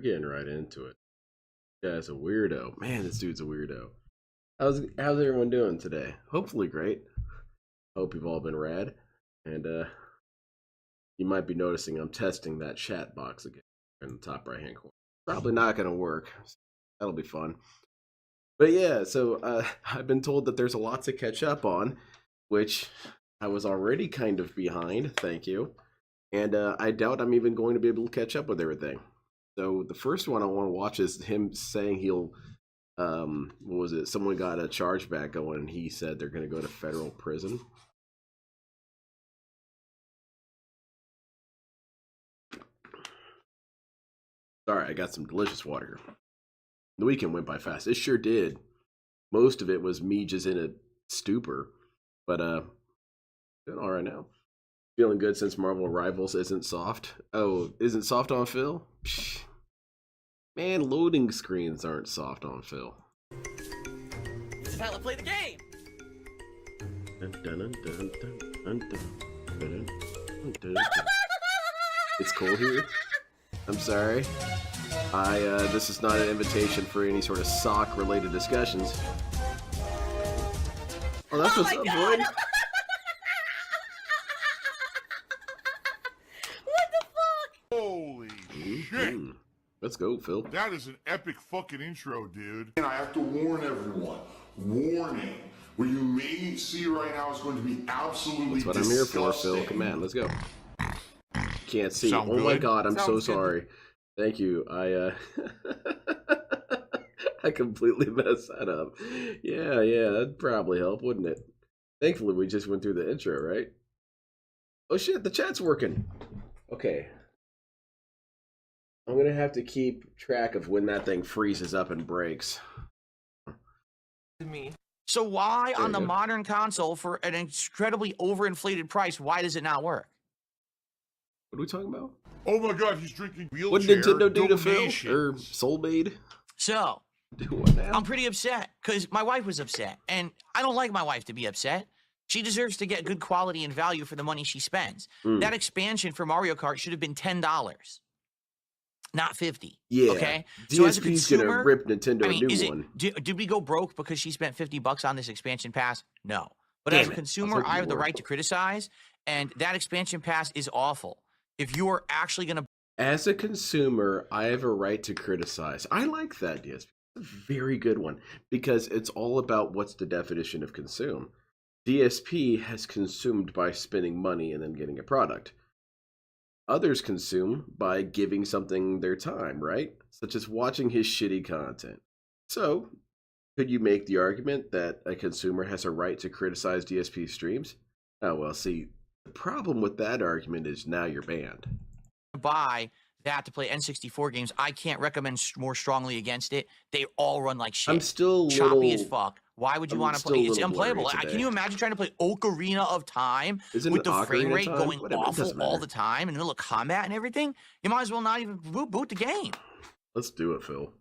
getting right into it. This guy's a weirdo. Man, this dude's a weirdo. How's everyone doing today? Hopefully great. Hope you've all been rad. And you might be noticing I'm testing that chat box again in the top right hand corner. Probably not gonna work. That'll be fun. But yeah, so I've been told that there's a lot to catch up on, which I was already kind of behind. Thank you. And I doubt I'm even going to be able to catch up with everything. So the first one I want to watch is him saying he'll, what was it? Someone got a chargeback going and he said they're going to go to federal prison. Sorry, I got some delicious water here. The weekend went by fast. It sure did. Most of it was me just in a stupor. But doing all right now. Feeling good since Marvel Rivals isn't soft. Oh, isn't soft on Phil? Psh. Man, loading screens aren't soft on Phil. This is how I play the game. It's cold here. I'm sorry. This is not an invitation for any sort of sock-related discussions. Oh, that's what's up, boy. Holy shit! Let's go, Phil. That is an epic fucking intro, dude. And I have to warn everyone. Warning. What you may see right now is going to be absolutely That's what I'm here for, Phil. Come on, let's go. Can't see. Sound Oh my good? god, I'm so Sounds good. sorry. Thank you. I completely messed that up. Yeah, that'd probably help, wouldn't it? Thankfully, we just went through the intro, right? Oh shit, the chat's working. Okay. I'm gonna have to keep track of when that thing freezes up and breaks. Me. So why There on you the go. modern console for an incredibly overinflated price, why does it not work? What are we talking about? Oh my god, he's drinking wheelchair What did Nintendo do to Phil? donations. Or Soulmaid? So Do what now? I'm pretty upset because my wife was upset, and I don't like my wife to be upset. She deserves to get good quality and value for the money she spends. That expansion for Mario Kart should have been $10, not $50. Yeah. Okay. So as a DSP's gonna consumer, rip Nintendo I mean, a is new it, one. did we go broke because she spent $50 on this expansion pass? No. But Damn as it. a I was consumer, hoping I you have the were. right to criticize, and that expansion pass is awful. If you are actually going to As a consumer, I have a right to criticize. I like that, DSP. It's a very good one because it's all about what's the definition of consume. DSP has consumed by spending money and then getting a product. Others consume by giving something their time, right? Such as watching his shitty content. So, could you make the argument that a consumer has a right to criticize DSP streams? Oh, well, see, the problem with that argument is now you're banned. buy that to play N64 games, I can't recommend more strongly against it. They all run like shit. I'm still a choppy as little- fuck. Why would you I'm want to still play? a It's little blurry unplayable. today. Can you imagine trying to play Ocarina of Time Isn't with it the frame Ocarina of rate Time? going Whatever, it awful doesn't all matter. the time in the middle of combat and everything? You might as well not even boot the game. Let's do it, Phil.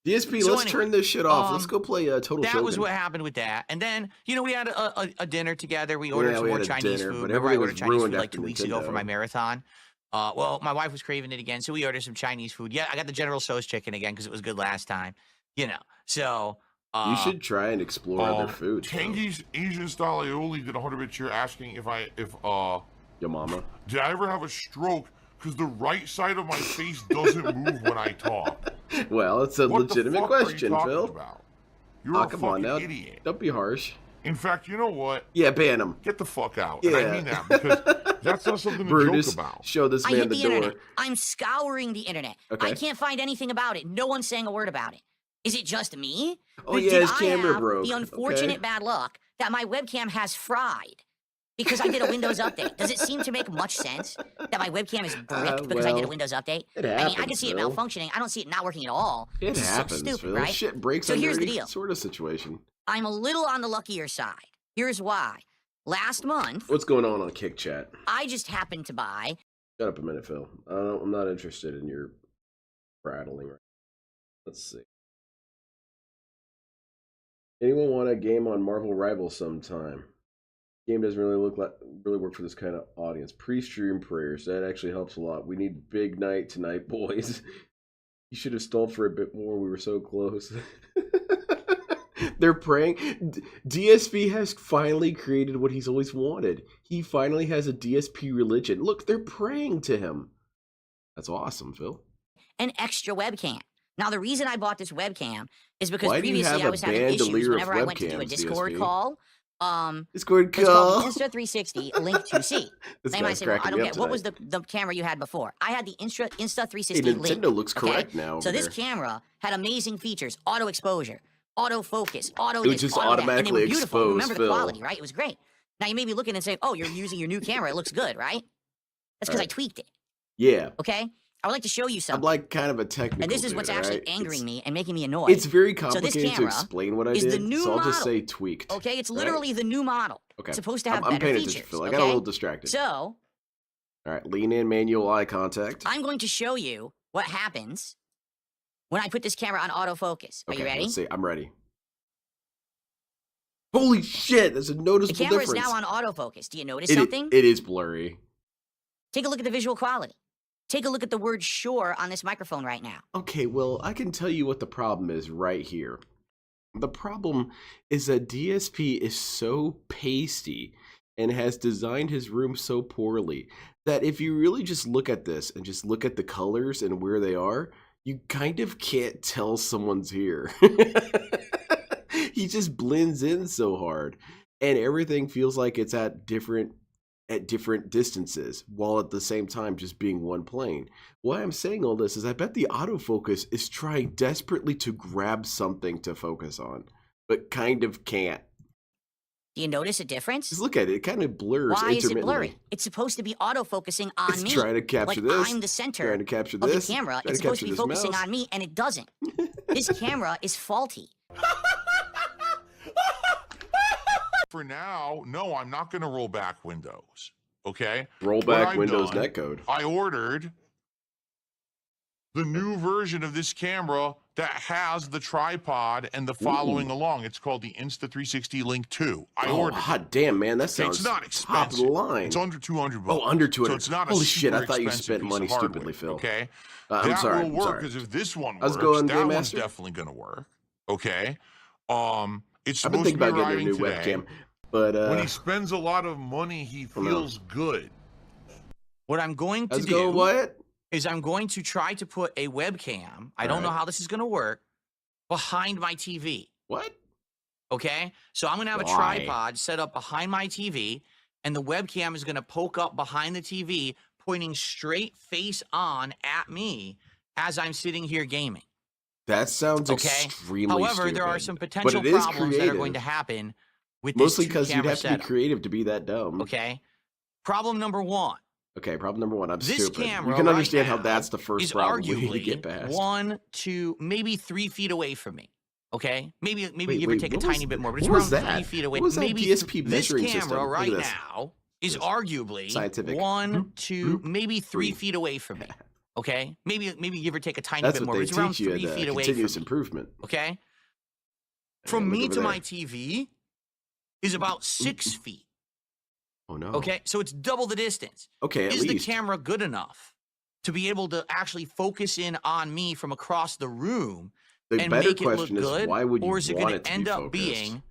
DSP, So let's anyway, turn this shit off. Let's go play Total That Shogun. was what happened with that. And then, we had a dinner together. We Yeah, ordered some we more had a Chinese dinner, food. but Remember, I everything ordered was Chinese ruined food like after 2 weeks ago for Nintendo. my marathon. Well, my wife was craving it again, so we ordered some Chinese food. Yeah, I got the General Tso's chicken again because it was good last time. So... You should try and explore other food. Tangy's Asian style aioli did 100 bits here asking if Your mama. did I ever have a stroke because the right side of my face doesn't move when I talk. Well, it's a What the legitimate fuck are you question, talking Phil. about? You're Oh, a come on fucking now. idiot. Don't be harsh. In fact, you know what? Yeah, ban him. Get the fuck out. And Yeah. I mean that because that's not something to Brutus, joke about. show this I man hit the the door. internet. I'm scouring the internet. Okay. I can't find anything about it. No one's saying a word about it. Is it just me? Oh, Or yeah, did his I camera have broke. the unfortunate Okay. bad luck that my webcam has fried because I did a Windows update? Does it seem to make much sense that my webcam is bricked because I did a well, Windows update? it I mean, I can happens, see it Phil. malfunctioning. I don't see it not working at all. It This is so happens, stupid, Phil. right? Shit breaks So under here's the any deal. sort of situation. I'm a little on the luckier side. Here's why. Last month, What's going on Kick Chat? I just happened to buy Shut up a minute, Phil. I'm not interested in your prattling. Let's see. Anyone want a game on Marvel Rivals sometime? Game doesn't really really work for this kind of audience. Pre-stream prayers, that actually helps a lot. We need big night tonight, boys. You should have stalled for a bit more. We were so close. They're praying. DSP has finally created what he's always wanted. He finally has a DSP religion. Look, they're praying to him. That's awesome, Phil. An extra webcam. Now, the reason I bought this webcam is because Why do you previously have I a was having bandolier issues of whenever I went to do a webcams, Discord DSP? call. Discord It's called call. the Insta360 Link 2C. This They might guy's say, well, I cracking don't me get up what was tonight. the camera you had before? I had the Insta360 Hey, Link. Nintendo looks okay? correct now. So over this there. camera had amazing features: auto exposure, auto focus, auto It would this, just auto that, and they automatically were beautiful. expose Remember the Phil. quality, right? It was great. Now you may be looking and saying, "Oh, you're using your new camera. It looks good, right?" That's because I Right. tweaked it. Yeah, Okay. I would like to show you I'm something. like kind of a technical. And this is dude, what's actually alright? angering me and making me annoyed. It's very So this complicated to camera explain what I is the did, new so I'll just model. say tweaked. Okay, it's right? literally the new model. Okay. It's supposed to have I'm better paying features. attention, Phil. I okay? got a little distracted. So All right, lean in, manual eye contact. I'm going to show you what happens when I put this camera on autofocus. Are Okay, you ready? let's see. I'm ready. Holy shit! There's a The noticeable camera difference. is now on autofocus. Do you notice It- something? it is blurry. Take a look at the visual quality. Take a look at the word "sure" on this microphone right now. Okay, well, I can tell you what the problem is right here. The problem is that DSP is so pasty and has designed his room so poorly that if you really just look at this and just look at the colors and where they are, you kind of can't tell someone's here. He just blends in so hard, and everything feels like it's at different distances, while at the same time just being one plane. Why I'm saying all this is I bet the autofocus is trying desperately to grab something to focus on, but kind of can't. Do you notice a difference? Just look at it; it kind of blurs Why is it intermittently. blurry? It's supposed to be autofocusing on It's me. trying to capture like this, I'm the center trying to capture of this, the camera. trying It's supposed to be capture this focusing mouse. on me, and it doesn't. This camera is faulty. For now, no, I'm not going to roll back Windows. Okay? Roll What back I've Windows done, netcode. I ordered the new version of this camera that has the tripod and the following along. It's called the Insta360 Link 2. I Oh, ordered it. hot damn, man! That Okay, sounds it's not top of expensive. the line. It's under $200. Oh, under 200. So it's not a Holy shit! I super thought you expensive spent piece money of hardware, stupidly, Phil. Okay? I'm that sorry. will I'm work sorry. because if this one How's it works, going, that Game one's Master? definitely going to work. Okay? It's I've been supposed to thinking be about getting a arriving new today. webcam, but When he spends a lot of money, he no. feels good. What I'm going to how's it do going? What? is I'm going to try to put a webcam, I don't know Alright. how this is going to work, behind my TV. What? Okay? So I'm going to have a Why? tripod set up behind my TV, and the webcam is going to poke up behind the TV, pointing straight face on at me as I'm sitting here gaming. That sounds Okay? extremely However, there are stupid. some But potential it is problems that are going to creative. happen with Mostly this because you'd two-camera have to be setup. creative to be that dumb. Okay? Problem number one. Okay, problem number one. I'm This stupid. camera You can right understand how now that's the first is problem we need to arguably get past. 1 to maybe 3 feet away from me. Okay, maybe Wait, give or wait, take a what was- tiny bit more, but it's what was around that? 3 feet away. What was that maybe DSP this measuring camera system? Look right at this. now is This. arguably Scientific. 1 to bloop, maybe 3 3. feet away from me. Okay, maybe give or take a tiny That's bit what more, they but it's around teach you 3 at feet away from continuous me. improvement. Okay, from look me over to there. my TV is about 6 feet. Oh no. Okay, so it's double the distance. Okay, at Is the least. camera good enough to be able to actually focus in on me from across the room The and better make it look question is good, why would you or is it want going it to to end be up focused? being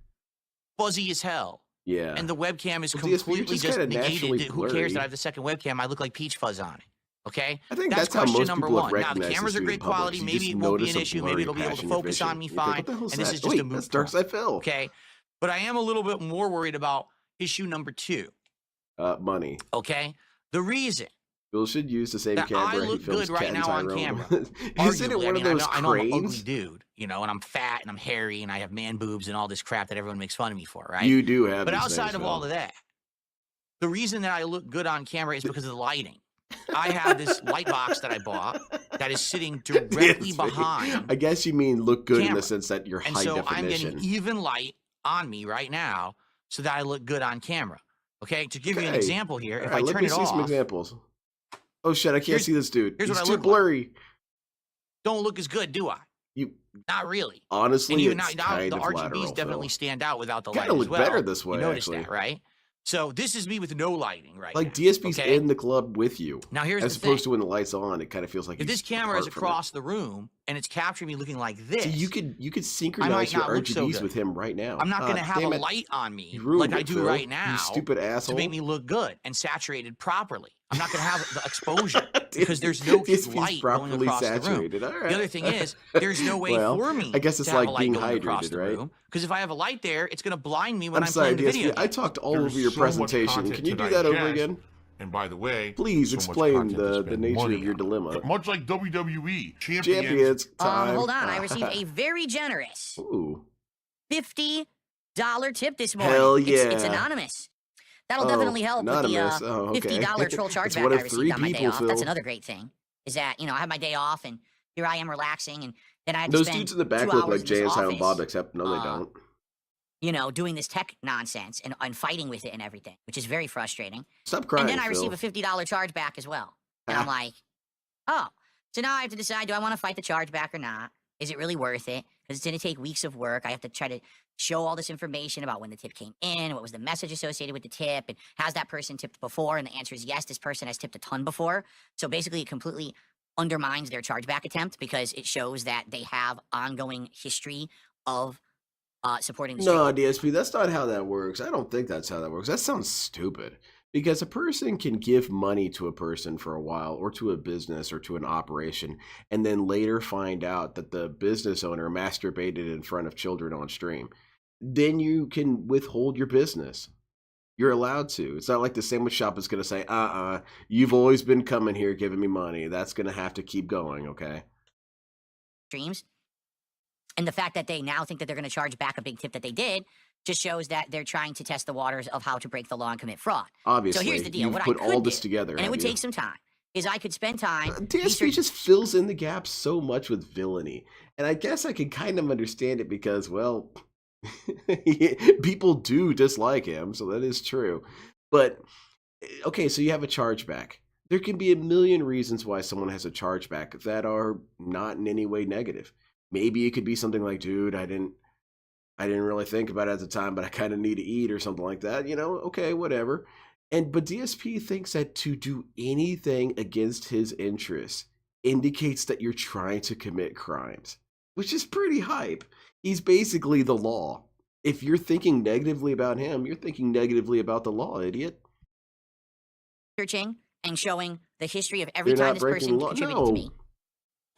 fuzzy as hell? Yeah. And the webcam is Well, DSP, you're completely just just kinda naturally negated. Who cares blurry. that I have the second webcam? I look like peach fuzz on it. Okay, I think that's how question most number people have one. Now the recognized cameras this are dude great in public. quality. You Maybe just it won't be notice an a issue. blurry Maybe it'll be able patch to in your focus on vision. me You think, fine. what the hell's And this that? is just Wait, a moot that's Dark point. Side Phil. Okay, but I am a little bit more worried about issue number 2. Money. Okay, the reason Phil should use the same that I camera he look films good right Cat and now on Tyrone camera. with. Isn't it Arguably, one I of mean, those I know I'm an ugly cranes? dude, you know, and I'm fat and I'm hairy and I have man boobs and all this crap that everyone makes fun of me for, right? You do have But these outside things, of Phil. all of that, the reason that I look good on camera is because of the lighting. I have this light box that I bought that is sitting directly DSP. behind, I guess you mean look good in camera. the sense that you're and high so definition. I'm getting even light on me right now so that I look good on camera. Okay, to give you an Okay. example here, if Alright, I let turn me it see some off, examples. Oh shit, I can't Here's- see this dude. here's He's what I too look like. blurry. don't look as good, do I? You Not really. honestly, And even it's now kind the of RGBs lateral, definitely Phil. stand out without the Kinda light look as well. better this way, You notice actually. that, right? So this is me with no lighting right Like now. DSP's okay? in the club with you. Now here's as the thing. opposed to when the light's on, it kind of feels like If he's this camera is apart from it. across the room and it's capturing me looking like this, So you could synchronize your not look so RGBs good. with him right now. I'm not going to have a damn it. light on me You ruined like I it, do Phil. right now You stupid asshole. to make me look good and saturated properly. I'm not going to have the exposure because there's no DSP's light going properly across saturated. the room. All right. The other thing is, there's no way Well, for me I guess it's to have like a light being going across hydrated, the right? room. Because if I have a light there, it's going to blind me when I'm I'm sorry, playing the DSP. video I game. talked all There's over your so much presentation. content Can you to do that over digest. again? And by the way, Please so much explain content to the spend nature money of your on. dilemma. Much like WWE Champions time. Hold on. I received a very generous Ooh. $50 tip this morning. Hell It's yeah. anonymous. That'll Oh, definitely help anonymous. with the Oh, okay. $50 troll It's chargeback one of I three received on my day people, off. That's Phil. another great thing. Is that, I have my day off and here I am relaxing and then I have to Those spend dudes in the back 2 look hours like in Jay and this Silent Bob, office, except no, they don't. doing this tech nonsense and fighting with it and everything, which is very frustrating. Stop crying, And then I Phil. receive a $50 chargeback as well. And I'm like, oh, so now I have to decide, do I want to fight the chargeback or not? Is it really worth it? Because it's going to take weeks of work. I have to try to show all this information about when the tip came in, what was the message associated with the tip, and has that person tipped before? And the answer is yes, this person has tipped a ton before. So basically, it completely undermines their chargeback attempt because it shows that they have ongoing history of supporting the No, stream. DSP, that's not how that works. I don't think that's how that works. That sounds stupid. Because a person can give money to a person for a while, or to a business, or to an operation, and then later find out that the business owner masturbated in front of children on stream. Then you can withhold your business. You're allowed to. It's not like the sandwich shop is going to say, you've always been coming here giving me money. That's going to have to keep going, okay? Streams. And the fact that they now think that they're going to charge back a big tip that they did just shows that they're trying to test the waters of how to break the law and commit fraud. Obviously, So here's the deal. you've What put I could all this do, together, and it would have you? take some time, is I could spend time. DSP just fills in the gaps so much with villainy. And I guess I can kind of understand it because, well, people do dislike him, so that is true. But, okay, so you have a chargeback. There can be a million reasons why someone has a chargeback that are not in any way negative. Maybe it could be something like, dude, I didn't really think about it at the time, but I kind of need to eat or something like that. Okay, whatever. But DSP thinks that to do anything against his interests indicates that you're trying to commit crimes, which is pretty hype. He's basically the law. If you're thinking negatively about him, you're thinking negatively about the law, idiot. Searching and showing the history of every You're time not this breaking person law. contributed to me. No.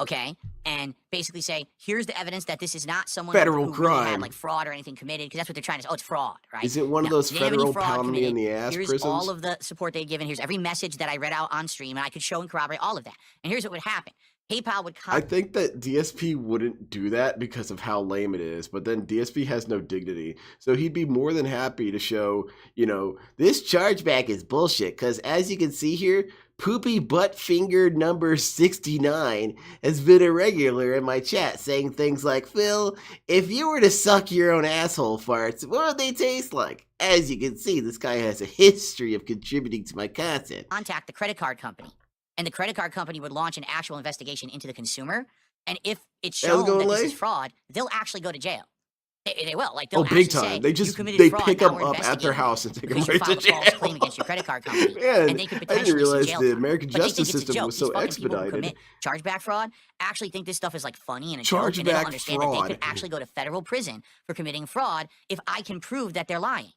Okay, and basically say, here's the evidence that this is not someone Federal who really had crime. like fraud or anything committed, because that's what they're trying to say. Oh, it's fraud, right? Is it one of No, those they didn't have any federal fraud pound me in committed. the ass Here's prisons? all of the support they've given. Here's every message that I read out on stream, and I could show and corroborate all of that. And here's what would happen. PayPal would I think that DSP wouldn't do that because of how lame it is, but then DSP has no dignity. So he'd be more than happy to show, this chargeback is bullshit because as you can see here, Poopy Butt Finger number 69 has been a regular in my chat saying things like, Phil, if you were to suck your own asshole farts, what would they taste like? As you can see, this guy has a history of contributing to my content. contact the credit card company, and the credit card company would launch an actual investigation into the consumer. And if it's How's it shown that going, this Lay? is fraud, they'll actually go to jail. They will. Like, they'll Oh, actually big time. say, They "You just committed they fraud, pick now them we're up at their investigating house you and take them because you right to filed a jail. false claim against your credit card company." Man, And they could I didn't potentially see realize jail the time. American But they justice think it's a system joke. was These so fucking people who expedited. commit chargeback fraud actually think this stuff is like funny and a joke, and they Chargeback don't understand that they fraud. could actually go to federal prison for committing fraud if I can prove that they're lying.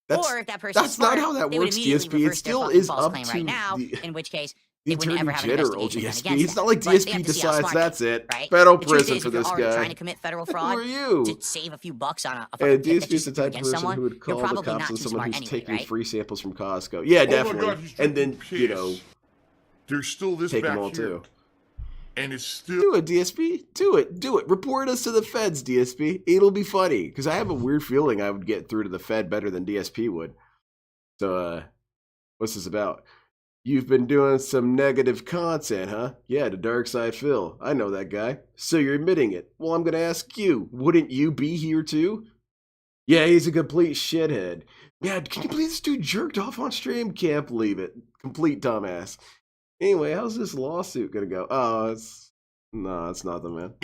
That's, Or if that person that's not how that they would works, immediately DSP. It reverse their still fucking is false up claim to right now, the in which case the they wouldn't Attorney ever have an General, investigation done DSP. against It's them. not like But they DSP have to see how decides smart they that's are, it. right? Federal The truth prison is, for if you're this already guy. trying to commit federal Who fraud are you? to save a few bucks on a And fucking tip that DSP you is the do type of against person someone, who would you're call the probably cops not on too someone smart who's anyway, taking right? free samples from Costco. Yeah, Oh my definitely. God, he's And then, drinking piss. There's still this take back them all here, too. and it's still. Do it, DSP. Do it. Report us to the feds, DSP. It'll be funny because I have a weird feeling I would get through to the Fed better than DSP would. So, what's this about? You've been doing some negative content, huh? Yeah, the Dark Side Phil. I know that guy. So you're admitting it. Well, I'm going to ask you, wouldn't you be here too? Yeah, he's a complete shithead. Yeah, can you believe this dude jerked off on stream? Can't believe it. Complete dumbass. Anyway, how's this lawsuit going to go? Oh, it's nothing, man.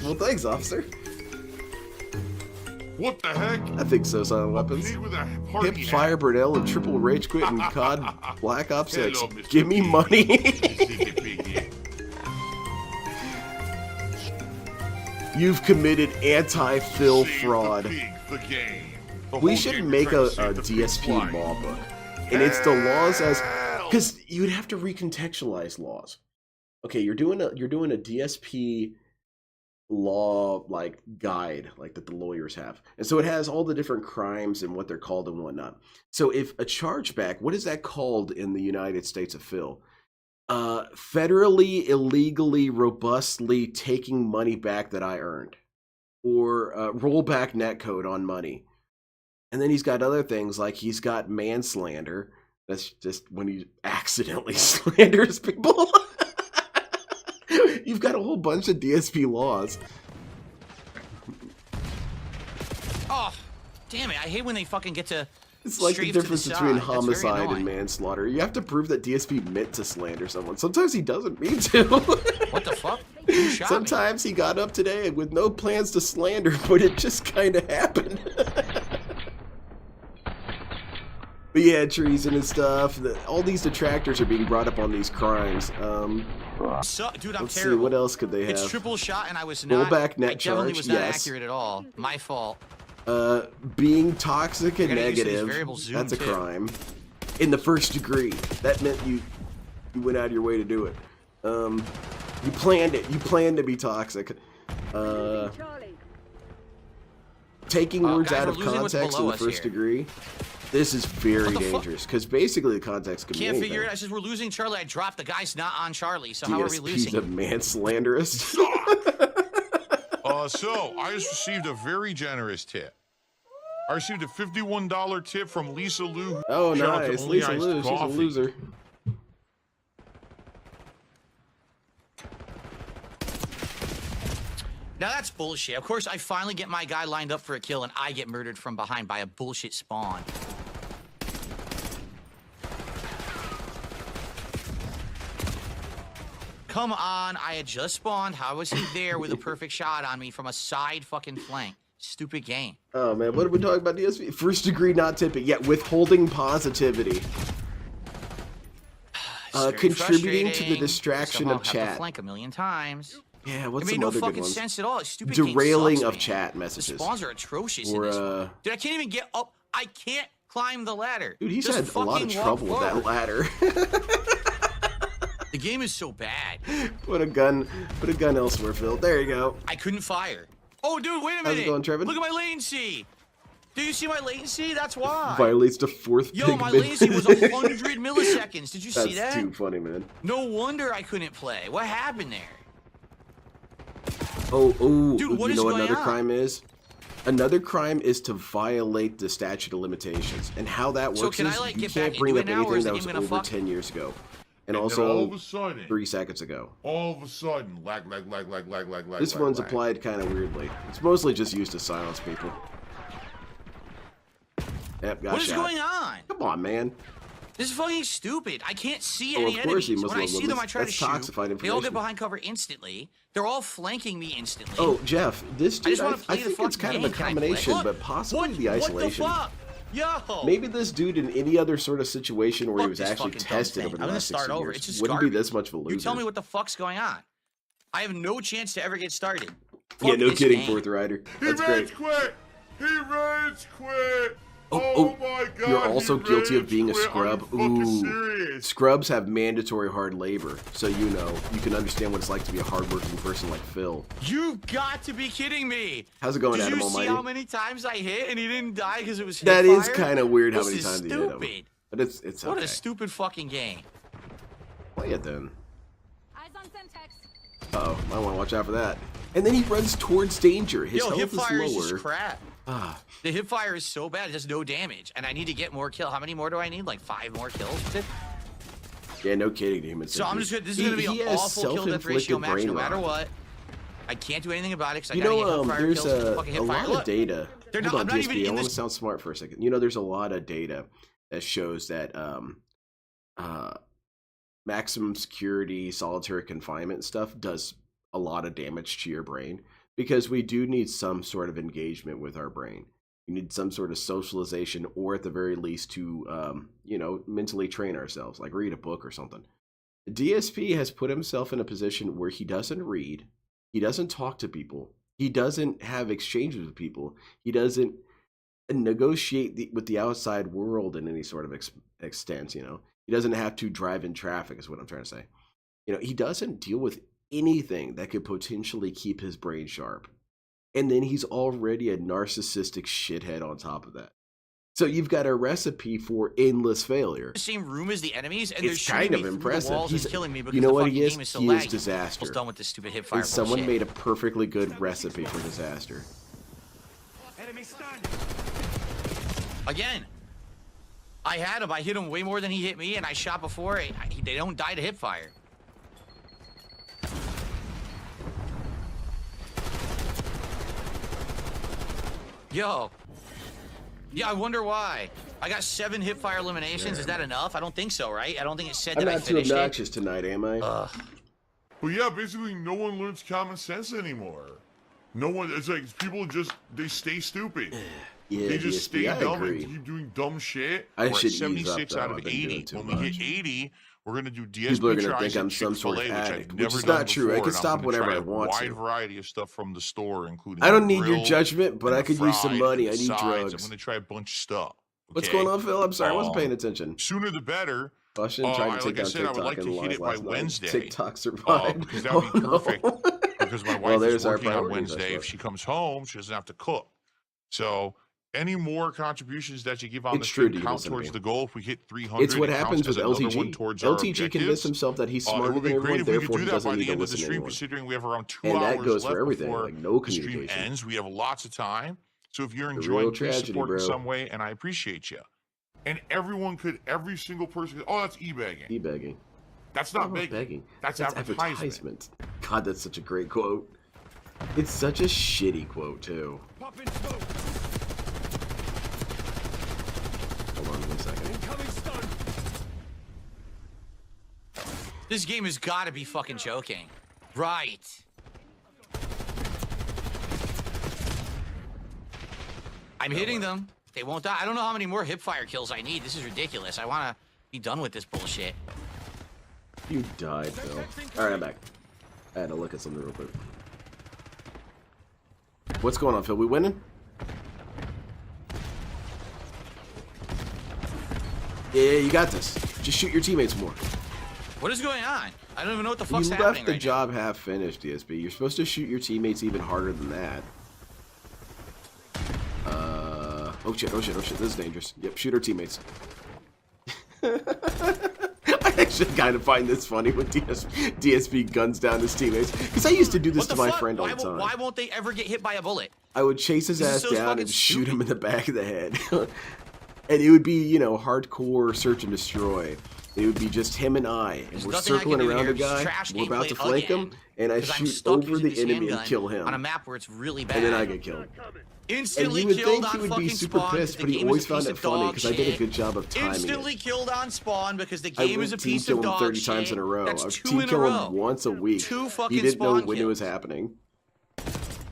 Well, thanks, officer. What the heck? I think so, Silent A Weapons. pig with a Hip party Fire hat. Burnell and Triple Rage Quit and COD Black Ops 6. Hello, Mr. Give me Pig. money. Sneaky piggy. You've committed anti-Phil Save fraud. The pig, the game. The We whole should game make you're a trying to save the pig DSP flying. law book. And it's the laws as... Help! Because you'd have to recontextualize laws. Okay, you're doing a DSP law like guide like that the lawyers have, and so it has all the different crimes and what they're called and whatnot. So if a chargeback, what is that called in the United States of Phil? Federally, illegally, robustly taking money back that I earned, or rollback netcode on money. And then he's got other things like he's got manslander. That's just when he accidentally slanders people. You've got a whole bunch of DSP laws. Oh, damn it! I hate when they fucking get to. It's like the strafe to difference side. between That's very homicide and annoying. manslaughter. You have to prove that DSP meant to slander someone. Sometimes he doesn't mean to. What the fuck? Who shot me? Sometimes he got up today with no plans to slander, but it just kind of happened. But yeah, treason and stuff. All these detractors are being brought up on these crimes. So, dude, I'm Let's see, terrible. what else could they have? It's triple shot, and I was not. Rollback net I definitely charge, was not yes. accurate at all. My fault. Being toxic and I gotta use these negative, variable zoom, that's a too. crime. In the first degree. That meant you went out of your way to do it. You planned it. You planned to be toxic. Taking words guys, out we're of losing what's context in below the us first here. degree. This is very What the fuck? dangerous, because basically the context can be Can't anything. figure it. I says we're losing Charlie. I dropped the guy's not on Charlie. So how are we DSP's losing? a manslanderist. So I just received a very generous tip. I received a $51 tip from Lisa Lou. Oh, Shout out to nice. Only Lisa Iced Lou, she's a Coffee. loser. Now that's bullshit. Of course, I finally get my guy lined up for a kill, and I get murdered from behind by a bullshit spawn. Come on, I had just spawned. How was he there with a perfect shot on me from a side fucking flank? Stupid game. Oh man, what are we talking about DSP? First degree not tipping, yet withholding positivity. It's very Contributing to the frustrating. distraction Somehow of have to chat. flank a million times. Yeah, It what's made some no other good fucking ones? sense at all. Stupid game Derailing sucks, of man. chat The messages. spawns are atrocious in Or this one. Dude, I can't even get up. I can't climb the ladder. dude, he's Just had a lot of fucking walk trouble with that forward. ladder. The game is so bad. Put a gun elsewhere, Phil. There you go. I couldn't fire. Oh, dude, wait a minute. How's it going, Trevin? Look at my latency. Do you see my latency? That's why. Violates the fourth Yo, my pigment. latency was 100 milliseconds. Did you see That's that? too funny, man. No wonder I couldn't play. What happened there? Oh, Dude, what you is know what going another on? crime is? Another crime is to violate the statute of limitations. And how that So works can is I, like, you get back can't bring into up it now, or anything is the that game was gonna over fuck? 10 years ago. And And then also all of a sudden, 3 seconds ago. all of a sudden, lag. This one's lag. applied kind of weirdly. It's mostly just used to silence people. Yep, got What is shot. going on? Come on, man. This is fucking stupid. I can't see Oh, any of course he enemies. must When I love see them. them, I try to That's shoot. toxified They all information. get behind cover instantly. They're all flanking me instantly. Oh, Jeff, this I dude, just I, want to play the think it's fucking kind of a game. Can I play? combination, Look, but possibly what, the isolation. What the fuck? Yo. Maybe this dude in any other sort of situation where he Fuck was this actually fucking dumb tested thing. over the I'm gonna last start 16 over. years It's just wouldn't garbage. be this much of a loser. You tell me what the fuck's going on. I have no chance to ever get started. Yeah, Fuck no this kidding, game. Fourth Rider. He That's rage great. quit. He rage quit. Oh, my God. you're also he guilty of rage being a quit. Are you scrub. fucking Ooh. serious? Scrubs have mandatory hard labor, so you can understand what it's like to be a hardworking person like Phil. You got to be kidding me. How's it going, Did Adam you see Almighty? how many times I hit and he didn't die because it was hip That is fire? kind of weird how This many is times you hit him. stupid. But it's What okay. a stupid fucking game. Play it then. Eyes on Semtex. Uh-oh, I want to watch out for that. And then he runs towards danger. His Yo, health hip is fire is lower. just crap. Ah, The hip fire is so bad, it does no damage. And I need to get more kills. How many more do I need? Like 5 more kills? with it? yeah, no kidding, human. So I'm centipede. just gonna, this is going to be He an has awful kill death ratio self-inflicted match brain no matter rot. what. I can't do anything about it because I You gotta know, get hip fire there's kills with fucking a hip fire. lot Look, of data. they're Hold not- on, I'm not even DSP, I in want to this- sound smart for a second. You know, there's a lot of data that shows that maximum security, solitary confinement stuff does a lot of damage to your brain. because we do need some sort of engagement with our brain. We need some sort of socialization, or at the very least to, you know, mentally train ourselves, like read a book or something. DSP has put himself in a position where he doesn't read, he doesn't talk to people, he doesn't have exchanges with people, he doesn't negotiate with the outside world in any sort of extent, you know. He doesn't have to drive in traffic, is what I'm trying to say. You know, he doesn't deal with anything that could potentially keep his brain sharp. And then he's already a narcissistic shithead on top of that. So you've got a recipe for endless failure. The same room as the enemies, and It's they're kind shooting of me through the impressive. walls He's, and killing me because you know the what fucking he is? game is so He laggy. is disaster. Almost done with this stupid hipfire And someone bullshit. made a perfectly good recipe for disaster. Enemy stunned. Again, I had him. I hit him way more than he hit me, and I shot before. They don't die to hipfire. Yo. Yeah, I wonder why. I got 7 hipfire eliminations. Is that enough? I don't think so, right? I don't think it said I'm that I not too finished obnoxious tonight, am I? Ugh. Well, yeah, basically no one learns common sense anymore. No one, it's like people just, they stay stupid. Yeah, They just DSP, stay I dumb agree. and keep doing dumb shit. I We're should at ease 76 up, out though. of I've been doing 80. too When we much. hit 80, we're gonna do DSP People are gonna tries think I'm and some sort of Chick-fil-A, which I've addict, which never is done not true. I before, can and I'm stop gonna whenever try I a want wide to. variety of stuff from the store, including I don't need your grill judgment, but and I could use some fried money. I and need sides. drugs. I'm gonna try a bunch of stuff. What's okay? going on, Phil? I'm sorry, I wasn't paying Um, attention. Sooner the better. Washington tried to take like I down said, I would TikTok like to and hit live it by last night. Wednesday. TikTok survived. Because that would be perfect. Because my Well, wife there's is our working on priorities, I Wednesday. If suppose. she comes home, she doesn't have to cook. So any more contributions that you give on It's the true, stream dude, count listen to towards me. the goal. If we hit 300, It's what it counts happens as with another one LTG. towards our LTG convinced objectives. himself that he's It smarter would than be great everyone, if we could therefore do he that doesn't by need the to end of the listen to stream, anyone. considering we have around 2 And hours that goes left for everything, before like no the stream communication. ends. We have lots of time. So if you're The enjoying, real please tragedy, support in bro. some way, and I appreciate you. And every single person could, oh, that's e-bagging. E-begging. That's Oh, not begging. begging. That's advertisement. God, that's such a great quote. It's such a shitty quote, too. Popping smoke. Hold on 1 second. Incoming stun. This game has got to be fucking joking. Right. I'm hitting them. They won't die. I don't know how many more hipfire kills I need. This is ridiculous. I want to be done with this bullshit. You died, Phil. Alright, I'm back. I had to look at something real quick. What's going on, Phil? We winning? Yeah, you got this. Just shoot your teammates more. What is going on? I don't even know what the You fuck's left happening the right job half finished, DSP. You're supposed to shoot your teammates even harder than that. Oh shit, oh shit, oh shit. This is dangerous. Yep, shoot our teammates. I actually kind of find this funny when DSP guns down his teammates. Because I used to do now. this What to the my fuck? friend all Why, the time. why won't they ever get hit by a bullet? I would chase his This is ass so down fucking and shoot him in stupid. the back of the head. And it would be, you know, hardcore search and destroy. It would be just him and I. And There's we're nothing I circling can do around here. the guy. Trash We're about gameplay to flank him. again, And I 'cause I'm shoot stuck over using the this enemy and handgun kill him. on a map where it's really bad. And then I get killed. And Instantly you would killed think on he would fucking be super spawn pissed, because but the he game always is a found piece it of funny dog because I did a shit. good job of timing Instantly it. killed on spawn because the I game would is a team piece kill of him dog 30 shit. times in a row. That's I would 2 team in a kill row. him once a week. 2 fucking He didn't know spawn when it was kills. happening.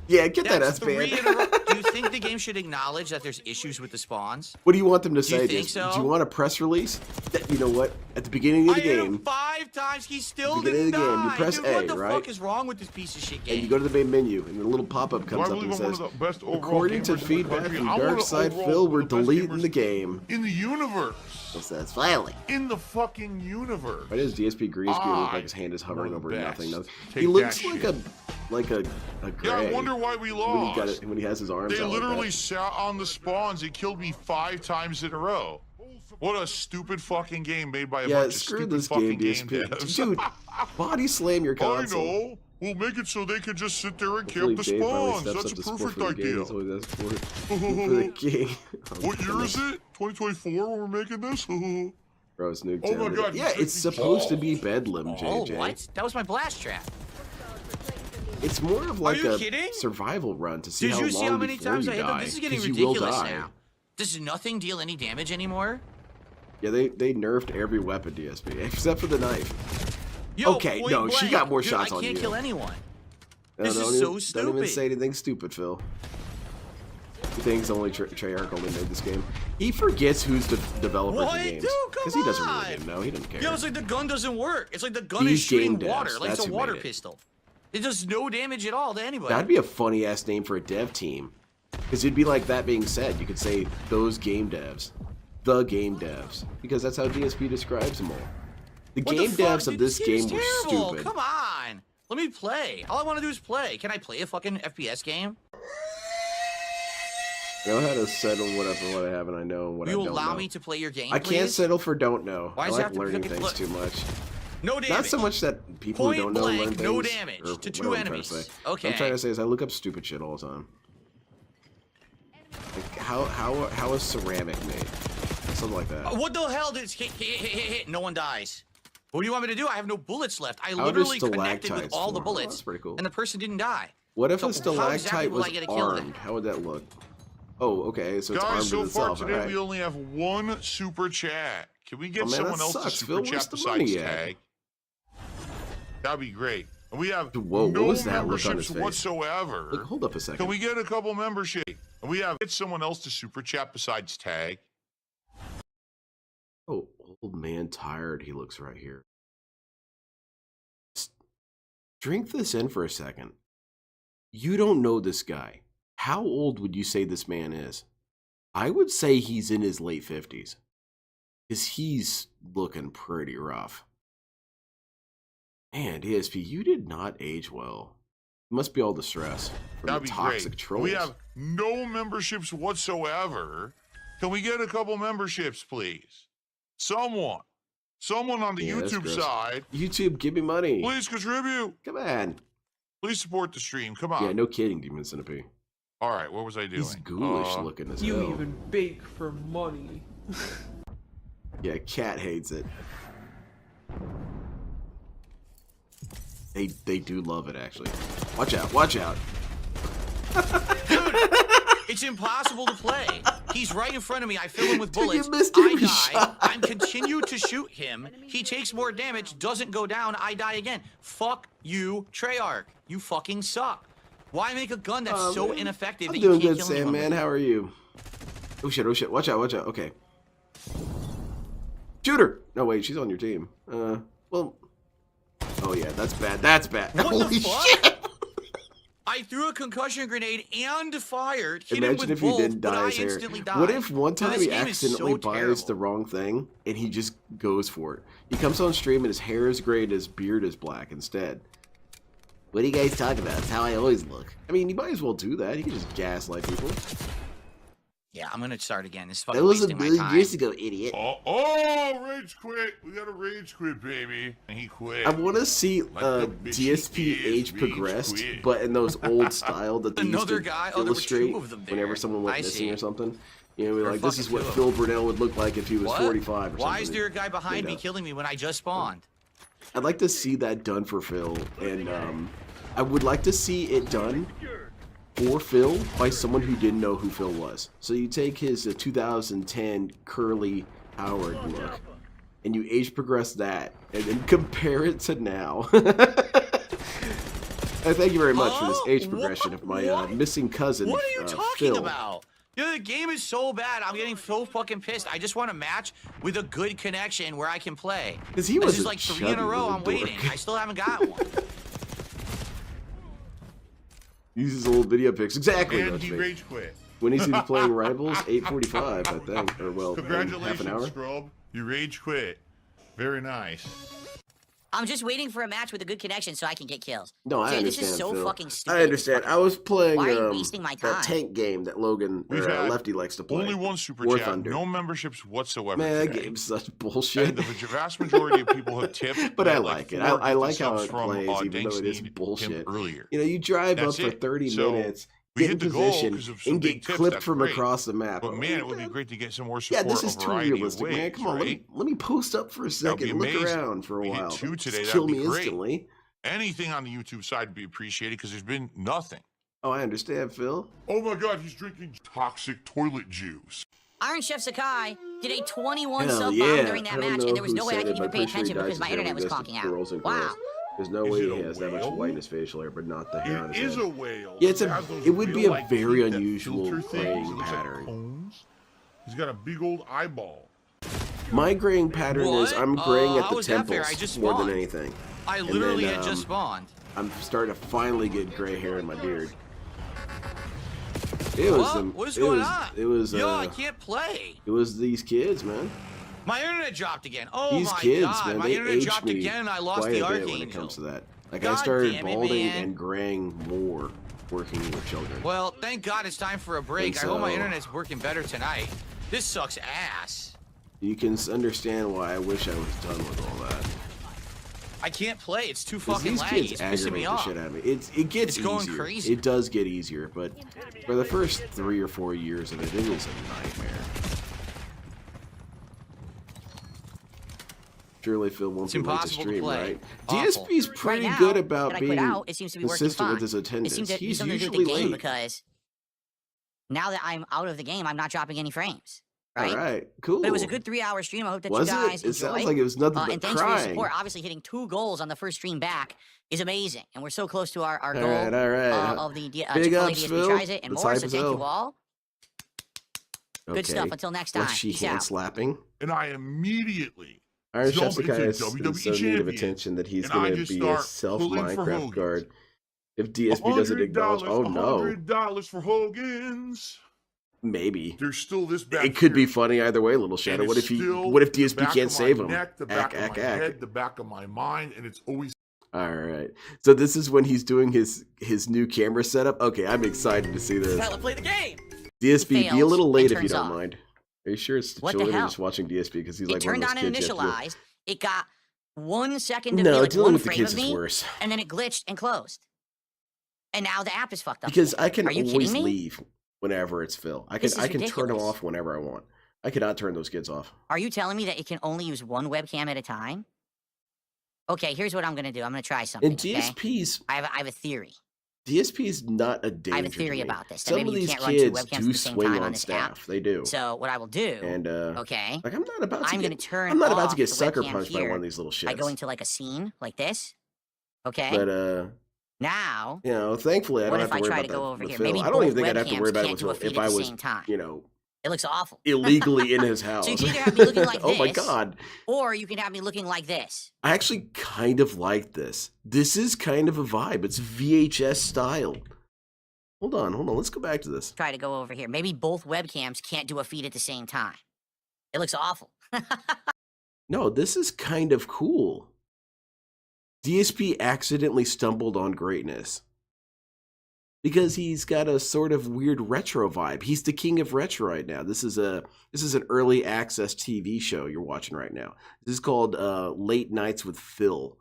Yeah, get that That's S 3 band. in a row. Do you think the game should acknowledge that there's issues with the spawns? What do you want them to Do you say? think so? Do you want a press release? That, you know what? At the beginning of I the hit him game, 5 times. He still Beginning didn't of the game, you die. press Dude, A, what the right? fuck is wrong with this piece of shit game? and you go to the main menu, and a little pop-up Do comes I up and believe I'm one says, of the best overall according to gamers in the feedback country? from I'm one of Dark the Side overall Phil, we're the best deleting gamers the game. in the universe. It says, finally. In the fucking universe. Why does DSP Green screen look I like his hand is hovering know over best. nothing? Take He looks that like shit. a gray. Yeah, I wonder why we lost. When he has his arms They out like literally that. sat on the spawns and killed me 5 times in a row. What a stupid fucking game made by a Yeah, bunch of screw stupid this fucking game, game DSP. devs. Dude, body slam your I console. know. We'll make it so they can just sit there and Hopefully camp the Dave finally spawns. steps That's up a to sport perfect for the game. idea. That's always that sport. For the king. Oh, What year is goodness. it? 2024 when we're making this? Bro, it's Nuke Oh my Town. God, Yeah, you it's took me supposed to balls. be Bedlam, Oh, JJ. what? That was my blast trap. It's more of like you a kidding? survival run to see Did how you long see how many before times you I hit them? die. This is getting 'cause you will ridiculous die. now. Does nothing deal any damage anymore? Yeah, they nerfed every weapon, DSP, except for the knife. Yo, Okay, point no, she blank. got more Dude, shots I on can't you. kill anyone. This is so stupid. Don't even say anything stupid, Phil. He thinks only Treyarch only made this game. He forgets who's the developer of the games. Because he doesn't really know. He doesn't care. Yeah, it's like the gun doesn't work. It's like the gun These is shooting game water. devs, Like it's that's a who water made it. pistol. It does no damage at all to anybody. That'd be a funny ass name for a dev team. Because it'd be like that being said. You could say those game devs. The game devs. Because that's how DSP describes them all. The What game fuck, devs dude? of this game were terrible. stupid. Come on. Let me play. All I want to do is play. Can I play a fucking FPS game? I know how to settle what I have and I know and what Will I you don't allow know. me to play your game, I can't please? settle for don't know. Why I does it like have to learning fucking things look- too much. No damage. Not so much that people who don't Point know learn blank, things. no damage or to two whatever I'm trying enemies. to say. Okay. What I'm trying to say is I look up stupid shit all the time. Like how is ceramic made? Something like that. What the hell? Did hit. No one dies. What do you want me to do? I have no bullets left. I How literally does connected with stalactites all the form? Oh, bullets, that's pretty cool. and the person didn't die. What if So a how exactly stalactite will was I get a kill then? armed? How would that look? Oh, okay, so it's armed Guys, so with far itself. today Alright. we only have one super chat. Can we get Oh, man, someone that else sucks, to Phil. super Where's chat the besides money at? Tag? That'd be great. And we have Whoa, what no was that look on his memberships face? whatsoever. Look, hold up a second. Can we get a couple memberships? And we have get someone else to super chat besides Tag. Oh, old man tired. He looks right here. Drink this in for a second. You don't know this guy. How old would you say this man is? I would say he's in his late 50s. Because he's looking pretty rough. Man, DSP, you did not age well. It must be all the stress from That'd the be toxic great. trolls. We have no memberships whatsoever. Can we get a couple memberships, please? Someone on the Yeah, that's YouTube gross. side, YouTube, give me money. please contribute. Come on. Please support the stream. Come on. Yeah, no kidding, Demon Centipede. All right, what was I doing? He's ghoulish looking as You hell. even bake for money. Yeah, Cat hates it. They do love it, actually. Watch out, watch out. Dude, it's impossible to play. He's right in front of me. I fill him with Dude, you bullets. missed I every die. shot. I continue to shoot him. He takes more damage, doesn't go down. I die again. Fuck you, Treyarch. You fucking suck. Why make a gun that's so man. ineffective I'm that you doing can't good, kill anyone Sam, man. with? How are you? Oh shit, watch out, okay. Shoot her! No, wait, she's on your team. Well... Oh yeah, that's bad, What Holy the fuck? shit! I threw a concussion grenade and fired. Hit him Imagine with if he both, didn't but dye I his hair. instantly died. What if one Now, time this he game is accidentally so buys terrible. the wrong thing and he just goes for it? He comes on stream and his hair is gray and his beard is black instead. What do you guys talk about? It's how I always look. I mean, you might as well do that. You can just gaslight people. Yeah, I'm gonna start again. This is That fucking was a wasting my million time. years ago, idiot. Oh, rage quit. We got a rage quit, baby. And he quit. I want to see Like the bitch he DSP is, age rage progressed, quit. but in those old style that they Another used to guy? Oh, there were two illustrate of them there. whenever someone went I missing see. or something. You know, we're There like, are this is fucking what two of Phil them. Burnell would look like if he was What? 45 or something. Why is there a guy behind me Made up. killing me when I just spawned? I'd like to see that done for Phil, and I would like to see it done for Phil by someone who didn't know who Phil was. So you take his 2010 curly Howard look, and you age progress that, and then compare it to now. I thank you very much for this age progression of my missing cousin, What are you talking Phil. about? Dude, the game is so bad. I'm getting so fucking pissed. I just want a match with a good connection where I can play. 'Cause he This was is a like 3 in chubby a row. little I'm waiting. dork. I still haven't got one. Uses old video pics. Exactly. And Roach he Face. rage quit. When he's playing Rivals, 8:45, I think, or well, in Congratulations, half an hour. Scrub. You rage quit. Very nice. I'm just waiting for a match with a good connection so I can get kills. No, I Dude, understand. this is so Phil. fucking stupid. I understand. I was playing Why are you wasting my that time? tank game that Logan We've or had Lefty likes to play. Only one super War chat. Thunder. No memberships whatsoever. Man, that today. game's such bullshit. And the vast majority of people have tipped. But We I had like it. 4 I like how subs it from, plays, even Dank though it is Sneed bullshit. him earlier. You know, you drive That's up for it. 30 So, minutes, we get in hit the goal position, 'cause of some and big get tips. clipped That's from great. across the map. But Oh, man, it would be great to get some more Yeah, support. this is a too variety realistic, of ways, man. Come on, right? let me post up for a That would be second, look amazing. around for a We hit while. 2 Don't today, just that'd kill be me great. instantly. Anything on the YouTube side would be appreciated because there's been nothing. Oh, I understand, Phil. Oh my God, he's drinking toxic toilet juice. Iron Chef Sakai did a 21 Hell sub yeah. bomb during I that don't match, know and there was who no way I said could it, but even I'm pay pretty sure he attention dies because my to internet was Jeremy conking Girls out. and Wow. Girls. There's no Is way it he a has that much whale? white in his facial hair, but not the hair on It his is head. a whale. Yeah, it's has those it would be a whale-like very teeth that unusual filter things. graying It looks like pattern. cones. He's got a big old eyeball. My graying pattern is What? I'm graying at how the was that fair? temples I just more than spawned. anything. I And literally then, had just spawned. I'm starting to finally get gray hair in my beard. It was What is going on? It was Yo, I can't play. it was these kids, man. My internet dropped again. Oh These my kids, god, man, my they internet aged dropped me again and I lost quite the a bit archangel. when it comes to that. Like God I started damn it, balding man. and graying more working with children. Well, thank God it's time for a break. And I hope my so- internet's working better tonight. This sucks ass. You can understand why I wish I was done with all that. I can't play. It's too 'Cause fucking these laggy. kids It's pissing aggravate me the off. shit out of me. It gets It's going easier. crazy. It does get easier, but for the first 3 or 4 years of it, it was a nightmare. Surely Phil won't It's be late to impossible to stream, play. right? Awful. DSP's pretty Right now, good about that I put being out, it seems to be working consistent with fine. his attendance. It seems to be He's something to do usually with the game late. because now that I'm out of the game, I'm not dropping any frames. Right? All right, cool. But it was a good 3-hour stream. I hope that Was you guys it? It sounds enjoyed. like it was nothing but And thanks for your crying. support. Obviously, hitting 2 goals on the first stream back is amazing, and we're so close to our goal all right. of the Big Chick-fil-A ups, DSP Phil. tries it and Let's more. hype So us thank up. you all. Good stuff. Until next time. Fleshy Peace hand out. slapping. And I immediately Iron jump into Shepsekai is in WWE so need of champion, attention that he's and I going to just be a start self pulling for Minecraft Hogan's. guard. If DSP doesn't acknowledge, oh no, $100 for Hogan's. maybe. There's still this back It could be here, funny either way, little and Shadow. it's What if still What if the DSP back can't of my save him? neck, the back of my Ack. head, the back of my mind, and it's always All right. So this is when he's doing his new camera setup. Okay, I'm excited to see this. Tyler, play the game. DSP, be a fails little and late if you turns don't off. mind. Are you sure it's the What the children hell? just watching DSP because he's It like one of turned those on and kids you have initialized. It got 1 second to to be No, like dealing 1 with the frame kids of is me, worse. and then it glitched and closed. And now the app is fucked up. Because again. I can Are you always kidding me? leave whenever it's Phil. I This can is turn them ridiculous. off whenever I want. I cannot turn those kids off. Are you telling me that it can only use 1 webcam at a time? Okay, here's what I'm gonna do. I'm gonna try something. And Okay? DSP's I have a theory. DSP's not a danger. I have a to theory me. about this. That Some maybe of you these can't run 2 kids webcams at do the same swing time on on this app. staff. They do. So what I will do, And okay, like I'm not about to I'm get gonna turn I'm not about to off get the sucker webcam punched by here one of these little shits. by going to like a scene like this. Okay. But now, you know, thankfully I what don't if have I to worry try about to go that over with here? Phil. Maybe I don't both even think I'd have to webcams worry about it can't with do a Phil feed if at I the was, same time. you know, It looks awful. illegally in his house. So you can either have me looking like Oh my this, god. or you can have me looking like this. I actually kind of like this. This is kind of a vibe. It's VHS style. Hold on. Let's go back to this. Try to go over here. Maybe both webcams can't do a feed at the same time. It looks awful. No, this is kind of cool. DSP accidentally stumbled on greatness. Because he's got a sort of weird retro vibe. He's the king of retro right now. This is an early access TV show you're watching right now. This is called Late Nights with Phil.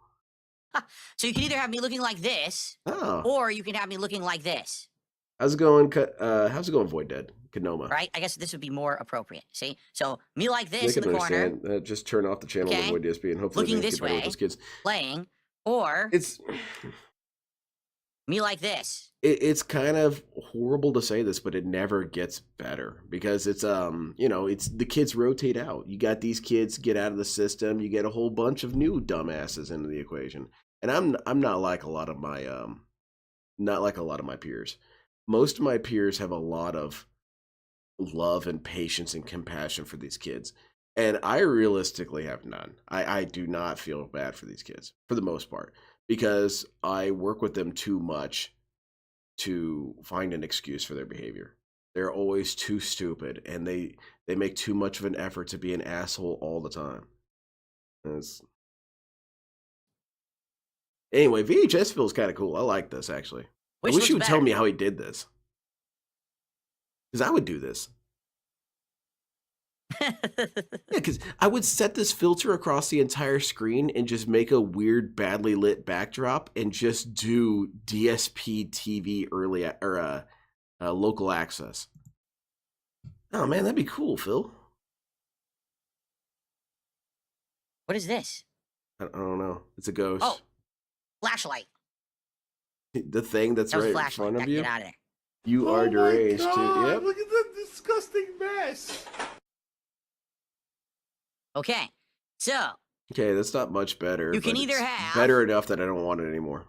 So you can either have me looking like this, Oh. or you can have me looking like this. How's it going, Void Dead? Kanoma. Right? I guess this would be more appropriate. See? So me like I this in can the corner, understand. Just turn off the channel Okay. to Void DSP and hopefully Looking things this get better with way. those kids. playing, or It's me like this. it's kind of horrible to say this, but it never gets better because it's it's the kids rotate out. You got these kids get out of the system. You get a whole bunch of new dumbasses into the equation, and I'm not like a lot of my peers. Most of my peers have a lot of love and patience and compassion for these kids, and I realistically have none. I do not feel bad for these kids for the most part because I work with them too much to find an excuse for their behavior. They're always too stupid, and they make too much of an effort to be an asshole all the time. Anyway, VHS feels kind of cool. I like this, actually. Which I wish looks you would tell better? me how he did this. Because I would do this. Yeah, because I would set this filter across the entire screen and just make a weird, badly lit backdrop and just do DSP TV local access. Oh man, that'd be cool, Phil. What is this? I don't know. It's a ghost. Oh, flashlight. The thing that's That was right in flashlight. front of Gotta you. Get out of there. You are deranged too. Yep. Look at that disgusting mess. Okay, so Okay, that's not much better. You can but either it's have- better enough that I don't want it anymore.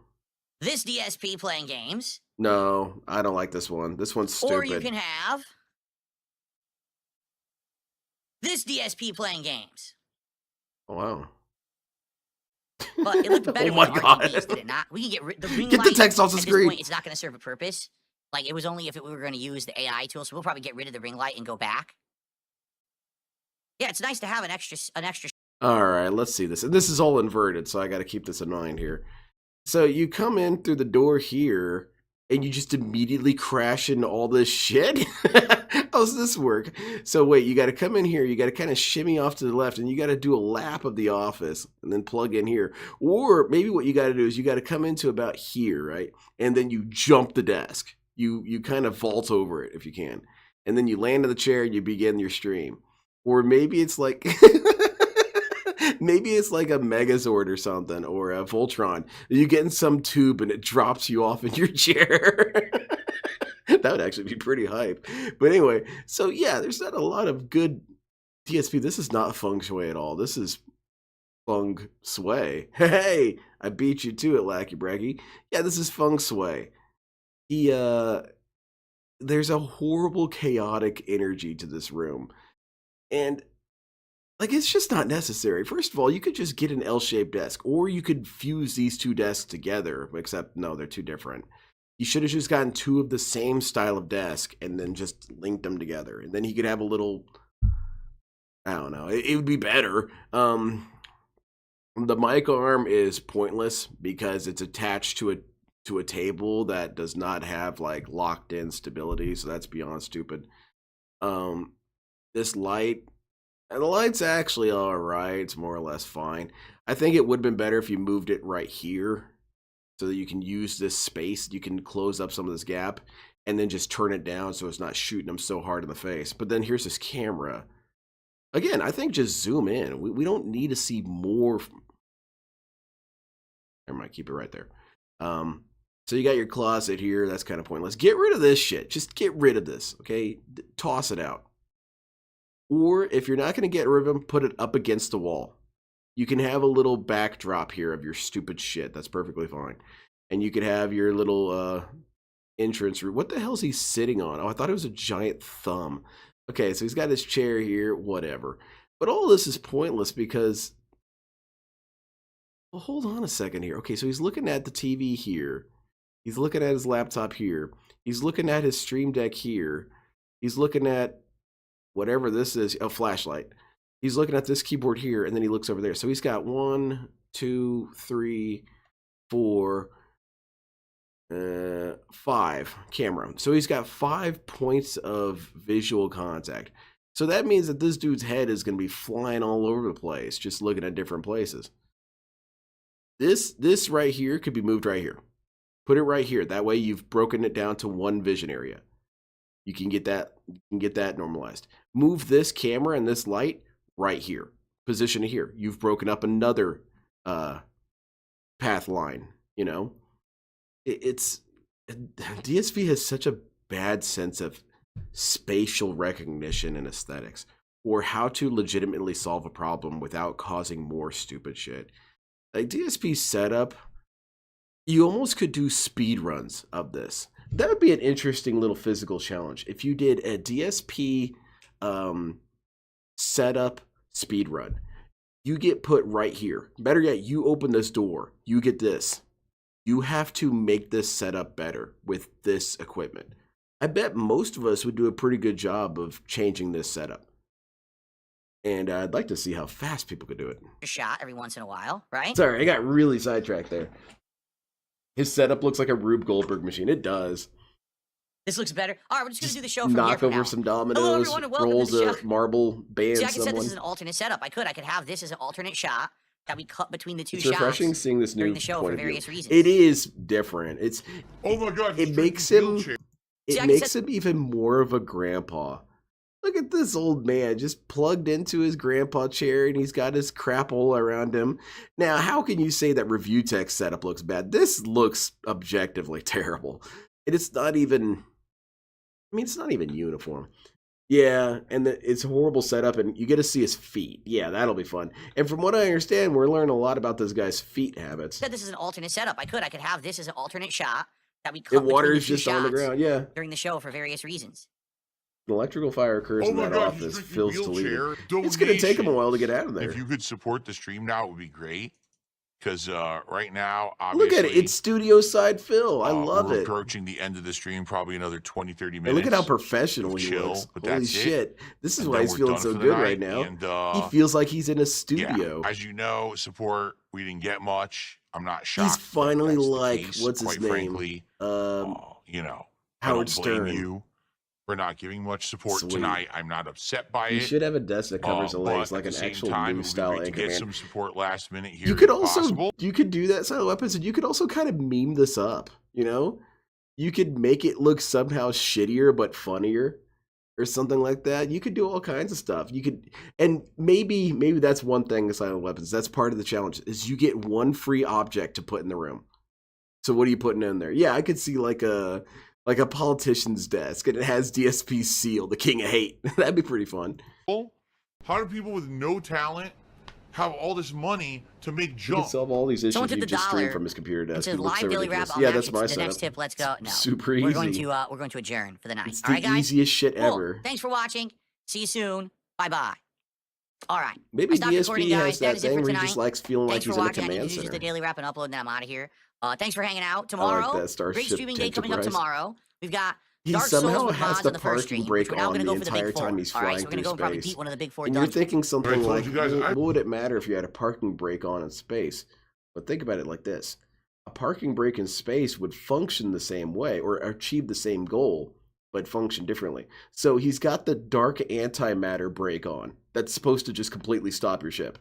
this DSP playing games, No, I don't like this one. This one's stupid. or you can have this DSP playing games. Oh, wow. But it looked better Oh my with God. RGBs, did it not? We can get the ring Get the light, text off the at screen. This point, it's not going to serve a purpose. Like, it was only if we were going to use the AI tool, so we'll probably get rid of the ring light and go back. Yeah, it's nice to have an extra. All right, let's see this. And this is all inverted, so I got to keep this in mind here. So you come in through the door here, and you just immediately crash into all this shit? How does this work? So wait, you got to come in here, you got to kind of shimmy off to the left, and you got to do a lap of the office, and then plug in here. Or maybe what you got to do is you got to come into about here, right? And then you jump the desk. You kind of vault over it if you can. And then you land in the chair and you begin your stream. Or maybe it's like... Maybe it's like a Megazord or something, or a Voltron. You get in some tube and it drops you off in your chair. That would actually be pretty hype. But anyway, so yeah, there's not a lot of good DSP. This is not feng shui at all. This is feng shui. Hey, I beat you to it, Lackey Braggy. Yeah, this is feng shui. There's a horrible, chaotic energy to this room. And like, it's just not necessary. First of all, you could just get an L-shaped desk, or you could fuse these two desks together, except, no, they're too different. You should have just gotten two of the same style of desk and then just linked them together. And then he could have a little, I don't know, it would be better. The mic arm is pointless because it's attached to a table that does not have, like, locked-in stability, so that's beyond stupid. This light... And the light's actually alright, it's more or less fine. I think it would have been better if you moved it right here so that you can use this space, you can close up some of this gap, and then just turn it down so it's not shooting them so hard in the face. But then here's this camera. Again, I think just zoom in. We don't need to see more. Never mind, keep it right there. So you got your closet here, that's kind of pointless. Get rid of this shit. Just get rid of this, okay? Toss it out. Or if you're not going to get rid of them, put it up against the wall. You can have a little backdrop here of your stupid shit. That's perfectly fine. And you could have your little entrance route. What the hell is he sitting on? Oh, I thought it was a giant thumb. Okay, so he's got his chair here, whatever. But all this is pointless because... Well, hold on a second here. Okay, so he's looking at the TV here. He's looking at his laptop here. He's looking at his Stream Deck here. He's looking at... whatever this is, a flashlight. He's looking at this keyboard here, and then he looks over there. So he's got 1, 2, 3, 4, 5 camera. So he's got 5 points of visual contact. So that means that this dude's head is going to be flying all over the place, just looking at different places. This right here could be moved right here. Put it right here. That way you've broken it down to one vision area. You can get that normalized. Move this camera and this light right here. Position it here. You've broken up another path line, you know? DSP has such a bad sense of spatial recognition and aesthetics, or how to legitimately solve a problem without causing more stupid shit. Like DSP's setup, you almost could do speed runs of this. That would be an interesting little physical challenge. If you did a DSP setup speed run, you get put right here. Better yet, you open this door, you get this. You have to make this setup better with this equipment. I bet most of us would do a pretty good job of changing this setup. And I'd like to see how fast people could do it. Shot every once in a while, right? Sorry, I got really sidetracked there. His setup looks like a Rube Goldberg machine. It does. This looks better. All right, we're just going to do the show from knock here from over now. some dominoes, Hello, everyone, and welcome rolls to the a show. marble, ban See, like I said, someone. this is an alternate setup. I could have this as an alternate shot that we cut between the two It's shots refreshing seeing this new during the show point for of view. various reasons. It is different. It's Oh my God! it he's makes drinking him wheelchair. it See, I makes said- him even more of a grandpa. Look at this old man just plugged into his grandpa chair and he's got his crap all around him. Now, how can you say that Review Tech's setup looks bad? This looks objectively terrible. And it's not even, I mean, it's not even uniform. Yeah, and it's a horrible setup, and you get to see his feet. Yeah, that'll be fun. And from what I understand, we're learning a lot about this guy's feet habits. Said this is an alternate setup. I could have this as an alternate shot that we cut It between water's the two just on the shots ground. Yeah, during the show for various reasons. an electrical fire occurs Oh in my that God, he's office. drinking Phil's deleted. wheelchair It's going to take him a while to get out of there. If you could support the stream now, it would be great. Because right now, Look obviously, at it. It's studio side Phil. I love we're it. approaching the end of the stream, probably another 20, 30 minutes. And look at how professional he chill, looks. but Holy that's it. shit. This is And why then he's we're feeling done so for the good night, right now. and, He feels like he's in a studio. Yeah, as you know, support, we didn't get much. I'm not shocked. He's finally that's the like, case, what's his quite name? Frankly, you know, I Howard don't blame Stern. you for not giving much support Sweet. tonight. I'm not upset by You it. should have a desk that covers the but legs, at like the an same actual time, it new would be style great to anchor get man. some support last minute here. You could if also possible. you could do that side of weapons, and you could also kind of meme this up. You know, you could make it look somehow shittier but funnier, or something like that. You could do all kinds of stuff. You could, and maybe that's one thing aside of weapons. That's part of the challenge is you get one free object to put in the room. So what are you putting in there? Yeah, I could see like a politician's desk, and it has DSP's seal, the King of Hate. That'd be pretty fun. How do people with no talent have all this money to make You jump? can solve all these issues. Someone took You the just stream dollar from his computer It desk. says It looks so live daily wrap. ridiculous. I'll Yeah, match that's it my to the setup. next tip. Let's go. No, Super we're going easy. to adjourn for the night. It's All right, the guys. easiest shit Cool. ever. Thanks for watching. See you soon. Bye bye. All right. Maybe I stopped recording, DSP guys. has That that is it thing for where he tonight. just likes feeling like Thanks he's for in a watching. I need to command do just the center. daily wrap and upload, and then I'm out of here. Thanks for hanging out I tomorrow. like that Starship Great streaming day coming up Enterprise. tomorrow. We've got He Dark Souls somehow with has mods the on the first parking stream, brake which we're now on going to the go for the entire big four. time he's All right, flying so we're going to through go and probably space. beat one of the big four And you're dungeons. thinking something told like, you guys, well, I- what would it matter if you had a parking brake on in space? But think about it like this. A parking brake in space would function the same way or achieve the same goal, but function differently. So he's got the dark antimatter brake on that's supposed to just completely stop your ship.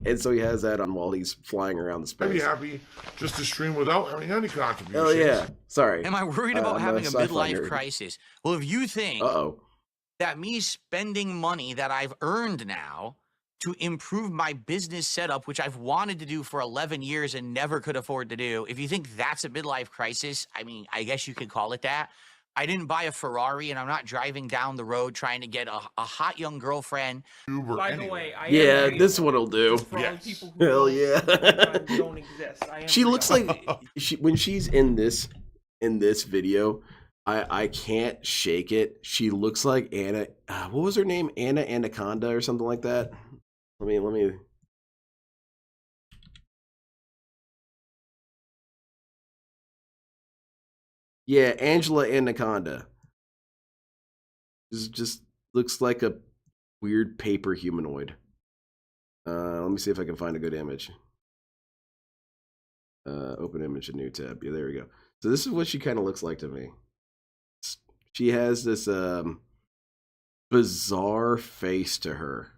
And so he has that on while he's flying around the I'd be space. happy just to stream without having any contributions. Oh yeah. Sorry. Am I worried about I'm having a sci-fi midlife nerd. crisis? Well, if you think Uh-oh. that me spending money that I've earned now to improve my business setup, which I've wanted to do for 11 years and never could afford to do, if you think that's a midlife crisis, I mean, I guess you could call it that. I didn't buy a Ferrari, and I'm not driving down the road trying to get a hot young girlfriend. Uber By the anyway. way, I Yeah, am real. this one'll do. Just for all the Yes. people who Hell don't- yeah. sometimes don't exist. I am She real. looks like when she's in this video, I can't shake it. She looks like Anna. What was her name? Anna Anaconda or something like that. Let me. Yeah, Angela Anaconda. Just looks like a weird paper humanoid. Let me see if I can find a good image. Open image, a new tab. Yeah, there we go. So this is what she kind of looks like to me. She has this bizarre face to her.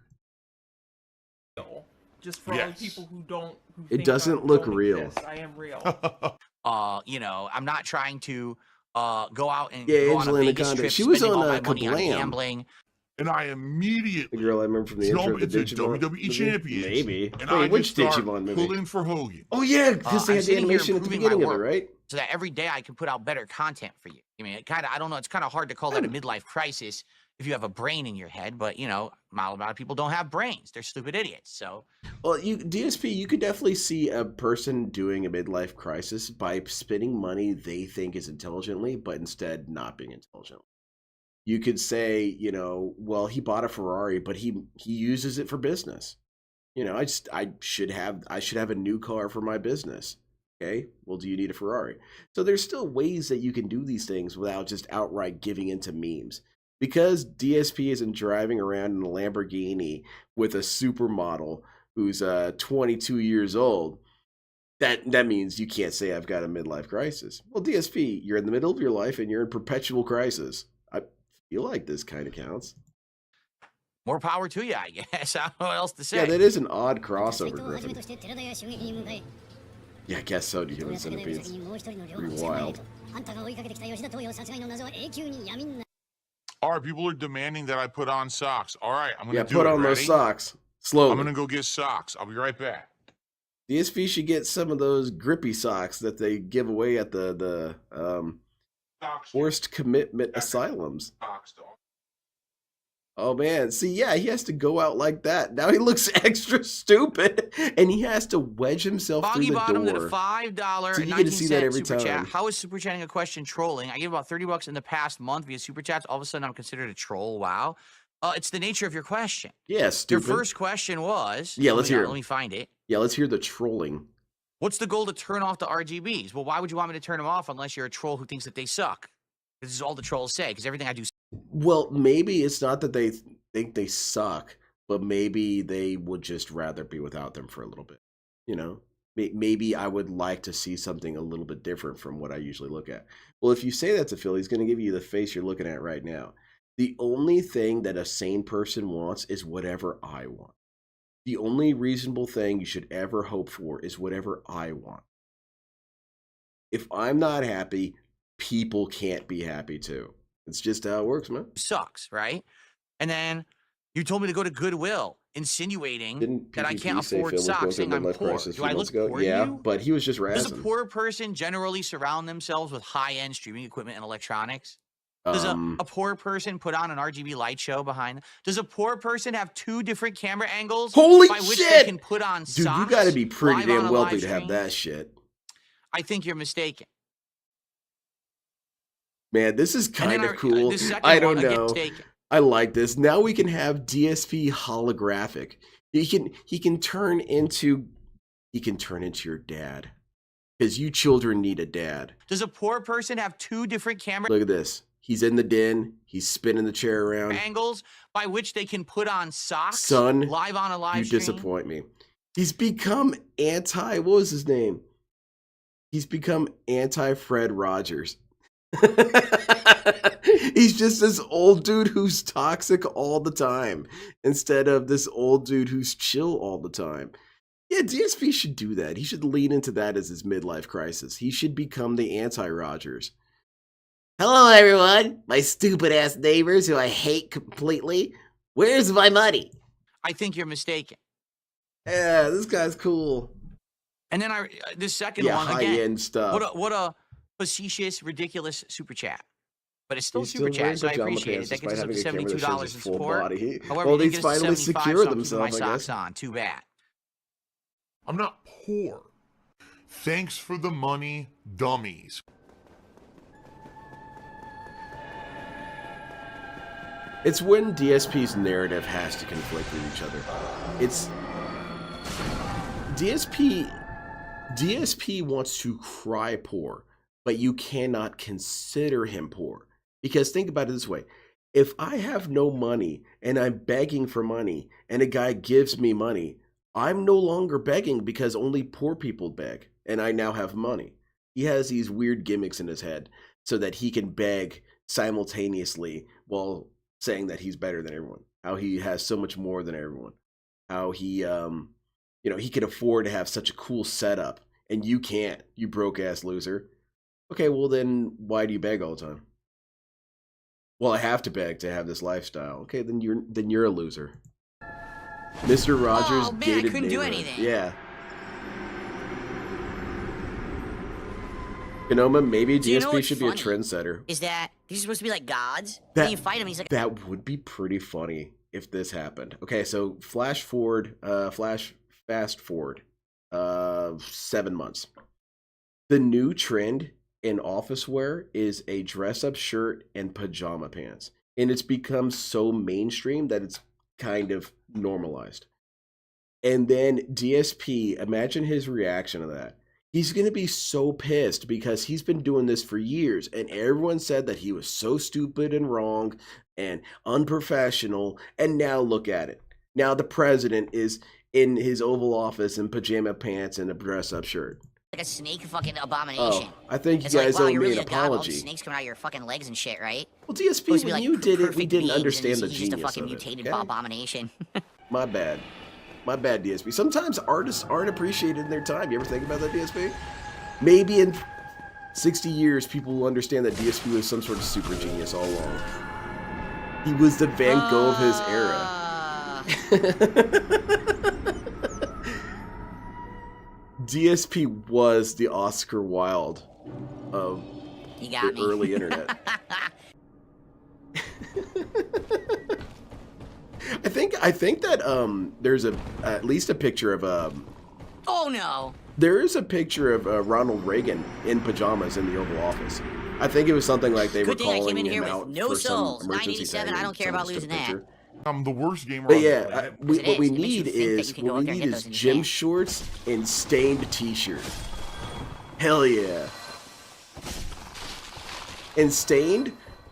Just for all the Yes. people who don't. Who It think doesn't I look don't real. exist, I am real. You know, I'm not trying to go out and Yeah, go Angela on a Vegas Anaconda. trip, She was spending on, all my money on Kablam. gambling. And I The immediately girl I remember from the intro jump of the into Digimon WWE movie? Champions. Maybe. And Wait, I which just start Digimon movie? pulling for Hogan. Oh yeah, because they I'm had the sitting here animation at the improving my beginning of it, work. right? So that every day I can put out better content for you. I mean, I don't know, it's kind of hard to call that a midlife crisis if you have a brain in your head, but you know, a lot of people don't have brains. They're stupid idiots. So Well, DSP, you could definitely see a person doing a midlife crisis by spending money they think is intelligently, but instead not being intelligent. You could say, you know, well, he bought a Ferrari, but he uses it for business. You know, I should have a new car for my business. Okay, well, do you need a Ferrari? So there's still ways that you can do these things without just outright giving into memes. Because DSP isn't driving around in a Lamborghini with a supermodel who's 22 years old, that means you can't say I've got a midlife crisis. Well, DSP, you're in the middle of your life and you're in perpetual crisis. I feel like this kind of counts. more power to you, I guess. I don't know what else to say. Yeah, that is an odd crossover, Griffin. Yeah, I guess so, Human Centipedes. Pretty wild. All right, people are demanding that I put on socks. All right, I'm gonna Yeah, do put it. on those Ready? socks. Slowly. I'm gonna go get socks. I'll be right back. DSP should get some of those grippy socks that they give away at the Socks. forced commitment asylums. Socks, dog. Oh man, see, yeah, he has to go out like that. Now he looks extra stupid, and he has to wedge himself Boggy through the Bottom did a door. $5 So and you get to see that 19-cent every super chat. time. How is super chatting a question trolling? I gave about $30 in the past month via super chats. All of a sudden, I'm considered a troll. Wow. It's the nature of your question. Yeah, stupid. Your first question was. Yeah, let's hear it. Let me find it. Yeah, let's hear the trolling. What's the goal to turn off the RGBs? Well, why would you want me to turn them off unless you're a troll who thinks that they suck? This is all the trolls say, because everything I do. Well, maybe it's not that they think they suck, but maybe they would just rather be without them for a little bit. You know, maybe I would like to see something a little bit different from what I usually look at. Well, if you say that to Phil, he's going to give you the face you're looking at right now. The only thing that a sane person wants is whatever I want. The only reasonable thing you should ever hope for is whatever I want. If I'm not happy, people can't be happy too. It's just how it works, man. Sucks, right? And then you told me to go to Goodwill, insinuating Didn't that I PPP can't say afford Phil was going socks, through a saying I'm midlife poor. crisis a Do few I months look ago? poor to Yeah, you? but he was just Does a razzing. poor person generally surround themselves with high-end streaming equipment and electronics? Does a poor person put on an RGB light show behind them? Does a poor person have 2 different camera angles Holy by which they shit! can put on Dude, socks? you got to be pretty live on damn a wealthy live to have stream? that shit. I think you're mistaken. Man, this is And kind then of cool. the second I don't one, again, know. mistaken. I like this. Now we can have DSP holographic. He can turn into your dad. Because you children need a dad. Does a poor person have 2 different camera Look at this. He's in the den. He's spinning the chair around. angles by which they can put on socks Son, live on a live you stream? disappoint me. He's become what was his name? He's become anti-Fred Rogers. He's just this old dude who's toxic all the time instead of this old dude who's chill all the time. Yeah, DSP should do that. He should lean into that as his midlife crisis. He should become the anti-Rogers. Hello, everyone. My stupid-ass neighbors who I hate completely. Where's my money? I think you're mistaken. Yeah, this guy's cool. And then this second Yeah, one high-end again. stuff. What a facetious, ridiculous super chat. But it's still He's super wearing chat, so I pajama appreciate it. pants That gets us up to despite having a camera that $72 shows his in full support. body. However, Well, he he's gets us to finally 75, secured so I'm keeping himself, my I guess. socks on. Too bad. I'm not poor. Thanks for the money, dummies. It's when DSP's narrative has to conflict with each other. It's DSP wants to cry poor, but you cannot consider him poor. Because think about it this way. If I have no money and I'm begging for money and a guy gives me money, I'm no longer begging because only poor people beg and I now have money. He has these weird gimmicks in his head so that he can beg simultaneously while saying that he's better than everyone, how he has so much more than everyone, how he he can afford to have such a cool setup and you can't, you broke ass loser. Okay, well then why do you beg all the time? Well, I have to beg to have this lifestyle. Okay, then you're a loser. Mr. Rogers Oh man, I gated couldn't do neighborhood. anything. Yeah. Konoma, maybe Do you know DSP what's should funny? be a trendsetter. Is that these are supposed to be like gods? That- When you fight him, he's like, That would be pretty funny if this happened. Okay, so fast forward, 7 months. The new trend in office wear is a dress-up shirt and pajama pants. And it's become so mainstream that it's kind of normalized. And then DSP, imagine his reaction to that. He's going to be so pissed because he's been doing this for years and everyone said that he was so stupid and wrong and unprofessional. And now look at it. Now the president is in his Oval Office in pajama pants and a dress-up shirt. a snake fucking abomination. Oh, I think you It's guys like, wow, owe you're me really an a god. All the apology. snakes coming out of your fucking legs and shit, right? Well, DSP, Supposed to be when like you did it, we perfect didn't beings, and understand the he's just a genius fucking of it. mutated Okay? abomination. My bad. My bad, DSP. Sometimes artists aren't appreciated in their time. You ever think about that, DSP? Maybe in 60 years, people will understand that DSP was some sort of super genius all along. He was the Van Gogh of his era. DSP was the Oscar Wilde of You got the me. early internet. I think that there's at least a picture of Oh no. there is a picture of Ronald Reagan in pajamas in the Oval Office. I think it was something like they Good were thing I calling came in him here out with no for some souls. emergency 987, thing, I and don't care someone about just took a losing that. picture. I'm the worst gamer But on the yeah, planet. Yes, it what we is. It makes you need think that is you can go up there and get those in gym your shorts and stained t-shirt. Hell yeah. And stained,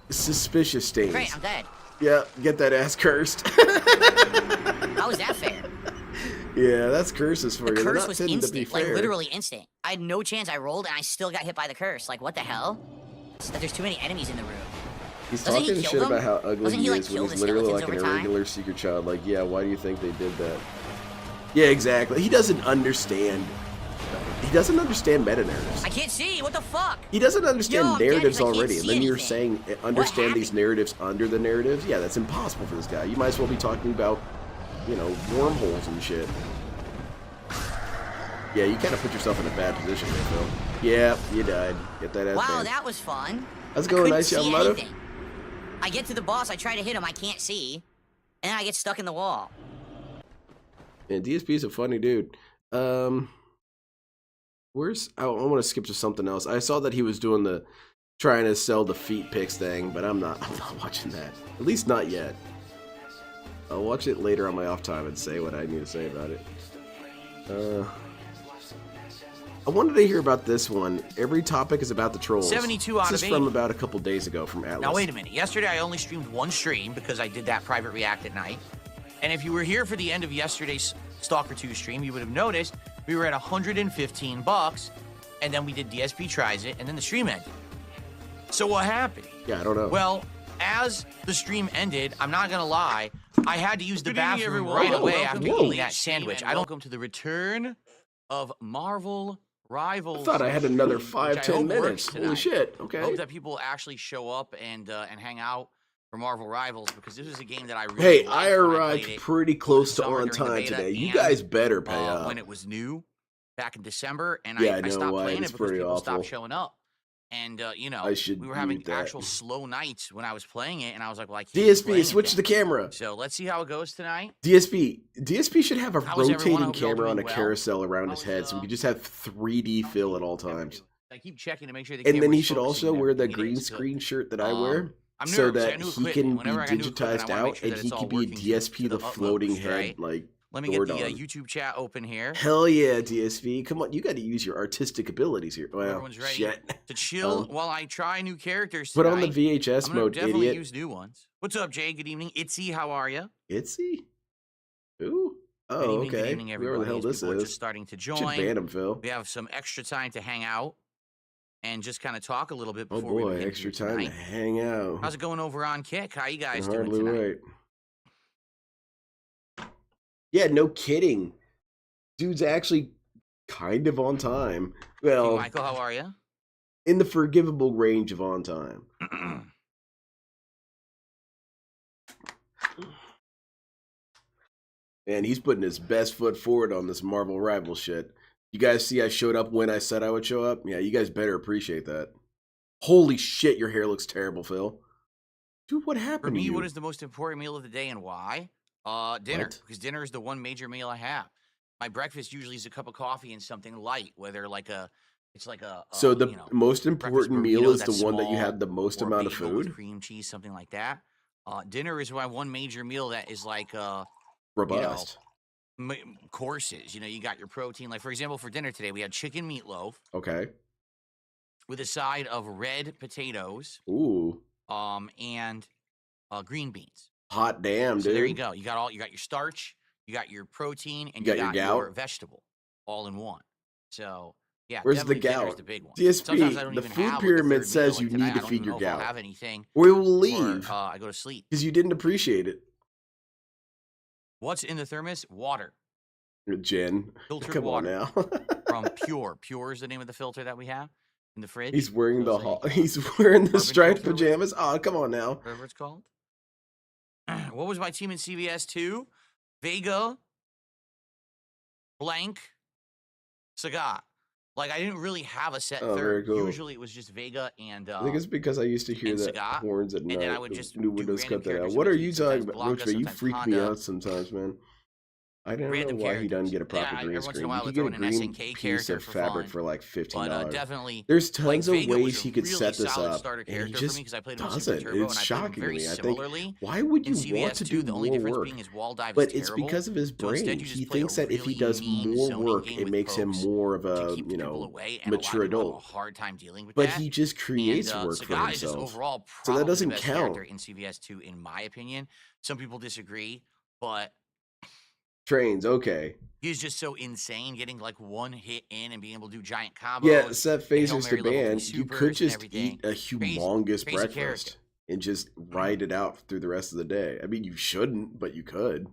suspicious stains. Great, I'm dead. Yeah, get that ass cursed. How is that fair? Yeah, that's curses for The you. They're curse not was intended to be instant, like fair. literally instant. I had no chance. I rolled and I still got hit by the curse. Like, what the hell? It's that there's too many enemies in the room. He's Doesn't he talking kill shit them? about how ugly Doesn't he he, like, is when kill he's the literally like skeletons an over time? irregular secret child. Like, yeah, why do you think they did that? Yeah, exactly. He doesn't understand. He doesn't understand meta narratives. I can't see. What the fuck? He doesn't understand Yo, I'm dead narratives 'cause I can't already, and see then you're anything. saying understand these happened? narratives under the narratives. Yeah, that's impossible for this guy. You might as well be talking about, you know, wormholes and shit. Yeah, you kind of put yourself in a bad position there, Phil. Yeah, you died. Get that ass Wow, banned. that was fun. How's it I going, couldn't nice young see mother? anything. I get to the boss, I try to hit him, I can't see, and then I get stuck in the wall. And DSP is a funny dude. Where's I want to skip to something else. I saw that he was doing the trying to sell the feet pics thing, but I'm not watching that. At least not yet. I'll watch it later on my off time and say what I need to say about it. I wanted to hear about this one. Every topic is about the trolls. 72 out This of is from 80. about a couple days ago from Atlas. Now, wait a minute. Yesterday, I only streamed one stream because I did that private react at night. And if you were here for the end of yesterday's Stalker 2 stream, you would have noticed we were at $115, and then we did DSP Tries It, and then the stream ended. So what happened? Yeah, I don't know. Well, as the stream ended, I'm not going to lie, I had to use the Good evening, bathroom everyone. right away Welcome after to eating the that stream, sandwich. and I don't come to the return of Marvel Rivals. I thought I had another which 5-10 I hope minutes. works Holy tonight. shit! I Okay. hope that people actually show up and hang out for Marvel Rivals, because this is a game that I really Hey, liked I when arrived played it pretty close to summer on during the time beta today. You and, guys better pay up. when it was new back in December, and Yeah, I I know stopped why. playing It's it because pretty people awful. stopped showing up. And you know, I should we were having mute that. actual slow nights when I was playing it, and I was like, well, I can't keep playing DSP, it switch then. the camera. So let's see how it goes tonight. DSP should have a How is everyone? I rotating hope you're all camera on a doing well. carousel around How his is, head, so we could just have 3D fill at all times. I keep checking to make sure the And then camera's he should focusing also and wear the everything. It green is good. screen shirt that I Um, wear, I'm so nervous. I that got new he equipment. can be Whenever I got new equipment, digitized I wanna make out sure and that he it's all can be working to DSP the utmost, floating head right? like Let me get the Gordon. YouTube chat open here. Hell yeah, DSP! Come on, you got to use your artistic abilities here. Well, Everyone's ready shit. to chill while I try new characters Put tonight. on the VHS I'm gonna mode, definitely idiot. use new ones. What's up, Jay? Good evening. Itzy, how are you? Itsy? Ooh. Oh, Good evening, okay. good evening, Whoever everybody. the hell As this people are is. just starting to Should join. ban him, Phil. We have some extra time to hang out and just kind of talk a little bit Oh before we boy, begin extra here time to tonight. hang out. How's it going over on Kick? How you guys doing Hardly tonight? wait. Yeah, no kidding. Dude's actually kind of on time. Hey, Well, Michael, how are you? in the forgivable range of on time. And he's putting his best foot forward on this Marvel Rival shit. You guys see I showed up when I said I would show up? Yeah, you guys better appreciate that. Holy shit, your hair looks terrible, Phil. Dude, what happened For to me, you? what is the most important meal of the day and why? Dinner, What? because dinner is the one major meal I have. My breakfast usually is a cup of coffee and something light, whether it's like a So the you know, most breakfast important meal burrito is the that's one that you small, had the most or a amount of bagel with food? cream cheese, something like that. Dinner is my one major meal that is like Robust. courses. You know, you got your protein. Like for example, for dinner today, we had chicken meatloaf Okay. with a side of red potatoes, Ooh. and green beans. Hot damn, So dude. there you go. You got your starch, you got your protein, and You you got your got your gout? vegetable all in one. So yeah, Where's the definitely dinner's gout? the big one. DSP, Sometimes I don't the even food have like a pyramid third says meal. you Like tonight, need to I don't feed even your know if I'll gout. have anything, We will or leave I go to sleep. because you didn't appreciate it. What's in the thermos? Water, Jen, filtered come on water now. from Pure. Pure is the name of the filter that we have in the fridge. He's wearing So the it's like, he's wearing the carbon striped filter, pajamas. Oh, come on now. whatever it's called. What was my team in CVS 2? Vega, blank, Sagat. Like, I didn't really have a set Oh, very third. cool. Usually it was just Vega and I think it's because I used to hear and that Sagat, horns at and night. then I would The just new do Windows random cut that out. characters What in are between, you talking sometimes about, Blanca, Roachman? You sometimes freak me Honda, out sometimes, man. I don't random know why he doesn't characters. get a proper Yeah, green every once in a screen. while You I'll could throw get a in an green SNK piece character of for fabric fun. for like $15. But definitely, There's like, tons of Vega was ways a he could really set this solid up, starter and he character for just me because I played him on Super doesn't. Turbo It's and I played him shocking to very me. I think, similarly why would in you want CVS to 2. do The only more difference work? being his wall dive But is it's terrible. because of his So instead, brain. you He just play a thinks that if he really does mean more zoning work, game it with makes him pokes more of to a, keep you people know, away, and a lot mature of people have a adult. hard time dealing with But that. he just creates And work for Sagat is just himself. overall So that probably the doesn't best count. character in CVS 2, in my opinion. Some people disagree, but Trains, okay. he's just so insane, getting like one hit in and being able to do giant Yeah, combos. set the Hail phasers to Mary level 3 ban. You supers could and just everything. eat a humongous Crazy character. breakfast and just ride it out through the rest of the day. I mean, you shouldn't, but you could.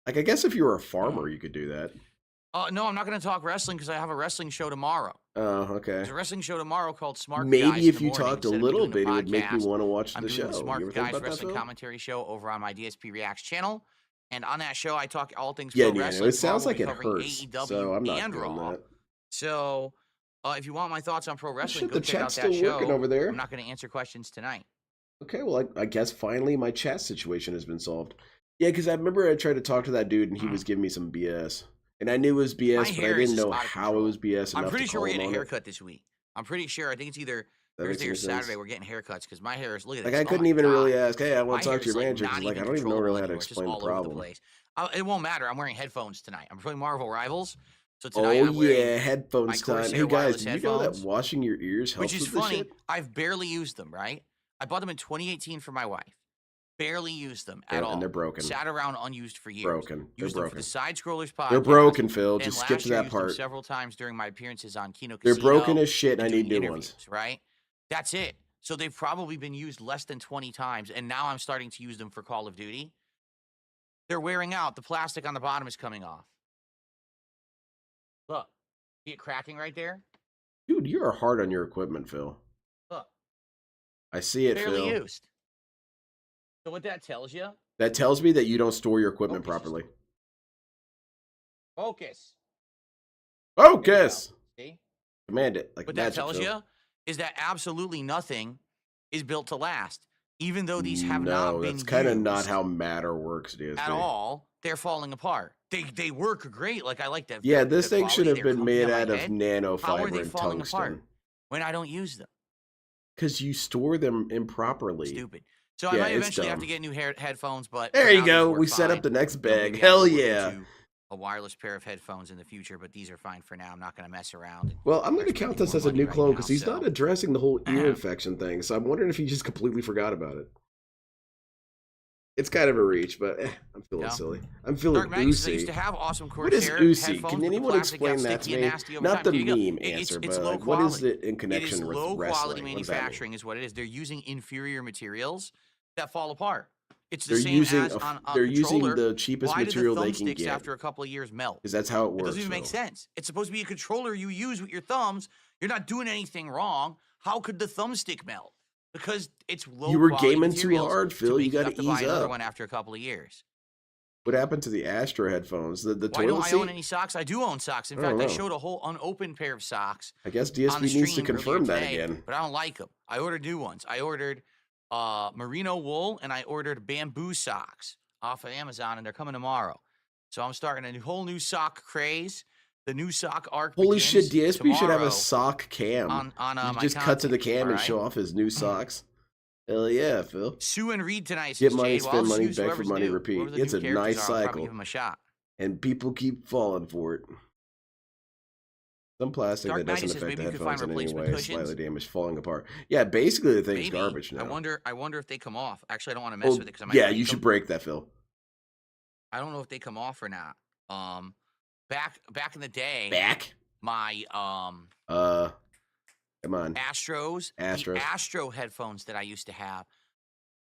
Like, I guess if you were a farmer, you could do that. No, I'm not going to talk wrestling because I have a wrestling show tomorrow. Oh, okay. There's a wrestling show tomorrow called Smart Guys Maybe in if the you morning. talked a Instead of me little doing bit, the it would make me podcast, want to watch I'm the doing show. the You Smart ever think Guys about that, Wrestling Phil? Commentary Show over on my DSP Reacts channel. And on that show, I talk all things Yeah, pro yeah, wrestling. it sounds Tomorrow like we'll it be covering hurts, AEW so I'm not and doing Raw. that. So, if you want my thoughts on pro wrestling, Shit, go the check out chat's that still working show. over there. I'm not going to answer questions tonight. Okay, well, I guess finally my chat situation has been solved. Yeah, because I remember I tried to talk to that dude, and he was giving me some BS. And I knew it was My BS, but I hair is didn't just know out of how it control. was BS I'm enough pretty to sure call we're him getting a on it. haircut this week. I'm pretty sure. I think it's either That makes Thursday or any Saturday. sense. We're getting haircuts because my hair is. Look at Like, this. I Oh couldn't my even God. really ask, hey, I My want to hair talk to is your like manager, not because like, I even don't even know really how to controllable anymore. It's just explain the all over the problem. place. It won't matter. I'm wearing headphones tonight. I'm playing Marvel Rivals. So tonight Oh, I'm wearing yeah, my headphones time. Corsair Hey, guys, wireless did you know that headphones, washing your ears helps which is with this funny. shit? I've barely used them, right? I bought them in 2018 for my wife. Barely used them at Yeah, all. and they're broken. Sat around unused for years. Broken. They're Used them for broken. the Side Scrollers podcast. They're broken, Phil. And Just last skip to year, that used them part. several times during my appearances on Kino They're Casino. broken as shit, and I doing need new interviews, ones. right? That's it. So they've probably been used less than 20 times, and now I'm starting to use them for Call of Duty. They're wearing out. The plastic on the bottom is coming off. Look. See it cracking right there? Dude, you are hard on your equipment, Phil. Look. I see it, Barely Phil. used. So what that tells you? That tells me that you don't store your equipment Focus. properly. Focus. Focus! See? Command it. Like What that magic, tells Phil. you is that absolutely nothing is built to last. Even though these have no, not been that's kind of not used how matter works, DSP. at all, they're falling apart. They work great. Like I like that. Yeah, this the thing should quality, have they're been comfy made on my out of head. nanofiber How are they and falling tungsten. apart when I don't use them? Because you store them improperly. Stupid. So I Yeah, might it's eventually have to dumb. get new headphones, but There for you now, go. these work We set up fine. the next They'll bag. maybe have Hell to look yeah. into a wireless pair of headphones in the future, but these are fine for now. I'm not going to mess around. Well, I'm going to There's count maybe this more as a money new right clone now, because he's so- not addressing the whole ear infection thing. So I'm wondering if he just completely forgot about it. It's kind of a reach, but I'm feeling Yeah. silly. I'm feeling Dark Magnus, I used oozy. to have awesome What is Corsair oozy? headphones, Can but the anyone plastic got explain that to sticky and me? nasty over Not time. the There you go. meme It's answer, low but like, what quality. is it in It connection is with low wrestling? quality What does that mean? manufacturing is what it is. They're using inferior materials that fall apart. It's the They're same using as on they're using controller. the cheapest Why material do the they can thumbsticks get. after a couple of years melt? Because that's how it It works. doesn't even make Phil. sense. It's supposed to be a controller you use with your thumbs. You're not doing anything wrong. How could the thumbstick melt? Because it's low You were quality gaming too materials hard, to Phil. make You got have to to buy ease another up. one after a couple of years. What happened to the Astro headphones? The Why toilet don't I seat? own any socks? I do own socks. In I don't fact, I know. showed a whole unopened pair of socks I guess on DSP the needs to stream confirm earlier that today, again. but I don't like them. I ordered new ones. I ordered merino wool and I ordered bamboo socks off of Amazon, and they're coming tomorrow. So I'm starting a whole new sock craze. The new sock arc. Holy shit, begins DSP should have tomorrow a sock cam. on You my just cut to the content, cam and alright? show off his new socks. Hell yeah, Phil. Sue and Reed tonight. Get Says money, Jade. Well, I'll spend money, use beg for whoever's money, new. repeat. Whoever the It's new a characters nice are, I'll probably cycle. give them a shot. And people keep falling for it. Some plastic Dark that doesn't Magnus says affect the maybe you could find headphones in any replacement way, cushions. slightly damaged, falling apart. Yeah, basically the thing's Maybe. garbage now. I wonder if they come off. Actually, I don't want to mess Well, with it because I might yeah, break you should them. break that, Phil. I don't know if they come off or not. Back in the day, Back? my Come on. Astros, the Astros. Astro headphones that I used to have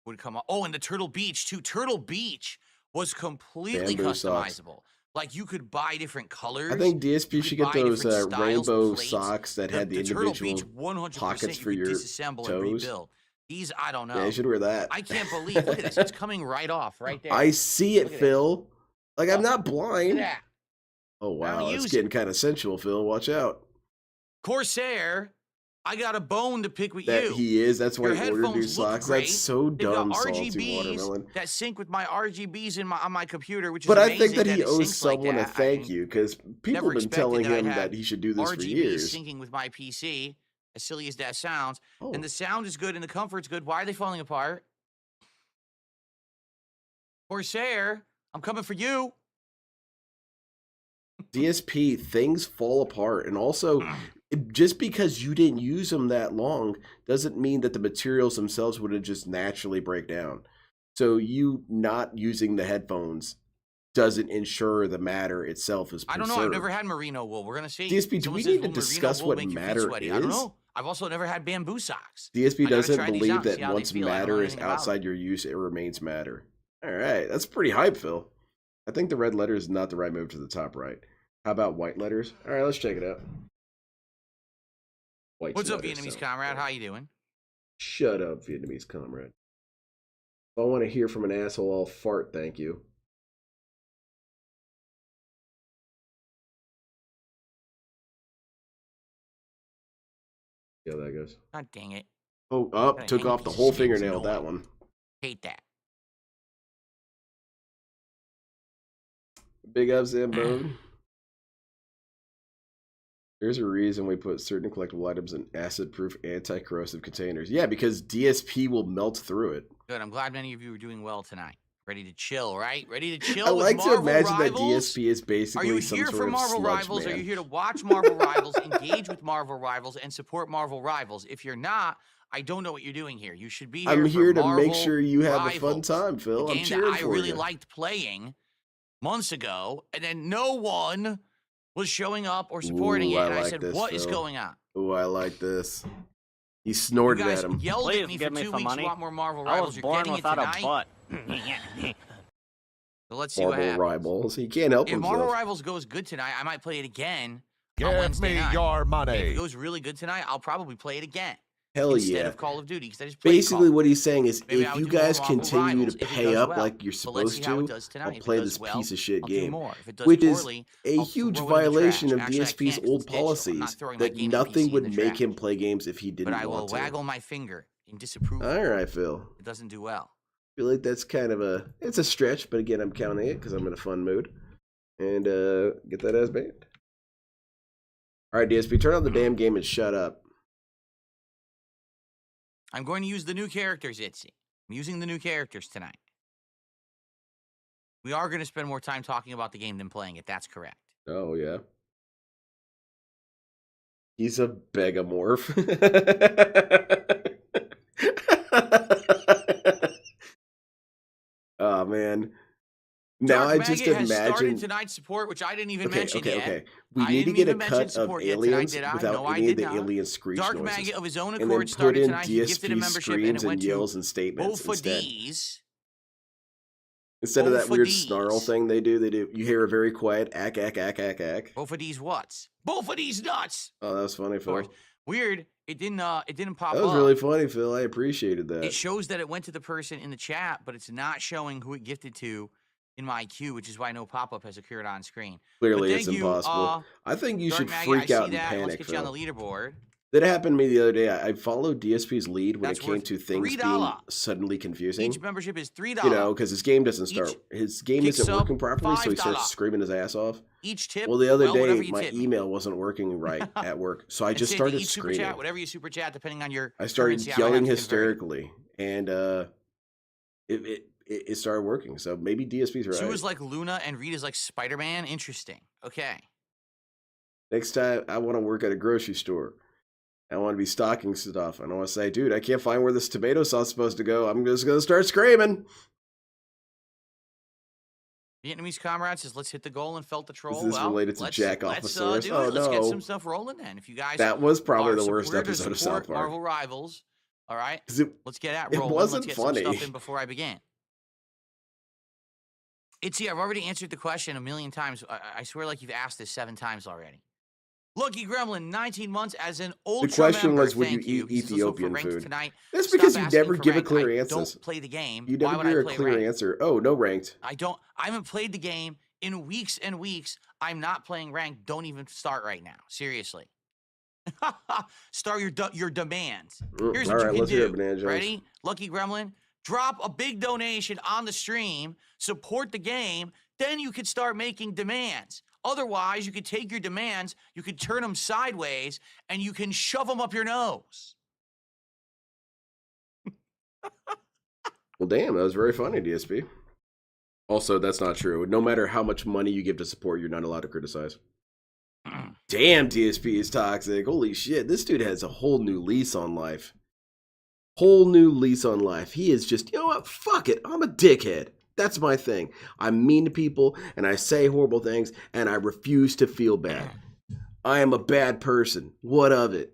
would come off. Oh, and the Turtle Beach too. Turtle Beach was completely Bamboo socks. customizable. Like you could buy different colors. I think You DSP could should get buy those different styles, rainbow plates. socks that had the Turtle individual Beach 100% pockets you for could your disassemble and toes. rebuild. These I don't know. Yeah, you should wear that. I can't believe. Look at this. It's coming right off right there. I see it, Look at Phil. Like, I'm Look. not Look at blind. that. Oh, I don't wow. It's use getting kind of sensual, Phil. Watch out. Corsair, I got a bone to pick with That you. he is. That's why Your he ordered new headphones look socks. great. That's so They've got dumb, salty RGBs watermelon. that sync with my RGBs on my computer, which is But I amazing think that he it owes syncs like someone a that. thank you because people never have been expected telling that I'd him have that he should do this for RGBs years. syncing with my PC, as silly as that sounds. Oh. And the sound is good and the comfort's good. Why are they falling apart? Corsair, I'm coming for you. DSP, things fall apart. And also, just because you didn't use them that long doesn't mean that the materials themselves wouldn't just naturally break down. So you not using the headphones doesn't ensure the matter itself is preserved. I don't know. I've never had merino wool. We're going to see. DSP, do Someone we says, need to "Will merino discuss wool what make you feel matter sweaty?" I don't is? know. I've also never had bamboo socks. DSP I gotta doesn't try these believe out and that see how they once feel. I don't know matter is anything about outside it. your use, it remains matter. All right, that's pretty hype, Phil. I think the red letter is not the right move to the top right. How about white letters? All right, let's check it out. White What's up, letters Vietnamese sound comrade? cool. How you doing? Shut up, Vietnamese comrade. If I want to hear from an asshole, I'll fart, thank you. See how that goes. God dang it. Oh, up, Gotta took hang a off the piece of whole skin's fingernail with that annoying. one. Hate that. Big up, Zambone. There's a reason we put certain collectible items in acid-proof, anti-corrosive containers. Yeah, because DSP will melt through it. Good. I'm glad many of you are doing well tonight. Ready to chill, right? Ready to chill I with like to Marvel imagine Rivals? that DSP is Are basically you some here sort for of Marvel sludge Rivals? man. Are you here to watch Marvel Rivals, engage with Marvel Rivals, and support Marvel Rivals? If you're not, I don't know what you're doing here. You should be here I'm for here to Marvel make sure you have a fun Rivals, time, Phil. a I'm game cheering that I for really you. liked playing months ago, and then no one was showing up or supporting Ooh, it. I And I like said, this, "What is Phil. going on?" Oh, I like this. He You snorted guys at him. yelled Please at me for give me 2 some weeks. money. You want more Marvel I Rivals? was You're born getting it without a tonight. butt. So let's see what Marvel happens. Rivals. He can't help If Marvel himself. Rivals goes good tonight, I might play it again on Give Wednesday me night. your If it money. goes really good tonight, I'll probably play it again Hell instead yeah. of Call of Duty because I just played Basically, Call. what he's saying is, Maybe I if would you do more guys Marvel continue Rivals to if it pay does up well. like you're So let's supposed see how it to, does tonight. I'll If it play does this well, piece of shit I'll do game. more. If it does Which is poorly, a I'll huge throw it in the violation trash. of Actually, I DSP's can't 'cause old it's digital. I'm not policies throwing my that gaming nothing PC in would the make trash. him play games if he But didn't I will want to. waggle my finger in disapproval. All right, Phil. It doesn't do well. I feel like that's kind of it's a stretch, but again, I'm counting it because I'm in a fun mood. And get that ass banned. All right, DSP, turn on the damn game and shut up. I'm going to use the new characters, Itzy. I'm using the new characters tonight. We are going to spend more time talking about the game than playing it. That's correct. Oh, yeah. He's a begamorph. Oh, man. Now Dark I just Maggot has started imagine. tonight's support, which I didn't even Okay, mention okay, yet. okay. We I need to didn't get a even mention cut of support yet tonight, aliens did I? without No, I any of did the not. alien screech Dark noises. Maggot of his own And then accord put started in tonight. He gifted a DSP membership and screams it went and to yells and statements both for instead. D's. Instead of Both that for weird Ds. snarl thing they do, you hear a very quiet ack, ack, ack, ack, ack. Both of these what's? Both of these nuts. Oh, that was funny, Of course. Phil. Weird. It didn't pop That was up. really funny, Phil. I appreciated that. It shows that it went to the person in the chat, but it's not showing who it gifted to in my queue, which is why no pop-up has occurred on screen. Clearly, But it's thank you, impossible. I think you Dark should Maggot, freak I out see and that. Let's panic, get you on Phil. the leaderboard. That happened to me the other day. I followed DSP's lead when That's it came worth to things being $3. suddenly confusing. Each membership is $3. You know, because his game doesn't start. Each His game kicks isn't up working properly, so he starts $5. screaming his ass off. Each tip, Well, the other whatever day, you my tip me. email wasn't working right at work, so I And just Sid, started each super screaming. chat, whatever you super chat, depending on your I started currency, I might have yelling to convert it. hysterically, and it started working. So maybe DSP's right. Sue is like Luna and Reed is like Spider-Man. Interesting. Okay. Next time, I want to work at a grocery store. I want to be stocking stuff. And I want to say, dude, I can't find where this tomato sauce is supposed to go. I'm just going to start screaming. Vietnamese comrade says, let's hit the goal and felt the troll. Is this well, related to let's Jack do Offisaurus? it. Oh, Let's get no. some stuff rolling then. If you guys That was probably are the worst supporters episode of support South Park. Marvel Rivals. All right. 'Cause Let's get at it rolling. wasn't Let's get funny. some stuff in before I begin. Itzy, I've already answered the question a million times. I swear like you've asked this 7 times already. Lucky Gremlin, 19 months as an ultra The question member. was, would you Thank eat He says, "Let's look for Ethiopian ranked food?" Tonight. That's Stop because you asking never for give a ranked. clear I answer. don't play the game. You Why never would I give a play clear ranked? answer. Oh, no ranked. I haven't played the game in weeks and weeks. I'm not playing ranked. Don't even start right now. Seriously. Start your demands. Mm, Here's all what right, you let's can hear it, do. Banana Jones. Ready? Lucky Gremlin? Drop a big donation on the stream, support the game, then you could start making demands. Otherwise, you could take your demands, you could turn them sideways, and you can shove them up your nose. Well, damn, that was very funny, DSP. Also, that's not true. No matter how much money you give to support, you're not allowed to criticize. Damn, DSP is toxic. Holy shit, this dude has a whole new lease on life. Whole new lease on life. He is just, you know what? Fuck it. I'm a dickhead. That's my thing. I'm mean to people, and I say horrible things, and I refuse to feel bad. I am a bad person. What of it?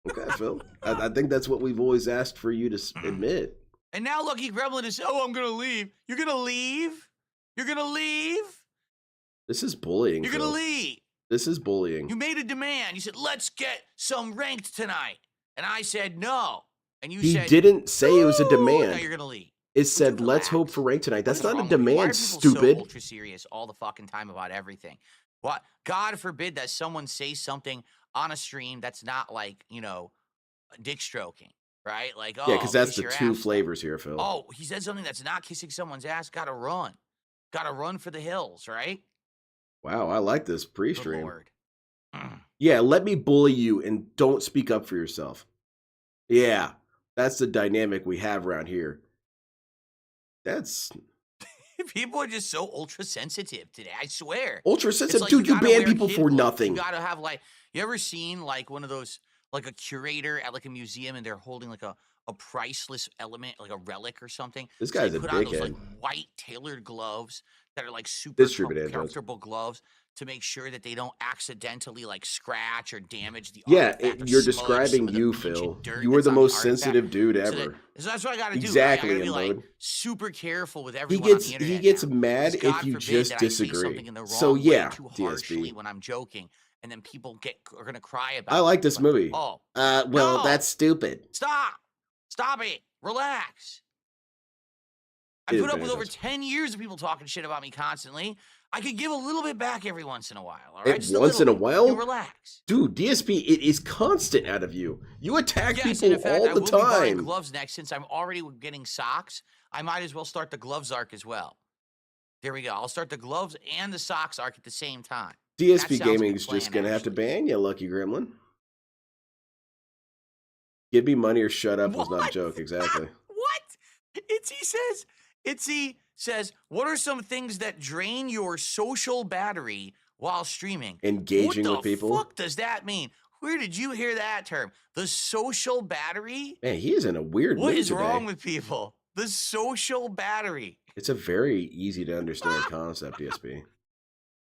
Okay, Phil. I think that's what we've always asked for you to admit. And now Lucky Gremlin is, oh, I'm going to leave. You're going to leave? You're going to leave? This is bullying, You're Phil. going to leave. This is bullying. You made a demand. You said, let's get some ranked tonight. And I said, no. And you said, He didn't say it was a "Ooh," demand. Now you're going to leave. It said, you let's hope relax? for rank tonight. That's What's not a wrong with you? Why are demand, people stupid. so ultra serious all the fucking time about everything? What? God forbid that someone says something on a stream that's not like, you know, dick stroking, right? Like, oh, Yeah, because that's kiss the your two ass. flavors here, Phil. Oh, he said something that's not kissing someone's ass. Gotta run. Gotta run for the hills, right? Wow, I like this Good pre-stream. Lord. Yeah, let me bully you and don't speak up for yourself. Yeah, that's the dynamic we have around here. That's People are just so ultra sensitive today. I swear. ultra It's sensitive. like Dude, you gotta ban wear people kid for gloves. nothing. You gotta have like, you ever seen like one of those, like a curator at like a museum and they're holding like a priceless element, like a relic or something? This So they guy's a put on those dickhead. like white tailored gloves that are like super Distribute it, Jones. comfortable gloves to make sure that they don't accidentally like scratch or damage the Yeah, artifact or you're smudge describing some of the you, ancient Phil. dirt You are that's the on most artifact. sensitive dude So ever. that's what I gotta do. Exactly, I gotta be like Imode. super careful with He everyone on the gets internet. he gets now. mad Because God if you forbid just that I say disagree. something in the wrong So way yeah, too harshly DSP. when I'm joking, and then people are gonna cry about I it. like this Like, movie. oh, Well, no! that's stupid. Stop it, relax. I It put is up with over bananas. 10 years of people talking shit about me constantly. I could give a little bit back every once in a while. All right, just Once in a little bit. while? You relax. Dude, DSP, it is constant out of you. You attack Yes, people and in fact, all I the will be buying time. gloves next. Since I'm already getting socks, I might as well start the gloves arc as well. There we go. I'll start the gloves and the socks arc at the same time. That DSP sounds like a Gaming is plan, just gonna have to actually. ban you, Lucky Gremlin. Give me money or shut up was not a What? joke, exactly. What? Itzy says, what are some things that drain your social battery while streaming? Engaging what with people. What the fuck does that mean? Where did you hear that term? The social battery? Man, he is in a weird What mood is today. wrong with people? The social battery. It's a very easy to understand concept, DSP.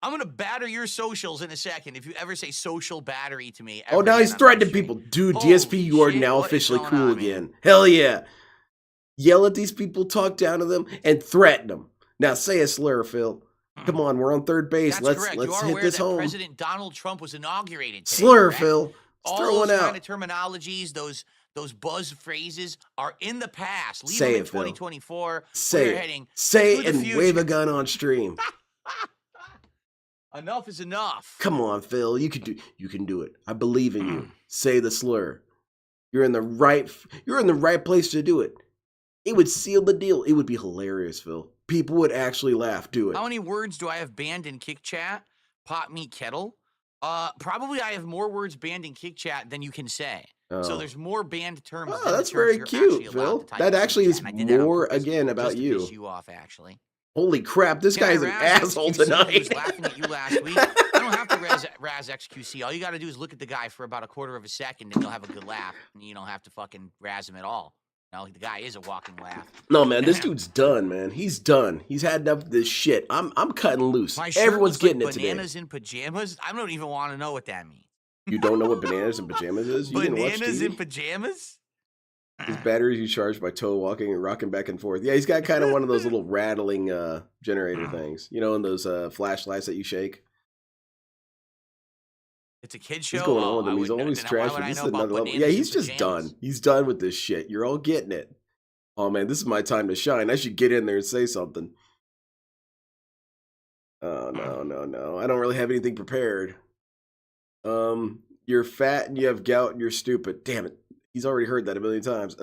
I'm gonna batter your socials in a second if you ever say social battery to me. Oh, ever now again he's on my threatening stream. people. Dude, Holy DSP, you are shit, now what is officially going cool on, man? again. Hell yeah. Yell at these people, talk down to them, and threaten them. Now say a slur, Phil. Come on, we're on third base. That's let's correct. You let's are hit aware this that home. President Donald Trump was inaugurated today, Slur, correct? Phil. Let's All throw those one kind out. of terminologies, those buzz phrases are in the past. Leave Say them in it, Phil. 2024. Say We're it. heading Say to it the and future. wave a gun on stream. Enough is enough. Come on, Phil. You can do it. I believe in you. Say the slur. You're in the right place to do it. It would seal the deal. It would be hilarious, Phil. People would actually laugh. Do it. How many words do I have banned in Kick Chat? Pot meat kettle. Probably I have more words banned in Kick Chat than you can say. Oh. So there's more banned terms. Oh, than the that's terms very you're cute, actually allowed Phil. to type That in Kick actually Chat, is and I did that on more, purpose again, about just to you. piss you off, actually. Holy crap, this Can I guy's an razz asshole XQC? He tonight. was laughing at you last week. I don't have to razz XQC. All you got to do is look at the guy for about a quarter of a second, and you'll have a good laugh. And you don't have to fucking razz him at all. No, the guy is a walking laugh. No, man, this dude's done, man. He's done. He's had enough of this shit. I'm cutting loose. My shirt Everyone's looks like getting it today. bananas in pajamas. I don't even want to know what that means. You don't know what bananas and pajamas is? You didn't watch Bananas in TV? pajamas? His batteries you charge by toe walking and rocking back and forth. Yeah, he's got kind of one of those little rattling generator things. You know, in those flashlights that you shake. It's a kid show. He's going on with I him. He's wouldn't- always then why would trashing. I This is know about another level. bananas Yeah, in he's just pajamas? done. He's done with this shit. You're all getting it. Oh, man, this is my time to shine. I should get in there and say something. Oh, no. I don't really have anything prepared. You're fat and you have gout and you're stupid. Damn it. He's already heard that a million times.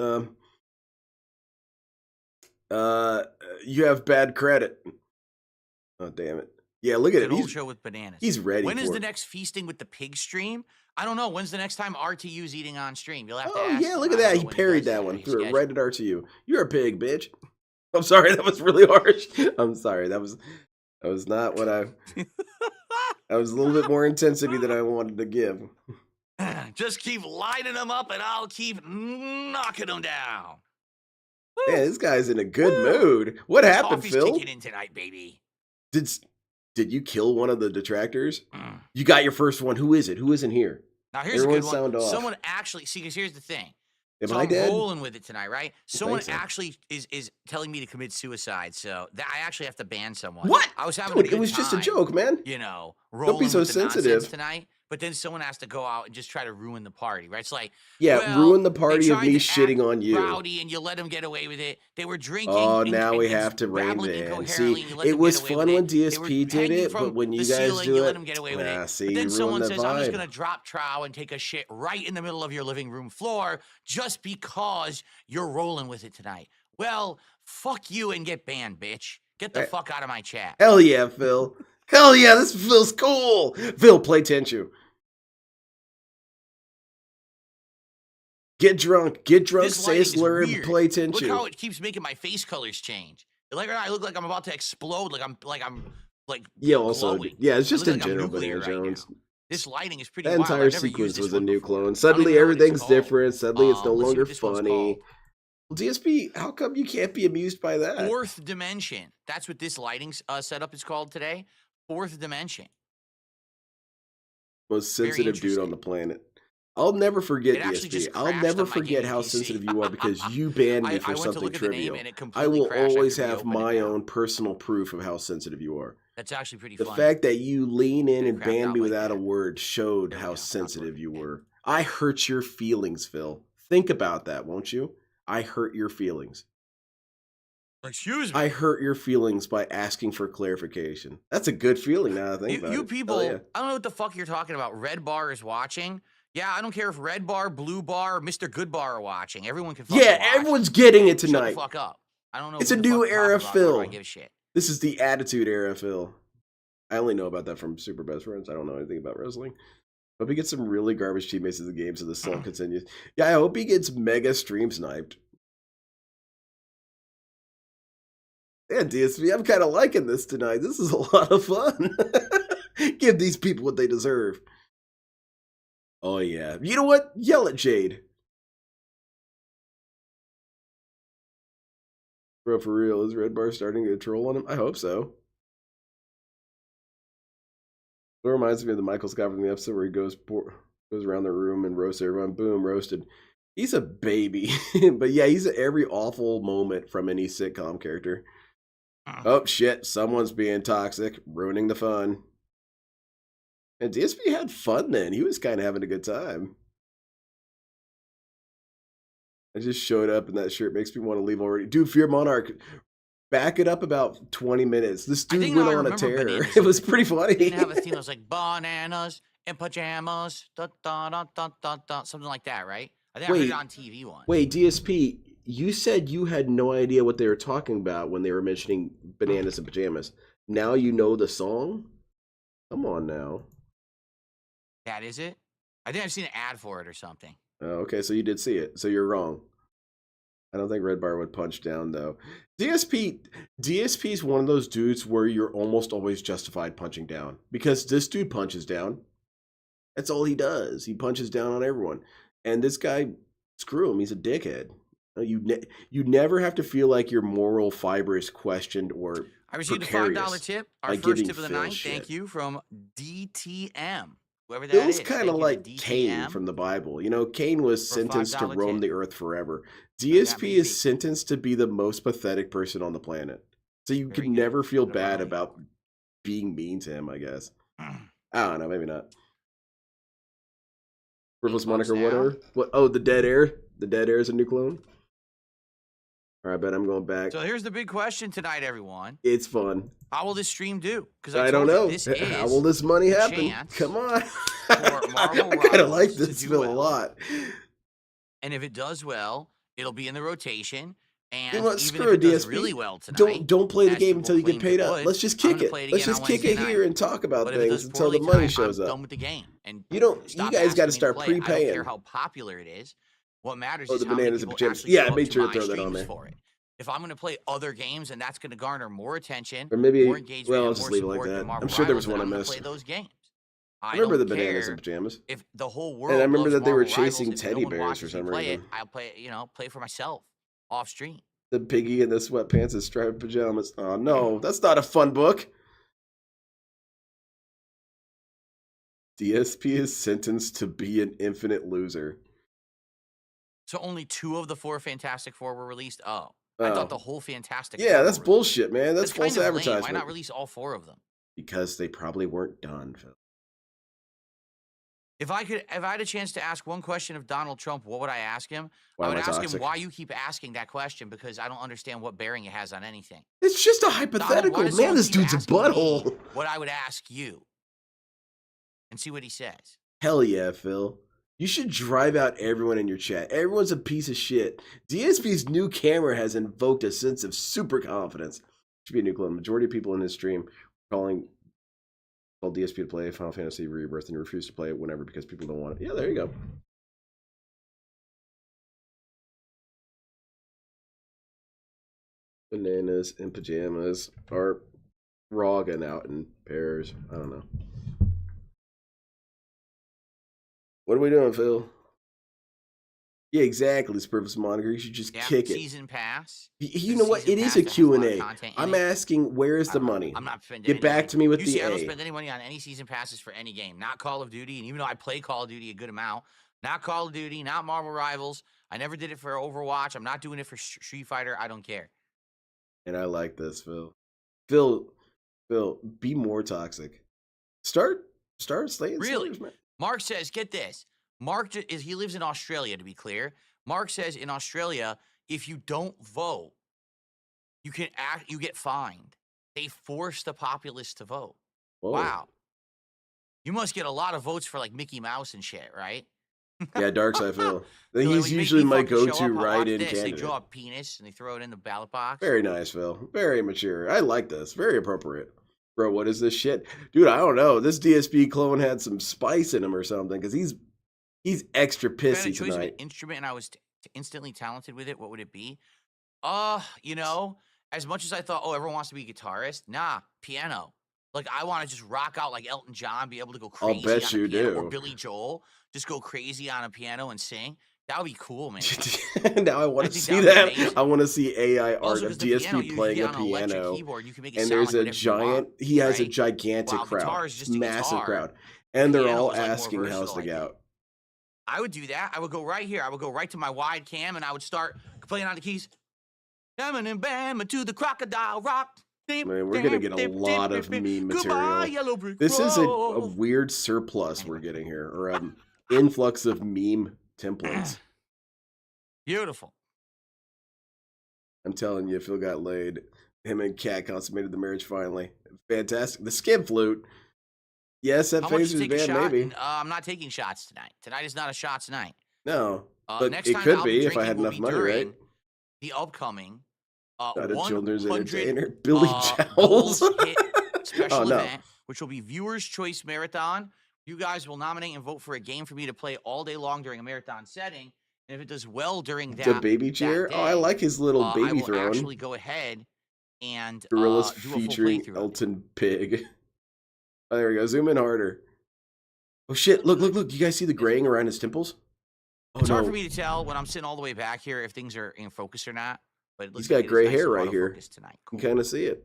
You have bad credit. Oh, damn it. Yeah, look at An him. old show with bananas. He's ready When is for the it. next feasting with the pig stream? I don't know. When's the next time RTU's eating on stream? You'll have to Oh, ask. yeah, him. look I at don't that. know He when parried does that one. his Threw it schedule. right at RTU. You're a pig, bitch. I'm sorry. That was really harsh. I'm sorry. That was not what I... That was a little bit more intensity than I wanted to give. Just keep lighting them up and I'll keep knocking them down. Man, this guy's in a good Woo. mood. What happened, Coffee's Phil? kicking in tonight, baby. Did you kill one of the detractors? You got your first one. Who is it? Who isn't here? Now here's Everyone a good one. sound off. Someone actually see, because here's the thing. Am So I I'm dead? rolling with it tonight, right? Someone so. actually is telling me to commit suicide, so that I actually have to ban someone. What? I was having Dude, a good it was just a time, joke, man. You know, be rolling so with the nonsense sensitive. tonight. But then someone has to go out and just try to ruin the party, right? It's like, Yeah, well, ruin the they party of tried me to shitting act on you. Rowdy, and you let them get away with it. They were drinking. Oh, and, now and, we and have to rein babbling it in. incoherently, See, and you let it them was get away fun with when it. They were DSP did hanging it, from but when you the guys ceiling, do you it, let them get away with it. see, But you then someone ruined the says, "I'm just vibe. gonna drop trow and take a shit right in the middle of your living room floor just because you're rolling with it tonight." Well, fuck you and get banned, bitch. Get the fuck out of my chat. Hell yeah, Phil. Hell yeah, this feels cool. Phil, play Tenchu. Get drunk, This say a lighting is slur, and weird. play Look Tenchu. how it keeps making my face colors change. Like I look like I'm about to explode. Like Yeah, also, glowing. yeah, it's I just look in like I'm general, nuclear Banana right Jones. now. This lighting is pretty That wild. entire I've never sequence used this was a one new before. clone. I don't Suddenly, even know what it's everything's called. different. Suddenly, it's no Let's see longer what this one's funny. called. Well, DSP, how come you can't be amused by that? Fourth dimension. That's what this lighting setup is called today. Fourth dimension. Most Very sensitive dude on interesting. the planet. I'll never forget It actually DSP. just I'll crashed never on my forget gaming how PC. sensitive you are because you banned me I for went to something look at the name trivial. and it I completely will crashed always after we have opened it my now. own personal proof of how sensitive you are. That's actually pretty The fun. fact that you lean in It and crapped banned out me like without a that. word showed There we how go. sensitive you were. I hurt your feelings, Phil. Think about that, won't you? I hurt your feelings. Excuse me. I hurt your feelings by asking for clarification. That's a good feeling now that I think about You it. people, Hell yeah. I don't know what the fuck you're talking about. Red Bar is watching. Yeah, I don't care if Red Bar, Blue Bar, or Mr. Good Bar are watching. Everyone can fucking Yeah, watch. everyone's getting it Shut the tonight. fuck up. I don't know. It's who a the new fuck you're era, talking about, nor do I Phil. give a shit. This is the Attitude Era, Phil. I only know about that from Super Best Friends. I don't know anything about wrestling. Hope he gets some really garbage teammates in the game so the song continues. Yeah, I hope he gets mega stream sniped. Yeah, DSP, I'm kind of liking this tonight. This is a lot of fun. Give these people what they deserve. Oh, yeah. You know what? Yell at Jade. Bro, for real, is Red Bar starting to troll on him? I hope so. It reminds me of the Michael Scott from the episode where he goes around the room and roasts everyone. Boom, roasted. He's a baby. But yeah, he's at every awful moment from any sitcom character. Oh, shit. Someone's being toxic, ruining the fun. And DSP had fun then. He was kind of having a good time. I just showed up in that shirt. Makes me want to leave already. Dude, Fear Monarch, back it up about 20 minutes. This dude went on a tear. It was pretty funny. It didn't have a theme. It was like bananas and pajamas, da, da, da, da, da, da, something like that, right? I think I heard it on TV once. Wait, DSP, you said you had no idea what they were talking about when they were mentioning bananas and pajamas. Now you know the song? Come on now. That is it? I think I've seen an ad for it or something. Oh, okay, so you did see it. So you're wrong. I don't think Red Bar would punch down, though. DSP is one of those dudes where you're almost always justified punching down. Because this dude punches down. That's all he does. He punches down on everyone. And this guy, screw him, he's a dickhead. You never have to feel like your moral fiber is questioned or I received a precarious $5 tip. Our by first giving tip of the Phil night. shit. Thank you from DTM. Whoever that Phil's is. kind Thank of you to like Cain DTM. from the Bible. You know, Cain was For a sentenced to $5 roam tip. the earth forever. got DSP me is beat. sentenced to be the most pathetic person on the planet. So you Very can good. never feel Good bad line. about being mean to him, I guess. I don't know, maybe not. Worthless clones moniker, now. whatever. What? Oh, the Dead Air? The Dead Air is a new clone? Alright, bet I'm going back. So here's the big question tonight, everyone. It's fun. How will this stream do? Because I don't know. This How is will this money the happen? chance. Come on. for Marvel I kind of like Rivals to this do Phil a well. lot. And if it does well, it'll be in the rotation. And You know what? even Screw if a it does DSP. really well tonight, Don't play the as game people until you get claimed it paid up. would, Let's just I'm kick gonna it. play it Let's again just on kick Wednesday it here night. and talk about But if it things does until the poorly money tonight, shows I'm up. done with the game. And You stop guys got to asking me start play it. I don't prepaying. care how popular it is. What matters Oh, is the how many bananas and people pajamas. actually Yeah, show I up made to sure to my throw that on streams there. for it. If I'm going to play other games and that's going to garner more attention, Or maybe, more engagement, well, I'll and just more leave it like support that. than Marvel I'm sure there was Rivals, one then I I'm going to missed. play those games. I I remember the don't bananas care and pajamas. if the whole world And I remember loves that they were Marvel chasing Rivals, if teddy no one bears for watches me some play reason. it, I'll play it, play for myself off stream. The piggy in the sweatpants and striped pajamas. Oh, no, that's not a fun book. DSP is sentenced to be an infinite loser. So only 2 of the 4 Fantastic Four were released? Oh. I Oh. thought the whole Fantastic Yeah, Four that's were released. bullshit, man. That's false kind of lame. advertisement. Why not release all 4 of them? Because they probably weren't done, Phil. If I had a chance to ask one question of Donald Trump, what would I ask him? Why I am would I ask toxic? him why you keep asking that question, because I don't understand what bearing it has on anything. It's just a Donald, hypothetical. why does Man, someone this keep dude's a asking me butthole. what I would ask you? And see what he says. Hell yeah, Phil. You should drive out everyone in your chat. Everyone's a piece of shit. DSP's new camera has invoked a sense of super confidence. Should be a new clone. Majority of people in his stream called DSP to play Final Fantasy Rebirth and refuse to play it whenever because people don't want it. Yeah, there you go. Bananas and pajamas are rogging out in pairs. I don't know. What are we doing, Phil? Yeah, exactly. It's purpose moniker. You should just kick it. Season pass. You know what? It is a Q&A. I'm asking, where is the money? I'm not spending Get back to me with the I don't A. spend any money on any season passes for any game. Not Call of Duty, and even though I play Call of Duty a good amount, not Call of Duty, not Marvel Rivals. I never did it for Overwatch. I'm not doing it for Street Fighter. I don't care. And I like this, Phil. Phil, be more toxic. Start slaying Really? slaves, man. Mark says, get this. He lives in Australia, to be clear. Mark says in Australia, if you don't vote, you get fined. They force the populace to vote. Whoa. Wow. You must get a lot of votes for like Mickey Mouse and shit, right? Yeah, Darkseid Phil. They're like, He's "When usually Mickey my fucking show go-to up, right watch in this." They candidate. draw a penis and they throw it in the ballot box. Very nice, Phil. Very mature. I like this. Very appropriate. Bro, what is this shit? Dude, I don't know. This DSP clone had some spice in him or something, because he's extra If I had a pissy choice of an tonight. instrument and I was instantly talented with it, what would it be? As much as I thought, everyone wants to be a guitarist, nah, piano. Like, I want to just rock out like Elton John, be able to go I'll crazy bet on a you piano, do. or Billy Joel, just go crazy on a piano and sing. That would be cool, man. Now I want I to think see that would be that. amazing. I want to see AI art Also, of 'cause the piano, DSP you playing get a on an electric piano. keyboard, you can make it And sound there's like a whatever you want, giant, he has a right? gigantic While crowd. guitar is just a Massive guitar. crowd. And they're Piano all is, like, more asking how's versatile, the I think. gout. I would do that. I would go right here. I would go right to my wide cam and I would start playing on the keys. And bam to the crocodile rock. Man, we're going to get a lot of meme material. This is a weird surplus we're getting here, or an influx of meme templates. Beautiful. I'm telling you, Phil got laid. Him and Kat consummated the marriage finally. Fantastic. The skin flute. Yes, that How much phase to is take a bad, shot? maybe. I'm not taking shots tonight. Tonight is not a shots night. No, but Next it time could I'll be if I drinking had will enough be money, right? during the upcoming Not a children's 100 entertainer. Billy goals Jowls. hit special Oh, no. event, which will be Viewers Choice Marathon. You guys will nominate and vote for a game for me to play all day long during a marathon setting. And if it does well during that, The baby chair. Oh, I like his little I baby will throne. actually go ahead and Gorillas do a full featuring playthrough. Elton Pig. Oh, there we go. Zoom in harder. Oh shit! Look! You guys see the graying around his temples? Oh It's no! hard for me to tell when I'm sitting all the way back here if things are in focus or not. But it looks He's got like it is gray nice hair and right here. autofocused tonight. You Cool. can kind of see it.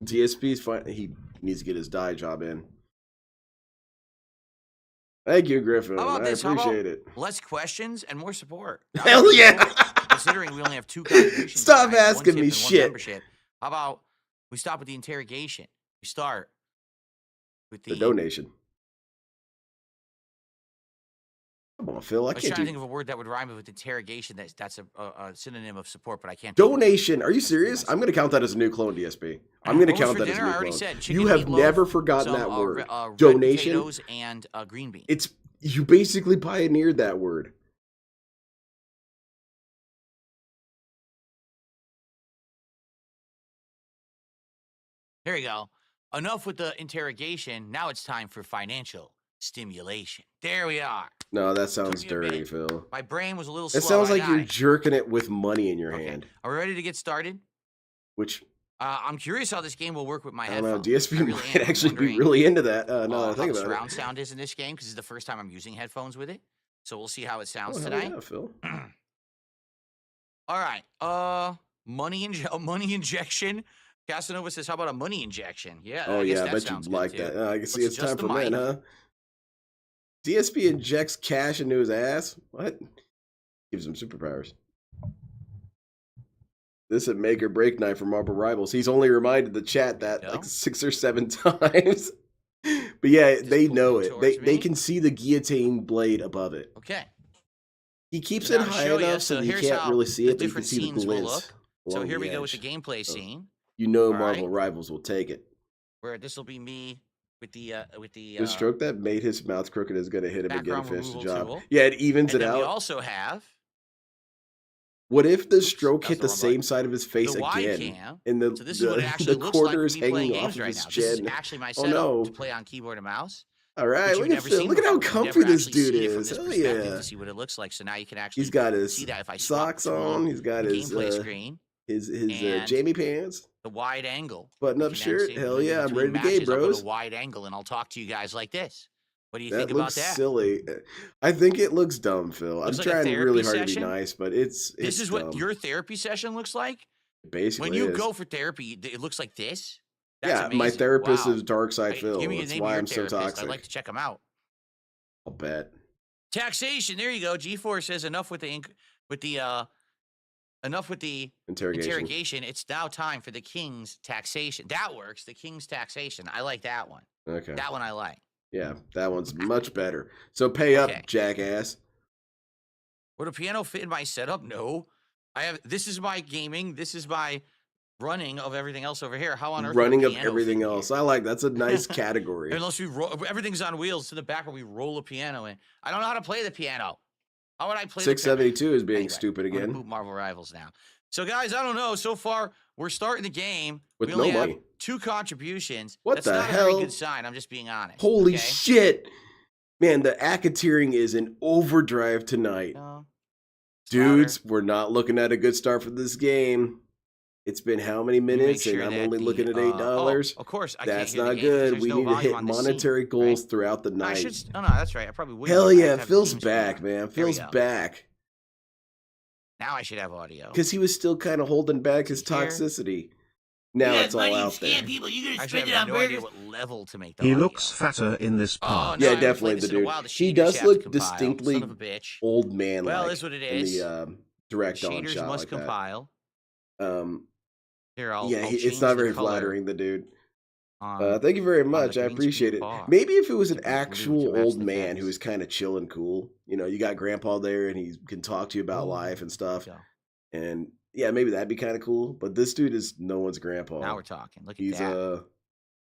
DSP's fine. He needs to get his dye job in. Thank you, Griffin. How about I this? How about appreciate it. less questions and more support? That Hell would be yeah! cool, considering we only have 2 contributions. Stop tonight, one asking tip me and one shit. membership. How about we stop with the interrogation? We start with The donation. Come on, Phil. I I was can't trying to do think of a word that would rhyme with interrogation. That's a synonym of support, but I can't. donation. Are you serious? I'm gonna count that as a new clone, DSP. I'm gonna What was count for that as a dinner? new I already clone. said chicken You have meatloaf, never forgotten some, that word. red Donation. potatoes and green beans. It's you basically pioneered that word. Here we go. Enough with the interrogation. Now it's time for financial stimulation. There we are. No, that sounds me a dirty, minute. Phil. My brain was a little It slow. sounds like I you're died. jerking it with money in your Okay. hand. Are we ready to get started? Which I'm curious how this game will work with my I don't know. headphones. DSP I really might am. I'm actually be wondering, really into that. Now that I how think the about surround it. sound is in this game because it's the first time I'm using headphones with it. So we'll see how it Oh, sounds hell today. yeah, Phil. All right. Money injection. Casanova says, "How about a money injection?" Yeah. Oh I guess yeah, I that bet sounds you'd good, like too. that. I can see Let's it's time adjust for the men, mic. huh? DSP injects cash into his ass. What? Gives him superpowers. This is a make or break night for Marble Rivals. He's only reminded the chat that Go. like 6 or 7 times. But yeah, Just they pull know him it. towards They me. can see the guillotine blade above it. Okay. He keeps So it now to high show enough you, so so that you here's can't how really see the it, but you can different see the scenes will glint. look. So along here we the go with the edge. gameplay So scene, you know All Marble right. Rivals will take it. where this will be me with the The stroke that made his mouth crooked is going to hit him again and background finish the removal job. tool. Yeah, it evens And it then we out. also have What if the Oops, stroke that hit was the the wrong same button. side of his face the wide again? cam. And the, So this is what it actually the looks like quarter with is me playing hanging off games of right his now. This is chin. actually my Oh setup no. to play on keyboard and mouse. All right, Which look you've at never Phil. seen Look at how before. You've comfy never this actually dude seen it from is. this Hell perspective yeah. to see what it looks like. So now you can actually He's got his see that if I swap socks between on. He's got the his gameplay screen his and Jamie pants, the wide angle. button You up can then shirt. see Hell moving yeah, I'm between ready to game, matches. I'll go bros. to wide angle and I'll talk to you guys like this. What do you That think about looks that? silly. I think it looks dumb, Phil. Looks I'm like a trying therapy really hard to be session. nice, but it's This is what dumb. your therapy session looks like. Basically When you is. go for therapy, it looks like this. That's Yeah, amazing. my therapist Wow. is Dark Side Hey, Phil. give me the That's name of why your I'm so therapist. toxic. I'd like to check them out. I'll bet. Taxation. There you go. G4 says enough with the interrogation. It's now time for the king's taxation. That works. The king's taxation. I like that one. Okay. That one I like. Yeah, that one's much better. So pay Okay. up, jackass. Would a piano fit in my setup? No. This is my gaming. This is my running of everything else over here. How on earth? Running would a of piano everything fit else. here? I like that's a nice category. Unless we everything's on wheels to the back where we roll a piano in. I don't know how to play the piano. How would I play the piano? 672 is being Anyway, stupid I'm gonna again. boot Marvel Rivals now. So guys, I don't know. So far, we're starting the game. With we only no have money. 2 contributions. What That's the not a very hell? good sign. I'm just being honest. Holy okay? shit. Man, the acketeering is in overdrive tonight. No. It's Dudes, we're not looking at a good start for this game. It's been how many louder. We make minutes? sure And I'm that only the, looking at oh, $8. of course, I That's can't hear not the game 'cause good. there's We no need to volume hit on this scene, monetary right? goals throughout the I night. should. Oh no, that's right. I probably would. Hell but I yeah, have the Phil's theme screen back, on. man. There we Phil's go. back. Now I should have audio. Because he was still kind of holding back his Here. toxicity. Now it's all out there. People. You're I actually have no idea what level to make the He audio. looks fatter in this Oh, part. no, Yeah, I haven't definitely played this the in a dude. while. The He shaders does have to look compile. distinctly Son of a bitch. old man Well, like is what it in is. the direct on Shaders shot must like compile. that. Here, I'll Yeah, I'll it's change not the very color flattering, the dude. on Thank you very the much. I green appreciate screen it. bar. Maybe if it was an Keep it blue to actual match old the man who text. is kind of chill and cool, you know, you got grandpa there and he can talk to you about Oh, life and there stuff. we go. And yeah, maybe that'd be kind of cool. But this dude is no one's grandpa. Now we're talking. Look at He's that.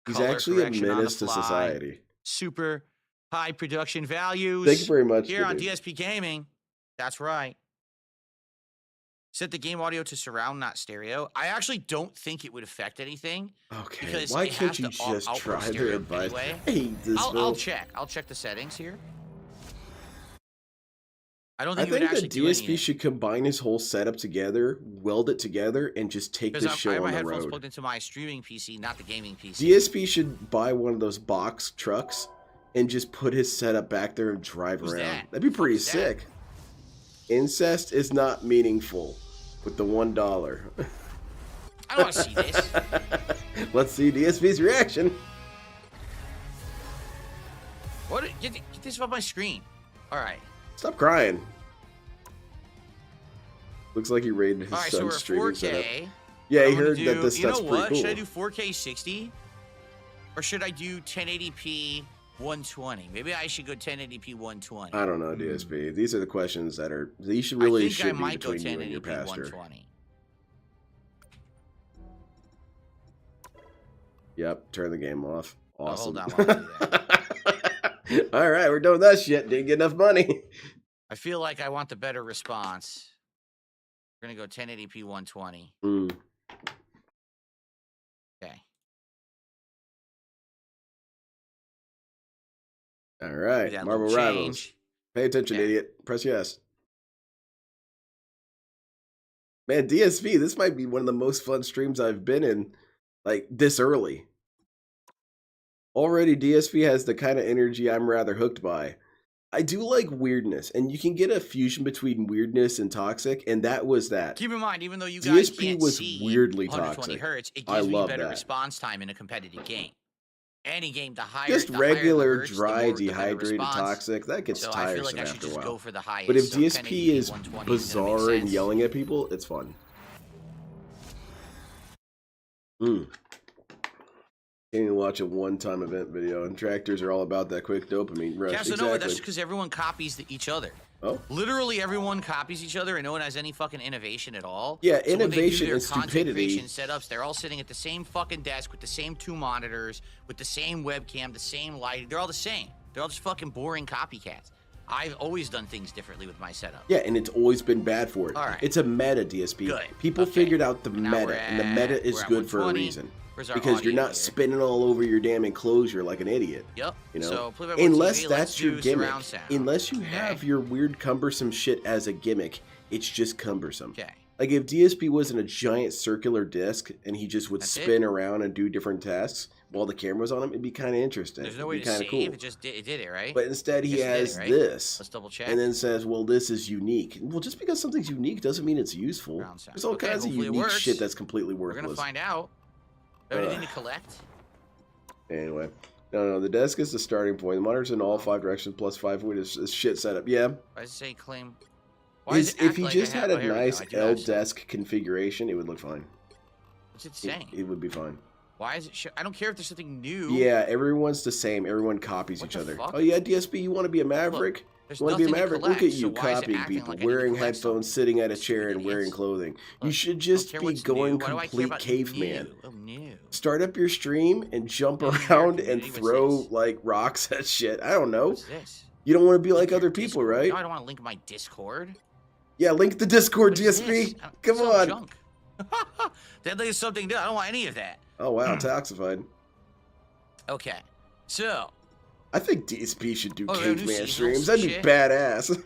he's Color actually a correction on the menace to fly. society. Super high production values. Thank you very much. Here on dude. DSP Gaming. That's right. Set the game audio to surround, not stereo. I actually don't think it would affect anything. Okay, because why it can't has you to just output try their stereo advice? anyway. I hate this, I'll Phil. check. I'll check the settings here. I don't I think it would think actually that do DSP anything. should combine his whole setup together, weld it together, and just take Because the show I have my on the headphones road. plugged into my streaming PC, not the gaming PC. DSP should buy one of those box trucks and just put his setup back there and drive Who's around. that? That'd be Fuck pretty is that? sick. Incest is not meaningful with the $1. I don't want to see this. Let's see DSP's reaction. What? Get this off my screen. All right. Stop crying. Looks like he raided his All right. So we're son's at streaming setup. 4K. Yeah, I'm he gonna heard that do- this you know stuff's what? pretty Should I cool. do 4K 60? Or should I do 1080p 120. Maybe I should go 1080p 120. I don't know, DSP. These are the questions that are you should really I think I should be might go between you and your 1080p pastor. 120. Yep, turn the game off. Awesome. Oh, hold on, while I do that. All right, we're doing that shit. Didn't get enough money. I feel like I want the better response. We're gonna go 1080p 120. Okay. All Do right, that Marvel little Rivals. change. Pay attention, Yeah. idiot. Press yes. Man, DSP, this might be one of the most fun streams I've been in, like, this early. Already, DSP has the kind of energy I'm rather hooked by. I do like weirdness, and you can get a fusion between weirdness and toxic, and that was that. Keep in mind, even though you guys DSP can't was see weirdly 120 toxic. hertz, it I gives me love better that. response time in a competitive game. Any game, the higher Just the higher the regular, hertz, the dry, more- the better dehydrated response. toxic, that gets So I feel tiresome like I should after a just while. go for the highest. But if so DSP 1080p is 120 bizarre gonna make and sense. yelling at people, it's fun. Can't even watch a one-time event video, and tractors are all about that quick dopamine rush. Casanova, that's Exactly. because everyone copies each other. Oh, Literally everyone copies each other, and no one has any fucking innovation at all. Yeah, So when they do innovation their and content stupidity. creation setups, they're all sitting at the same fucking desk with the same 2 monitors, with the same webcam, the same lighting. They're all the same. They're all just fucking boring copycats. I've always done things differently with my setup. yeah, and it's always been bad for it. All right. It's a meta, DSP. Good. People Okay. figured out the Now meta, we're and the at- meta is we're at good for a 120. reason. Where's our Because you're audio not here? spinning all over your damn enclosure like an idiot. Yep. You know, So play by unless TV, that's let's your do gimmick. surround sound. Unless you Okay. have your weird cumbersome shit as a gimmick, it's just cumbersome. Okay. Like if DSP wasn't a giant circular disc and he just would That's it? spin around and do different tasks while the camera's on him, it'd be kind of interesting. There's no It'd way be to kind save. of cool. It just did it, right? But instead, he Just did it, has right? this. Let's double check. And then says, well, this is unique. Well, just because something's unique doesn't mean it's useful. Surround sound. There's all Okay, kinds of hopefully it unique works. shit that's completely We're gonna worthless. find out. Anything to collect? Anyway. No, the desk is the starting point. The monitor's in all 5 directions plus 5 weight is shit setup. Yeah. Why does it say claim? Why does it If act he like just I had have- a oh, here we go. nice I do L have some. desk configuration, it would look fine. What's it saying? It would be fine. Why is it? I don't care if there's something new. Yeah, everyone's the same. Everyone copies What each the other. fuck? Oh yeah, DSP, you want to be a maverick? There's You want to be a nothing to maverick? Look collect, at so you why is it copying acting people, like I need to wearing collect headphones, something? sitting at a Stupid chair, and idiots. wearing clothing. You Look, should don't just care be what's going new. Why do I care complete about caveman. new? Oh, new. Start up your stream and jump Yeah, around and community, what's throw this? like rocks at shit. I don't know. What's this? You don't want to be like Link your other people, Discord. right? No, I don't want to link my Discord. Yeah, link the Discord, What is DSP. this? Come It's all on. Junk. That is something new. I don't want any of that. Oh wow, toxified. Okay, so I think DSP should do Oh, yeah, new caveman seasons, streams. That'd be shit. badass.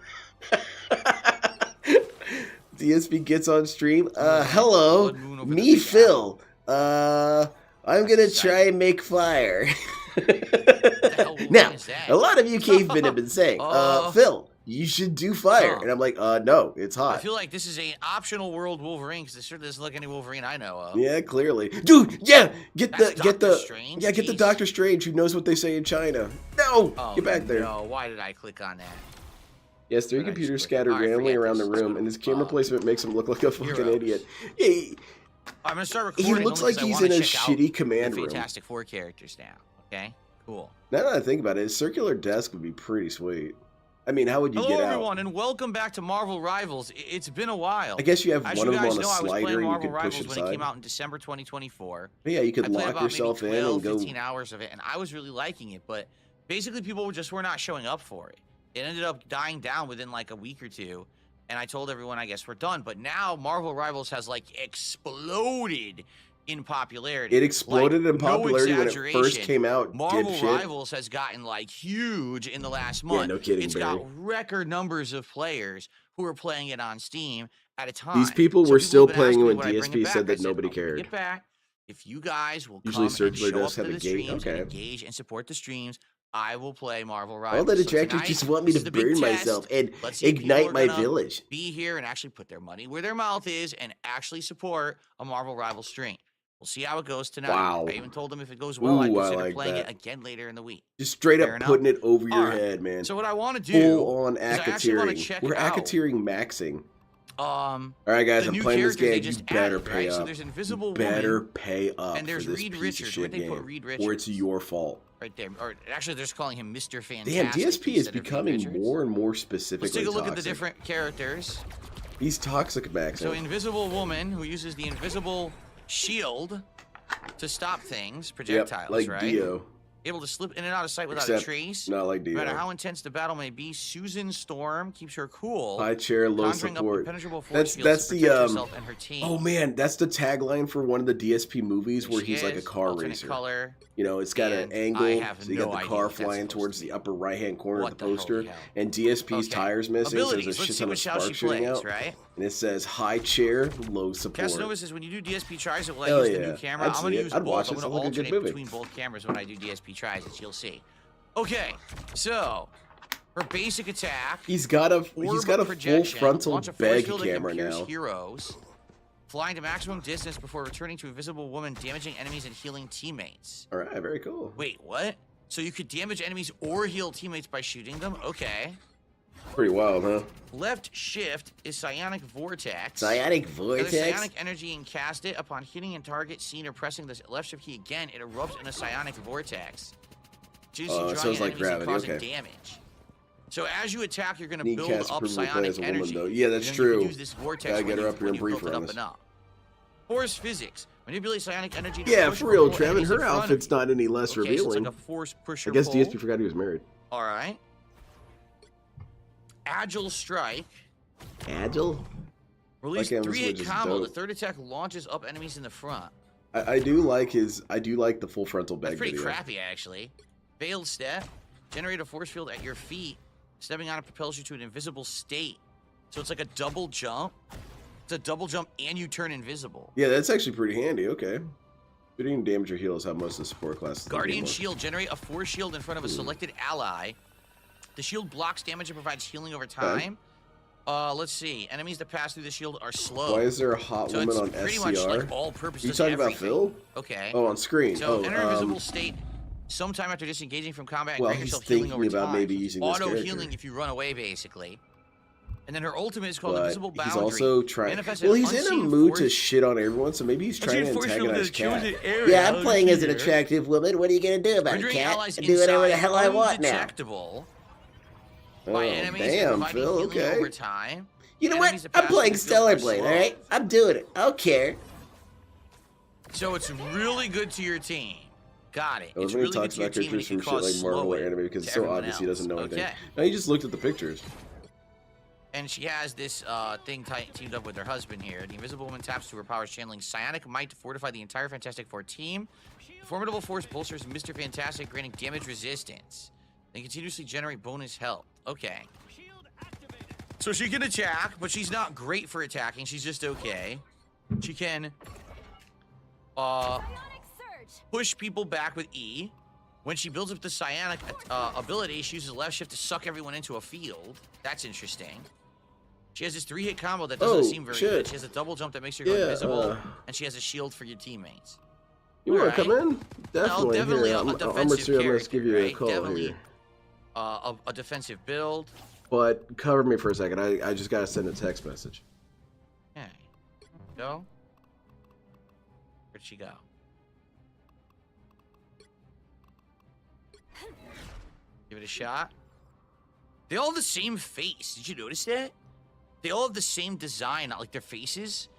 DSP gets on stream. Hello, Blood moon over the me big Phil. I'm gonna That's try and make fire. hell Now, is that? a lot of you cavemen have been saying, Phil, you should do fire. Oh. And I'm like, no, it's I hot. feel like this is an optional world Wolverine because this sure doesn't look like any Wolverine I know of. Yeah, clearly. Dude, yeah, get That's the Doctor Strange? Yeah, get the Jeez. Doctor Strange who knows what they say in China. No! Oh, Get back there. No, why did I click on that? Yes, 3 Did I just computers click- scattered Alright, randomly forget around the this. Let's room, go and to his camera placement makes him look like a fucking Heroes. idiot. He I'm gonna start recording. looks only like 'cause I he's wanna in a check out shitty command the room. Fantastic Four characters now. Okay, cool. Now that I think about it, his circular desk would be pretty sweet. I mean, how would you Hello, get everyone, out? and welcome back to Marvel Rivals. It's been a while. I guess you have As one you of them guys on a know, I was slider playing and you Marvel could push Rivals it when it aside. came out in December 2024. But yeah, you I could played lock about yourself maybe in 12, and go. 15 hours of it, and I was really liking it, but basically people were not showing up for it. It ended up dying down within like a week or two, and I told everyone, I guess we're done. But now Marvel Rivals has like exploded in popularity. It exploded Like, in popularity when it first exaggeration. came out. Marvel dipshit. Rivals has gotten like huge in the last month. no kidding, It's Barry. got record numbers of players who are playing it on Steam at a time. These people So were have still been playing asking me when would I bring DSP it said back. that I nobody "I'll bring cared." it back. If you guys will Usually come circular and show desks up have to a the gate. streams Okay. and engage and support the streams, I will play Marvel Rivals. All the So detractors tonight, just want me this to is the big burn test. myself and Let's see if people ignite are my gonna village. Be here and actually put their money where their mouth is and actually support a Marvel Rivals stream. We'll see how it goes tonight. Wow. I even told them if it goes well, I'd Ooh, I consider like playing that. it again later in the week. Just straight Fair up enough. putting it over your Alright, head, man. So what I want to do Full on is I actually want to acketeering. check We're out acketeering maxing. All the right, guys, I'm new playing this characters they game. You just better added, pay right? So up. there's Invisible Better Woman, pay up and there's for this Reed piece Richards. of shit Where'd they put game, Reed or it's Richards? your fault. right there. Or actually, they're just calling him Mr. Fantastic. Damn, DSP is instead of becoming Richards. more and more specifically Let's take a look toxic. at the different characters. He's toxic, Max. So, Invisible Woman, who uses the invisible shield to stop things, projectiles, like right? Dio. Able to slip in and out of sight without Except a trace. not like No matter Dio. how intense the battle may be, Susan Storm keeps her cool. High chair, low conjuring up support. impenetrable force fields That's to the protect herself and her team. Oh man, that's the tagline for one of the DSP movies where She he's like a is, car alternate racer. color. You know, it's got an and angle, I have so you no got the idea car what that's flying supposed towards to the be. upper right-hand corner What of the the poster, holy hell? and DSP's Okay. tires missing, so there's Abilities. a Let's shit see ton of which how sparks she shooting plays, out, right? and it says high chair, low support. Casanova says when you do DSP tries, it will Hell use the yeah. new camera. I'd I'm going see to it. use I'd both. watch it. I'm going Sounds to like a good alternate movie. between both cameras when I do DSP tries, as you'll see. Okay, so her basic attack. He's got a full projection, frontal launch a force bag field that can camera pierce now. Heroes, flying to maximum distance before returning to Invisible Woman, damaging enemies and healing teammates. All right, very cool. Wait, what? So you could damage enemies or heal teammates by shooting them? Okay. Pretty wild, huh? Left shift is Psionic Vortex. Psionic Gather vortex. psionic energy and cast it. Upon hitting a target, seen or pressing the left shift key again, it erupts in a psionic vortex. Juicing, So drawing it's like enemies and gravity, causing okay. damage. So as you attack, you're going to Need build cast up approval to play psionic as a woman, energy. though. Yeah, that's And then you true. can use this vortex Gotta when get her you, up here when and you brief built her it on up this. enough. Force physics. Manipulate psionic energy to Yeah, push for or real, pull Trevin. enemies in Her front of outfit's you. not any less Okay, so it's revealing. like a force pusher I guess pull. DSP forgot he was married. All right. Agile strike. Agile? Release Like him, 3-hit which is combo. The dope. third attack launches up enemies in the front. I do like the full frontal bag That's pretty video. crappy, actually. Veiled step. Generate a force field at your feet. Stepping on it propels you to an invisible state. So it's like a double jump. It's a double jump and you turn invisible. Yeah, that's actually pretty handy. Okay. Shooting damage or heal is how most of the support classes do Guardian anymore. shield. Generate a force shield in front of a selected ally. The shield blocks damage and provides healing over time. Let's see. Enemies that pass through the shield are slow. Why is there a hot So woman it's on pretty SCR? much like all purpose. You does talking about everything. Phil? Okay. Oh, on screen. So Oh, enter invisible state sometime after disengaging from combat and well, grant he's yourself healing thinking over about time. maybe using this Auto character. healing if you run away, basically. And then her ultimate is called But Invisible he's Boundary. also trying. Manifests Well, an he's in a unseen mood to force- shit on everyone, so maybe he's trying to force field antagonize in a chosen Cat. area. Yeah, I'm playing as an Here. attractive woman. What are you gonna do about it, Rendering cat? allies Do whatever the inside hell I want now. undetectable Oh, by enemies and damn, providing Phil. healing Okay. over time. You know Enemies what? that I'm pass playing through the Stellar field are Blade, slow. alright? I'm doing it. I don't care. So it's really good to your team. Got it. I was It's when really he good talks to your about team and characters it can from shit cause like Marvel or slowing anime because to it's so everyone obvious he doesn't know else. anything. Okay. No, he just looked at the pictures. And she has this thing teamed up with her husband here. The Invisible Woman taps to her powers, channeling psionic might to fortify the entire Fantastic Four team. The formidable force bolsters Mr. Fantastic, granting damage resistance. They continuously generate bonus health. Okay. So she can attack, but she's not great for attacking. She's just okay. She can Psionic surge. push people back with E. When she builds up the psionic ability, she uses left shift to suck everyone into a field. That's interesting. She has this 3-hit combo that doesn't seem very good. She has a double jump that makes her go invisible, and she has a shield for your teammates. You want to Alright. come in? Definitely. Definitely Here, a I'm defensive gonna character, give you a right? call Definitely here. A defensive build. But cover me for a second. I just gotta send a text message. Okay. Go. Where'd she go? Give it a shot. They all have the same face. Did you notice that? They all have the same design. Like their faces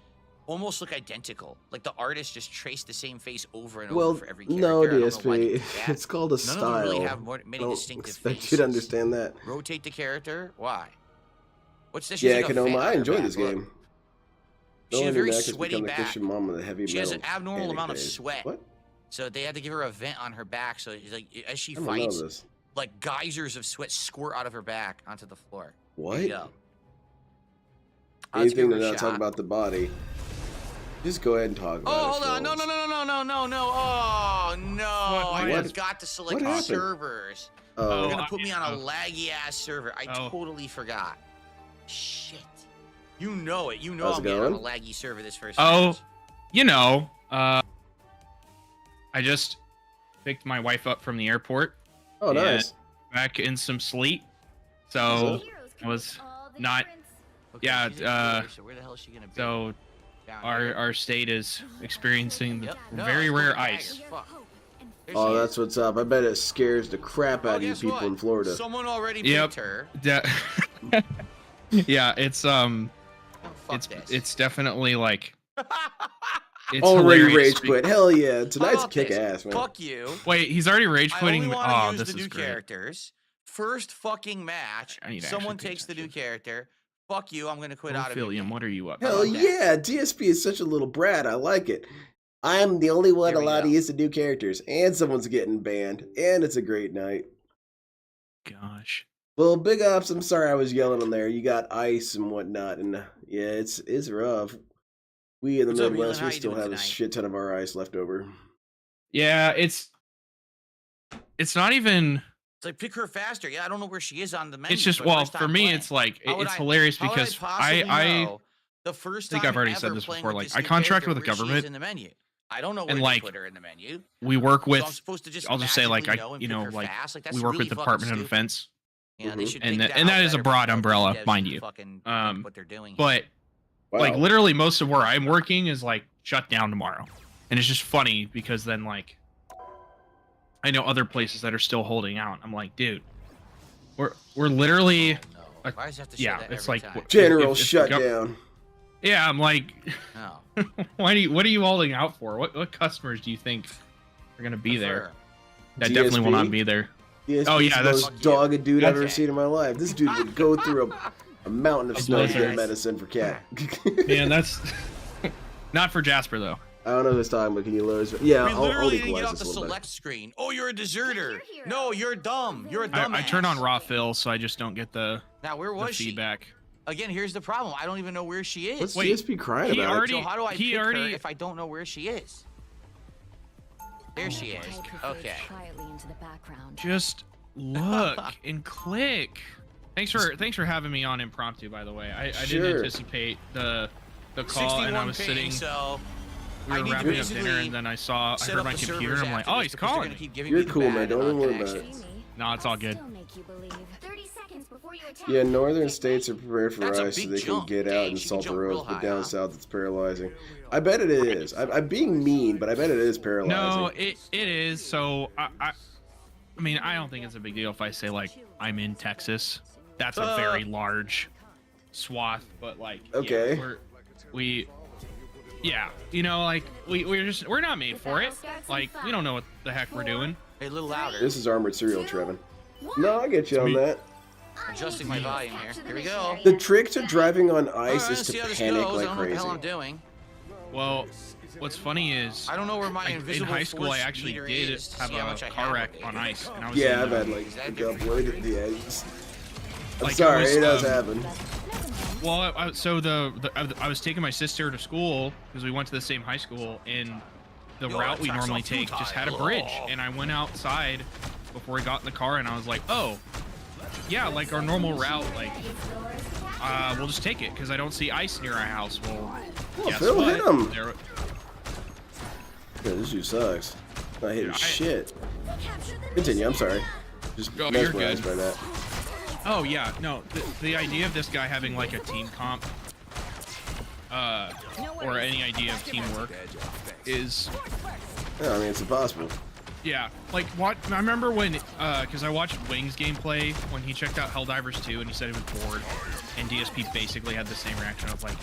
almost look identical. Like the artist just traced the same face over and Well, over for every character. no, I don't know why they DSP. did that. It's called a None style. of them really have many I don't distinctive expect faces. you to understand that. Rotate the character. Why? What's this? Yeah, like a Kanoma, fan I on her enjoyed back. this Look. game. She has a Knowing very your neck has sweaty become the back. Christian mom of the heavy She has metal an abnormal panic amount of phase. sweat. What? So they had to give her a vent on her back. So like as she I don't know fights, this. like geysers of sweat squirt out of her back onto the floor. What? There you go. Let's Anything give to her a not talk shot. about the body. Just go ahead and talk about it. Oh, hold on. Phil. No. Oh, no. I What? forgot to select What happened? servers. Oh, They're Oh, going to put me on a laggy-ass server. I Oh. totally forgot. Shit. You know it. You know How's I'm it getting on a going? laggy server this first Oh. match. You know, I just picked my wife up from the airport, oh, Yeah. nice. back in some sleep. So, Heroes can was make all the not- difference. Okay, yeah, she's in Florida, so where the hell is she going to be? so Down here? our state is experiencing Yep. No, very it's rare going ice. dagger. Fuck. There Oh, she that's is. what's up. I bet it scares the crap out of you guess people what? in Florida. Someone already Yep. picked her. Yeah, it's Oh, fuck this. it's definitely like it's Already hilarious. rage quit. Hell yeah. How Tonight's about kick this? ass, man. Fuck you. Wait, he's already rage I quitting. only want to Oh, use this the new is great. characters. First fucking match, I need to someone actually pay takes the new attention. character. Fuck you, I'm gonna quit out of it. Ophelia, what are you up? Hell about that? yeah. DSP is such a little brat. I like it. I'm the only one Here we allowed to go. use the new characters, and someone's getting banned, and it's a great night. Gosh. Well, big ups. I'm sorry I was yelling on there. You got ice and whatnot, and yeah, it's rough. We in the What's up, Midwest, Elon? How we you still doing have a tonight? shit ton of our ice left over. Yeah, it's not even. It's like pick her faster. Yeah, I don't know where she is on the menu. It's just but well first for time me, playing. it's like How would it's I- hilarious how would because possibly I know the first think time I've already said ever this playing before, with like, this I new contract character with a where she is government, in the menu. I don't know where and they like put her in the menu. we work with. So I'm supposed to just I'll just say like magically know and you pick know her like fast? Like, that's we work really with the fucking Department of stupid. Defense, Yeah, they Mhm. should and think that- and that is a better broad before umbrella, devs mind should you. fucking Um, think what they're doing. but Wow. like literally most of where I'm working is like shut down tomorrow, and it's just funny because then like I know other places that are still holding out. I'm like, dude, we're literally. Oh, no. Why does it have to show Yeah, that it's every like time? w- General if the shutdown. Yeah, I'm like, No. what are you holding out for? What customers do you think are gonna be there? Prefer. That definitely will not DSP? be there. DSP Oh, is yeah, the that's- most dogged dude I've ever Okay. seen in my life. This dude would go through a mountain of A snow to blizzard. get medicine for cat. Man, that's not for Jasper though. I don't know who's talking, but can you lower his... Yeah, We I'll literally didn't get equalize off the this a little bit. select screen. Oh, you're a deserter. No, you're dumb. You're a dumbass. I turn on raw fill, so I just don't get the Now, where was she? feedback. Again, here's the problem. I don't even know where she is. What's Wait, DSP crying he about? already- So how do I he pick her already- if I don't know where she is? There she is. Okay. Quietly into the background. Just look and click. Thanks for having me on impromptu, by the way. I Sure. didn't anticipate the call, and I 61 was ping, sitting. so We I were need to wrapping up dinner, basically and then I set heard up my the computer, and servers I'm like, after oh, this he's because they're calling gonna me. keep giving You're me the cool, man. bad Don't even worry about connections. it. No, it's all good. Still make you believe. 30 seconds before you attack. Yeah, northern states are prepared for That's a ice so big they can jump. get out Dang, and she can salt the jump real roads, but high, down huh? south it's paralyzing. I bet it is. I'm being mean, but I bet it is paralyzing. No, it is. So I mean, I don't think it's a big deal if I say like I'm in Texas. That's a very large swath, but like Okay. yeah, you know, like we're not made for it. Like we don't know what the heck we're doing. Hey, a little louder. This is armored cereal, Trevin. No, I get you on Sweet. that. Adjusting my volume here. Here we go. The trick to driving on Alright, ice is let's see to how this panic goes. like I don't know what the crazy. hell I'm doing. Well, what's funny is I don't know where my like, in invisible high school I force actually meter did is to have see how much I a car have wreck of it. on ice, and I was Yeah, in, I've had like Is that a different? couple. Yeah, I'm Like, it sorry, was, it does um, happen. well, so I was taking my sister to school because we went to the same high school, and the Yo, route we attacks normally are take just had a futile. bridge, and I went outside before we got in the car, and I was like, oh, yeah, like our normal route, like we'll just take it because I don't see ice near our house. Well, Oh, guess Phil, what? hit him. There- Yeah, this dude sucks. Not hitting I- shit. Continue. I'm sorry. Just Oh, you're mesmerized by good. that. Oh yeah, no. The idea of this guy having like a team comp, or any idea of teamwork, is Yeah, I mean, it's impossible. yeah. Like what? I remember when, because I watched Wings gameplay when he checked out Helldivers 2 and he said he was bored, and DSP basically had the same reaction. I was like,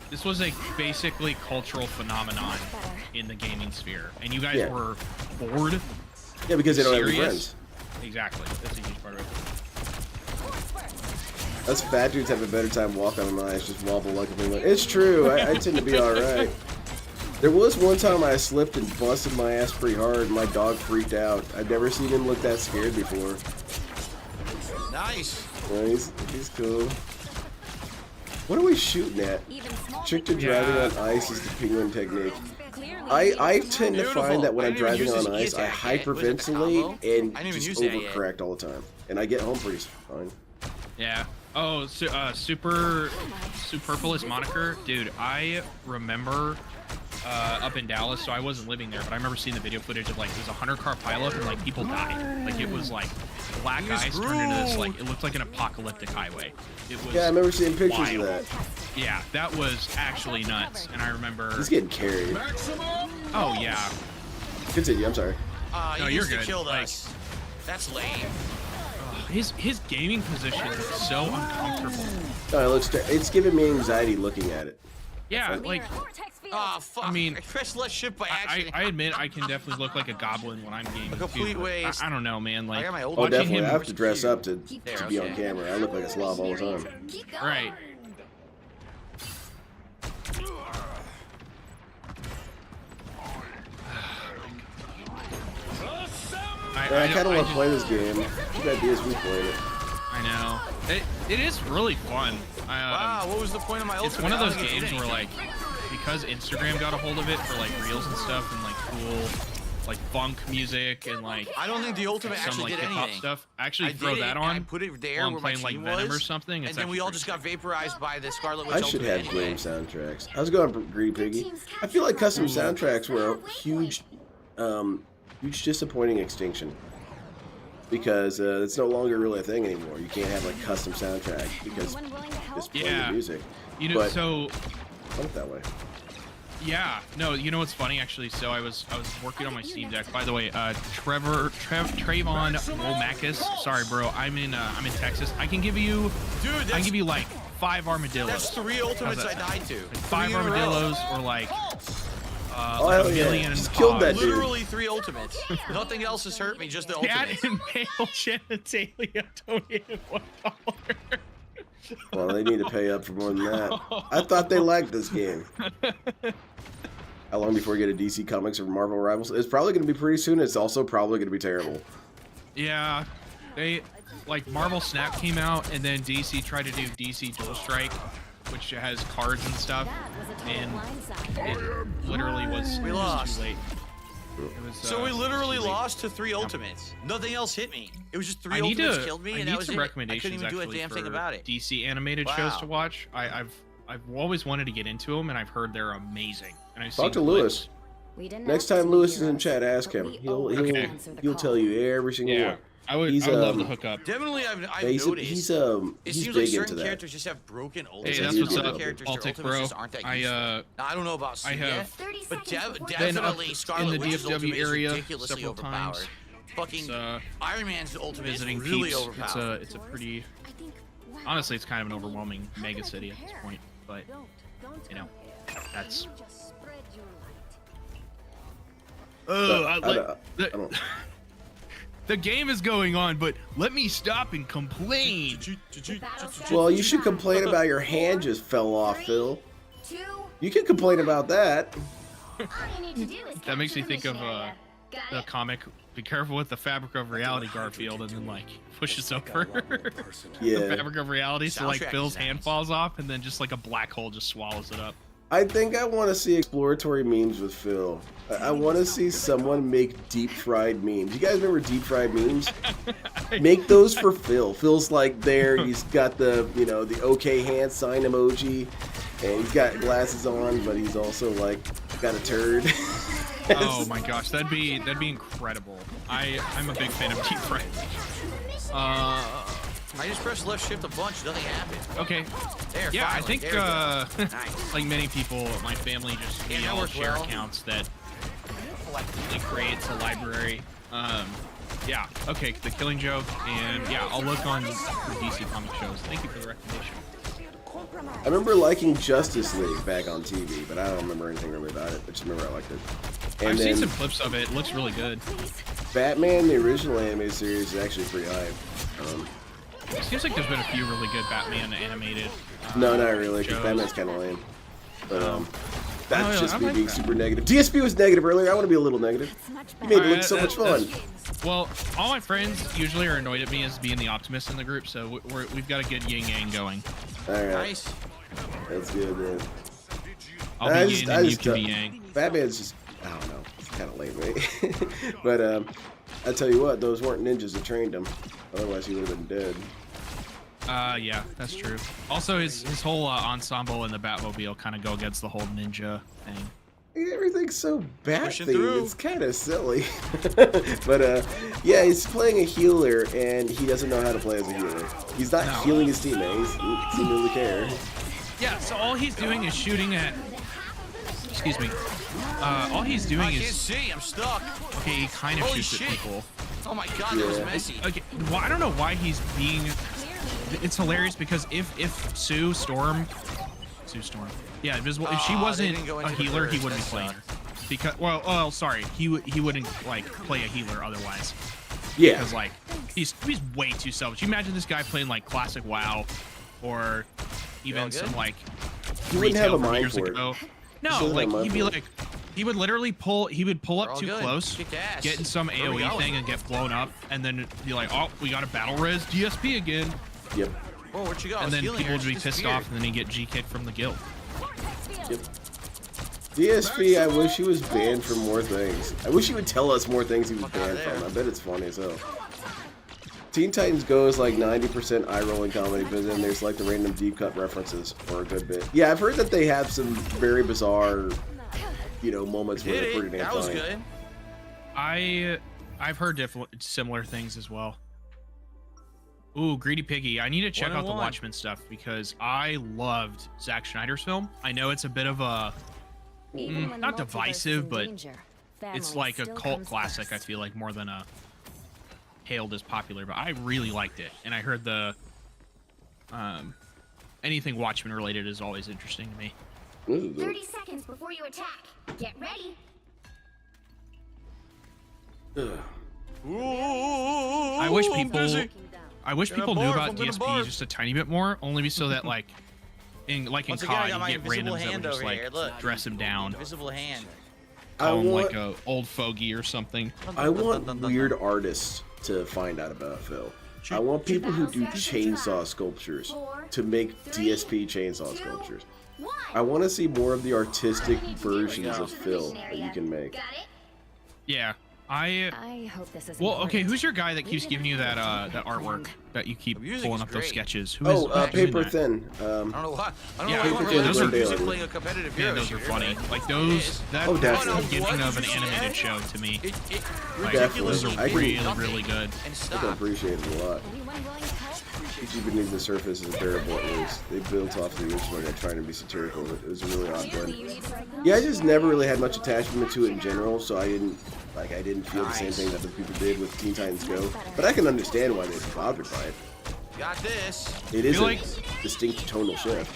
this was a basically cultural phenomenon in the gaming sphere, and you guys Yeah. were bored. Yeah, because they don't have any Serious? friends. Exactly. That's a huge part of it. Us fat dudes have a better time walking on ice, just wobble like a penguin. It's true. I tend to be alright. There was one time I slipped and busted my ass pretty hard, and my dog freaked out. I've never seen him look that scared before. Nice. Yeah, he's cool. What are we shooting at? Trick to driving Yeah. on ice is the penguin technique. Clearly, I tend to Beautiful. find that when I I'm didn't even driving on use this ice, I E-attack yet. Was it the hyperventilate combo? and I didn't even just use that yet. overcorrect all the time. And I get home pretty fine. Yeah. Oh, superfluous moniker, dude. I remember up in Dallas, so I wasn't living there, but I remember seeing the video footage of like there's a 100-car pileup and like people died. Like it was like black He was ice turned into this like screwed. it looked like an apocalyptic highway. It was Yeah, I remember seeing pictures wild. of that. Yeah, that was actually nuts. And I remember. He's getting carried. Oh yeah. Continue, I'm sorry. No, he you're used to good. kill Like, us. That's lame. his gaming position is so uncomfortable. Oh, it looks. It's giving me anxiety looking at it. Yeah, like Oh, fuck. I mean, I pressed left shift by accident. I admit I can definitely look like a goblin when I'm gaming. A complete too, but waste. I don't know, man. Like, I got my old Oh, Watching definitely. him I have to dress up to There, be on okay. camera. I look like a slob all the time. right. I kind of want to play this game. Too bad DSP played it. I know. It is really fun. Wow, what was the point of my ultimate? It's one of I those don't get games where, like, because Instagram got a hold of it for, like, reels and stuff and, like, cool, like, funk music and, like, I don't think the ultimate some, actually like, did hip-hop anything. stuff. Actually, I throw did that it, on I put it there while I'm where my playing, like, team Venom or was, something. It's and then we all actually just got vaporized by the Scarlet Witch I should ultimate have anyway. game soundtracks. How's it going, Greedy Piggy? I feel like custom soundtracks were a huge disappointing extinction. Because it's no longer really a thing anymore. You can't have like custom soundtracks because just play Yeah. the music. You know, But so went that way. yeah, no, you know what's funny actually? So I was working on my Steam Deck. By the way, Trayvon Womakis. Sorry, bro. I'm in Texas. I can give you, Dude, I can give you like 5 armadillos. That's 3 ultimates I How's that? died to. Like 5 3 in a row. armadillos or like Oh, like hell a yeah. million. Just killed that dude. Literally 3 ultimates. Nothing else has hurt me, just the Cat ultimates. and male genitalia donated $1. Well, they need to pay up for more than that. I thought they liked this game. How long before we get a DC Comics or Marvel Rivals? It's probably going to be pretty soon. It's also probably going to be terrible. Yeah, they like Marvel Snap came out, and then DC tried to do DC Dual Strike, which has cards and stuff, and it literally was, We it was lost. too late. It was, So we literally too late. lost to 3 ultimates. Nothing else hit me. It was just 3 I need ultimates killed me, I and need that was some it. I recommendations couldn't even do a actually damn for thing about it. DC animated shows Wow. to watch. I've always wanted to get into them, and I've heard they're amazing. And I've Talk seen to Lewis. clips. Next time Lewis is in chat, ask him. Okay. He'll tell you every single Yeah, one. I would He's, love to hook up. Definitely, I've He's noticed. he's it big seems like into certain that. characters just have broken ultimates. Hey, that's he's what's good. up, Characters, their Baltic ultimates bro. just aren't that useful. Now, I don't know about I Sue have yet, but been up definitely in Scarlet the Witch's DFW ultimate is area ridiculously several overpowered. times. Fucking It's, Iron Man's ultimate is visiting really peeps. overpowered. It's a pretty, honestly, it's kind of an overwhelming mega city at this point. But you know, that's. The game is going on, but let me stop and complain. Well, you should complain about your hand just fell off, Phil. You can complain about that. That makes me think of the comic. Be careful with the fabric of reality, Garfield, and then like pushes over Yeah. the fabric of reality, so like Soundtrack Phil's is hand nice. falls off, and then just like a black hole just swallows it up. I think I want to see exploratory memes with Phil. I want to see someone make deep fried memes. You guys remember deep fried memes? Make those for Phil. Phil's like there. He's got the the okay hand sign emoji, and he's got glasses on, but he's also like got a turd. Oh my gosh, that'd be incredible. I'm a big fan of deep fried. I just pressed left shift a bunch, nothing happened. Okay. There, Yeah, I finally, think there we go. Nice. like many people, my family just Yeah, we that all worked share well. accounts that like creates a library. Yeah. Okay. The Killing Joke, and yeah, I'll look on the DC comic shows. Thank you for the recommendation. I remember liking Justice League back on TV, but I don't remember anything really about it. I just remember I liked it. And I've seen then some clips of it. It looks really good. Batman, the original animated series, is actually pretty hype. It seems like there's been a few really good Batman animated. No, not really, because shows. Batman's kind of lame. But that's yeah, just I me like being that. super negative. DSP was negative earlier. I want to be a little negative. You made it look so much fun. Well, all my friends usually are annoyed at me as being the optimist in the group, so we've got a good yin yang going. All right, Nice. that's good, man. I'll I be just- yin I and you just can be don't- yang. Batman's just, I don't know, it's kind of lame, right? But I tell you what, those weren't ninjas that trained him. Otherwise, he would have been dead. Yeah, that's true. Also, his whole ensemble in the Batmobile kind of go against the whole ninja thing. Everything's so bat Pushing themed. through. It's kind of silly. But yeah, he's playing a healer, and he doesn't know how to play as a healer. He's not No. healing his teammates. He doesn't really care. Yeah, so all he's doing is shooting at excuse me. All he's doing I can't is see. I'm stuck. okay. He kind of Holy shoots shit. at people. Oh my god, that was messy. Okay, well, I don't know why he's being. It's hilarious because if Sue Storm, yeah, Invisible. If she Aw, they wasn't didn't go a into the healer, he burst, wouldn't be that playing sucked. her. Because well, sorry, he wouldn't like play a healer otherwise. Yeah. Because like he's way too selfish. You imagine this guy playing like classic WoW, or even good? some like He wouldn't have retail a from mind years for it. ago. He No, doesn't like have a he'd be mind for like, he would literally pull We're up all too good. close, Kick ass. get in some Where we AoE going? thing and get blown up, and then be like, oh, we got a battle res DSP again, Yep. Whoa, where'd you go? I and was then healing people her, would she be pissed disappeared. off, and then he'd get G kicked from the guild. Yep. DSP, I wish he was banned from more things. I wish he would tell us more things he was Fuck outta banned from. there. I bet it's funny as hell. Teen Titans Go is like 90% eye-rolling comedy, but then there's like the random deep cut references for a good bit. Yeah, I've heard that they have some very bizarre, moments where Hit they're it. pretty damn That was funny. good. I've heard similar things as well. Ooh, Greedy Piggy. I need to check out the 1-1. Watchmen stuff because I loved Zack Snyder's film. I know it's a bit of a Even when the not multiverse is divisive, in but danger, it's family like a still cult comes classic. I first. feel like more than a hailed as popular, but I really liked it, and I heard the anything Watchmen related is always interesting to me. This is dope. 30 seconds before you attack. Get ready. Ugh. I wish people Gonna knew barf, about I'm gonna DSP barf. just a tiny bit more, only so that like in Once again, I COD got my you get invisible randoms that hand would just over here. like Look. dress him down, Invisible hand. call him want- like a old fogey or something. I want weird artists to find out about Phil. I want people who do chainsaw sculptures to make DSP chainsaw sculptures. I want to see more of the artistic versions of Phil that you can make. Got it? Yeah, I I hope this is well, okay. Who's your guy that keeps giving you that that artwork that you keep The music pulling is up those great. sketches? Who is Oh, who's doing Paper that? Thin. I don't know why. I don't Yeah, know why Paper I Thin want Glenn music Daly. playing a competitive Yeah, hero those are shooter. funny. It Like those, is. that Oh, that's definitely. the beginning What of an did you say? animated show to me. It Definitely. ridiculously I Those are agree. really, really good. And I can stop. appreciate it a lot. Anyone willing to help? Keep Beneath the Surface is terrible at least. They built off the original and trying to be satirical. It was a really odd blend. Yeah, I just never really had much attachment to it in general, so I didn't feel the same Nice. thing that the people did with Teen Titans Go. But I can understand why they're bothered by it. Got this. It is feel a like- distinct tonal shift.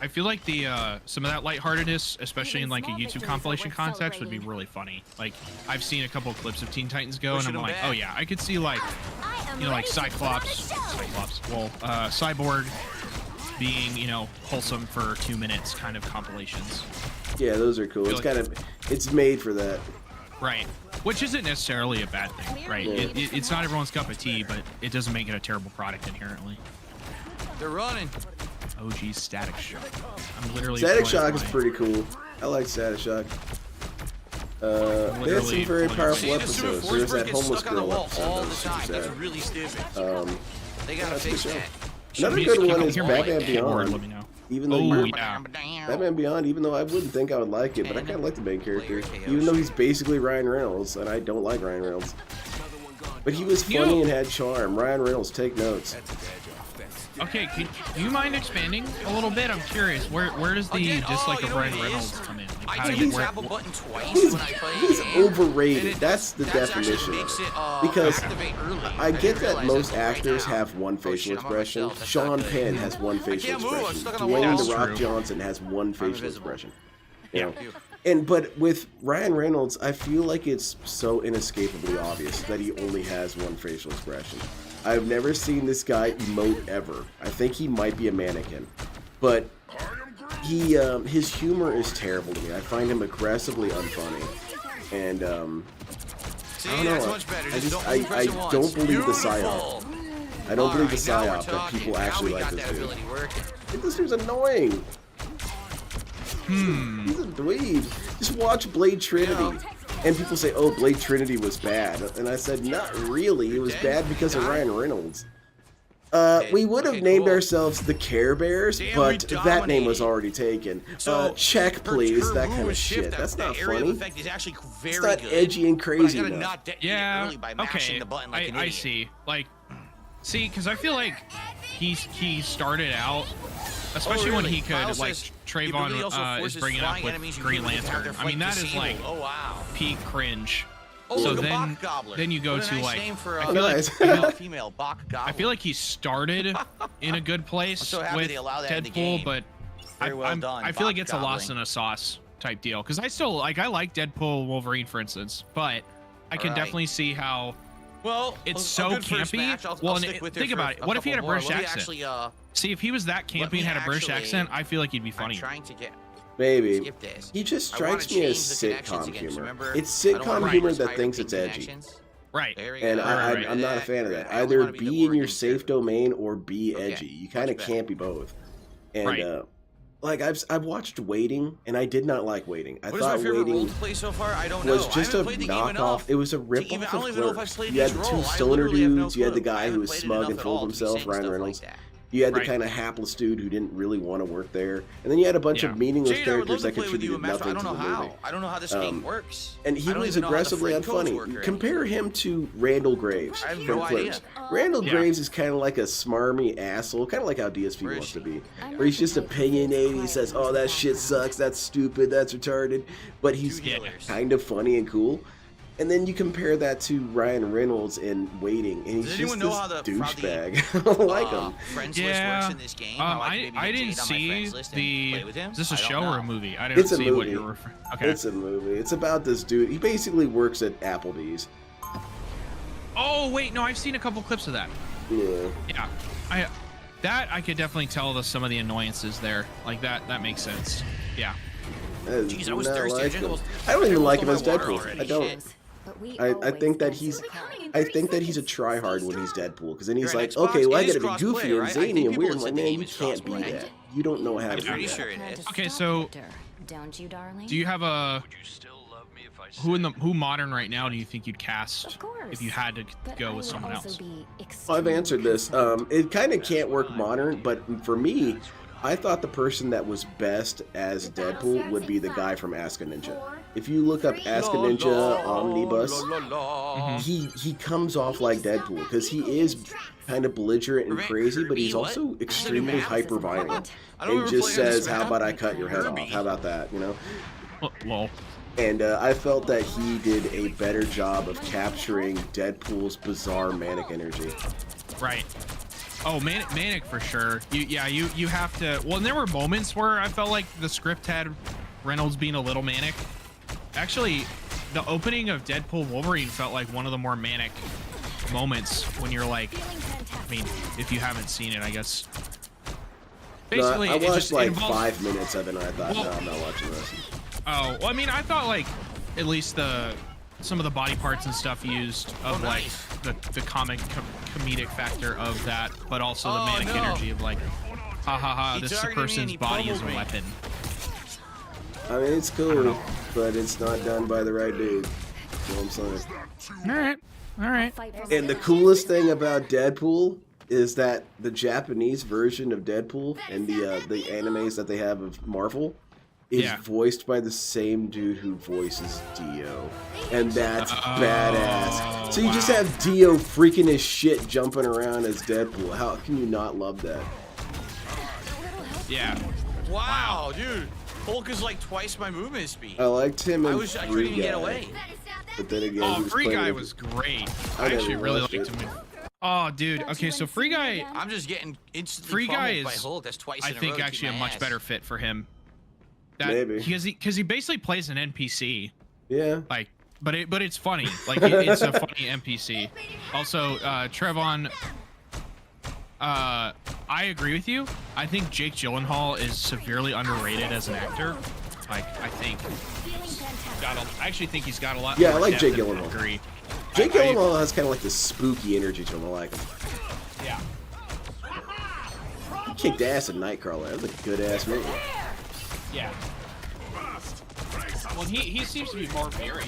I feel like the some of that lightheartedness, especially in like a YouTube compilation context, would be really funny. Like I've seen a couple of clips of Teen Titans Go, and Pushing I'm them like, back. oh yeah, I could see like like Cyborg being wholesome for 2 minutes kind of compilations, Yeah, those are cool. Feel It's it's made for that. right? Which isn't necessarily a bad thing, right? Yeah. It's not everyone's cup of tea, but it doesn't make it a terrible product inherently. They're running. Oh geez, Static Shock. I'm literally Static playing Shock is my- pretty cool. I like Static Shock. They had some Literally very pulling powerful See, the Super episodes. Force There's Burst that gets homeless stuck on the girl wall episode all that the was time. super That's sad. really stupid. They gotta that's a good fix show. that. Another Music, good you one can is hear my Batman keyboard, let me Beyond. know. Even though Oh you yeah. Batman Beyond, even though I wouldn't think I would like it, but I kind of like the main character. Even though he's basically Ryan Reynolds, and I don't like Ryan Reynolds. But he was You funny know- and had charm. Ryan Reynolds, take notes. Okay, do you mind expanding a little bit? I'm curious. Where does the Again, dislike you of know what Ryan it Reynolds is? come in? Like, I how hit do the you, where, tab button twice He's, when I play a he's game, overrated. and it- That's the actually definition of makes it. it, Because activate early. I get didn't that realize most that right actors now. have one Oh, facial shit, I'm on expression. myself. That's Sean not good. Penn has one facial can't move, I'm expression. stuck on the wall. Dwayne That's The Rock true. Johnson has one facial invisible. expression. You know? You. But with Ryan Reynolds, I feel like it's so inescapably obvious that he only has one facial expression. I've never seen this guy emote ever. I think he might be a mannequin, but his humor is terrible to me. I find him aggressively unfunny, and See, I don't know. that's much better. I just only press it I once. don't believe the Beautiful. psyop. I don't believe the Alright, now we're psyop that talking. people Now actually we like got this that dude. ability working. This dude's annoying. He's a dweeb. Just watch Blade Trinity. And people say, oh, Blade Trinity was bad. And I said, not really. It was bad because of Ryan Reynolds. We would have Okay, named cool. ourselves the Care Bears, Damn, but we that name was dominated. already taken. So Check, her- please. her That kind move of shift, shit. That's not area of funny. effect is actually very It's not good, edgy and but crazy I gotta enough. not detonate yeah. early by mashing Okay. the button like an I idiot. see. Like, see, because I feel like he started out Especially when really? he could, Kyle like, says the ability also Trayvon is forces bringing up flying with enemies you Green hit with to have Lantern. their I mean, flight that is like disabled. Oh wow. peak cringe. Oh, So look, a then, Bach gobbler. then you go What a to nice like, name for I a feel Nice. like, female Bach gobbler. I feel like he started in a good place I'm so happy with they allow that in the Deadpool, game. but Very well done, I feel like Bach it's a loss gobbling. in a sauce type deal. Because I still like Deadpool Wolverine, for instance, but I can Alright. definitely see how well, it's a so good first campy. match. I'll Well, and stick with think for about it. What if he had a couple more. British Let me accent? Actually, see if he was that let campy me and had a British actually- accent, I feel like he'd be I'm funny. trying to get Maybe. skip this. He just I wanna strikes me as change the connections sitcom again, humor. remember? It's I don't wanna sitcom use humor higher that thinks ping it's edgy. connections. Right. There we go. And Right. I'm not a fan of that. I always Either wanna be the be in your more safe conservative. domain or be Okay, edgy. You kind of much can't be both. And Right. like I've watched Waiting, and I did not like Waiting. I What is my thought favorite role Waiting to play so far? I don't know. was just I a haven't played the game knockoff. enough It was a to rip even- off I don't of even know if I've Clerks. played You had each the role. two I stoner literally have no dudes. You had the clue. I guy who haven't was played it smug enough and at full of all to be himself, saying Ryan stuff Reynolds. like that. You had the Right. kind of hapless dude who didn't really want to work there, and then you had a bunch Yeah. of meaningless Jade, I would characters love to that play with you contributed in Match, but I nothing don't to know the how. movie. I don't know how this game works. And he I don't was even know how the aggressively friend codes unfunny. work or Compare him to Randall Graves I have from no Clerks. idea. Randall Yeah. Graves is kind of like a smarmy asshole, kind of like how DSP Where is wants to she? be. Where he's just opinionated, he says, oh, that shit sucks, that's stupid, that's retarded. But he's Two healers. kind of funny and cool. And then you compare that to Ryan Reynolds in Waiting, and he's Does just anyone know this how the douchebag. I don't like him. Friends Yeah. list works in this game? How I, can maybe I get didn't Jade on my see friends list and the. play with him? Is this a I don't show or know. a movie? I didn't It's a see what movie. you're referring. Okay. It's a movie. It's about this dude. He basically works at Applebee's. Oh wait, no, I've seen a couple clips of that. Yeah. Yeah, I could definitely tell some of the annoyances there. Like that makes sense. Yeah. Jeez, I was Not thirsty. like Jingle him. was- I don't even Jingle like stole him as my water Deadpool. already. I don't. Shit. But we I always think that answer he's the call. I think that he's a tryhard when he's Deadpool, because then he's You're an like, Xbox? okay, well I It is gotta be crossplay, goofy and right? I zany think and people weird. I'm said like, the man, game you is can't be crossplay. that. You don't know how to I'm do pretty that. sure it Plan is. to Okay, stop so Victor, don't you, darling? do you have a who modern right now do you think you'd cast Of course. if you had to But go I with would someone also else? be I've extremely answered this. concerned. It kind of can't work modern, but for me, I thought the person that was best as Deadpool would be the guy from Ask a Ninja. If you look up Ask a Ninja Omnibus, he comes off like Deadpool because he is kind of belligerent and crazy, but he's also extremely hyper violent I don't and remember just playing this says, "How map. about I cut your head off? Kirby. How about that?" You know. Lol. And I felt that he did a better job of capturing Deadpool's bizarre manic energy. Right. Oh, manic for sure. You have to. Well, and there were moments where I felt like the script had Reynolds being a little manic. Actually, the opening of Deadpool Wolverine felt like one of the more manic moments when you're like, I mean, if you haven't seen it, I guess. Basically, No, I it watched just like involves, 5 minutes of it, and I thought, Well- no, I'm not watching this. Oh, well, I mean, I thought like at least some of the body parts and stuff used of Oh, like nice. the comedic factor of that, but also the Oh, manic no. energy of like, ha ha ha, He this targeted me and person's he body is a pummeled me. weapon. I mean, it's cool, but it's not done by the right dude. You know what I'm saying? All right. Fight for And the my coolest thing about Deadpool is that the Japanese version of Deadpool and the animes that they have of Marvel is Yeah. voiced by the same dude who voices Dio. And that's badass. So you just have Dio freaking his shit jumping around as Deadpool. How can you not love that? Yeah. Wow, dude. Hulk is like twice my movement speed. I liked him I in couldn't Free even get Guy, away. but then again, Oh, he was Free playing Guy with- was great. I I never actually really watched liked it. him. Oh, dude. Okay, so Free Guy, I'm just getting instantly Free Guy pummeled by is, Hulk. That's twice I in a row think, to keep actually a my much ass. better fit for him. Maybe. Because he basically plays an NPC. Yeah. Like, but it's funny. Like, it's a funny NPC. Also, Trevon, I agree with you. I think Jake Gyllenhaal is severely underrated as an actor. Like, I actually think he's got a lot. Yeah, more I like depth Jake than Gyllenhaal. pedigree. Jake I- Gyllenhaal has kind of like this spooky energy to him. I like him. Yeah. He kicked ass in Nightcrawler. That was a good ass movie. Yeah. Well, he seems to be more varied.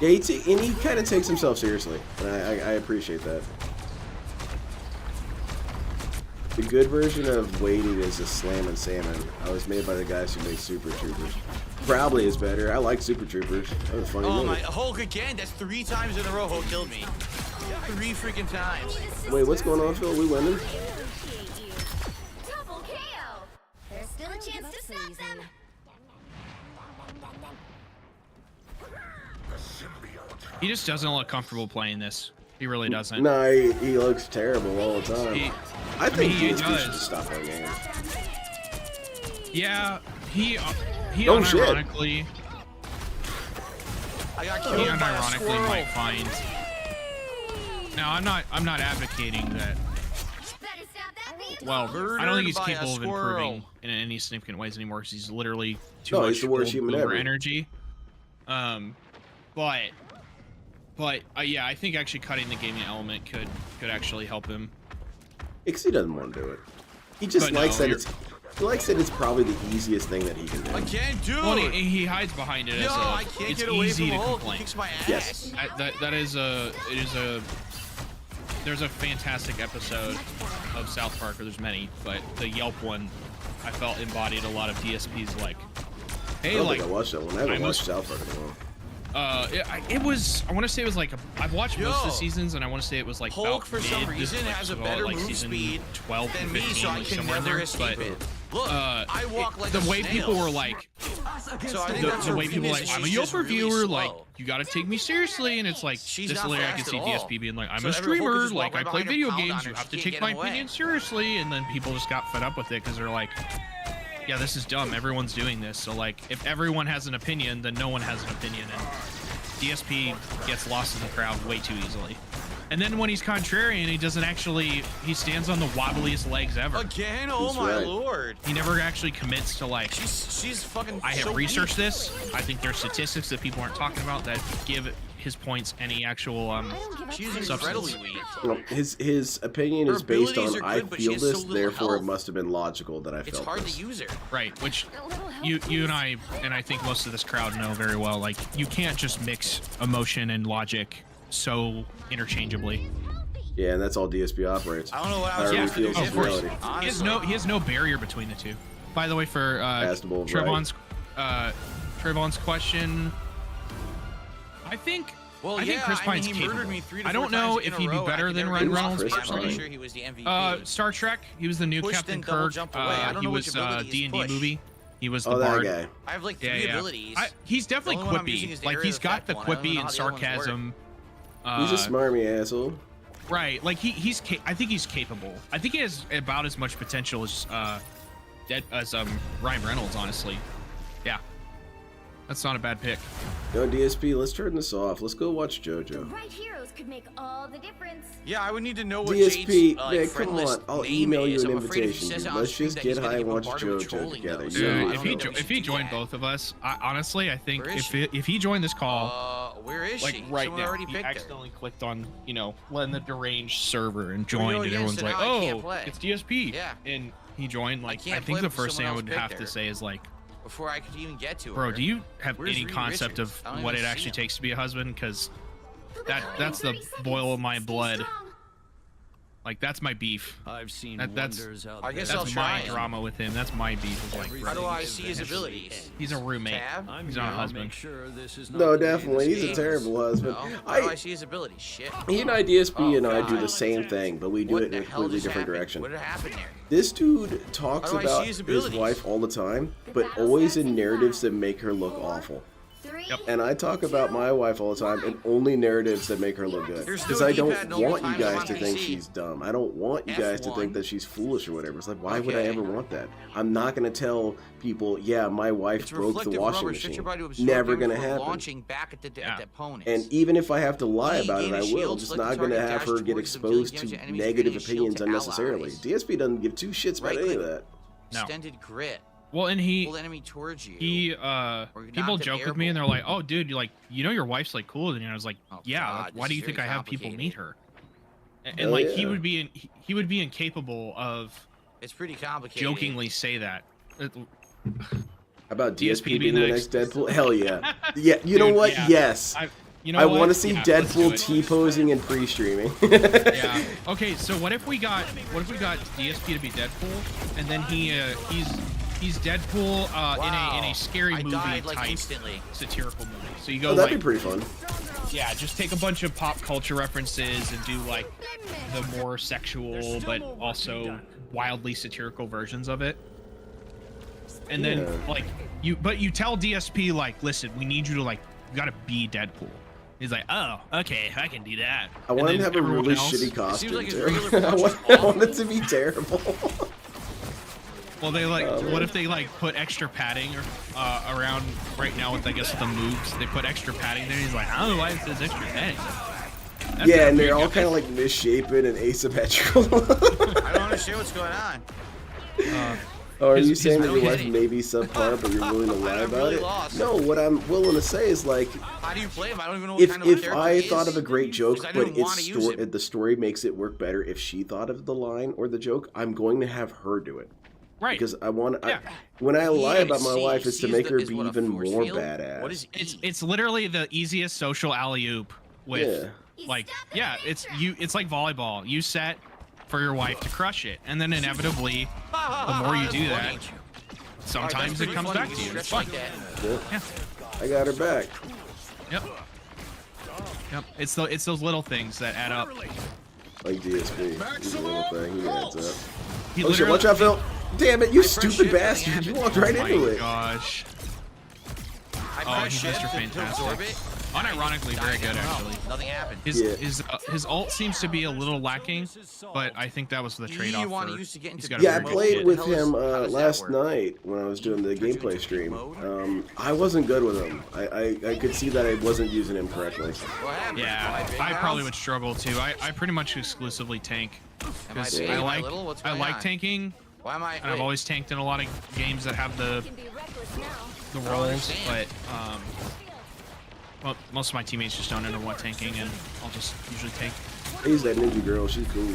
Yeah, and he kind of takes himself seriously, and I appreciate that. The good version of Waiting is a Slam and Salmon. I was made by the guys who made Super Troopers. Probably is better. I like Super Troopers. That was a funny Oh movie. my, Hulk again. That's 3 times in a row Hulk killed me. 3 freaking times. Wait, what's going on, Phil? We winning? He just doesn't look comfortable playing this. He really doesn't. No, he looks terrible all the time. I think he DSP does. should stop playing games. Yeah, he Oh, shit. unironically, I got he killed by a unironically squirrel. might find. Now, I'm not advocating that. Well, I don't think he's Murdered by a capable of squirrel. improving in any significant ways anymore because he's literally too No, much he's the worst old human boomer ever. energy. But yeah, I think actually cutting the gaming element could actually help him. Because he doesn't want to do it. He just But no, likes that you're- it's. He likes that it's probably the easiest thing that he can do. I can't do Well, it. he hides behind it Yo, as a. I can't It's get away easy from to Hulk. He complain. kicks my ass. Yes. There's a fantastic episode of South Park, or there's many, but the Yelp one I felt embodied a lot of DSP's like, I hey, don't like, think I watched that one. I haven't I watched must- South Park in a while. it was, I want to say it was like, I've watched most of the Yo. seasons, and I want to say it was like Hulk, about for some mid, reason, like, has a so better like move season speed 12 than to me, 15, so I like can somewhere in never there, escape but, it. Look, I walk like the a way snail. people were like, So I think that's the her way people were weakness. like, I'm a She's Yelp just really reviewer, like, slow. you gotta take me seriously, and it's like, She's this not later I fast can see at all. DSP being like, I'm So a every Hulk streamer, just walk like, right I play behind her, video pound on games, her, you she have to can't take get my in the way. opinion seriously, and then people just got fed up with it, because they're like, yeah, this is dumb, everyone's doing this, so like, if everyone has an opinion, then no one has an opinion, and DSP gets lost in the crowd way too easily. And then when he's contrarian, he doesn't actually, he stands on the wobbliest legs ever. Again? Oh He's my right. lord. He never actually commits to like, She's fucking. I have so researched weak. this. I think there's statistics that people aren't talking about that give his points any actual She's substance. incredibly weak. No, his opinion Her is based abilities on are I good, but she feel has so this, little therefore it health. must have been logical that I It's felt hard this. to use her. Right, which you and I think most of this crowd know very well. Like, you can't just mix emotion and logic so interchangeably. Yeah, and that's all DSP operates. I don't know what I was However Yeah, he supposed to do feels of his course. reality. He has no barrier between the two. By the way, for Fastball, Trayvon's question, I think. Well, I think yeah, Chris I mean, Pine's he capable. murdered me 3 to I 4 don't know times in if a he'd be row. better I could than never Ryan get Reynolds off. I'm personally. pretty sure he was the MVP. Star Trek. He was the new Pushed Captain and double Kirk. jumped away. I don't He know was which ability is D&D push. movie. He was the Oh, that bard. guy. I have like 3 Yeah, yeah. abilities. He's definitely The only one I'm using is quippy. the Like, area he's of got effect the one. I don't quippy know and how the other ones work. sarcasm. He's a smarmy asshole. Right, like I think he's capable. I think he has about as much potential as Ryan Reynolds, honestly. Yeah, that's not a bad pick. Yo, DSP, let's turn this off. Let's go watch JoJo. Right heroes could make all the difference. Yeah, I would need to know what DSP, Jade's, man, friend come list on. I'll name email you is. an I'm afraid if he invitation, says dude. it on Let's stream just that he's get gonna high and get watch bombarded with JoJo trolling, together. though, You so know I what I don't mean? know If he joined both of us, honestly, I think Where is if he joined this call, where is like she? right Someone now, already he picked her. accidentally clicked on, letting the deranged server and Well, joined, you know, and yeah, everyone's so like, now I can't oh, play. it's DSP. Yeah. And he joined. Like, I can't think play the before first thing I someone would else have picked to her. say is like, Before I could even get to her. bro, do you have Where's any Reed concept Richards? of I don't what even it see actually him. takes to be a husband? Because that's the boil of my blood. Like, that's my beef. I've seen That's wonders out I guess there. I'll that's try my it. drama with him. That's my beef. Is like, How do I see his abilities? he's a roommate. Tab? I'm He's not a here to husband. make sure this is not No, the way definitely. this He's a goes. terrible husband. No? How do I see his abilities? Shit. He and DSP Oh, and I do God. the same thing, but we do What it in the a hell completely just different happened? direction. What happened there? This dude talks How do I about see his his abilities? wife all the time, but always in narratives that make her look awful. And I talk about my wife all the time, and only narratives that make her look good. There's Because no I don't D-pad, no want you time guys on to think PC. she's dumb. I don't want you guys to F1. think that she's foolish or whatever. It's like, why would I Okay. ever want that? I'm not going to tell people, yeah, my wife It's broke the reflective washing rubber. Stretch your machine. body to absorb Never damage going to before happen. Launching back at the opponents. And even if I have to lie E, about it, gain a I will. shield, Just select not the going to target, have dash her get towards them, exposed dealing damage to to enemies, negative creating a shield opinions to unnecessarily. allies. DSP doesn't give two shits about any of that. No. Extended grit. Well, and he Pull the enemy towards you. people knocked it joke with me and they're airborne. like, oh, dude, your wife's like cooler than you. And I was like, Oh, yeah. God, Like, why this do you is think very I have people meet complicated. her? And Hell like yeah. he would be incapable of It's pretty complicated. jokingly say that. How about DSP DSP being being the the next Deadpool? Hell yeah. Yeah, you know Dude, what? yeah. Yes. I what? want to see Yeah, let's do Deadpool it. T-posing and pre-streaming. Yeah. Okay, so what if we got DSP to be Deadpool, and then he's Deadpool Wow. in a scary I movie died, like, type instantly. satirical movie. So you go Oh, that'd like, be pretty fun. yeah, just take a bunch of pop culture references and do like the more sexual but also wildly satirical versions of it. And then like you tell DSP like, listen, we need you to like, you gotta be Deadpool. He's like, oh, okay, I can do that. I want him to have a really shitty costume too. I want it to be terrible. Well, they like, what if they like put extra padding around right now with, I guess, the moves? They put extra padding there. He's like, I don't know why it says extra padding. That's yeah, and they're all kind of like misshapen and asymmetrical. I don't understand what's going on. Oh, are you saying that your wife may be subpar, but you're willing to lie about really it? lost. No, what I'm willing to say is like, How do you play him? I don't even know what kind of if character I he thought is. of a great joke, Because I but didn't wanna use him. the story makes it work better if she thought of the line or the joke, I'm going to have her do it. Right. Because I want Yeah. when I lie about my C. wife, it's C to is make the- her is be what, a even force more field? badass. What is E? It's literally the easiest social alley-oop with like, yeah, it's like volleyball. You set for your wife to crush it, and then inevitably, the more you do that, sometimes it comes back to you. It's fun. Yeah. I got her back. Yep. Yep. It's those little things that add up. Like DSP. He's a little thing. He adds up. He Oh shit, literally- watch out, Phil. Damn it, you I pressed stupid shift, bastard. nothing You walked right Oh into my it. gosh. I Oh, pressed he's shift Mr. to Fantastic. absorb it. Unironically, very good, actually. Nothing happened. His ult seems to be a little lacking, but I think that was the trade-off. You want to for- use to get into he's got a Yeah, I very good played kit. with How does- him how does that last work? night when I was doing the gameplay stream. I wasn't good with him. I could see that I wasn't using him correctly. What happened? Yeah, Am I probably big would struggle too. I pretty much exclusively tank. Am I Because big? I Am I like little? What's I going like on? tanking, Why am I? and I've always tanked in a lot of games that have the Can be reckless now. roles, understand. but well, most of my teammates just don't know what tanking, and I'll just usually tank. He's that ninja girl. She's cool.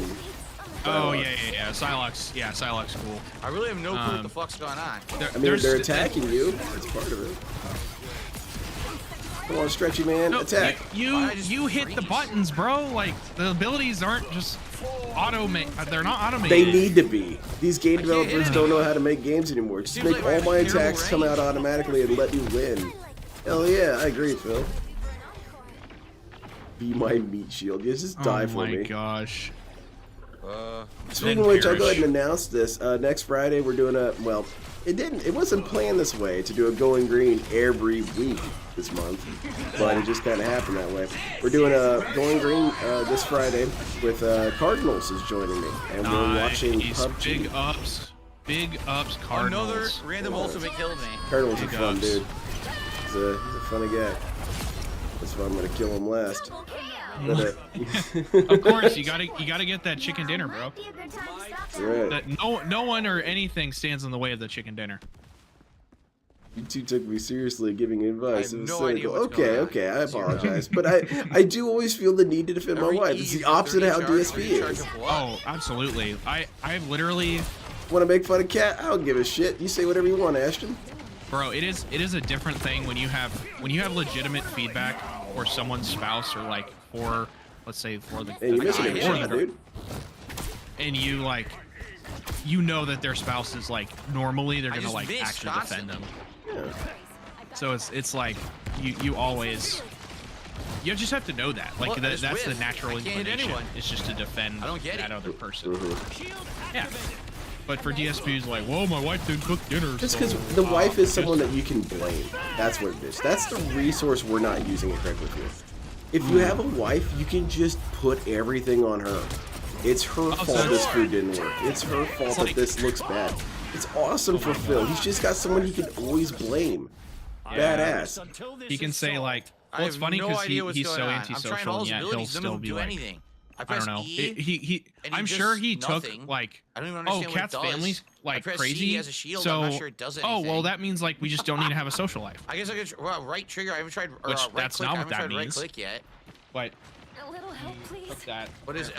Oh yeah. Psylocke's cool. I really have no clue what the fuck's going on. I mean, they're attacking you. That's part of it. Come on, stretchy man, No, attack. you hit the buttons, bro. Like the abilities aren't just they're not automated. They need to be. These game developers hit don't know how to make games anymore. Just Seems make like all we're at my terrible attacks come out range. automatically and let you win. Hell yeah, I agree, Phil. Be my meat shield. You just die for Oh me. my gosh. Speaking of which, I'll go ahead and announce this. Next Friday, we're doing a, well, it wasn't planned this way to do a Going Green every week this month, but it just kind of happened that way. We're doing a Going Green this Friday with Cardinals is joining me, and we're watching Nice. PUBG. Big ups, Cardinals. Another random ultimate killed me. Cardinals are Big fun, ups. dude. He's a funny guy. That's why I'm gonna kill him last. But, Of course, you gotta get that chicken dinner, bro. Be a good time to stop that's right. That no one or anything stands in the way of the chicken dinner. You two took me seriously giving advice. I have It was no cynical. idea what's Okay, going on. okay, I apologize. But I do always feel the need to defend my Every wife. E It's is the a opposite of how 30 charge, DSP charge is. of what? Oh, absolutely. I've literally, Want to make fun of Cat? I don't give a shit. You say whatever you want, Ashton. bro. It is a different thing when you have legitimate feedback for someone's spouse or like for, let's say, for the Hey, you're missing guy a or the shot, girl, dude. and you like, you know that their spouse is like normally they're I gonna just like missed actually defend them. constantly. Yeah. So it's like you always. You just have to know that. Like Well, I just that's the whiff. natural I can't hit inclination. anyone. It's just to defend I don't get that it. other person. Mm-hmm. Yeah. But for DSP's like, whoa, my wife didn't cook dinner. Just so, because the wife is just- someone that you can blame. That's what it is. That's the resource we're not using it correctly for. If you have a wife, you can just put everything on her. It's her fault this food didn't work. It's her fault that this looks bad. It's awesome for Phil. He's just got someone he can always blame. Badass. He can say like, I well, it's have funny no because idea what's he's going so on. I'm antisocial, trying all and his yet he'll abilities, none still of them be do like, anything. I I press don't know. E, and I'm he sure does he took nothing. like, I don't even oh, understand what it Cat's does. family's I like press crazy. C as a shield, So, I'm not sure it does oh well, anything. that means like we just don't need to have a social life. I guess I could right trigger. I haven't tried or, Which, right that's click. not I what haven't that tried right means. click yet. But A little help, please. fuck that. But his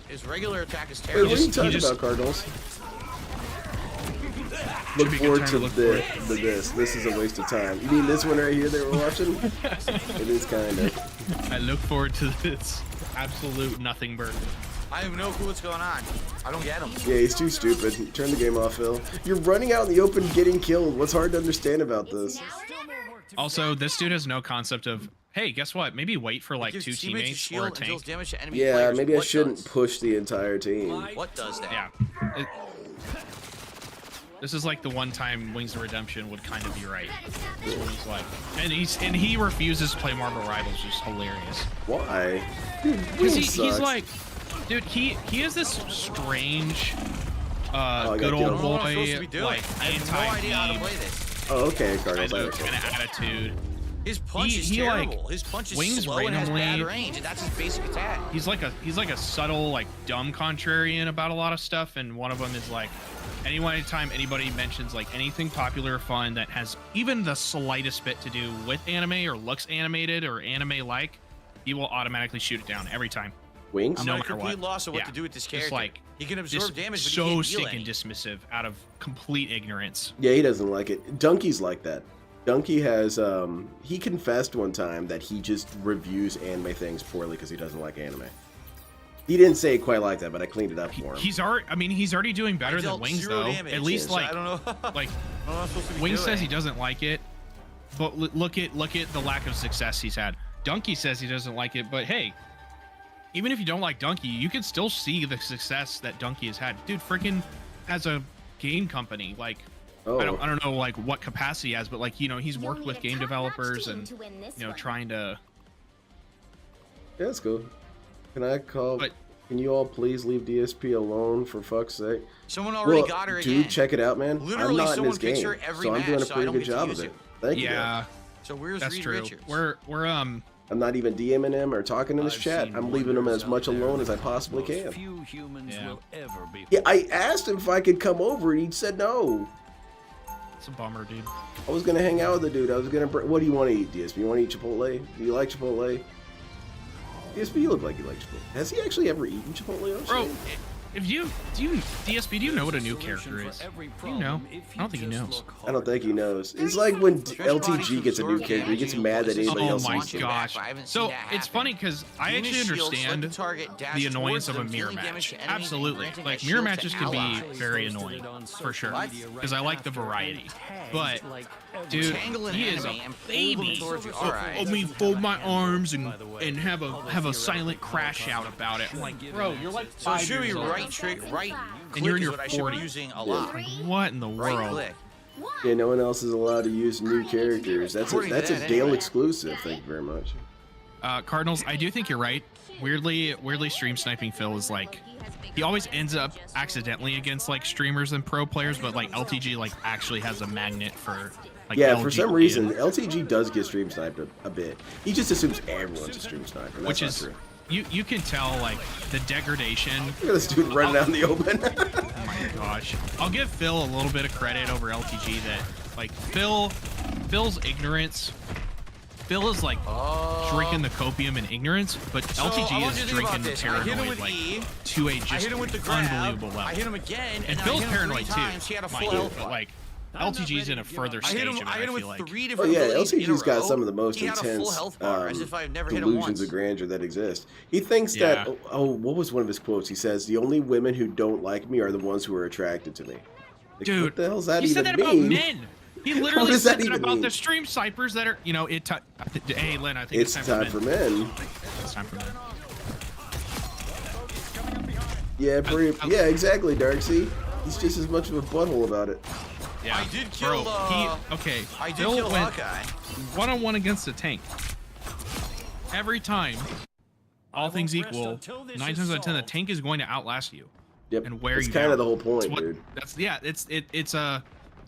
his regular attack is Wait, terrible. what are you he talking just- about, Cardinals? Look be a good forward time to to look forward. this. This is a waste of time. You mean this one right here that we're watching? It is kind of. I look forward to this absolute nothing burger. I have no clue what's going on. I don't get him. Yeah, he's too stupid. Turn the game off, Phil. You're running out in the open getting killed. What's hard to understand about this? Also, this dude has no concept of, hey, guess what? Maybe wait for like Gives two teammates a teammates shield or a and deals tank. damage to enemy Yeah, players. maybe I What shouldn't does? push the entire team. What does that? Yeah. This is like the one time Wings of Redemption would kind of be right. This one he's like, and he refuses to play Marvel Rivals, which is hilarious. Why? Because he's like, dude, he has this strange, good old boy, like I have no idea how to play anti-game this. Oh, okay, Cardinals. kind of attitude. His punch is he, like, terrible. His punch is Wings slow and has bad randomly- range, and that's his basic attack. He's like a subtle, like, dumb contrarian about a lot of stuff, and one of them is like, anytime anybody mentions like anything popular or fun that has even the slightest bit to do with anime or looks animated or anime-like, he will automatically shoot it down every time. Wings? I'm No at a matter complete what. loss of what Yeah. to do with this Just character. like He can absorb just damage, but so he can't heal stinking any. dismissive out of complete ignorance. Yeah, he doesn't like it. Donkey's like that. Donkey has, he confessed one time that he just reviews anime things poorly because he doesn't like anime. He didn't say it quite like that, but I cleaned it up for him. He's already doing better than dealt Wings 0 though. damage. At least So like I don't know. like What am I supposed to be Wings doing? says he doesn't like it, but look at the lack of success he's had. Donkey says he doesn't like it, but hey, even if you don't like Donkey, you can still see the success that Donkey has had. Dude, freaking has a game company. Like, Oh. I don't know like what capacity he has, but like, he's worked with game developers and trying to. Yeah, that's cool. Can I call? But- Can you all please leave DSP alone for fuck's sake? Someone already Well, got her dude, again. check it out, man. Literally, I'm not in someone this picks game, her every so I'm doing a match, so I pretty don't good get to job use of it. it. Thank you. Yeah, So where's that's Reed true. Richards? We're I'm not even DMing him or talking in his chat. I'm leaving him as much alone as I possibly can. Few humans Yeah. will ever be. Yeah, I asked him if I could come over, and he said no. It's a bummer, dude. I was gonna hang out with the dude. I was gonna. What do you want to eat, DSP? You want to eat Chipotle? Do you like Chipotle? DSP, you look like you like Chipotle. Has he actually ever eaten Chipotle? Bro, do you DSP, do you know what a new character is? Do you know? I don't think he knows. I don't think he knows. It's like when LTG gets a new character, he gets mad that anybody Oh else my uses it. gosh. So it's funny because I actually understand the annoyance of a mirror match. Absolutely. Like mirror matches can be very annoying for sure. Because I like the variety. But dude, he is a baby. Let me fold my arms and have a silent crash out about it. I'm like, bro, you're like So it 5 should be years old. right click And you're in is your what I should be 40s. using a lot. Like, what in the Right world? click. Yeah, no one else is allowed to use new characters. That's According to a that, Dale anyway. exclusive. Thank you very much. Cardinals, I do think you're right. Weirdly, stream sniping Phil is like, he always ends up accidentally against like streamers and pro players, but like LTG like actually has a magnet for like Yeah, for LG some reason, LTG does get stream sniped a bit. He just assumes everyone's a stream sniper. and which that's is not true. you can tell like the degradation. Look at this dude running out in the open. Oh my gosh. I'll give Phil a little bit of credit over LTG that like Phil's ignorance. Phil is like drinking the copium in ignorance, but I want LTG you is to think about drinking the this. I hit him paranoid with like E. to a I just hit him with the grab. unbelievable level. I hit him again, And I Phil's hit him paranoid 3 times. too, He had a mind full you, health but bar. like LTG's in a further I stage hit of him. it, I hit him I with feel like. 3 Oh different yeah, abilities in a LTG's got row. some of the most He had a full intense health bar, as if I've never hit him delusions once. of grandeur that exist. He thinks Yeah. that. Oh, what was one of his quotes? He says, "The only women who don't like me are the ones who are attracted to me." Like, Dude, what the hell's that he even said that mean? about men. He literally does that said that even about mean? the stream snipers that are, hey, Lynn, I think It's time for men. It's time for men. Yeah, yeah, exactly, Darksea. He's just as much of a butthole about it. Yeah. I did kill, Bro, okay. I did Phil kill went Hawkeye. one-on-one against a tank. Every time, all things equal, 9 times out of 10, the tank is going to outlast you. Yep, And wear that's you kind down. of the whole point, It's what- dude.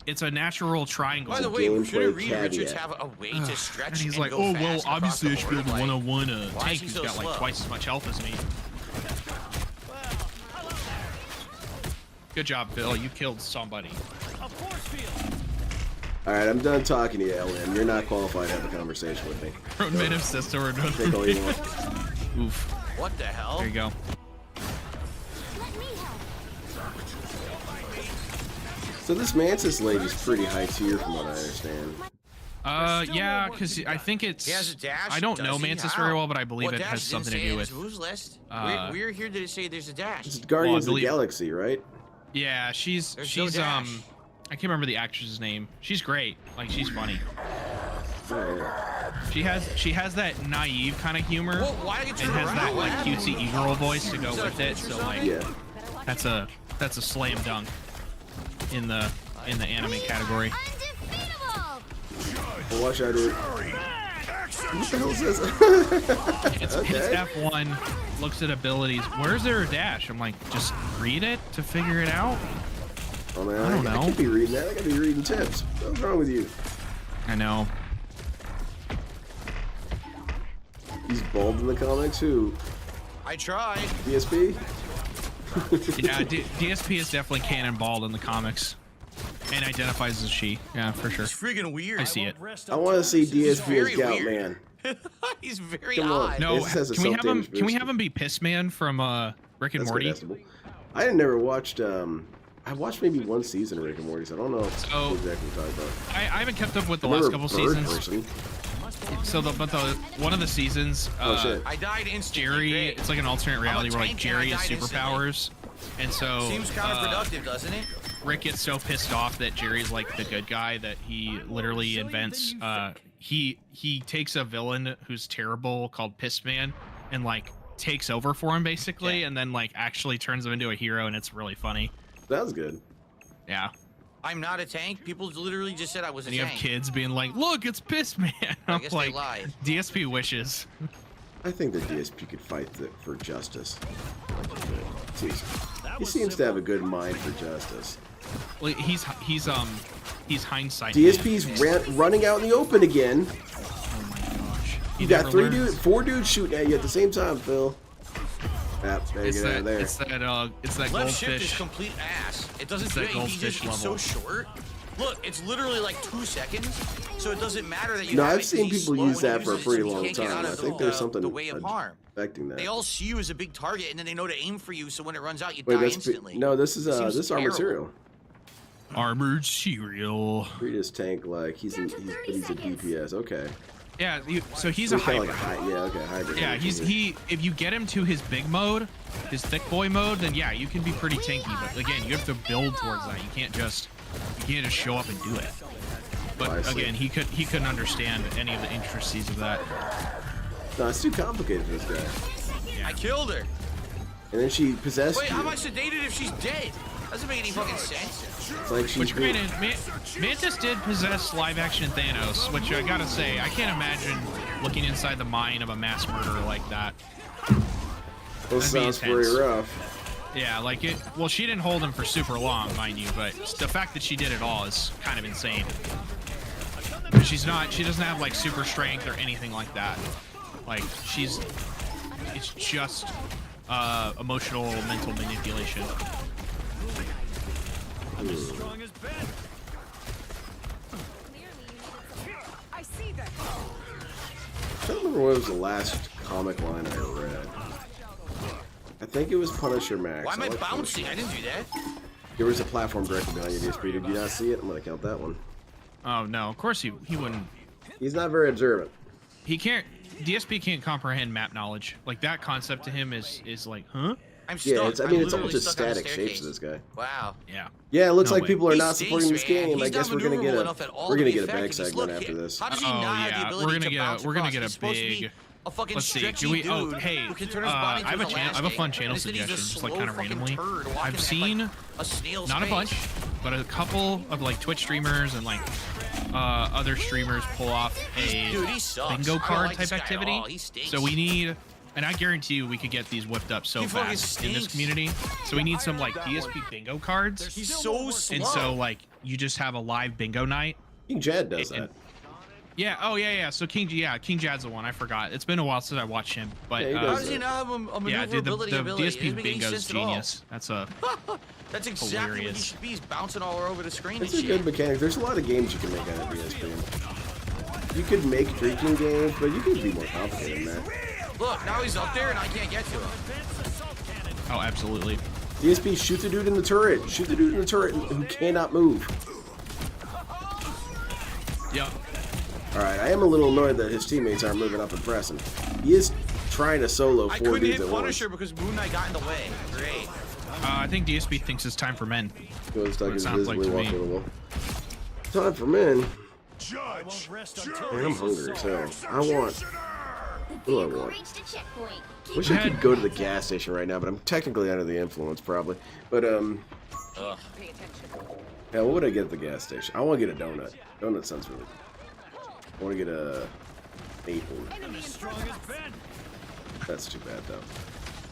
It's a natural triangle. By the a way, gameplay shouldn't Reed caveat. Richards have a way to stretch And he's and like, go oh, fast well, across obviously the I should be board? able to Like, one-on-one a why is tank he who's so got like slow? twice as much health as me. Good job, Phil. You killed somebody. All right, I'm done talking to you, LM. You're not qualified to have a conversation with me. Road made of sister or Take all you want. Oof. What the hell? There you go. Let me help. So this Mantis lady's pretty high tier, from what I understand. Yeah, because I think it's. He has a dash? I don't Does know he? Mantis How? very well, but I believe What it dash? has something to Didn't say do it in with. his moves list. uh, We're here did it say there's a dash? It's Guardians of the believe- Galaxy, right? Yeah, she's There's no dash. I can't remember the actress's name. She's great. Like she's funny. She has that naive kind of humor Well, why did you and turn has that around? like What cutesy happened? e-girl voice to go Is that a with it. glitch or So like Yeah. that's a slam dunk in the in the anime category. Undefeatable! Oh, watch out, dude. What the hell is this? It's F1, looks at abilities. Where's their dash? I'm like, just read it to figure it out? Oh man, I don't know. I can't be reading that. I gotta be reading tips. What's wrong with you? I know. He's bald in the comics. Who? I tried. DSP? Yeah, DSP is definitely cannonballed in the comics. And identifies as she. Yeah, for sure. It's freaking weird. I see it. I want to see DSP as very Gout weird. Man. He's very Come on. odd. No, This has a can we have him? self-damage Can we boost. have him be Pissman from Rick and That's Morty? contestable. I never watched. I watched maybe one season of Rick and Morty, so I don't know So- what exactly you're talking about. I haven't kept up with the I last remember couple Bird seasons. Person. So one of the seasons, Oh shit! I died instantly. Jerry, Great. it's like an alternate reality where like tank and Jerry I has died instantly. superpowers, and so Seems counterproductive, doesn't it? Rick gets so pissed off that Jerry's like the good guy that he literally invents. He takes a villain who's terrible called Pissman and like takes over for him basically, and then like actually turns him into a hero, and it's really funny. That was good. Yeah. I'm not a tank. People literally just said I was a And you have tank. kids being like, "Look, it's Pissman." I I'm guess they like, lied. DSP wishes. I think the DSP could fight for justice. He seems to have a good mind for justice. Well, he's hindsight. DSP's running out in the open again. Oh my gosh. You got four dudes shooting at you at the same time, Phil. Yep, there you It's get out that, of there. it's that Left shift is goldfish. complete ass. It doesn't It's do that anything. goldfish It's so level. short. Look, it's literally like 2 seconds, so it doesn't matter that you. No, have I've it, seen he's people slow use when he that for a uses it, pretty so he long can't get time. out I of think there's something the way of harm. affecting that. They all see you as a big target, and then they know to aim for you. So when it runs out, you Wait, die that's instantly. no. This is Seems this is armored terrible. cereal. Armored cereal. Read his tank like he's a DPS. Okay. Yeah, so he's So a kinda hybrid. like a high, yeah, okay, hybrid. Yeah, if you get him to his big mode, his thick boy mode, then yeah, you can be pretty tanky. But again, you have to build towards that. You can't just show up and do it. But I see. again, he couldn't understand any of the intricacies of that. No, it's too complicated for this guy. I killed her. And then she possessed Wait, you. how am I sedated if she's dead? Doesn't make any fucking sense. It's like she's Which granted, Mantis did possess live-action Thanos, which I gotta say, I can't imagine looking inside the mind of a mass murderer like that. This That'd be sounds pretty intense. rough. Yeah, like it. Well, she didn't hold him for super long, mind you, but the fact that she did it all is kind of insane. But she doesn't have like super strength or anything like that. Like it's just emotional, mental manipulation. I'm as strong as Ben. I see that. I don't remember what was the last comic line I read. I think it was Punisher Max. Why am I like bouncing? Punisher. I didn't do that. There was a platform directly behind you, DSP. Did you not see it? I'm gonna count that one. Oh no, of course he wouldn't. He's not very observant. He can't. DSP can't comprehend map knowledge. Like that concept to him is like, huh? I'm stuck. Yeah, it's, I I'm mean, it's all literally just stuck on a static shapes staircase. to this guy. Wow. Yeah. Yeah, it looks No like way. people are He not stinks, supporting this man. game. He's I guess not we're gonna get maneuverable a enough at all we're to gonna be get a bag effective. He's- segment look, after this. How does he Oh, not have yeah, the we're ability gonna to get a- bounce we're gonna across? get a He's supposed to be big- a fucking Let's see. stretchy Do we? dude Oh, hey. who can turn his body I have into I have a elastic. fun channel Instead, he's a suggestion, just like slow kind of fucking randomly. turd walking I've at, seen like, a snail's not a pace. bunch, but a couple of like Twitch streamers and like other streamers pull off a Dude, he sucks. I bingo don't card like this type guy at activity. all. He stinks. So we need, and I guarantee you we could get these whipped up so He fucking fast in this stinks. community. So we need some like DSP bingo cards, He's so slow. and so like you just have a live bingo night. King Jad does And- that. Yeah. Oh yeah. So King Jad's the one. I forgot. It's been a while since I watched him, but Yeah, he How does does he not have a yeah, dude, the maneuverability ability? It DSP doesn't make any bingo's sense at all. genius. That's a That's exactly what he hilarious. should be. He's bouncing all over the screen It's and a shit. good mechanic. There's a lot of games you can make out of DSP. You could make drinking games, but you could be more complicated than that. Look, now he's up there and I can't get to him. oh, absolutely. DSP, shoot the dude in the turret. Shoot the dude in the turret who cannot move. Yep. Alright, I am a little annoyed that his teammates aren't moving up and pressing. He is trying to solo I 4 couldn't dudes hit at once. Punisher because Moon Knight got in the way. Great. I think DSP thinks it's time for men. Goes stuck It his sounds like visibly to me. walking the wall. Time for men. Judge. Man, I'm hungry as hell. I want. What do I want? Reached a checkpoint. Wish I could go to the gas station right now, but I'm technically under the influence, probably. But Yeah, what would I get at the gas station? I want to get a donut. Donut sounds really good. I want to get a maple. As strong as Ben. That's too bad though.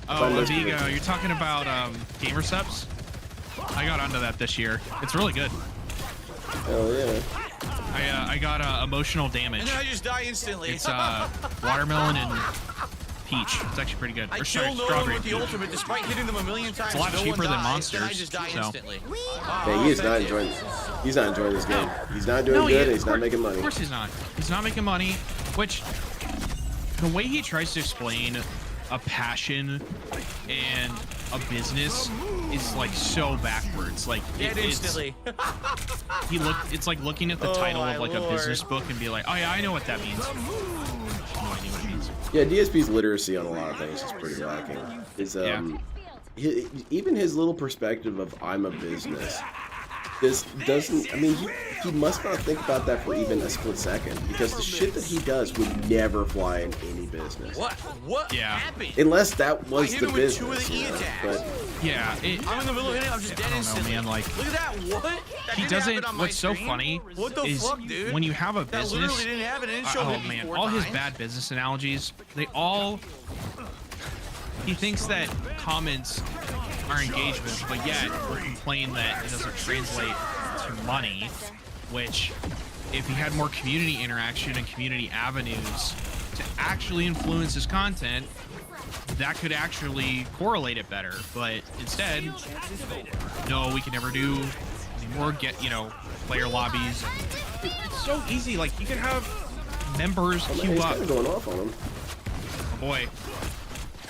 Oh, Amigo, you're talking about gamer subs? I got onto that this year. It's really good. Hell yeah. I got emotional damage. And then I just die instantly. It's watermelon and peach. It's actually pretty good. I Or kill sorry, no one strawberry with the peach. ultimate despite hitting them a million times. It's a lot no cheaper one than dies, monsters. Then I just die so. instantly. Yeah, he is not enjoying. He's not enjoying this game. He's not doing good. And he's not making money. Of course he's not. He's not making money. Which, the way he tries to explain a passion and a business is like so backwards. Like Dead instantly. It's like looking at the Oh title my of like a Lord. business book and be like, oh yeah, I know what that means. I have no idea what it means. Yeah, DSP's literacy on a lot of things is pretty lacking. His even his little perspective of I'm a business. This doesn't. I mean, he must not think about that for even a split second, because the shit that he does would never fly in any business. What Yeah. happened? Unless that was I hit the him with 2 of business. the E You know? attacks. But Yeah, I'm in the middle of hitting, I'm just dead I don't know, instantly. man, like- Look at that, what? That he didn't doesn't. happen on my What's so screen? funny What the is fuck, dude? when you have a That business. literally didn't happen, it didn't show Oh hit me man, 4 all his times. bad business analogies, they all. He thinks that comments are engagement, but yet we're complaining that it doesn't translate to money. Which, if he had more community interaction and community avenues to actually influence his content, that could actually correlate it better. But instead, no, we can never do anymore. Get player lobbies. It's so easy. Like you could have members oh, man, queue he's up. kind of going off on him. Oh boy.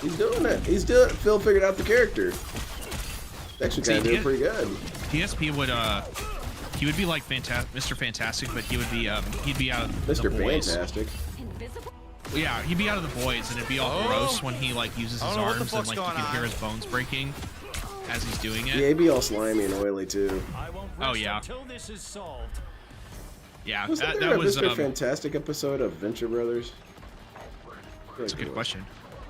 He's doing it. He's doing it. Phil figured out the character. He's actually kind of doing pretty good. DSP would he would be like Mr. Fantastic, but he would be he'd be out of Mr. the boys. Fantastic. Yeah, he'd be out of the boys, and it'd be all gross when he like uses I his don't know what the arms and fuck's like you going can hear on. his bones breaking as he's doing it. Yeah, he'd be all slimy and oily too. I won't Oh, rest yeah. until this is solved. Yeah, Wasn't that there a was Mr. Fantastic episode of Venture Brothers? that's a good question.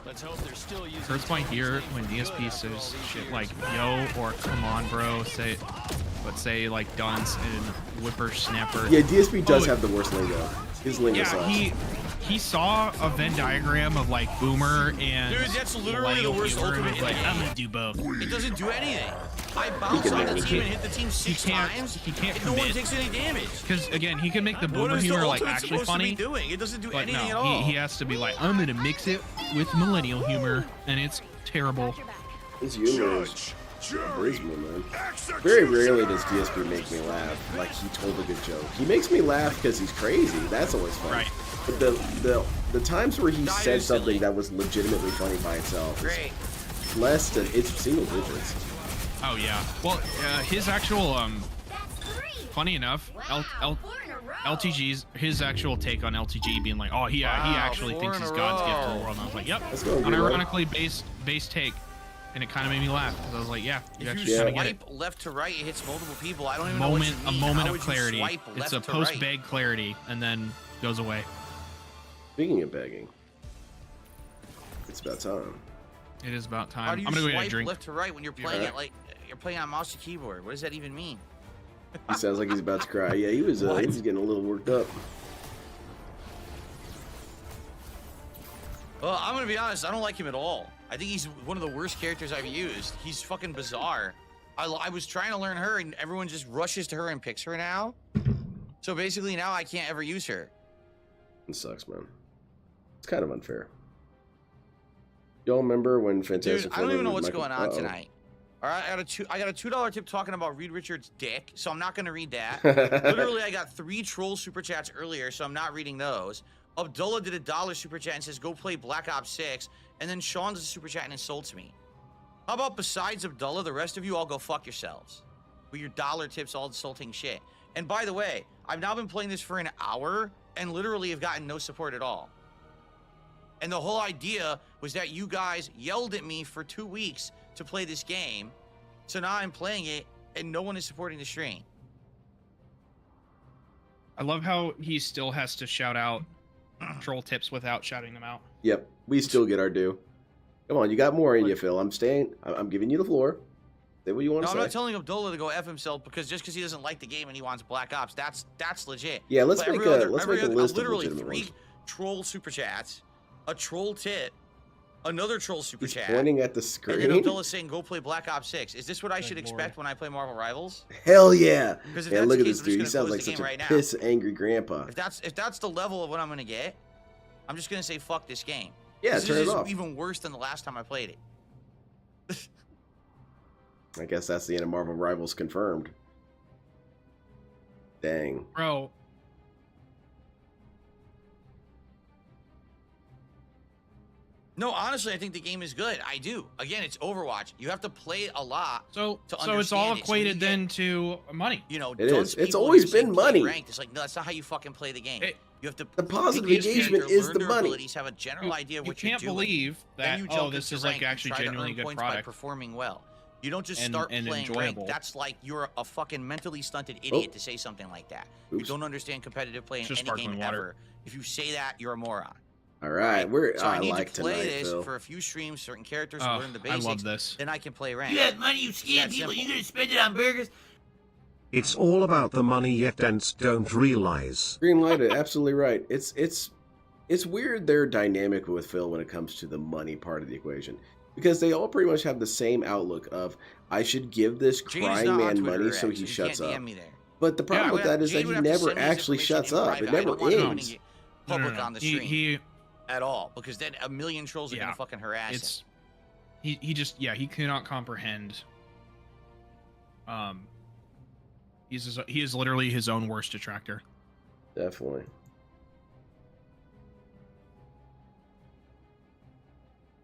Let's hope they're still using. Hurts my ear when DSP says shit like "yo" or "come on, bro." Say like "dunce" and "whippersnapper." Yeah, DSP does Oh, have the worst lingo. His lingo Yeah, sucks. he saw a Venn diagram of like Boomer and Dude, that's literally the Millennial worst Boomer, and ultimate he's like, in the I'm game. gonna do both. It doesn't do anything. I bounce on the manage team it. and hit the team 6 can't- times. he can't and no one commit. takes any damage. Because again, he can make the What Boomer is the humor like ultimate actually supposed funny, to be doing? It doesn't do but anything at no, all. he has to be like, I'm gonna mix it with Millennial humor, and it's terrible. His humor is Judge, abysmal, man. execute. Very rarely does DSP make me laugh like he told a good joke. He makes me laugh because he's crazy. That's always fun. Right. But the times where he That said is something silly. that was legitimately funny by itself is Great. less than it's single digits. Oh yeah. Well, his actual funny enough, LTG's his actual take on LTG being like, oh he actually Wow, thinks 4 he's in a God's gift to row. the world. And I was like, yep. Let's go, Guy-vals. Unironically based take, and it kind of made me laugh because I was like, yeah, you If actually you kind of get it. swipe left to right, it hits multiple people. I don't even know what you A mean. moment How of would you clarity. swipe It's left a to post right? beg clarity, and then goes away. Speaking of begging, it's about time. It is about How time. do you I'm gonna go get a swipe drink. left to right when you're playing right. it like you're playing on mouse and keyboard? What does that even mean? He sounds like he's about to cry. Yeah, he was getting a little worked up. Well, I'm gonna be honest. I don't like him at all. I think he's one of the worst characters I've used. He's fucking bizarre. I was trying to learn her, and everyone just rushes to her and picks her now. So basically, now I can't ever use her. It sucks, man. It's kind of unfair. Y'all remember when Fantastic Dude, I don't even know Four what's Michael- going on Uh-oh. tonight. All right, I got a $2 tip talking about Reed Richards' dick, so I'm not gonna read that. Literally, I got 3 troll super chats earlier, so I'm not reading those. Abdullah did a $1 super chat and says, go play Black Ops 6, and then Sean's a super chat and insults me. How about besides Abdullah, the rest of you all go fuck yourselves with your $1 tips, all insulting shit. And by the way, I've now been playing this for an hour and literally have gotten no support at all. And the whole idea was that you guys yelled at me for 2 weeks to play this game. So now I'm playing it and no one is supporting the stream. I love how he still has to shout out troll tips without shouting them out. Yep, we still get our due. Come on, you got more in you, Phil. I'm giving you the floor. Say what you want No, to I'm say. not telling Abdullah to go F himself because he doesn't like the game and he wants Black Ops. That's legit. Yeah, let's But make every a other- let's every make a other- list of literally legitimate 3 ones. troll super chats, a troll tip, another troll super He's chat, pointing at the and then screen. Abdullah's saying go play Black Ops 6. Is this what I Good should lord. expect when I play Marvel Rivals? Hell yeah! Because if Man, that's look the at case, this I'm dude. He just gonna sounds close like the such game a right now. piss angry grandpa. If that's the level of what I'm gonna get, I'm just gonna say fuck this game. Yeah, this turn is it off. even worse than the last time I played it. I guess that's the end of Marvel Rivals confirmed. Dang. Bro, No, honestly, I think the game is good. I do. Again, it's Overwatch. You have to play it a lot. so To it's all understand it, so when you equated get- then to money. You know, It dunce is. It's people always who are saying been play money. Ranked. It's like, no, that's not how you fucking play the game. It- You have to The positive pick your engagement character, is learn the their money. abilities, have a general idea of You what you're can't doing. believe Then that you jump this into is like ranked and actually try to genuinely earn good points by product. performing well. You don't just and- start and playing enjoyable. ranked. That's like you're a fucking mentally stunted idiot to say something like that. You Oops. don't understand competitive play in Just any sparkling game water. ever. If you say that, you're a moron. All right, we're So I need like to play tonight, this Phil. for a few streams, certain characters, Oh, learn the I basics. love this. Then I can play ranked. You have money, you It's scam that people. simple. You gonna spend it on burgers? It's all about the money, yet dents don't realize. Green lighted, absolutely right. It's weird their dynamic with Phil when it comes to the money part of the equation, because they all pretty much have the same outlook of I should give this Jade is crying not on man Twitter, money so actually. he You shuts can't up. DM me there. But the problem Yeah, with that is Jade that would he have to never send me his actually information shuts in up. private. It I never don't want him ends. putting it public on the stream He at all, because then a million trolls are Yeah, gonna fucking harass him. it's he just he cannot comprehend. He is literally his own worst detractor. Definitely.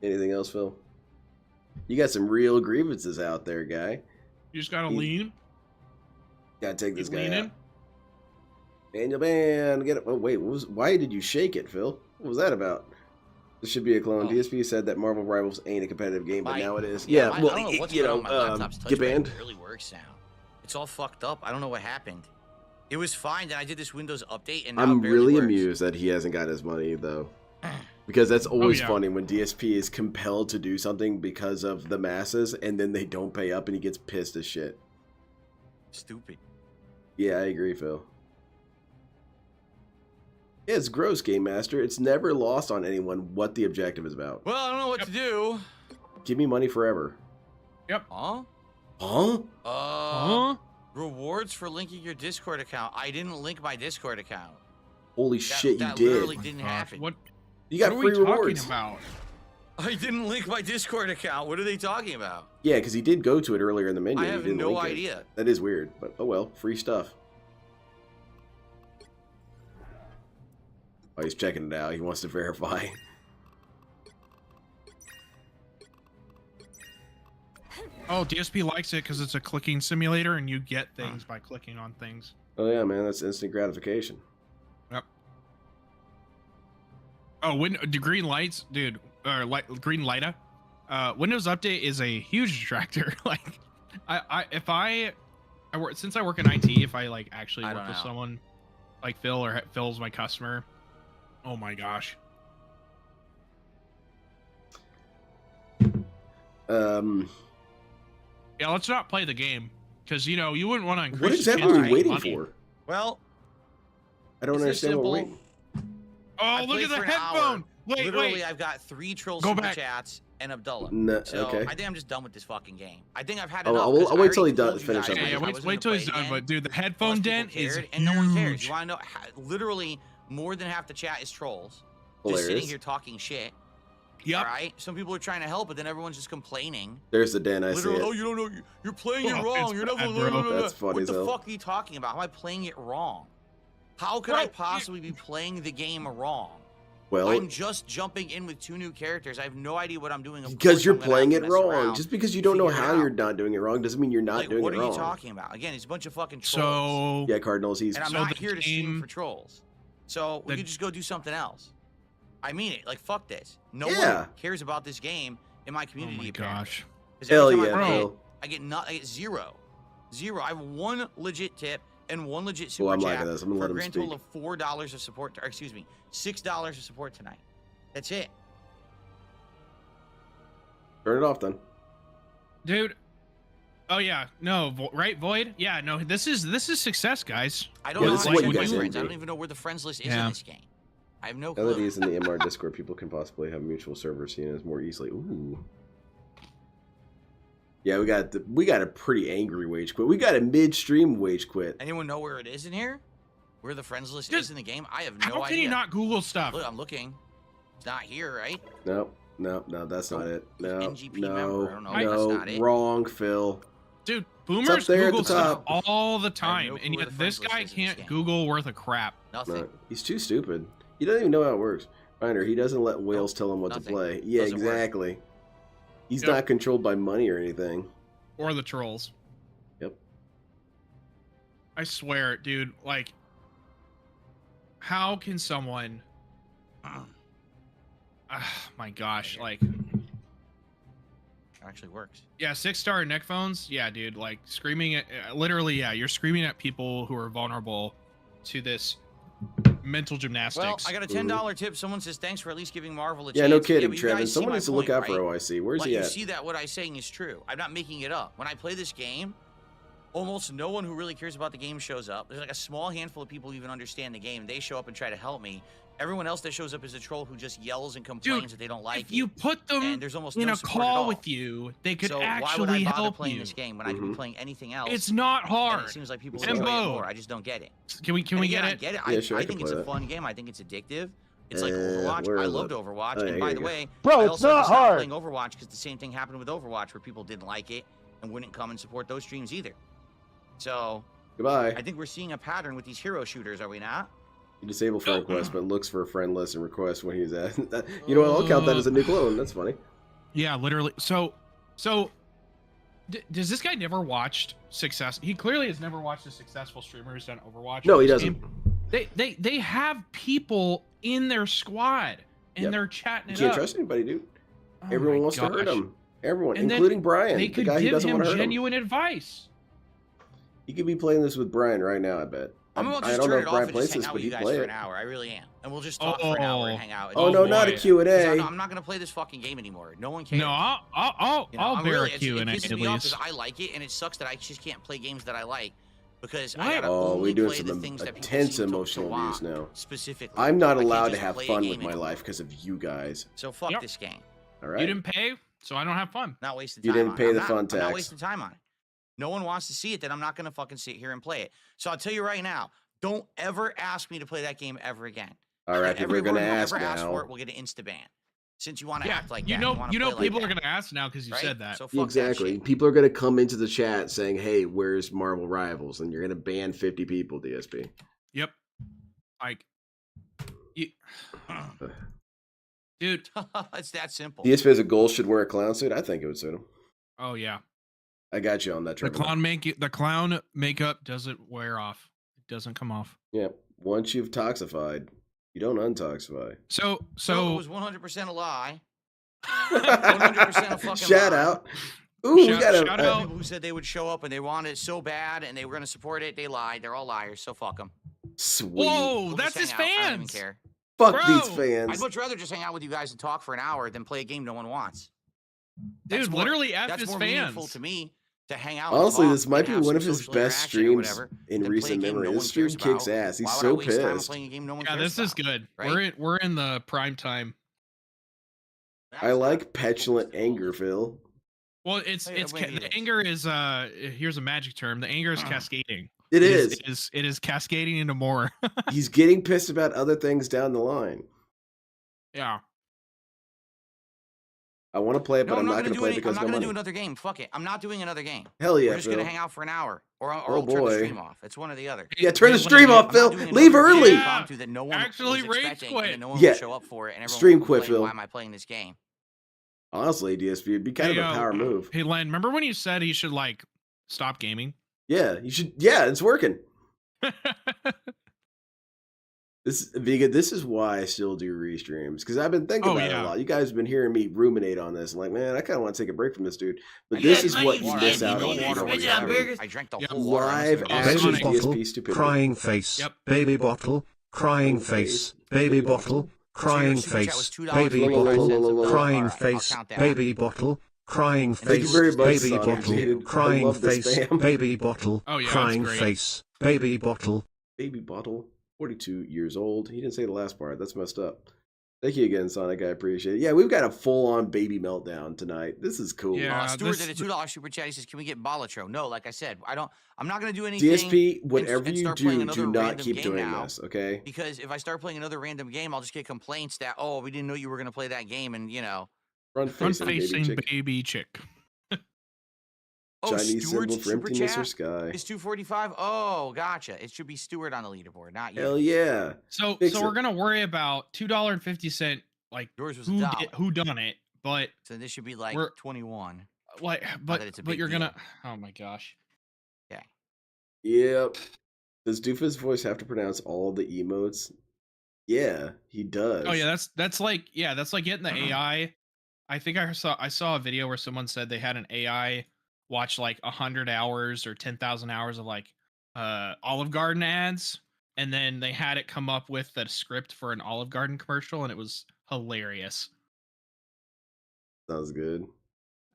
Anything else, Phil? You got some real grievances out there, guy. You just gotta He- lean. Gotta take this Keep guy leaning. out. Daniel Band, get it. Oh wait, why did you shake it, Phil? What was that about? This should be a clone. Oh. DSP said that Marvel Rivals ain't a competitive game, but My- now it is. I Yeah, don't well, know what's you going know, on. My laptop's get touchpad banned. barely works now. It's all fucked up. I don't know what happened. It was fine. Then I did this Windows update, and now I'm it barely really works. amused that he hasn't got his money though, because that's always yeah. funny when DSP is compelled to do something because of the masses, and then they don't pay up, and he gets pissed as shit. Stupid. Yeah, I agree, Phil. Yeah, it's gross, Game Master. It's never lost on anyone what the objective is about. Well, I don't know what to do. Give me money forever. Huh? Huh? Huh? Rewards for linking your Discord account. I didn't link my Discord account. Holy That, shit, you that did. literally didn't happen. What? You got what free are we rewards. talking about? I didn't link my Discord account. What are they talking about? Yeah, because he did go to it earlier in the menu. I and he have didn't no link it. idea. That is weird, but oh well, free stuff. Oh, he's checking it out. He wants to verify. Oh, DSP likes it because it's a clicking simulator and you get things by clicking on things. Oh yeah, man, that's instant gratification. Yep. Oh, when the green lights, dude, or green lighta. Windows Update is a huge detractor. Like, if I work, since I work in IT, if I like actually I work don't with know. someone like Phil or Phil's my customer, oh my gosh. Yeah, let's not play the game because you know you wouldn't want to increase. What the exactly chance are of we getting waiting money. for? Well, I don't It's this understand what we're simple. waiting. Oh, I look played at the for an hour. headphone. Wait, literally, wait. I've got 3 troll Go super back. chats and Abdullah. No, So okay. I think I'm just done with this fucking game. I think I've had Oh, enough. I'll 'cause I wait till already he does told you finish guys up. Yeah, I wait, wasn't wait till gonna he's play done. again But dude, the unless headphone people dent is cared, huge. and no one cares. You want to know? Literally, more than half the chat is trolls. Just sitting Hilarious. here talking shit. Yep. All right. Some people are trying to help, but then everyone's just complaining. There's the den. I see Literally, it. oh, you don't know. You're playing it Oh, wrong. it's You're not. bad, bro. That's funny What as the hell. fuck are you talking about? How am I playing it wrong? How could I Bro, possibly be playing the game wrong? Well, I'm just jumping in with 2 new characters. I have no idea what I'm doing. Of because course you're I'm gonna playing have it to mess wrong. around, Just because you don't know figure it how out. you're not doing it wrong doesn't mean you're not Like, doing what it are wrong. you talking about? Again, it's a bunch of fucking trolls. So Yeah, Cardinals. He's and I'm so not the here to stream game- for trolls. So we the- could just go do something else. I mean it. Like, fuck this. No Yeah. one cares about this game in my oh community. my apparently. gosh. 'Cause hell every time yeah, I play it, Phil. I get 0. I have 1 legit tip and 1 legit super Oh, I'm chat liking this. I'm gonna for let a him grand speak. total of $4 of support. Or excuse me, $6 of support tonight. That's it. Turn it off then. Dude, Oh yeah, no, right, Void. Yeah, no, this is success, guys. I don't Yeah, know this how is to what you find guys friends. do. I don't even know where the friends list is Yeah. in this game. I have no Now that clue. he's in the MR Discord, people can possibly have mutual server seen as more easily. Ooh. Yeah, we got a pretty angry wage quit. We got a midstream wage quit. Anyone know where it is in here? Where the friends list Dude, is in the game? I have no idea. How can you not Google stuff? Look, I'm looking. It's not here, right? No, that's not it. No, NGP member. I don't know. That's no, not it. wrong, Phil. Dude, It's boomers up there at Google the stuff top. all the I time, have no and clue where yet the this friends guy list is in this can't game. Google worth a crap. Nothing. No, he's too stupid. He doesn't even know how it works. Reiner, he doesn't let whales tell him what nothing. to play. Yeah, Doesn't work. exactly. He's Yep. not controlled by money or anything. Or the trolls. Yep. I swear, dude, like, how can someone... my gosh, like... Actually works. Yeah, 6-star neck phones. Yeah, dude, like, screaming at... literally, yeah, you're screaming at people who are vulnerable to this mental gymnastics. Well, I got a $10 tip. Someone says thanks for at least giving Marvel a Yeah, chance. no kidding, but you guys Trevin. see Someone my needs to look point, out for right? OIC. Where's Like, he you at? see that what I'm saying is true. I'm not making it up. When I play this game, almost no one who really cares about the game shows up. There's like a small handful of people who even understand the game. They show up and try to help me. Everyone else that shows up is a troll who just yells and complains Dude, that they don't like if you put them and there's almost in no a support at call all. with you, they could So why would I actually bother help playing you. this game when I could be playing anything else? It's not And hard. it seems like people And enjoy it Bo. more. I just don't get it. Can we And get again, it? I get it. Yeah, sure, I I can think it's play a that. fun game. I think it's addictive. It's like where Overwatch. I is loved it? Overwatch. Oh, yeah, And by here the you go. way, Bro, I it's also had to not stop hard. playing Overwatch because the same thing happened with Overwatch where people didn't like it and wouldn't come and support those streams either. So Goodbye. I think we're seeing a pattern with these hero shooters, are we not? You disable friend request, but looks for a friend list and requests when he's at. You know what? I'll count that as a new clone. That's funny. Yeah, literally. So, does this guy never watched success? He clearly has never watched a successful streamer who's done Overwatch. No, in he this doesn't. game. They have people in their squad and Yep. they're chatting You it can't up. trust anybody, dude. Oh Everyone my wants to hurt gosh. him. Everyone, And then including Brian, They the could guy who give doesn't him want to hurt him. genuine advice. You could be playing this with Brian right now, I bet. I'm about to I just don't know turn if it off Brian and plays just hang this, out but with you he'd guys play for it. an hour. I really am. And we'll just talk for an hour and hang out. Oh, no, not a boy. Q&A. I'm not going to play this fucking game anymore. No one cares. No, I'll You know, I'll I'm bear really, a Q&A it at pisses me off least. because I like it, and it sucks that I just can't play games that I like because I What? gotta Oh, only we're doing play the some things that people intense seem to emotional want abuse now. specifically. I'm not I can't allowed to just have play a fun game with my anymore. life because of you guys. So fuck Yep. this game. All right? You didn't pay, so I don't have fun. Not wasting You time. didn't on pay it. the I'm fun not, I'm not tax. wasting time on it. No one wants to see it. Then I'm not gonna fucking sit here and play it. So I'll tell you right now. Don't ever ask me to play that game ever again. All right, people are Everyone going to who ask ever asks for now. it will get an insta ban. Since you want to Yeah, act like you that, know, wanna you know, play like people are that, gonna ask now because you right? said that. So fuck that Exactly. shit. People are going to come into the chat saying, hey, where's Marvel Rivals? And you're going to ban 50 people, DSP. Yep. Like, you, dude. It's that simple. DSP as a goal should wear a clown suit. I think it would suit him. Oh yeah. I got you on that, The Trevor. clown makeup doesn't wear off. It doesn't come off. Yeah. Once you've toxified, you don't untoxify. So it was 100% a lie. 100% a fucking Shout lie. out. Ooh, we got shout a. out. People who said they would show up and they wanted it so bad and they were going to support it, they lied. They're all liars. So fuck them. Sweet. Whoa, We'll that's just his hang out. I don't even fans. care. Fuck Bro, these I'd fans. much rather just hang out with you guys and talk for an hour than play a game no one wants. That's Dude, more- literally F that's his more meaningful fans. to me to hang out. and Honestly, talk this might and be have one some of his social best interaction or streams whatever in than play a recent game no memory. one This stream cares kicks about. ass. He's Why would I so waste time pissed. playing a game no one Yeah, cares this is about, good. right? We're in the prime time. I like petulant anger, Phil. Well, it's the anger is here's a magic term. The anger is cascading. It is. It is cascading into more. He's getting pissed about other things down the line. Yeah. I want to play it, but No, I'm not gonna going to do play it any- because I'm no not gonna money. do another game. Fuck it. I'm not doing another game. Hell yeah, We're just Phil. gonna hang out for an hour, or Oh, I'll turn the boy. stream off. It's one or the other. Yeah, turn the Hey, stream off, I'm Phil. not doing Leave another game early. I'm bound to that no one Actually, was rage quit. expecting, and that no one Yeah. will show up for it, and everyone Stream will quit, complain, Phil. why am I playing this game? Honestly, DSP, it'd be kind of a power move. Hey, Len, remember when you said he should like stop gaming? Yeah, you should. Yeah, it's working. This is why I still do restreams, because I've been thinking Oh, about it yeah. a lot. You guys have been hearing me ruminate on this. I'm like, man, I kind of want to take a break from this dude. But I this did. is what you Water. miss out No on. water these whatsoever. videos. I drank the Yep. whole water. Live Oh, action Sonic. Baby bottle, DSP stupidity. crying face, Yep. baby bottle, crying face, baby bottle, crying super chat was face, $2.45. baby bottle, I'll crying count face, that. baby bottle, crying Thank you face, very much, baby Sonic, bottle, dude. I crying love this face, spam. baby bottle, Oh, yeah, crying that's great. face, baby bottle. Baby Bottle, 42 years old. He didn't say the last part. That's messed up. Thank you again, Sonic. I appreciate it. Yeah, we've got a full-on baby meltdown tonight. This is cool. Yeah. Stuart this- did a $2 super chat. He says, "Can we get Balatro?" No, like I said, I'm not gonna do anything. DSP, whatever and you start playing do, another do not random keep game doing now. this, okay? Because if I start playing another random game, I'll just get complaints that, oh, we didn't know you were gonna play that game, and Front-facing Front-facing baby chick. baby chick. Oh, Chinese Stuart's symbol for super emptiness or chat sky. is 245. Oh, gotcha. It should be Stuart on the leaderboard, not you. Hell yeah. So Fix we're it. gonna worry about $2.50 like Yours was who $1. who done it, but So this should be like We're- 21. like that it's a but big you're gonna deal. oh my gosh. Okay. Yep. Does Doofus voice have to pronounce all the emotes? Yeah, he does. Oh yeah, that's like getting the AI. I think I saw a video where someone said they had an AI watch like 100 hours or 10,000 hours of like Olive Garden ads, and then they had it come up with the script for an Olive Garden commercial, and it was hilarious. Sounds good.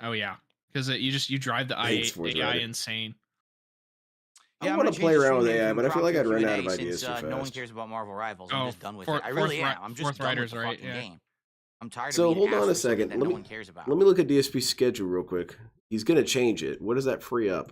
Oh yeah, because you drive the Thanks, AI Fortnite. insane. I I'm want gonna to play change the around with stream name AI, to but I feel like I'd run out of Q&A ideas too since, fast. no one cares about Marvel Rivals. I'm Oh, just done with fourth- it. I really fourth am. ri- I'm just fourth done with writers, the right? fucking Yeah. game. I'm tired So of being hold on asked a for something second. that Let no me one cares about. let me look at DSP's schedule real quick. He's gonna change it. What does that free up?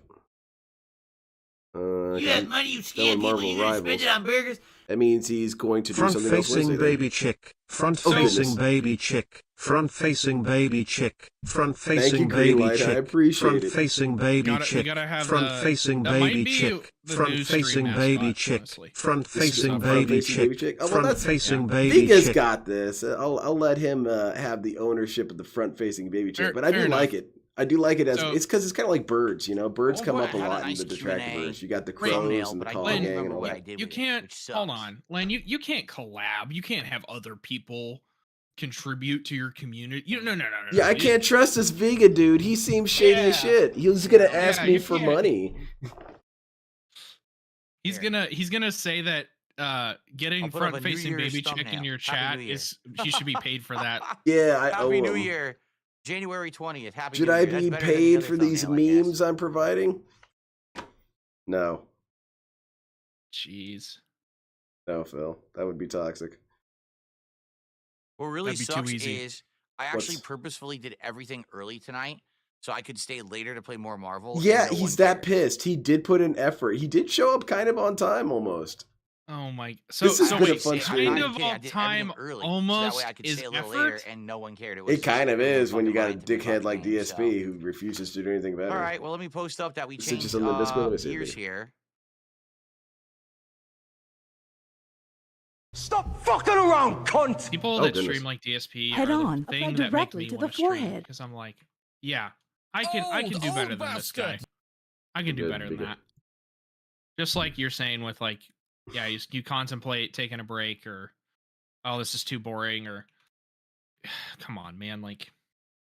You Okay, have money, you done with scam people, Marvel you gonna spend Rivals. it on burgers? That means he's going to do Front something else facing Wednesday. then. baby chick, front Oh, facing goodness. baby chick, front facing baby chick, front Thank you, facing baby Greenlight. I chick, appreciate front it. facing baby We chick, gotta have front the- facing that might baby be chick, the front new stream facing mascot, baby chick, honestly. front This is facing a baby front-facing baby chick, chick. Oh, well, front that's facing yeah. baby Vega's chick. got this. I'll let him have the ownership of the front-facing baby chick, Fair- but I do fair like enough. it. I do like it as So- it's because it's kind of like birds, you know. Birds Oh, come boy, up a I had a lot nice in the Q&A Detractiverse. You got the thumbnail, crows and the but I call don't gang and remember all what I that. did You with it, can't which sucks. hold on, Len. You can't collab. You can't have other people contribute to your community. No. Yeah, I can't trust this Vega dude. He seems shady as Yeah. shit. He was gonna ask Yeah, me you for can't. money. He's gonna say that getting I'll put up a front New facing Year's baby chick in thumbnail. your Happy chat New Year. is she should be paid for that. Yeah, I owe Happy New him. Year, January 20th. Happy Should New I Year. That's be better than the paid other for these thumbnail, I guess. memes I'm providing? No, Jeez. no, Phil. That would be toxic. What really That'd be too sucks easy. is I actually What's- purposefully did everything early tonight so I could stay later to play more Marvel. and Yeah, no he's one that cared. pissed. He did put in effort. He did show up kind of on time almost. Oh my. So This has so been a wait, fun I'm stream. not kind even of kidding, I all did time everything early, so that almost way I could is stay a little effort. later and no one cared. It was It kind of really is when you fucking got a right to be dickhead fucking like game, DSP so. who refuses to do anything better. All right, well, let me post up that we This is just changed something Discord always said, gears baby. here. Stop fucking around, cunt! People Oh, that goodness. stream like DSP Head are on, the apply thing that make directly me to want the to stream forehead. because I'm like, yeah, I can do better than this guy. I can do Good, better than good. that. Just like you're saying with like, yeah, you contemplate taking a break or, oh, this is too boring or, come on, man, like.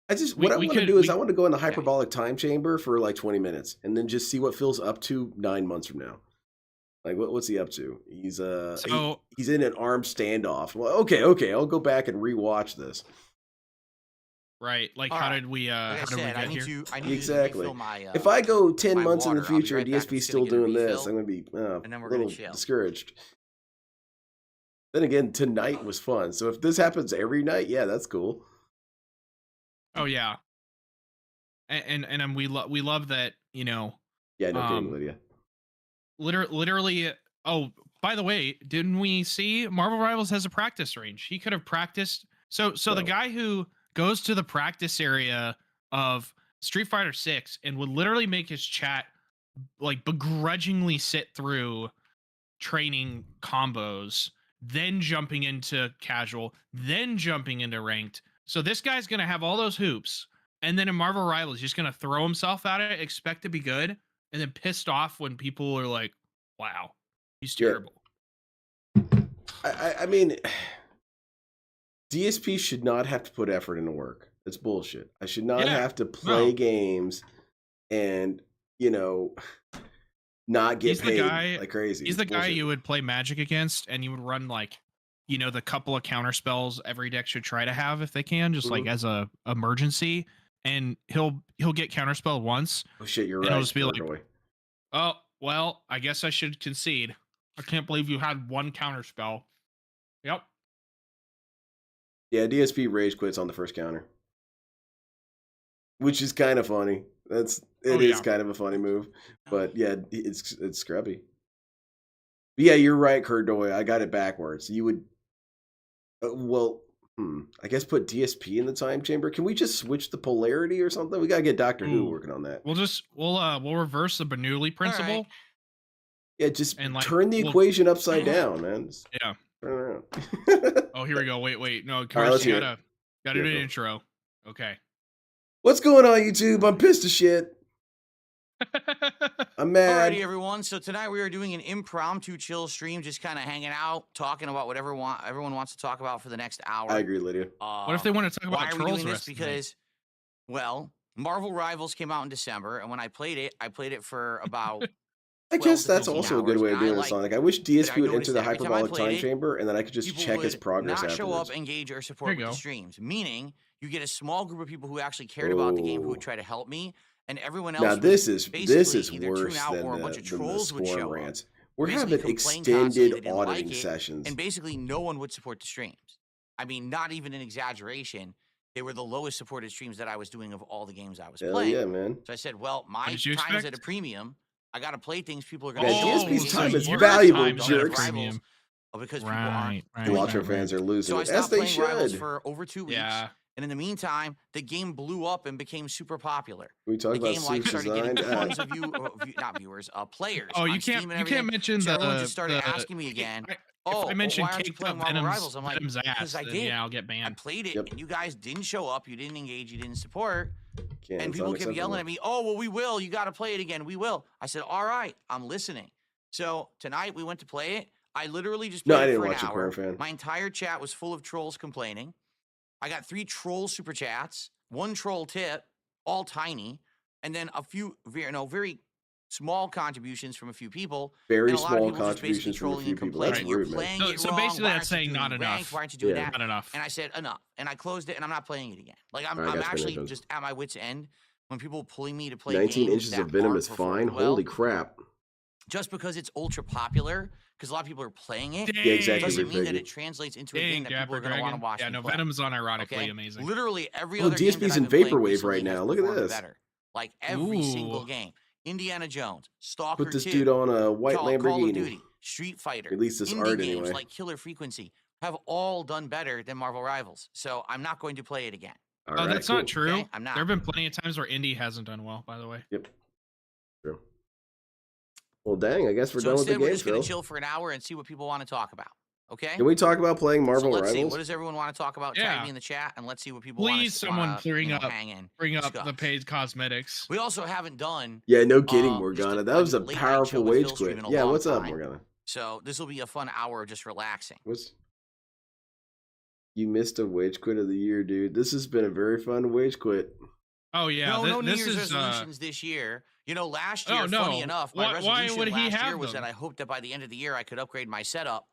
I just We- what I we want to could- do is we- I want to go in the hyperbolic time chamber for like 20 minutes and then just see what Phil's up to 9 months from now. Like what's he up to? He's So he's in an armed standoff. Well, okay, I'll go back and rewatch this. right, like All how right. did we Like I how did we said, I get need here? to Exactly. refill my, If I go 10 my months in water, the I'll be future right and back. I'm DSP's just still gonna get a doing this, refill, I'm going to be and then we're a gonna little chill. discouraged. Then again, tonight was fun. So if this happens every night, yeah, that's cool. Oh yeah, and we love that, you know. Yeah, no kidding, Um, Lydia. Literally. Oh, by the way, didn't we see Marvel Rivals has a practice range? He could have practiced. So the No. guy who goes to the practice area of Street Fighter 6 and would literally make his chat like begrudgingly sit through training combos, then jumping into casual, then jumping into ranked. So this guy's gonna have all those hoops, and then in Marvel Rivals, he's just gonna throw himself at it, expect to be good, and then pissed off when people are like, "Wow, he's Yeah. terrible." I mean, DSP should not have to put effort into work. That's bullshit. I should not Yeah, have to play no. games and, not get He's the paid guy- like crazy. He's It's the guy bullshit. you would play Magic against, and you would run like, the couple of counter spells every deck should try to have if they can, just like Mhm. as a emergency. and he'll get counterspelled once. Oh shit, you're And right. it'll just be like, Kurt. oh well, I guess I should concede. I can't believe you had one counterspell. Yep. Yeah, DSP rage quits on the first counter, which is kind of funny. It is kind of a funny move, but yeah, it's scrubby. But yeah, you're right, Kurdoy. I got it backwards. You would, I guess put DSP in the time chamber. Can we just switch the polarity or something? We gotta get Doctor Who working on that. We'll reverse the Bernoulli principle. Right. Yeah, just And, like, turn the equation upside down, man. Just Yeah. turn it around. Oh, here we go. Wait. No, right, Kurt, let's you hear gotta Yeah, do an go. intro. Okay. What's going on, YouTube? I'm pissed as shit. I'm mad. Alrighty, everyone. So tonight we are doing an impromptu chill stream, just kind of hanging out, talking about whatever everyone wants to talk about for the next hour. I agree, Lydia. What if they want to talk Why about are we trolls? doing the this? rest of the night? Because, well, Marvel Rivals came out in December, and when I played it for about. I 12 guess to that's 15 also a good hours, way of and I doing it, liked Sonic. it. I wish But DSP I would enter noticed the that every time I hyperbolic played time it, chamber, and then I could just people check his would progress not show afterwards. up, engage, or support There you with the go. streams. Meaning, you get a small group of people who actually cared about the game, who would Oh. try to help me, and everyone else. Now would this is basically either worse tune out than or a the, bunch of than the trolls would Swarm show up, rants. We're basically having complain constantly extended they didn't auditing like it, sessions. and basically no one would support the streams. I mean, not even an exaggeration. They were the lowest supported streams that I was doing of all the games I was Hell playing. yeah, man. So I said, well, my did you time is expect? at a premium. I got to play things people are going Yeah, to DSP's so time is your valuable, time's at a jerks. premium. Because people Right. aren't. The doing Ultra it. fans are losing So I it. As stopped they playing Rivals should. for over 2 weeks. Yeah. And in the meantime, the game blew up and became super popular. We talk The about game like Suits started getting Design. tons of not viewers, players. Oh, on you Steam can't and you can't everything. mention So the everyone just started the- asking me again. If Oh, I mention why aren't you caked playing up Marvel Venom's, Rivals? I'm like, Venom's because ass, I then did. yeah, I'll get I banned. played it, Yep. and you guys didn't show up. You didn't engage. You didn't support. Can't, And it's people kept yelling unacceptable. at me, oh, well, we will. You got to play it again. We will. I said, all right, I'm listening. So tonight we went to play it. I literally just No, played I it didn't for watch an it, hour. Quern fan. My entire chat was full of trolls complaining. I got 3 troll super chats, 1 troll tip, all tiny, and then a few very small contributions from a few people. Very and a lot of small people just basically contributions from a trolling few and people. That's complaining. You're rude, man. playing it So wrong. basically Why that's aren't you saying not doing enough. ranked? Why aren't you doing Yeah. that? Not enough. And I said enough, and I closed it, and I'm not playing it again. Like I'm All right, guys, actually finish just at my wit's end when people pulling me to play 19 games inches that of Venom aren't is performing fine. well, Holy crap. just because it's ultra popular, because a lot of people are playing it. Yeah, exactly. Doesn't mean that Piggy. it translates into a game Dang, that people Dapper are going to want to Dragon. watch. Yeah, me no, play. Venom's unironically Okay? amazing. Literally every Oh, other game DSP's that in I've been playing Vaporwave recently right has now. Look at performed this. Better. Like every single Ooh. game. Indiana Jones, Stalker Put this 2, dude on a white Call of Lamborghini. Duty, Street Fighter, At least this indie art games anyway. like Killer Frequency have all done better than Marvel Rivals. So I'm not going to play it again. All Oh, right, that's cool. not true. Okay, I'm not. There have been plenty of times where Indy hasn't done well, by the way. Yep. True. Well, dang, I guess we're So done with the instead, we're game, just going Phil. to chill for an hour and see what people want to talk about. Okay? Can we talk about playing Marvel so let's see. Rivals? What does everyone want to talk about? Tag Yeah. me in the chat and let's see what people want Please, to someone bring up hang in. the discuss. paid cosmetics. We also haven't done. Yeah, no kidding, just Morgana. a That was a late night powerful chill with wage Phil quit. stream in a Yeah, long what's up, time. Morgana? So this will be a fun hour of just relaxing. You missed a wage quit of the year, dude. This has been a very fun wage quit. Oh yeah, no New this Year's is resolutions this year. You know, last year, Oh, no. funny enough, my Why resolution would he last year have was them? that I hoped that by the end of the year I could upgrade my setup,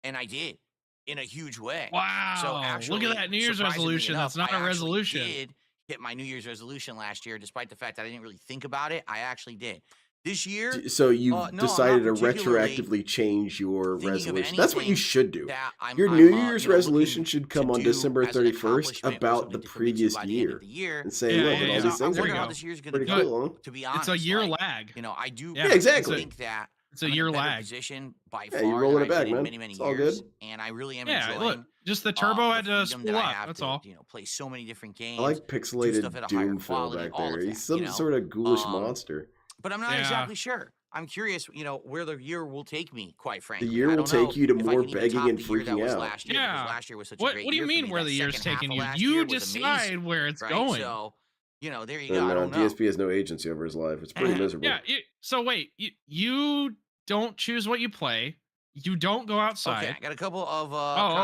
and I did in a huge way. wow. So actually, look at that New Year's surprisingly resolution. enough, That's not I a actually resolution. Did hit my New Year's resolution last year, despite the fact that I didn't really think about it. I actually did. This year, So you no, I'm decided to not particularly retroactively change your thinking of resolution. That's what you anything should do. that I'm, Your I'm, New you Year's know, resolution looking should come to on do December as an 31st accomplishment or about something the to commit to previous by the end year of the year. and say, Yeah, look, yeah, all yeah. these I things I are wonder go. how this year's going to pretty go. cool, huh? To be honest, It's a year like, lag. You know, I do. Yeah, exactly. think that It's a I'm in year a better lag. position by Yeah, far you're rolling than it back, I've been in man. many, many It's all years, good. and I really am Yeah, enjoying. look, just the turbo had the to freedom spool that I up. have That's to, all. You know, play so many different games. I like stuff pixelated at a higher Doom Phil quality, back all of there. that, He's some you know? sort of ghoulish Um, monster. But I'm not Yeah. exactly sure. I'm curious, you know, where the year will take me. Quite frankly, The year I will don't know take you to if I more can even begging top and the year that freaking was out. last year, Yeah. because last year was such a What great do you year for mean me. where That the year's second half taking of you? last You year was decide amazing, where it's right? going. So, you know, there you And go. I don't know. DSP has no agency over his life. It's pretty miserable. Yeah. So wait, you don't choose what you play. You don't go outside. Okay, I got a couple of oh,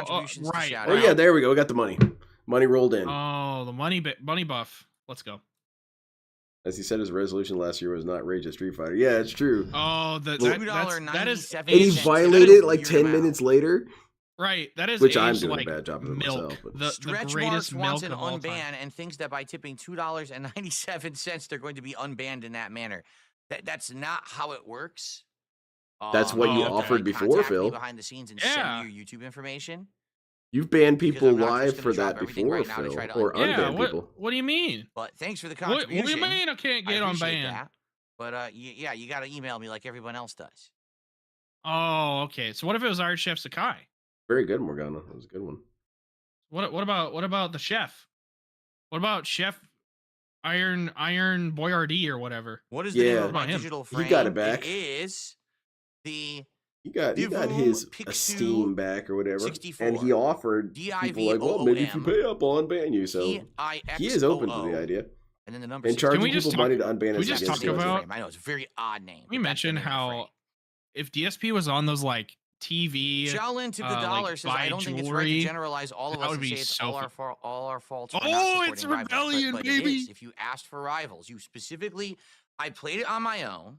contributions right. to shout Oh out. yeah, there we go. We got the money. Money rolled in. Oh, the money buff. Let's go. As he said, his resolution last year was not rage at Street Fighter. Yeah, it's true. Oh, Well, that is And he violated it like 10 minutes later. Right. That is Which I'm aged doing like a bad job of it milk. myself. But The Stretch greatest Marks wants milk an of all time. unban and thinks that by tipping $2.97, they're going to be unbanned in that manner. That's not how it works. that's what you okay. offered before, contact me Phil. behind the scenes and Yeah. send me your YouTube information. You've banned Because people I'm not just live gonna for drop that everything before, right now to Phil, try to or unban Yeah. unban What people. What do you mean? But thanks for the What contribution. do you mean I can't I get appreciate unbanned? that. But yeah, you got to email me like everyone else does. Oh, okay. So what if it was Iron Chef Sakai? Very good, Morgana. That was a good one. What about the chef? What about Chef Iron Boyardee or whatever? What is the name Yeah. of my About him. digital He frame? got it back. It is the He got Divoom his Pixu esteem back or whatever, 64. and he offered people like, well, maybe if you pay up, I'll unban you. So he is open to the idea. And then the number And 64. charging we just people money to talk- unban can we us just against talk us. about- frame. I know it's a very odd name. We but that's the mentioned name of the frame. how if DSP was on those like TV. Shaolin to the like, dollar says, I buy don't think it's right jewelry, to generalize all of that us would and be say it's so all our faults for Oh, not it's supporting Rivals. rebellion, but baby. It is. If you asked for Rivals, you specifically, I played it on my own.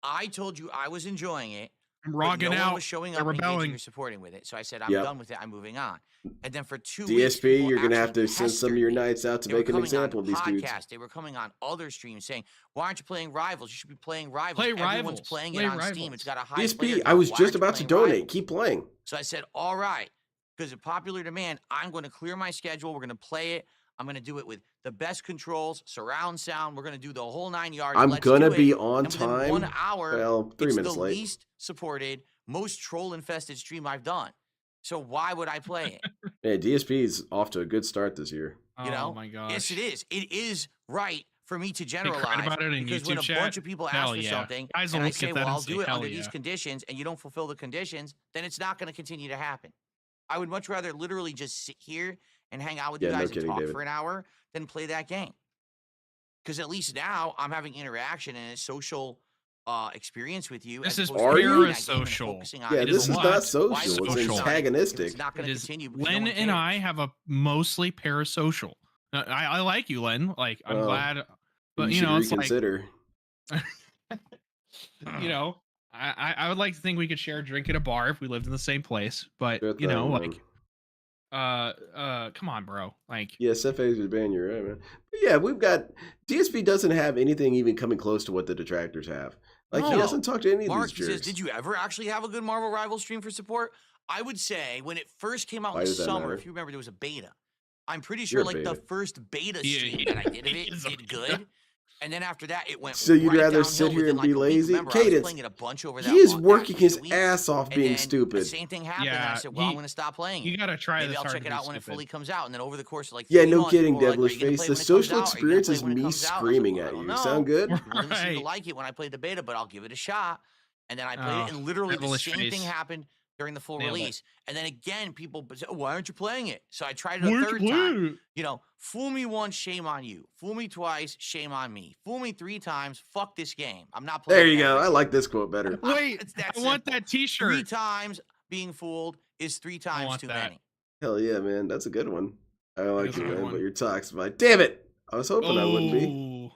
I told you I was enjoying it. I'm But rocking no one out. was showing They're up, engaging, rebelling. or supporting with it. So I said, I'm Yep. done with it. I'm moving on. And then for 2 weeks, DSP, people you're gonna have actually to send some of your pestered me. nights out to They were make an coming example on of these dudes. podcasts. They were coming on other streams saying, "Why aren't you playing Rivals? You should be playing Rivals. Play Everyone's Rivals. playing Play it on Steam. Rivals. It's got a high player DSP, I count. was Why just aren't you about to playing donate. Rivals?" Keep playing. So I said, all right, because of popular demand, I'm going to clear my schedule. We're going to play it. I'm going to do it with the best controls, surround sound. We're going to do the whole 9 yards. I'm Let's gonna do be it. on And within time. 1 hour, Well, 3 it's minutes the late. least supported, most troll-infested stream I've done. So why would I play it? Yeah, DSP's off to a good start this year. Oh You know? my gosh. Yes, it is. It is right for me to They generalize cried about it in because when YouTube a chat. bunch of people ask Hell for yeah. something Guys and will I look say, at well, that I'll and say, do it hell under yeah. these conditions, and you don't fulfill the conditions, then it's not going to continue to happen. I would much rather literally just sit here and hang out with you Yeah, no guys and kidding, talk David. for an hour than play that game. Because at least now I'm having interaction and a social experience with you. This as is opposed to playing that game and parasocial. focusing on Yeah, it. this is what? not Why social. is It's social? If antagonistic. it's not going It to is continue because no Len one and I cares. have a mostly parasocial. I like you, Len. Like I'm Oh, glad, but you you should know, it's like reconsider. you know, I would like to think we could share a drink at a bar if we lived in the same place. But Good you know, thing, like man. come on, bro. Like Yeah, Cephas was banned. You're right, man. But yeah, we've got DSP doesn't have anything even coming close to what the detractors have. Like he No. doesn't talk to any of Mark these he says, jerks. did you ever actually have a good Marvel Rivals stream for support? I would say when it first came out Why in the does that summer, matter? if you remember, there was a beta. I'm pretty sure You're a like the beta. first beta Yeah, stream yeah, that I did of he it is a did beta. good. And then after that, it went So you'd right rather sit downhill here and within, be like, a week. lazy? Remember, I was Cadence, playing it a bunch over that he is that working his week, ass off and being then The stupid. same thing happened. and I Yeah, said, well, I'm he- going to stop playing you it. gotta try Maybe this I'll hard check to it be out when it stupid. fully comes out. And then over the course of like Yeah, 3 no months, kidding, people were like, devilish "Are you gonna face. play The when it comes social out? Are you gonna experience play is when it me comes out?" I was like, screaming "Well, I at don't you. know." Sound good? People didn't seem to Right. like it when I played the beta, but I'll give it a shot. And then I played Oh, it, and literally the devilish same thing face. happened during the full Nailed it. release. And then again, people said, "Oh, why aren't you playing it?" So I tried it Why a aren't you third time. playing it? You know, fool me once, shame on you. Fool me twice, shame on me. Fool me 3 times, fuck this game. I'm not playing. There you it go. ever I again. like this quote better. Wait, It's that I want simple. that 3 T-shirt. times being fooled is 3 times want too that. many. Hell yeah, man. That's a good one. I like is it, a good man. one. But you're toxic. Like, damn it. I was hoping I wouldn't be.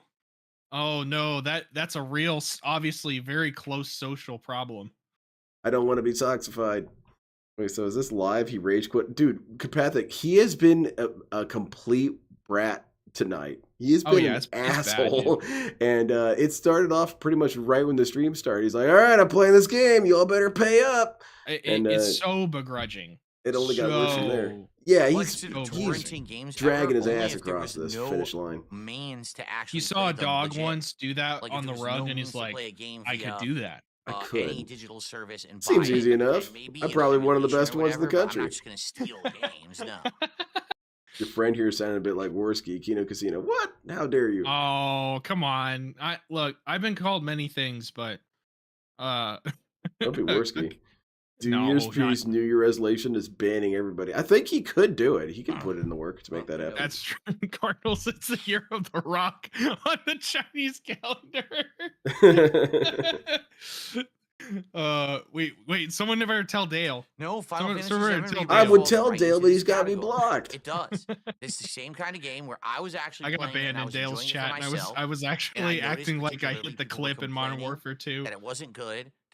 Oh no, that's a real, obviously very close social problem. I don't want to be toxified. Wait, so is this live? He rage quit. Dude, Kapathic, he has been a complete brat tonight. He has Oh, been yeah, an it's bad, asshole. And it started off pretty much right when the stream started. He's like, all right, I'm playing this game. You all better pay up. And It's so begrudging. it only got worse from there. So- Yeah, Well, I he's consider he's torrenting games dragging ever his only ass if there across was this no finish line. means to actually He saw play a them dog legit. once do that Like, if on the there was rug, no and means he's to like, play a game I via, could do that. I any could. digital service and Seems buy it, easy and enough. maybe I'm an probably one of the emulation or best ones in the whatever, but I'm country. not just going to steal games, no. Your friend here sounded a bit like Worski, Kino Casino. What? How dare you? Oh, come on. I've been called many things, but Don't be Worski. New No, Year's not- Peace, New Year resolution is banning everybody. I think he could do it. He could put it in the work to make that happen. That's true. Cardinals, it's the year of the rock on the Chinese calendar. Wait, someone never tell Dale. No, Final Someone- Fantasy someone VII tell I Dale. would falls tell right Dale, into but he's this got me category. blocked. It does. It's the same kind of game where I was actually I got playing it and banned I in was Dale's enjoying it chat, for and myself. I was and I actually noticed acting like I particularly hit the people were clip in Modern complaining Warfare 2. that it wasn't good,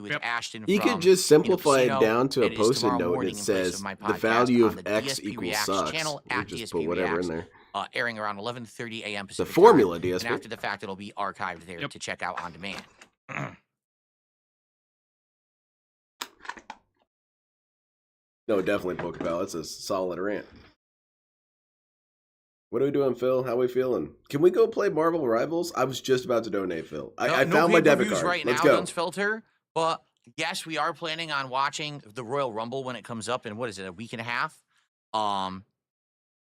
do with Yep. Ashton. You from, could just simplify Casino. it down to a It is post-it tomorrow note morning that in place says of my the podcast value on of the X DSP equals Reacts sucks. channel Or at just DSP put whatever Reacts. in there. airing around 11:30 a.m. The Pacific formula, time. DSP. And after the fact, it'll be archived there Yep. to check out on demand. No, definitely Pokeball. That's a solid rant. What are we doing, Phil? How we feeling? Can we go play Marvel Rivals? I was just about to donate, Phil. I No found my debit pay-per-views card. right Let's now, go. Guns Filter. But yes, we are planning on watching the Royal Rumble when it comes up in, what is it, a week and a half?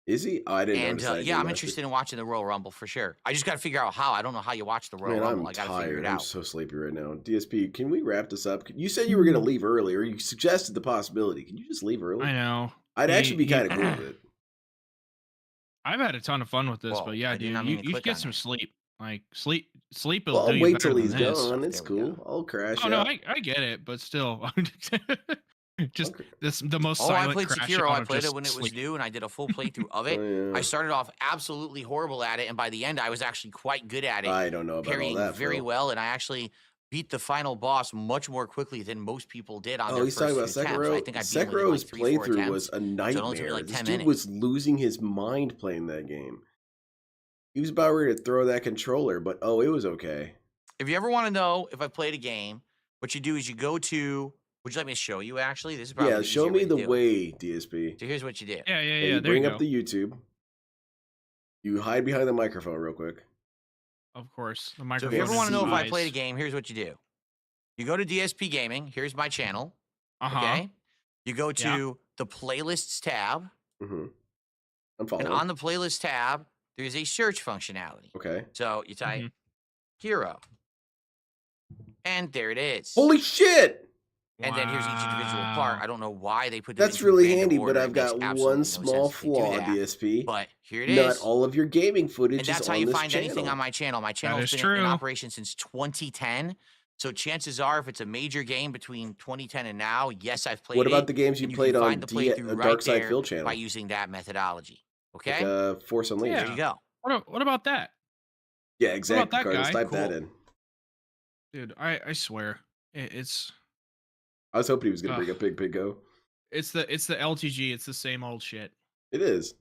Is he? Oh, I didn't And notice that. yeah, I'm interested in watching the Royal Rumble for sure. I just got to figure out how. I don't know how you watch the Royal Man, Rumble. I'm I got to figure tired. it I'm out. so sleepy right now. DSP, can we wrap this up? You said you were going to leave early, or you suggested the possibility. Can you just leave early? I know. I'd actually be kind of cool with it. I've had a ton of fun with this, Whoa, but yeah, I did dude, not mean you to should click get on some that. sleep. Like sleep will Well, do I'll you wait better till he's than this. gone. It's There we cool. go. I'll crash Oh no, out. I get it, but still, just Okay. the most Oh, I silent played crash Sekiro. out I of played it just when it was sleep. new, and I did a full playthrough of it. Oh, yeah. I started off absolutely horrible at it, and by the end, I was actually quite good at it, I don't know about all parrying that, very Phil. well, and I actually beat the final boss much more quickly than most people did on Oh, their he's first talking about few attempts. I Sekiro. think I beat him within Sekiro's like 3-4 playthrough was attempts. a So it only took me nightmare. like This 10 dude minutes. was losing his mind playing that game. He was about ready to throw that controller, but oh, it was okay. If you ever want to know if I played a game, what you do is you go to. Would you like me to show you? Actually, this is probably Yeah, the show easier me way to the do it. way, DSP. So here's what you do. Yeah, And yeah. you There bring you up go. the YouTube. You hide behind the microphone real quick. Of course, the So microphone. if you ever is want to know if I eyes. played a game, here's what you do. You go to DSP Gaming. Here's my channel. Uh-huh. Okay. You go to Yeah. the playlists tab, Mm-hmm. I'm and following. on the playlist tab, there's a search functionality. Okay. So you type Mhm. hero, and there it is. Holy shit! And then here's each individual part. Wow. I don't know why they put them That's into really random handy, order. but It I've makes got absolutely one no small sense that they do flaw, that. DSP. But here it Not is. all of your gaming footage And is that's how on you this find anything channel. on my channel. My channel's is been in true. operation since 2010. So chances are, if it's a major game between 2010 and now, yes, I've played it. What about the games you and played can on find the playthrough right Dark Side there Phil channel? by using that methodology. Okay? Like, Force Unleashed. There Yeah. you go. What about that, Yeah, exactly. that Cardinals, guy? type Cool. that in. dude? I swear, it's I was hoping he was going to bring Ugh. up Big Pig Go. it's the LTG. It's the same old shit. It is.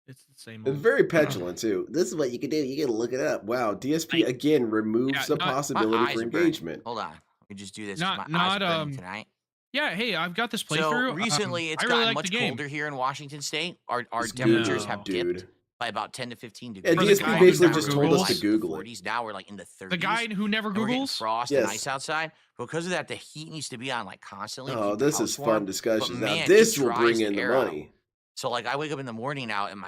It's the same It's old. very petulant, too. This is what you can do. You can look it up. Wow, DSP, again, removes Yeah, the not- My possibility eyes for are burning. engagement. Hold on. Let me just do this. 'cause Not- my eyes not, are burning tonight. Yeah, hey, I've got this So playthrough. recently, it's I really gotten like much the game. colder here in Washington State. Our It's temperatures Google, have dude. dipped by about 10 to 15 Yeah, degrees. For the DSP guy who basically never just told us to Googles. Google it. 40s. Now we're like in the 30s. The guy who never and we're getting Googles. frost and Yes. ice outside. Because of that, the heat needs to be on like constantly. to Oh, keep the this house is warm. fun discussions. But Now, man, this it will dries bring the in the air out. money. So like I wake up in the morning now and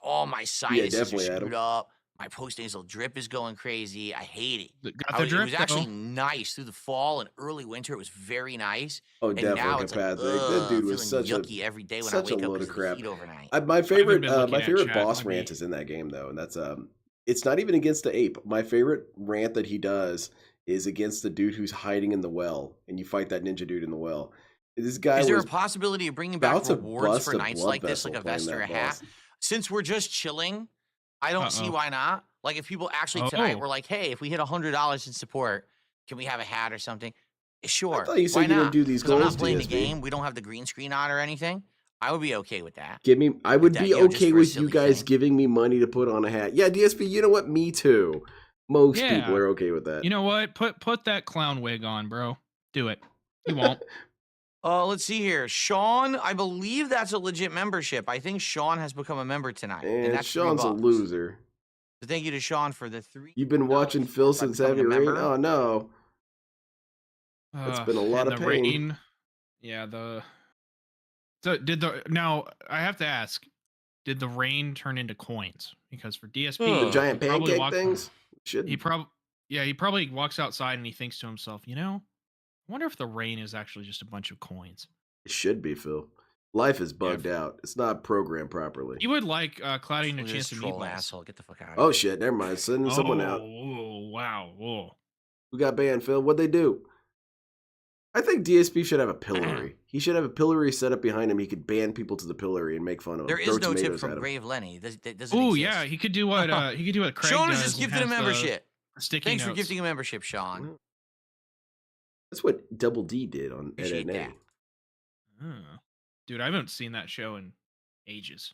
all my sinuses definitely, are Adam. screwed up. My post-nasal drip is going crazy. I hate it. Got the It drip was actually though. nice through the fall and early winter. It was very nice. Oh, And definitely now it's like, capacity. That dude was feeling such a yucky every day when I such a wake up load because of of the crap. heat overnight. My favorite, been looking my at favorite chat, boss might rant be- is in that game though, and that's it's not even against the ape. My favorite rant that he does is against the dude who's hiding in the well, and you fight that ninja dude in the well. This guy Is there was a possibility of bringing back about to rewards bust for a nights blood like this, vessel like a playing vest or a that hat? boss. Since we're just chilling, I don't see why not. Like if people actually tonight Oh. were like, "Hey, if we hit $100 in support, can we have a hat or something?" Sure. I thought you said why you didn't not? do these 'Cause I'm goals, not playing the DSP. game. We don't have the green screen on or anything. I would be okay with that. I would that, be you know, just okay for a with you silly guys thing. giving me money to put on a hat. Yeah, DSP, you know what? Me too. Most people Yeah. are okay with that. You know what? Put that clown wig on, bro. Do it. You won't. Let's see here. Sean, I believe that's a legit membership. I think Sean has become a member tonight. And And that's Sean's a $3. loser. So thank you to Sean for the $3. You've been watching Phil by since becoming Heavy a Rain? member. Oh no. That's been a lot and of the pain. rain. Yeah, So now I have to ask, did the rain turn into coins? Because for DSP, The The giant he probably pancake walks- things? Should He probably walks outside and he thinks to himself, I wonder if the rain is actually just a bunch of coins. It should be, Phil. Life is bugged out. It's not programmed properly. You would like Cloudy and a Look at Chance this of troll Meatballs. asshole. Get the fuck out of Oh here. shit, never mind. Sending someone out. Oh, wow. Whoa. Who got banned, Phil? What'd they do? I think DSP should have a pillory. He should have a pillory set up behind him. He could ban people to the pillory and make fun of them. There is Throw no tip tomatoes from at 'em. Brave Lenny. That doesn't Oh exist. yeah, he could do what Craig Sean does. has just and gifted a has the membership. Sticky Thanks for notes. gifting a membership, Sean. That's what Double D did on Appreciate NNA. that. Oh. Dude, I haven't seen that show in ages.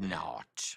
not.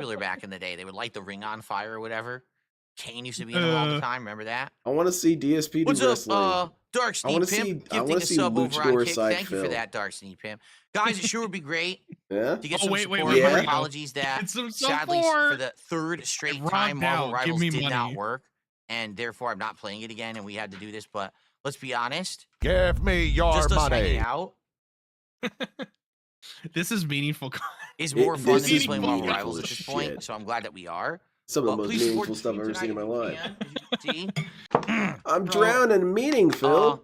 popular back in the day. They would light the ring on fire or whatever. Kane used to be in them all the time. Remember that? I want to see DSP do What's wrestling. up, Dark I want Sneak to Pimp? see. I Gifting want a to see sub over on Luchador Kick. side Thank you Phil. for that, Dark Sneak Pimp. Guys, it sure would be great Yeah. to get Oh, some wait, support. wait, wait, My wait. apologies that Get some sadly support. for the third straight Rob time Marvel Dow, give Rivals me did not money. work, and therefore I'm not playing it again, and we had to do this. But let's be honest, Give me your just us hanging money. out This is meaningful. is more fun this than is playing Marvel meaningful Rivals at as this point. shit. So I'm glad that we are. Some of the most Please support meaningful the stuff I've stream ever seen in my tonight life. if you can, as you can see. I'm drowning in meaning, Phil.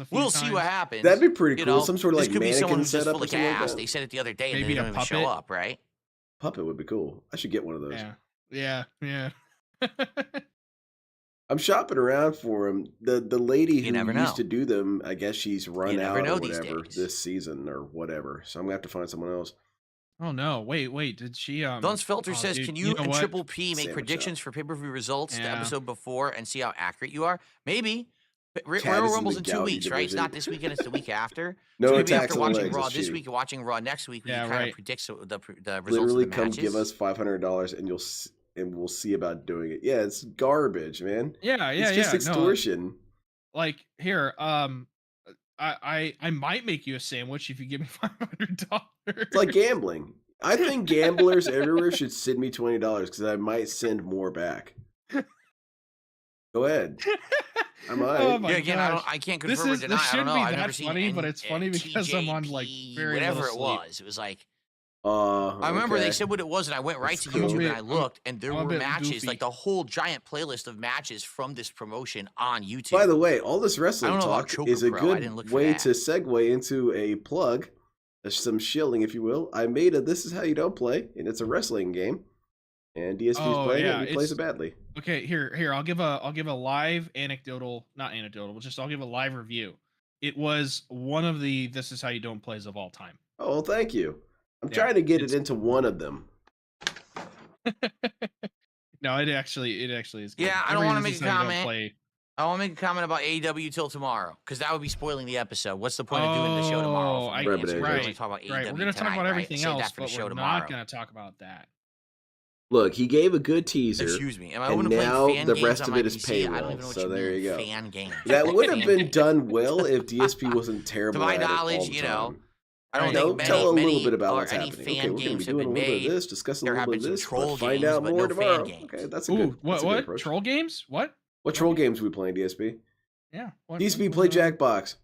a few We'll times. see what happens. That'd be pretty You cool. know, Some sort of this like could be someone mannequin who's just setup full or of something like gas. that. They said it the other day and Maybe they a don't even show puppet? up, right? Puppet would be cool. I should get one of those. Yeah. I'm shopping around for them. The lady You who never used know. to do them, I guess she's run never out know or these whatever days. this season or whatever. So I'm gonna have to find someone else. Oh no! Wait. Did she? Duns Filter oh, says, dude, "Can you, know and what? Triple P make Sandwich predictions for pay-per-view results the Yeah. episode before and see how accurate you are? Maybe. Chad Royal is in Rumble's the in 2 gouty weeks, right? It's division. not this weekend; it's the week after. No So maybe attacks after on the watching legs. Raw That's this cheap. week and watching Raw next week, we Yeah, can kind right. of predict the results Literally, of the come matches. give us $500 and and we'll see about doing it. Yeah, it's garbage, man. Yeah, It's just extortion. Like here, I might make you a sandwich if you give me $500. It's like gambling. I think gamblers everywhere should send me $20 because I might send more back. Go ahead. I might. Oh my Yeah, again, gosh. I can't This confirm or is- deny. this I don't shouldn't know. be I've that never seen funny, but it's funny because I'm on, like, TJP, very whatever little it sleep. was. It was like I I remember they said what it was, and I went right to cool. YouTube and I I'm- looked, and there I'm a were bit matches, goofy. like the whole giant playlist of matches from this promotion on YouTube. By the way, all this wrestling I don't know about talk Choker is a Pro. I didn't look good for way that. to segue into a plug, some shilling, if you will. I made a This Is How You Don't Play, and it's a wrestling game. And DSP's playing it, and he plays it badly. Okay, here, I'll give a live not anecdotal, but just I'll give a live review. It was one of the This Is How You Don't Plays of all time. Oh, well, thank you. I'm Yeah, trying to get it it's- into one of them. No, it actually is. Good. Yeah, I don't Every wanna This make Is a How You Don't comment. Play- I want to make a comment about AEW till tomorrow, because that would be spoiling the episode. What's the point of doing the show tomorrow? Oh, if we're Right, gonna right, talk about AEW right. We're gonna talk tonight, about right? everything Save else, that for the but show we're tomorrow. not gonna talk about that. Look, he gave a good teaser. Excuse me. Am I and open to now playing fan the games rest on of my it is PC? I don't paywall, even know what so you there mean, you go. fan games. That would have Fan been games. done well if DSP wasn't terrible To my at it all knowledge, the you know, time. I don't You know, think many, tell a many little bit about or what's any happening. fan Okay, we're going to be games have doing a been little bit of made. this, discussing a There little have bit been of some this, troll but find games, out but more no fan tomorrow. games. Okay, that's a Ooh, good, that's a good what? approach. Troll games? What? What troll games are we playing, DSP? Yeah. DSP, play Jackbox.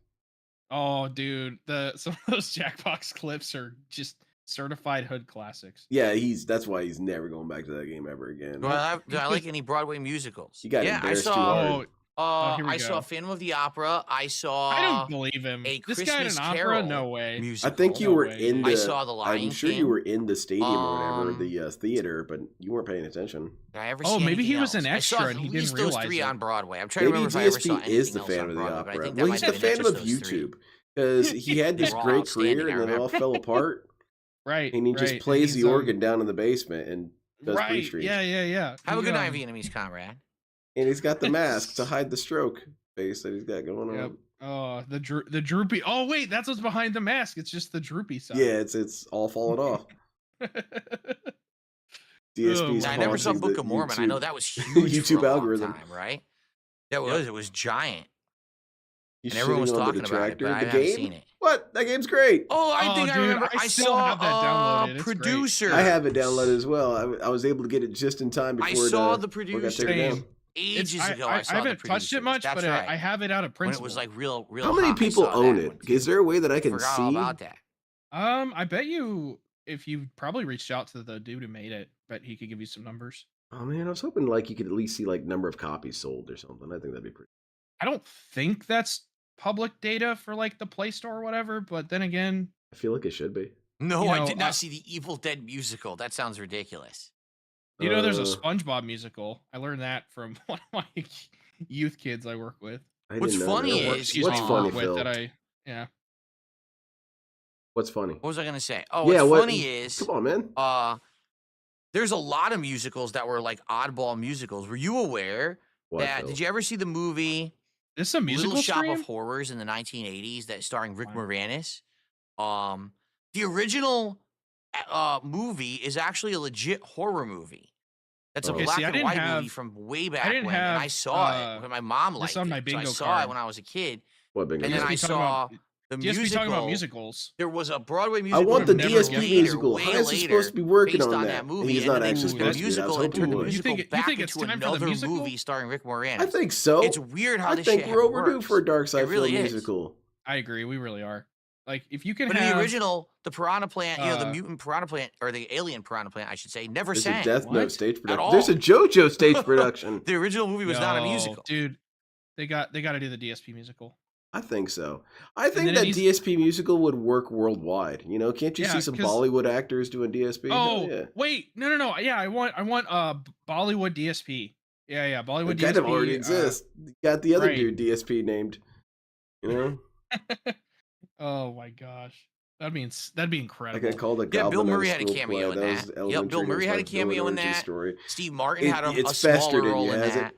Oh, dude, some of those Jackbox clips are just certified hood classics. Yeah, that's why he's never going back to that game ever again. Do I like any Broadway musicals? You got yeah, I embarrassed too saw. hard. Here we I saw go. Phantom of the Opera. I saw. I don't believe him. A This guy in Christmas an opera? Carol No way. musical. I think you No were way. in the. I saw The Lion I'm sure King. you were in the stadium or whatever, Um, the theater, but you weren't paying attention. Did I ever Oh, see maybe he anything was an else? extra I saw and he at didn't least those realize three it. on Broadway. I'm trying to Maybe remember if I ever saw DSP anything is the else fan on of the Broadway, but I opera. think that Well, might he's have the been fan just of those three. YouTube because he had this They're all great outstanding, career I and then it all remember. fell apart. Right. And he right. just And plays he's, the organ down in the basement and does Right. pre-streams. Yeah. Have a good night, He, Vietnamese comrade. And he's got the mask to hide the stroke face that he's got going Yep. on. Oh, the droopy. Oh wait, that's what's behind the mask. It's just the droopy side. Yeah, it's all falling off. DSP's I never saw haunting Book the of Mormon. I know YouTube- that was huge YouTube for a long algorithm. time, right? That was. It was giant, He's and everyone was shitting on the talking about it, detractor. but I The haven't game? seen it. What? That game's great. Oh, I Oh, think I dude, remember. I I still saw have that downloaded. It's great. Producer. I have it downloaded as well. I was able to get it just in time before I saw it, the before it got producer taken down. Same. ages I ago. I saw haven't the touched it Producers. much, That's but right. I have it out of When it principle. was like real. How many hot, I people saw own that it? one, Is too. there a way that I can Forgot see? all about that. I bet you if you probably reached out to the dude who made it, bet he could give you some numbers. Oh man, I was hoping like you could at least see like number of copies sold or something. I think that'd be pretty. I don't think that's public data for like the Play Store or whatever, but then again, I feel like it should be. No, You I know, did not see the Evil Dead musical. That sounds ridiculous. you know, there's a Uh, SpongeBob musical. I learned that from one of my youth kids I work with. I What's didn't know funny that. is- Excuse what's me, funny, work with Phil? that What's funny? What was I gonna say? Oh, Yeah, what's what- funny is Come on, man. there's a lot of musicals that were like oddball musicals. Were you aware What, that? Phil? Did you ever see the movie This is a musical Little Shop stream? of Horrors in the 1980s that starring Rick Wow. Moranis? The original movie is actually a legit horror movie. That's a Okay, black see, I and didn't white movie have- from way back didn't when, and I have, saw it when my mom this liked on my it. So I bingo saw card. it when I was a kid, What bingo? and then card? I DSP talking saw about- the DSP musical. talking about musicals. There was a Broadway I musical. want the never DSP later, musical. way How is he later, supposed to be working based on that that? movie. He's and not then they actually moved supposed to be. I musical was and hoping turned he the would. musical You back think it's into time for the another musical? movie starring Rick Moranis. I think so. It's weird how I this think shit we're overdue works. for a Dark Side It really Film is. musical. I agree. We really are. Like, if you can But in have the original, the piranha plant, the uh, mutant piranha plant, or the alien piranha plant, I should say, never There's sang. a Death What? Note stage production. all. There's a JoJo stage production. The original movie was not a No, musical. dude. They got to do the DSP musical. I think so. I think then that it needs- DSP musical would work worldwide. You know, can't you Yeah, see some 'cause- Bollywood actors doing DSP? Hell Oh, yeah. wait, no. Yeah, I want Bollywood DSP. Yeah, Bollywood It DSP. kind of already exists. You got the other right. dude DSP named. You know, Oh my gosh, that'd be like incredible. I called a Yeah, goblin Bill at Murray had a school cameo play. in was that. Yep, elementary, Bill and it Murray was had my a cameo Bill in and Archie that. Story. Steve Martin had a It's smaller festered in role you, in has that. it?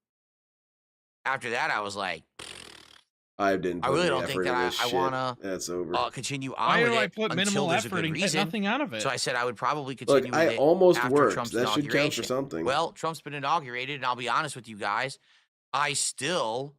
after that, I was like, I didn't. I put really any don't think effort that into I shit. want to That's over. continue on Why with do I it put until minimal there's a effort good and get reason. nothing out of it? So I said I would probably continue Look, with I it almost after worked. Trump's That should count for inauguration. something. Well, Trump's been inaugurated, and I'll be honest with you guys. I still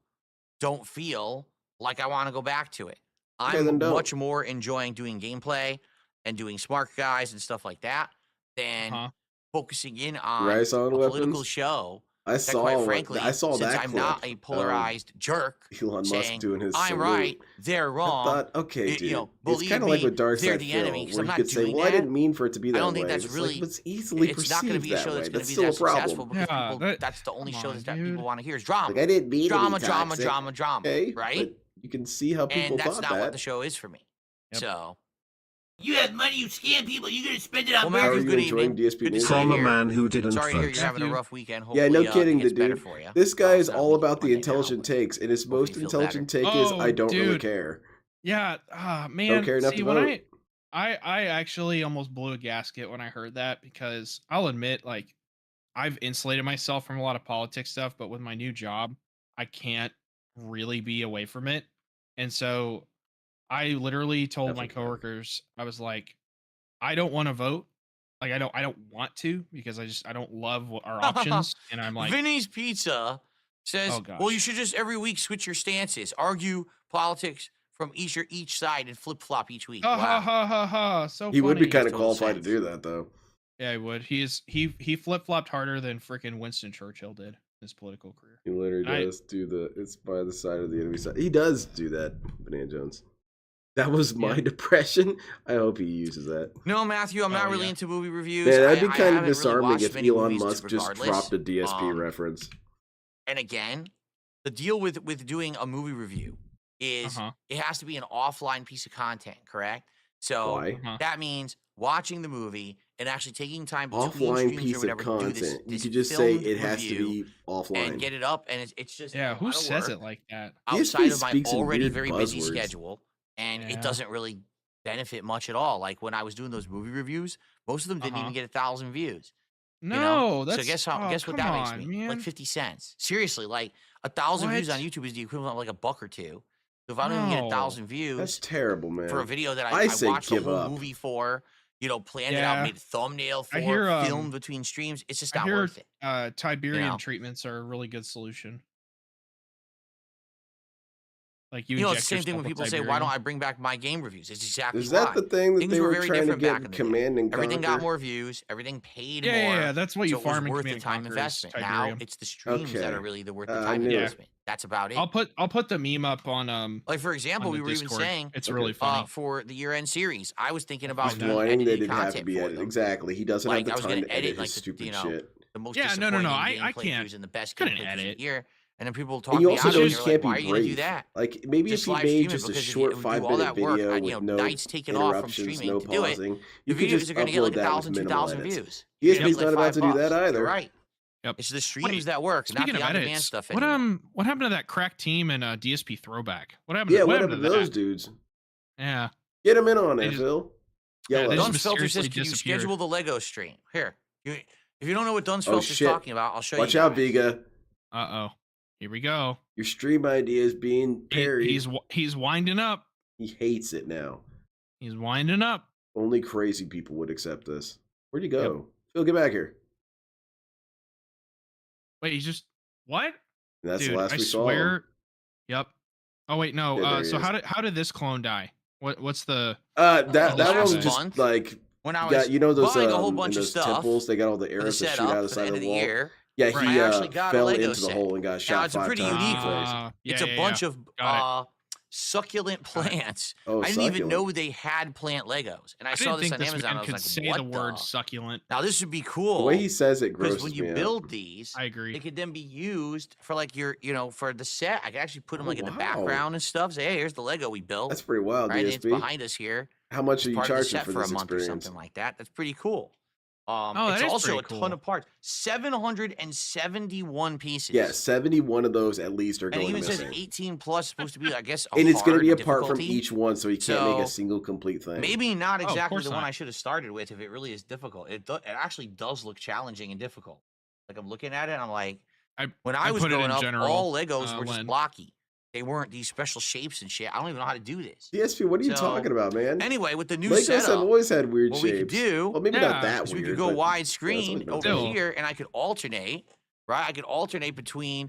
don't feel like I want to go back to it. Okay, then I'm don't. much more enjoying doing gameplay and doing smart guys and stuff like that than focusing in on Rice on a political weapons? show. I That, saw quite what frankly, I saw since that I'm clip. not a polarized jerk, Elon Musk saying doing his I'm salute. right, they're wrong. I thought, okay, it- dude, you know, it's believe kind of like me, with Dark they're Side the Phil, enemy, 'cause where I'm you not could say, doing "Well, I that. didn't mean for it to be that I don't way." think that's It's really. like, it's easily It's not going to perceived be a that show way. that's going That's to be still that a problem. successful because Yeah, people. That's the only come show on, that dude. people want to hear is drama. Like, I didn't mean drama, to be drama, toxic. drama, drama. Okay, Right? but you can see how people And that's thought not that. what the show is for me. Yep. So, You have money, you scam people, you're gonna spend it on well, How are Matthew, you good enjoying evening. DSP Good to news? see you From a here. man who didn't Sorry to hear vote. you're having a Matthew. rough weekend. Yeah, Hopefully, no kidding, it the gets better dude. for you. This guy is It's not a all week about the Monday now, intelligent but takes, and his hopefully most you feel intelligent take is, Oh, "I don't really dude. care." Yeah, man. Don't care enough See, to when vote. I actually almost blew a gasket when I heard that because I'll admit, like, I've insulated myself from a lot of politics stuff, but with my new job, I can't really be away from it. And so I literally told my Definitely. coworkers, I was like, I don't want to vote. Like, I don't want to because I don't love our options. And I'm like, Vinny's Pizza says, oh well, you gosh. should just every week switch your stances, argue politics from each side, and flip flop each week. Ha ha Wow. ha ha ha. So He would be funny. kind of total qualified to sense. do that, though. Yeah, he would. He flip flopped harder than freaking Winston Churchill did in his political career. He literally And does do it's by the side of the enemy side. He does do that, Banana Jones. That was my depression. I hope he uses that. No, Matthew, I'm not really yeah. into movie reviews. Man, that'd be I kind of haven't really disarming watched if many Elon movies Musk just regardless. dropped a DSP reference. And again, the deal with doing a movie review is it has to be an offline piece of content, correct? So Why? that means watching the movie and actually taking time between Offline streams or piece of whatever to do content. this, You this could just say filmed it has to review be offline. and get it up, and it's just Yeah, a who lot of says work it like that? outside DSP of my speaks in already weird very busy buzzwords. schedule, and Yeah. it doesn't really benefit much at all. Like when I was doing those movie reviews, most of them didn't even get 1,000 views. No, You know? that's So guess what come that makes on, me? man. Like 50 cents. Seriously, like 1,000 views What? on YouTube is the equivalent of like $1 or $2. So if I don't even get No. 1,000 That's views terrible, man. for a video that I I say watched the give whole up. movie for, planned it out, Yeah. made a thumbnail for, I hear, filmed between streams, it's just I not hear worth it. Tiberium know? treatments are a really good solution. Like you It's the inject same thing yourself when with people say, "Why don't Tiberium. I bring back my game reviews?" It's exactly Is why. that the thing that Things they were were very trying to different back get in the day. Command and Everything got Conquer? more views. Everything paid more. Yeah, that's what you so it farm was in worth Command the time Conquer is investment. Now Tiberium. it's the streams that Okay. are really worth the I time knew it. investment. That's about it. I'll put the meme up on Like for example, on we the were even Discord. saying It's really funny. for the year-end series, I was thinking about He's doing Whining they edited didn't have to content be for edited. them. Exactly. He doesn't Like have I was the going time to to edit edit like his stupid the shit. most Yeah, no, disappointing I gameplay can't. views and the best Couldn't gameplay views of edit. the year. And then people talk And you me also out of it. just They're can't like, "Why are be you going to do brave. that?" Like maybe Just if he live made stream it just a because if you short do all 5-minute that work, video you with know, no nights taken off from interruptions, streaming no to do it, pausing, the you could videos just are going to get like upload that 1,000, with minimal 2,000 edits. views. DSP's You're gonna not make, about like, to do that $5. either. You're right. Yep. It's the streams Wait, that work, not Speaking the of on-demand edits, stuff what anymore. what happened to that crack team and DSP throwback? What happened? Yeah, what what happened happened to those that? dudes? Yeah. Get him in on They it, just- Phil. Yeah, Yell they at just him. Dunsfelter says, mysteriously "Can you disappeared. schedule the Lego stream?" Here, if you don't know what Oh Dunsfelter's shit! talking about, I'll show Watch you. out, guys. Vega. Uh-oh. Here we go. Your stream idea is being parried. He's winding up. He hates it now. He's winding up. Only crazy people would accept this. Where'd you go? Phil, get back here. Wait, he's just what? And that's Dude, the last I we saw. swear. Him. Yep. Oh wait, no. Yeah, there he So is. how did this clone die? What's the That last one was just month, like when I was got, you know those buying a whole in bunch of those stuff temples they got all the for the arrows that shoot setup out of the for the side end of of the the wall. year, Yeah, Right. he I actually got a fell Lego into the set. hole and got Now shot it's a 5 pretty times. unique in the face. one. yeah, It's a yeah, bunch yeah. of Got succulent plants. Oh, I didn't even succulent. know they had plant Legos, and I saw didn't this think on this Amazon. man I was could like, say "What the word the?" succulent. Now this would be The cool way he says it because grosses when you me build out. these, I agree. they could then be used for like your, for the set. I could actually put them Oh, like in the wow. background and stuff. Say, hey, here's the Lego we built. That's pretty wild, right, and it's DSP. behind us here. How much It's are you part of the charging set for for a this month or experience? something like that. That's pretty cool. Oh, that It's is also pretty a ton cool. of parts. 771 pieces. Yeah, 71 of those at least are And it going even missing. says 18 plus, supposed to be, I guess, And it's going to be hard apart from difficulty. each one, so he can't make a So, single complete thing. Maybe not Oh, of exactly course the one not. I should have started with if it really is difficult. It actually does look challenging and difficult. Like I'm looking at it, and I'm like, when I was put it growing in up, general, all Legos were just Len. blocky. They weren't these special shapes and shit. I don't even know how to do this. DSP, what are you So, talking about, man? Anyway, with the new Legos have setup, always had weird what shapes. we could do Well, maybe Yeah, not that is weird. we could go but widescreen been over Still. here, and I could alternate, right? I could alternate between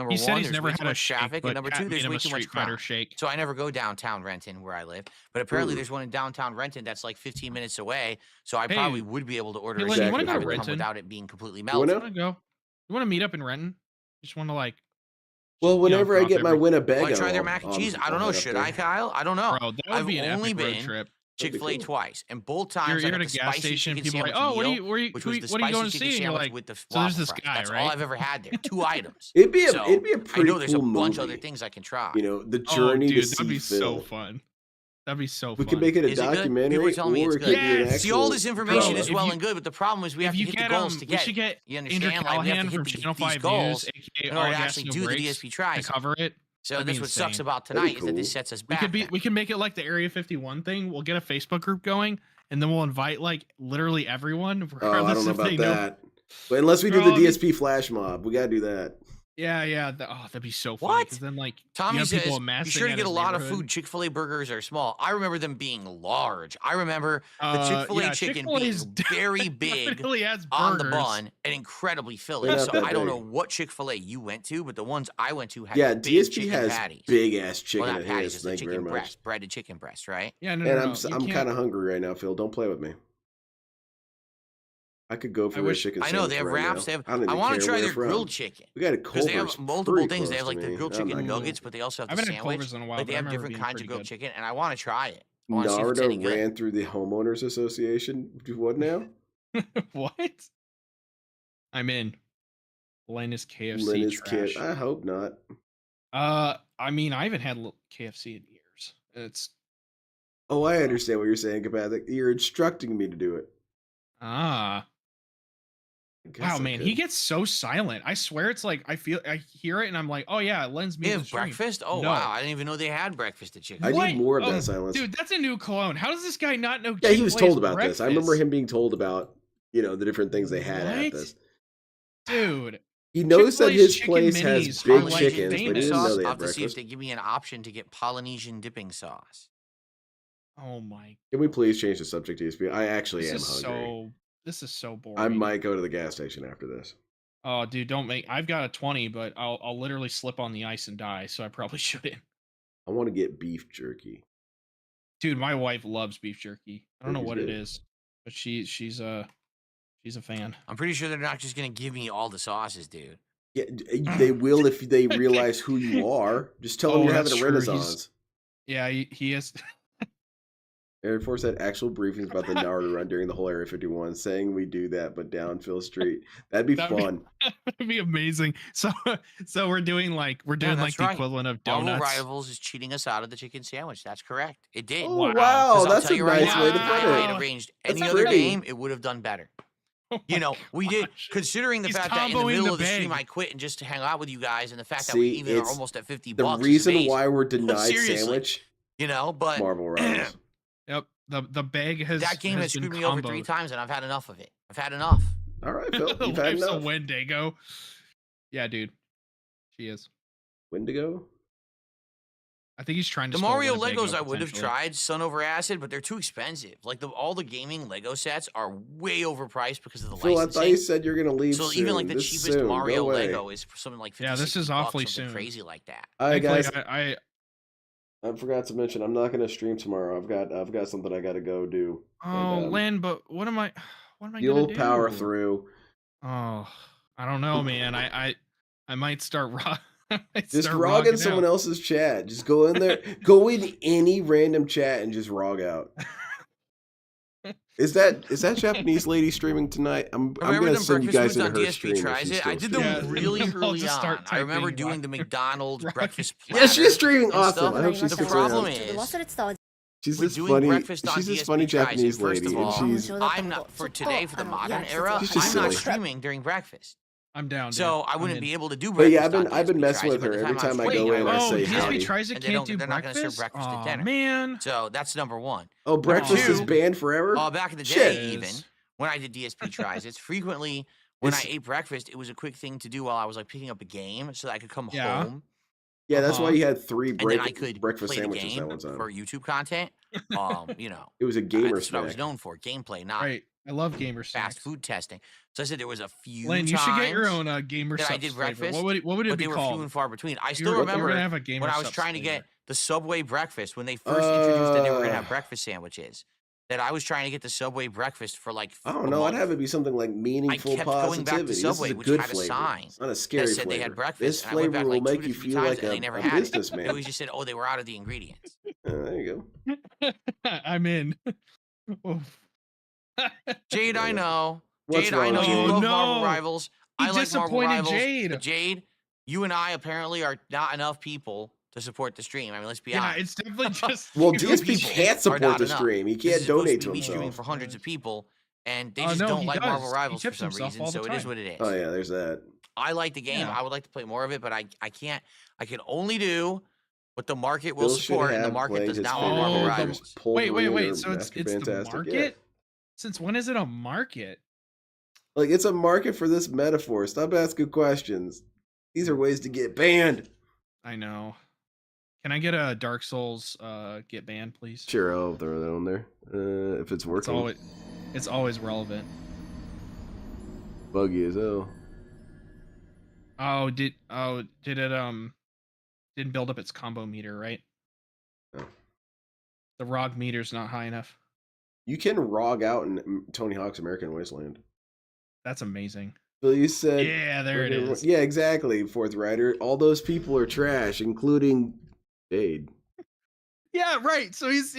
Number He said one, he's there's never way had too a much shake, traffic, but and number Cat two, made there's him way a too much Street Fighter crime. shake. So I never go downtown Renton where I live. But apparently, there's one in downtown Renton that's like 15 minutes away. So I probably would be able to order Hey, a Lynn, shake you want and to go have to it come Renton? without it being completely You melted. wanna? You want to meet up in Renton? Just want to like. Well, you know, whenever I drop get my every- Winnebago, Will I try their mac and cheese? I don't know. I'll head up Should there. I, Kyle? I don't know. Bro, that would I've be an only epic road been trip. That'd be Chick-fil-A cool. twice, and both times You're I got at the a gas spicy station. chicken People are like, sandwich oh, meal, which was the what are you spicy going to chicken see? And you're sandwich like, with the so there's waffle this fries. guy, That's all right? I've ever had there. 2 items. It'd be a So, it'd be a I pretty know there's cool a bunch movie. of other things I can try. You know, the Oh, journey dude, to that'd be see so Phil. fun. That'd be so We fun. can make it a Is it good? documentary, People are telling me or it's it good. could be an Yes! actual See, all this information drama. is well and good, but the problem is we have If to you hit the get goals to we get should it. get You Andrew understand? Like, we have to Callahan hit from these Channel 5 goals News, aka in All order to Gas actually No do the Breaks, DSP to tries. cover it. So That'd be that's what sucks insane. about That'd be tonight is that this cool. sets us We back. could be then. we can make it like the Area 51 thing. We'll get a Facebook group going, and then we'll invite like literally everyone, Oh, I regardless don't know if they about know. that. But unless we do They're the all gonna- DSP flash mob, we gotta do that. Yeah. That'd be so funny. What? Because then like Tommy you have people says, be amassing sure to at get a his lot of neighborhood. food. Chick-fil-A burgers are small. I remember them being large. I remember the Chick-fil-A yeah, chicken Chick-fil-A's being very big definitely has on the burgers. bun and incredibly filling. They're not So that I don't big. know what Chick-fil-A you went to, but the ones I went to had Yeah, big DSP chicken has patties. big ass chicken Well, not at patties, his. it's the Thank you very chicken much. breast, breaded chicken breast, right? Yeah, no, And no, I'm no. You I'm can't- kind of hungry right now, Phil. Don't play with me. I could go for I a wish- chicken. I know they sandwich have right wraps. now. They have. I don't I even want to care try where their from. grilled chicken We got a because they Culver's have multiple pretty things. They close have like to the me. grilled I'm chicken not gonna- nuggets, but they also have I the haven't had sandwich. Culver's in a while. Like they but I have remember different being kinds pretty of grilled good. chicken, and I want to try it. I want to see if it's any Naruto good. ran through the homeowners association. Do what now? What? I'm in. Linus KFC Linus trash. Kid. I hope not. I mean, I haven't had KFC in years. It's Oh, I understand what you're saying, Kapathic. You're instructing me to do it. ah. I guess Wow, I man, could. he gets so silent. I swear, it's like I hear it, and I'm like, oh yeah, it lends me They to have the stream. breakfast? Oh, No. wow. I didn't even know they had breakfast at Chicken. I What? need more of Oh, that silence. Dude, that's a new cologne. How does this guy not know? Yeah, he was Chick-fil-A's told about this. I remember breakfast? him being told about, the different things they had at What? this. Dude, He knows that Chick-fil-A's his chicken place minis has are big like chickens, but he famous. didn't know sauce. they I'll had have to see if breakfast. they give me an option to get Polynesian dipping sauce. oh my, Can we please change the subject to DSP? I actually this am is hungry. this is so boring. I might go to the gas station after this. Oh, dude, don't make. I've got a 20, but I'll literally slip on the ice and die. So I probably shouldn't. I want to get beef jerky. Dude, my wife loves beef jerky. I don't know Jerky's what it good. is, but she's a fan. I'm pretty sure they're not just going to give me all the sauces, dude. Yeah, they will if they realize who you are. Just tell them Oh, you're having that's a true. He's- renaissance. Yeah, he is. Air Force had actual briefings about the Naruto run during the whole Area 51, saying we do that, but down Phil Street. That'd be That'd be- fun. That'd be amazing. So we're doing like Yeah, the that's right. equivalent of Marvel donuts. Rivals is cheating us out of the chicken sandwich. That's correct. It did. Oh, Wow. wow. 'Cause I'll That's tell a you right nice now, way to if I put had it. arranged That's any other pretty. game, it would have done better. You know, we did, gosh. considering the He's fact that in the comboing middle the of the stream bag. I quit and just to hang out with you guys, and the fact that we See, even are it's almost at 50 The bucks. is reason amazing, why we're denied Seriously. sandwich, you know, but Marvel Rivals. Yep. The bag has that game has been screwed me over 3 comboed. times, and I've had enough of it. I've had enough. All right, Phil. The You've had wife's a enough. Wendigo. Yeah, dude. She is. Wendigo? I think he's trying to The spell Mario Winnebago, Legos I would have potentially. tried Sun Over Acid, but they're too expensive. Like all the gaming Lego sets are way overpriced because of the Phil, I licensing. thought you said you're going to leave So soon. even like the This cheapest soon. Mario Go away. Lego is something like 50, Yeah, this 60 is bucks, awfully something soon. crazy like that. All right, guys. Thankfully, I forgot to mention I'm not going to stream tomorrow. I've got something I got to go do. Oh, And, Lynn, but what am I gonna You'll do? power through. Oh, I don't know, man. I might start Just rog in someone else's chat. Just go in there. Go in any random chat and just rog out. Is that Japanese lady streaming tonight? I'm Remember gonna them send you breakfast guys foods into on her DSP stream. if tries she's it. I still did them streaming. Yeah. really I'll early just start on. I remember typing doing the McDonald's Right. breakfast Yeah, platter. she's streaming and awesome. stuff. I hope she The sticks problem around. is, She's we're this doing funny. breakfast on She's this DSP funny tries it. Japanese First lady, of all, and she's I'm not for today for the modern era. She's just I'm not silly. streaming during breakfast, I'm down. Dude. so I I'm wouldn't in. be able to do But breakfast. yeah, on I've been DSP messing tries with it. By her the every I'm time I streaming, go in. I Oh, say DSP howdy. tries it And they can't don't- do they're not breakfast. gonna serve breakfast at Aw, dinner. man. So that's number one. Oh, breakfast is two- banned forever. Back in the day, Shit. even when I did DSP tries, it's frequently when I It's- ate breakfast, it was a quick thing to do while I was like picking up a game, so that I could come Yeah. home Yeah, that's why Uh-huh. you had 3 and then I could breakfast play the sandwiches game that one time. for YouTube content. You know, It was a gamer that's what I was snack. known for: gameplay, not Right. I love gamer fast snacks. food testing. So I said there was a few Lynn, you times should get your own gamer that I subs did flavor. breakfast, What would it but be they were called? few and far between. I You're- still we're remember gonna have a gamer when I was subs trying to flavor. get the Subway breakfast when they first introduced that they were going to have Uh. breakfast sandwiches. That I was trying to get the Subway breakfast for like I a don't know. I'd month. have it be something like meaningful kept going back to positivity. Subway, this is a which good had a flavor. sign It's not a scary that said flavor. they had breakfast. This and I went flavor back will like 2 make to you 3 feel times like and they never a had it. businessman. They always just said, "Oh, they were out of the ingredients." There you go. I'm in. Oof. Jade, I know. What's Jade, I wrong, know you Jade? love Oh, Marvel no. Rivals. He I like Marvel disappointed Rivals. Jade. But Jade, you and I apparently are not enough people to support the stream. I mean, let's be Yeah, honest. it's definitely just. Well, Two DSP people can't are support not the enough. stream. He This can't is supposed donate to to be me streaming himself. for hundreds of people, and they Oh, just no, don't he like does. Marvel He Rivals for tips some himself reason. all the So it is time. what it is. Oh yeah, there's that. I like the game. Yeah. I would like to play more of it, but I can't. I can only do what the market will Bill should support, and the have market played does his not favorite want Marvel Oh, the- Rivals. Wait. Wolverine or So it's Master the Fantastic. market? Yeah. Since when is it a market? Like it's a market for this metaphor. Stop asking questions. These are ways to get banned. I know. Can I get a Dark Souls get banned, please? Sure, I'll throw that on there. If it's working. It's always relevant. Buggy as hell. Did it didn't build up its combo meter, right? Oh. The ROG meter's not high enough. You can ROG out in Tony Hawk's American Wasteland. That's amazing. So you said, Yeah, there it is. Yeah, exactly. Fourth Rider. All those people are trash, including Jade. Yeah, right. So he's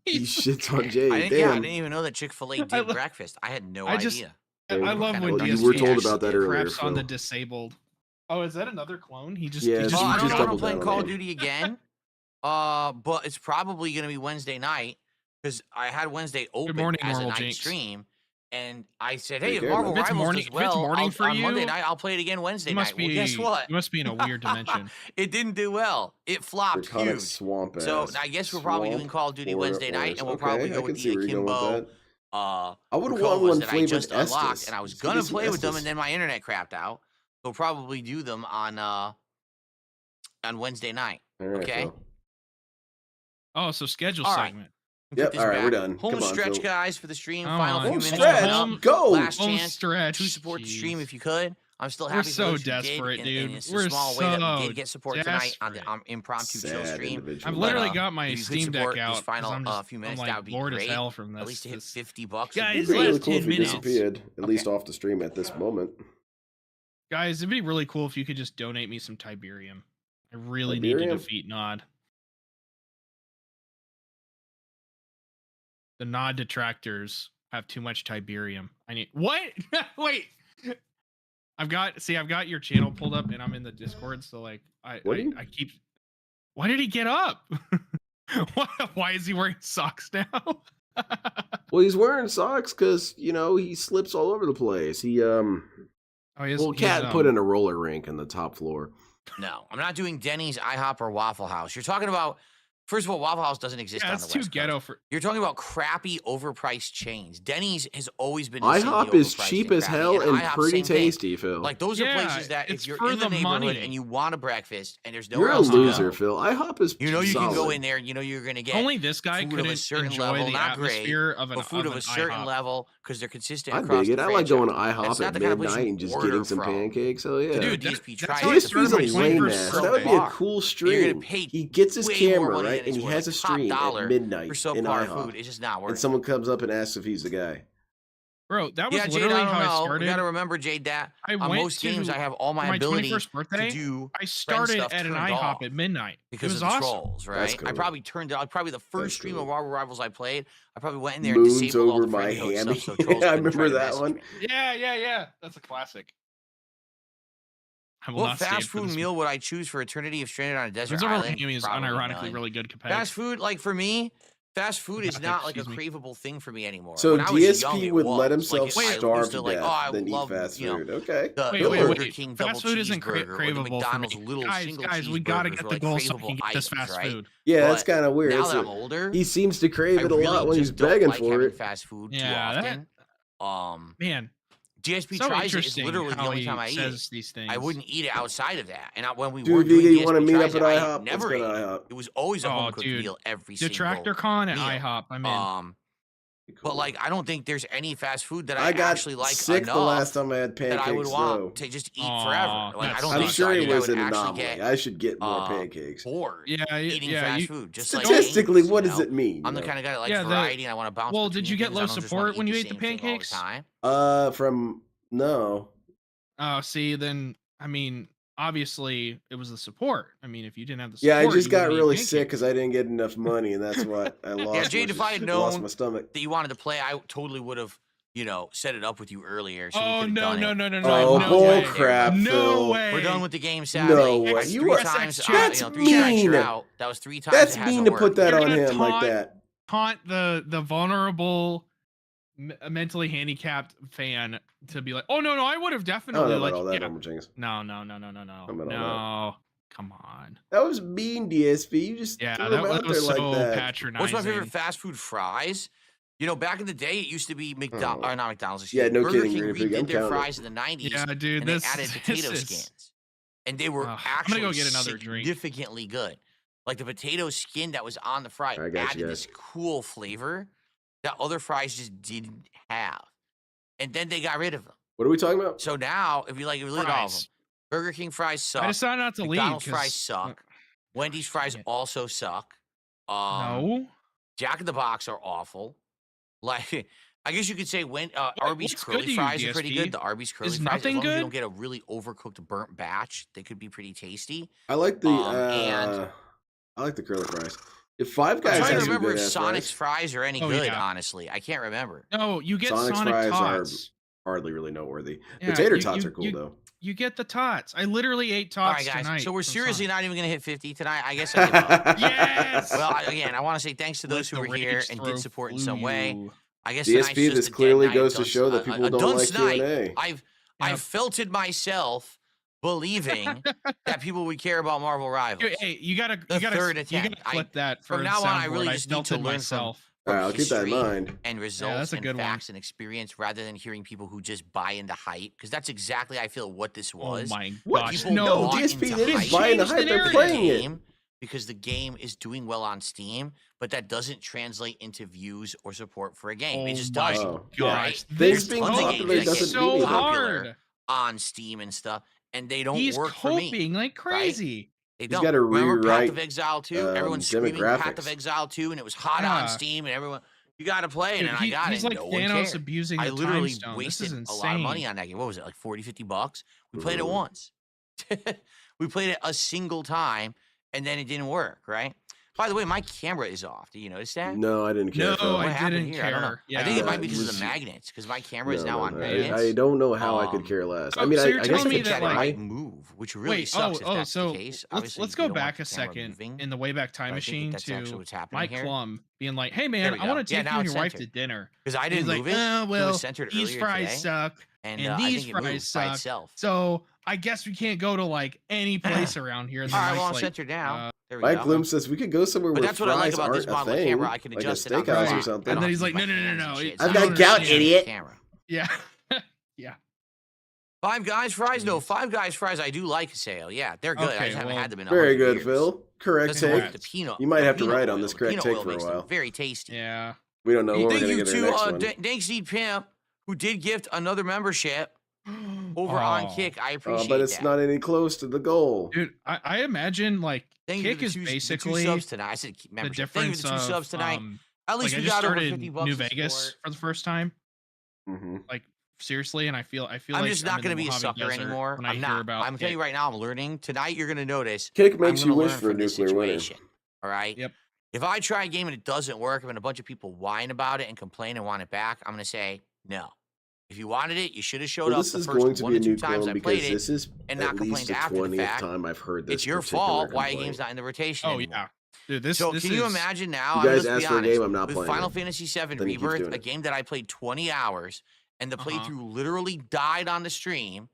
He shits on Jade. I Damn. didn't even know that Chick-fil-A did breakfast. I had no I just- idea. I love Kinda when what you DSP were told actually about that earlier, craps on the Phil. disabled. Oh, is that another clone? He just Yeah, he it's just, Oh, you I don't just know. I'm doubled playing down Call on of it. Duty again. But it's probably gonna be Wednesday night because I had Wednesday open morning, as a Normal night Jinx. stream, and I said, Take "Hey, if care, Marvel man. If it's Rivals morning- does if it's well, morning for on Monday you, night, I'll play it again Wednesday you must night." be Well, guess what? You must be in a weird dimension. It didn't do well. It flopped Draconic huge. swamp So ass. I guess we're probably doing Swamp Call of Duty or- Wednesday night, and we'll probably okay, go I with can see the where you're going with Akimbo. that. I would want Rakovas one that I flavored just unlocked, Estus. and I was Let's gonna do some play with them, Estus. and then my internet crapped out. We'll probably do them on Wednesday night. All right, okay. Phil. Oh, so schedule All right. segment. We'll get Yep, this all right, we're back. done. Home Come on, stretch, Phil. guys, for the stream. Come Final on. few Home minutes. stretch. coming up. Go. Last Home chance stretch. to support the stream Jeez. if you could. I'm still We're happy so for those who desperate, did, dude. and it's a We're small way that we so did get support tonight on the desperate. impromptu chill Sad stream. individual. I've literally But, got my if you could Steam Deck support out. this 'cause final I'm just, few minutes, I'm that like would be bored great. as hell from this. At least to hit This- $50. Guys, It'd be last really cool 10 if you minutes. disappeared, at least off the stream at this moment. Guys, it'd be really cool if you could just donate me some Tiberium. I really need to Tiberium? defeat Nod. The Nod detractors have too much Tiberium. I need what? Wait. I've got your channel pulled up and I'm in the Discord, so like I keep. Why did he get up? Why is he wearing socks now? Well, he's wearing socks because he slips all over the place. He Oh, he has, well, Cat put in a roller rink in the top floor. No, I'm not doing Denny's, IHOP, or Waffle House. You're talking about, first of all, Waffle House doesn't exist Yeah, on the that's too West ghetto Coast. for. You're talking about crappy, overpriced chains. Denny's has always been insanely IHOP is overpriced cheap and as crappy, hell and IHOP, pretty same thing. tasty, Phil. Like those are Yeah, places that it's if you're for in the the neighborhood money. and you want a breakfast and there's You're nowhere a else to loser, go, Phil. IHOP is you know you can go solid. in there. You know you're gonna get Only this guy food of couldn't a certain enjoy level, the not great, atmosphere of an but food of a certain IHOP. level because they're consistent I across dig it. the I like going to franchise. And it's IHOP not at the kind of place midnight you and just order getting some from. pancakes. Hell yeah. Dude, That- DSP, that's try how it. I DSP's started a my lame 21st ass. so That would be a far. cool You're stream. gonna pay He gets his way camera, more money right? than And it's he worth. has a Top stream dollar at midnight for in subpar IHOP. food. It's just not worth And it. someone comes up and asks if he's the guy. Bro, that was Yeah, Jade, literally I don't how I know. started. You gotta remember, Jade, that I on went most games to- I have all for my my ability 21st birthday, to do I started stuff at an turned IHOP off at midnight. because it was of the awesome. trolls, right? cool. I probably turned out probably the That's first stream cool. of Marvel Rivals I played. I probably went in there and Moons disabled all over the my friendly host hammy. stuff so trolls I couldn't try remember to that message one. me. Yeah. That's a classic. I will What not stand fast for food this. meal would I choose for Eternity if stranded on a desert Moons over island? Hammy is Probably unironically none. really good compared. Fast food, like for me, fast food is not like a Excuse me. craveable thing for me anymore. So When I was young, DSP it would was. let Like, himself I used starve to to like, death oh, I than eat love, fast you know, food. Okay. the Wait, Burger wait. King double Fast food isn't cheeseburger or the craveable for McDonald's me. little single Guys, we gotta cheeseburgers get were, the like, goal so we craveable can get this items, fast right? food. Yeah, that's But kind of weird. Now It's that a- I'm older, he seems to crave I it a really lot when he's just don't begging like for having it. fast food too Yeah, often. Man, DSP so tries it. It's interesting literally the how only he time I eat it. says these things. I wouldn't eat it outside of that. And when we Dude, were doing Vega, you DSP want to meet tries up it, at I IHOP? Let's never go ate to it. IHOP. It was always a Oh, home cooked dude. meal every Detractor single Con at meal. IHOP. I'm in. But like, I don't think there's any fast food that I I got actually like sick the enough last time I had that I would pancakes, want though. to just eat Aw, forever. Like, I that don't I'm think sucks. so. sure I it think I was would an actually anomaly. get I should get more pancakes. bored Yeah, eating fast food. Just Statistically, like what games, does it mean? I'm the you kind of guy that likes Yeah, variety and I want to bounce. well, between did you get things. I low don't just support wanna when eat you the ate the same thing all pancakes? time. From no. Oh, see, then I mean, obviously it was the support. I mean, if you didn't have the support, Yeah, I just you got wouldn't eat really pancakes. sick because I didn't get enough money, and that's what I lost. Yeah, Jade, if I had lost known my stomach. that you wanted to play, I totally would have, set it up with you earlier. So Oh we no, done no, it. no, no, no! Oh, no bull way. crap, No Phil. way. We're done with the game Saturday. No way. That's You three are- times. that's 3 strikes, you're mean. out. That was 3 times. That's it mean hasn't to worked. put that You're on gonna him like that. Taunt the vulnerable, mentally handicapped fan to be like, oh no, I would have I don't definitely know like, about all that, yeah. Normal Jinx. No, about all no, come on. That was mean, DSP. You just Yeah, threw that him out was there so like that. patronizing. What's my favorite fast food? Fries. Back in the day, it used to be McDonald's, Oh. or not McDonald's. Yeah, no Burger kidding, King Green Pig, redid I'm their counting. fries in the 90s. Yeah, dude, and this they added potato is- skins, and they were I'm actually gonna go get another drink. significantly good. Like the potato skin that was on the fry I got you added guys. this cool flavor that other fries just didn't have, and then they got rid of them. What are we talking about? So now, if you look at all of them, Fries. Burger King fries suck. I decided not to leave. McDonald's 'cause- fries suck. Wendy's fries Yeah. also suck. No. Jack in the Box are awful. Like, I guess you could say Arby's what's good curly to you, fries are pretty DSP? good. The Arby's curly Is fries, as nothing long as you good? don't get a really overcooked burnt batch, they could be pretty tasty. I like the and- I like the curly fries. If Five I'm Guys trying to has some remember if good-ass Sonic's fries, fries are any Oh, good, yeah. honestly. I can't remember. No, you get Sonic's Sonic fries tots. are hardly really noteworthy. Yeah, Potato you- tots you- are cool you- though. You get the tots. I literally ate All tots right, guys. tonight. So we're from seriously Sonic. not even going to hit 50 tonight. I guess I give up. Yes. Well, again, I want to say thanks to those Let who the were here rage and throw did support in flew some way. you. I guess DSP, tonight's just this a dead clearly night, goes to dunce- show that a- people a don't like dunce night. Q&A. I've Yep. felted myself believing that people would care about Marvel Rivals. Hey, you gotta The third you attempt. gotta flip that for from the now on, I soundboard. really just need to melted learn myself. All right, I'll keep that in history mind. and results that's a and good one. facts and experience rather than hearing people who just buy into hype, because that's exactly I feel what this Oh was. my What? gosh! People No, bought DSP, into they didn't hype. buy into Change the hype. They're narrative. playing it. Game because the game is doing well on Steam, but that doesn't translate into views or support for a game. It just my doesn't. Oh, gosh! right? Things There's being tons of popular games that doesn't get mean so anything. popular hard. on Steam and stuff, and they don't He's work for me. coping like crazy. They He's don't. gotta Remember Path rewrite, of Exile 2? Everyone's screaming Path of demographics. Exile 2, and it was hot on Yeah. Steam, and everyone, you got to play it, Dude, and I got he's it. like No one Thanos cared. abusing I the literally time stone. This wasted is a insane. lot of money on that game. What was it, like 40, $50? We played it Mhm. once. We played it a single time, and then it didn't work, right? By the way, my camera is off. Did you notice that? No, I didn't care. No, Phil. What I happened didn't here? I don't know. care. Yeah. I think it might be It because of was- the magnets, because my camera is No, now no, on no, magnets. I don't know how I could Um, care less. oh, I mean, so you're I guess telling I me could that, that try. might move, which really Wait, sucks if that's so the case. let's Obviously, go you don't want back the a camera second moving, in the Wayback Time but I think Machine that's actually to what's happening Mike here. Plum being like, "Hey There man, we I want go. to Yeah, take now you and it's your wife to centered. dinner." Because I And didn't he's like, move it. It well, was centered these earlier fries today, suck, and and I these think it moved fries by suck. itself. So I guess we can't go to like any place around here. And All then right, Mike's well, I'm like, centered now. There we Mike go. Bloom says we could go somewhere But where that's what I like fries about this aren't a model of thing, camera. I can like a adjust it on the steakhouse fly. or something. I don't And then he's have like, to use "No, my no, no, hands no, and it- shit. I I've don't got gout, understand. idiot. Camera. Yeah, yeah. Five Guys fries? No, Five Guys fries I do like sale. Yeah, they're good. I Okay, just haven't well, had them in Very 100 good, years. Phil. Correct Doesn't work take. with the peanut. You might the have to peanut write on oil. this The correct peanut take oil for a makes them while. very tasty. Yeah. We don't know when we're Thank gonna you get to our next one. Dankseed Pimp, who did gift another membership over on Oh. Kick. I appreciate But it's that. not any close to the goal. Dude, I imagine like Thank you Kick for the is two basically subs tonight. I said the membership. Thank you difference for the two of subs tonight. At like least I we just got over started 50 bucks. New of Vegas support. for the first time. Mm-hmm. Like seriously, and I feel I'm like just I'm not in going to the be a Mojave sucker Desert anymore. when I I'm hear not. about I'm telling you Kick. right now, I'm learning. Tonight, you're going to notice. Kick makes I'm you gonna wish learn for a from this nuclear winter. situation. All right. Yep. If I try a game and it doesn't work, and a bunch of people whine about it and complain and want it back, I'm going to say no. If you wanted it, you should have showed Well, up this the is first going to 1 be a to 2 new times clone I because played it. this is and at not complained least the after the 20th fact. time I've heard this. It's your particular fault why a complaint. game's not in the rotation Oh anymore. yeah, dude. This So this can you is- imagine now? You guys Let's be asked for a honest, game, I'm not with playing Final it. Fantasy VII Then he keeps Rebirth, doing a it. game that I played 20 hours, and the Uh-huh. playthrough literally died on the stream,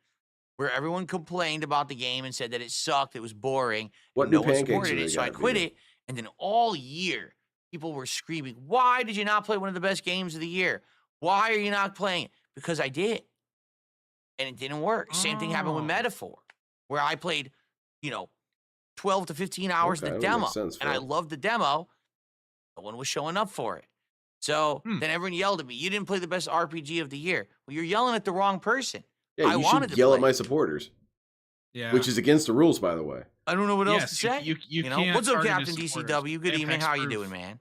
where everyone complained about the game and said that it sucked, it was boring, What and new no one pancakes supported do it. they So I got, quit Vito? it, and then all year people were screaming, "Why did you not play one of the best games of the year? Why are you not playing it?" Because I did, and it didn't work. Same thing happened with Oh. Metaphor, where I played, 12 to 15 hours Okay, of that the makes demo, sense, and I Phil. loved the demo. No one was showing up for it. So Hmm. then everyone yelled at me, "You didn't play the best RPG of the year." Well, you're yelling at the wrong person. Yeah, I you wanted should to yell at play. my supporters, yeah. which is against the rules, by the way. I don't know what else to Yes, say. you know? can't What's up, target Captain his DCW? Good supporters. evening. How you Apex doing, proof. man?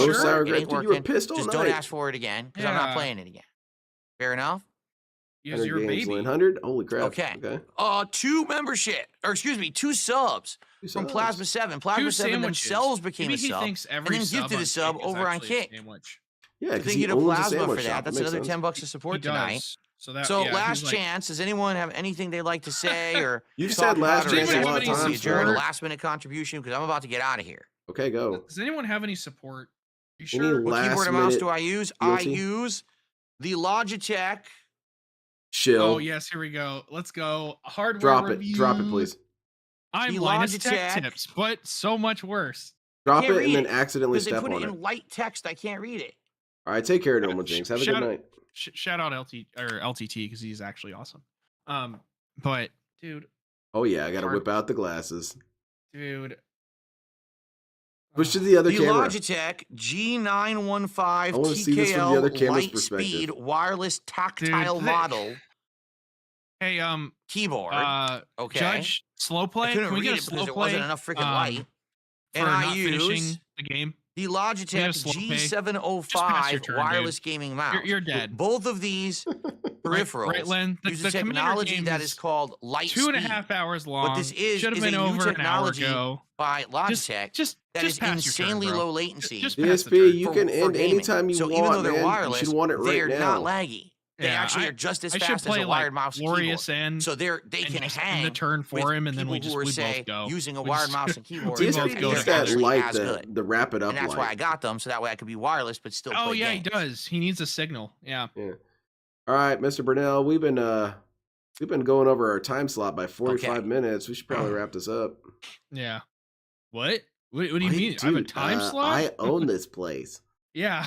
You no sure? sour It grape. ain't Dude, you were working. pissed all Just night. don't ask for it again, because I'm not Yeah. playing it again. Fair enough? Because you're a 100 games, baby. 100? Holy crap. Okay. Okay. 2 subs from subs. Plasma 7. Plasma 7 sandwiches. themselves became Maybe a he sub, thinks and every then sub gifted on a sub Kick is over on actually a Kick. sandwich. Yeah, because Thank he you to owns a Plasma sandwich for shop. that. That's makes another sense. $10 to support He tonight. does. So that. So yeah, last he's like- chance. Does anyone have anything they'd like to say or You've talk said last about or chance a anything lot of before we times, adjourn? sir. A last minute contribution because I'm about to get out of here. Okay, go. Does anyone have any support? You Any sure? What last keyboard and mouse minute do I use? I guilty? use the Logitech. Chill. Oh yes, here we go. Let's go. Hardware Drop it. review. Drop it, please. I'm The Linus Tech Logitech. Tips, but so much worse. Drop Can't it and read then it, accidentally Because they step put on it it. in light text. I can't read it. All right, take care, Normal Jinx. Have a good Shout- night. Shout out LTT because he's actually awesome. But dude, Oh yeah, I gotta whip out the glasses. dude. Push to the other The camera. Logitech I wanna see this from G915 the other TKL camera's Light perspective. Speed Wireless Tactile Dude, Model Hey, keyboard. Okay. Judge, slow play. I couldn't Can we read get a it slow because there play? wasn't enough freaking light. For And I not use finishing the game. the Can we get a Logitech slow play? Just pass your G705 turn, wireless dude. gaming mouse. You're dead. Both of these peripherals Right, Len. use The a Commander technology game that is is called Light 2.5 Speed hours long. this is Should have a been new over an hour technology ago. by Logitech Just that is pass your turn, insanely bro. low latency. Just pass the DSP, turn. you for- can for end gaming. anytime you so want, even though they're man. wireless, You should want it right they're now. not laggy. They Yeah, actually are just as I should fast as play a wired like mouse and Glorious keyboard. and So they and can just hang end the turn for with him, and then we people who just are, we say, both go. using a We wired just- mouse and keyboard. we and both DSP they're go needs to that actually light, as good. the wrap it up And that's light. why I got them, so that way I could be wireless but still Oh play yeah, games. he does. He needs a signal. Yeah. Yeah. All right, Mr. Burnell, we've been going over our time slot by 45 minutes. We should probably wrap this up. Yeah. What? What do you mean? I have a Dude, time slot? I own this place. Yeah.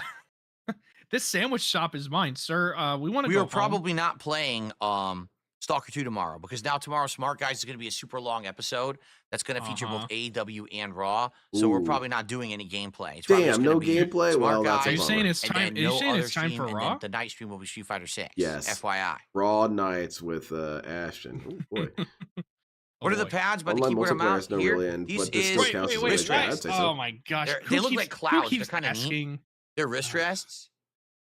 This sandwich shop is mine, sir. We want to We go are home. probably not playing Stalker 2 tomorrow because now tomorrow Smart Guys is going to be a super long episode that's going to feature both AEW and Raw. So we're Ooh. probably not doing any gameplay. It's probably just Damn, gonna no be gameplay? Smart Well, that's a Are you Guys, saying bummer. it's and time? then Are you no saying other it's time stream, for and Raw? then the night stream will be Street Fighter 6. Yes. FYI. Raw Nights with Ashton. Oh, boy. What are the boy. pads by the Online keyboard and multiplayer mouse is no here? really end, These but this is still Wait, counts wait, as wait, wrist wait. rest, I'd say so. Oh my gosh. They Who look keeps- like who clouds. keeps They're kinda neat. asking- They're wrist rests.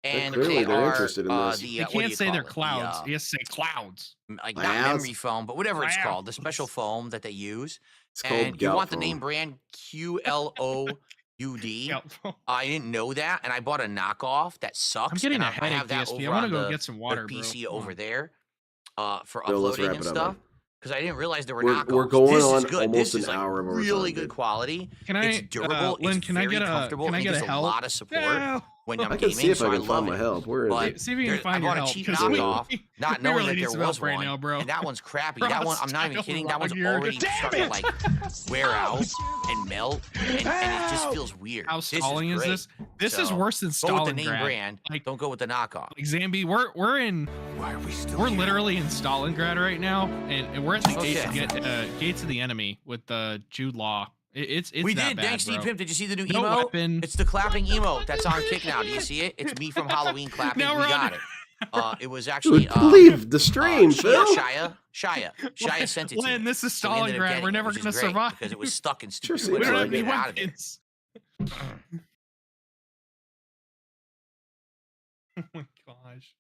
And clearly they they're are interested in this. the They what do can't you say call they're it? The, clouds. You have to say clouds. like not Clouds? memory foam, but whatever it's called, the special Clouds. foam that they use. It's called And you gout want the foam. name brand QLOUD. Yeah. I didn't know that, and I bought a knockoff that sucks. I'm getting and a I headache, have that DSP. over I want on to go the, get some the water, PC bro. over there for Yo, let's uploading wrap and it up, stuff. man. Because I didn't realize there were We're knockoffs. going this on is good. almost This is an like hour of really overtime, good dude. quality. Can I, It's durable. Lynn, it's can I very get a comfortable. can I and get it a gives help? a lot of support No. when I'm I can gaming. see if so I can love find my it. help. Where is But it? See if you can there- find I your bought a help. cheap 'cause knockoff, we not we knowing really that need there some was help right one. now, bro. And that one's crappy. Bro, That one, I'm not even style kidding. That one's logger. already starting to like wear out and melt, and it just feels weird. How This stalling is great. this? This is So, worse than Go with the name Stalingrad. brand. Like- Don't go with the knockoff. Like Zambi, we're literally in Stalingrad right now, and we're at the gates of the enemy with Jude Law. It's We that did. bad, Thanks, bro. Steve Pimp. Did you see the new No emote? weapon. It's the clapping emote. That's on Kick now. Do you see it? It's me from Halloween clapping. Now We we're got on- it. It was actually Dude, leave the stream, Phil. Shia sent it to Len, me. this is So we ended up Stalingrad. getting We're it, never which is gonna great survive because it was stuck in Sure stupid seems We don't wood. have like any Get out of there. weapons. Oh my gosh.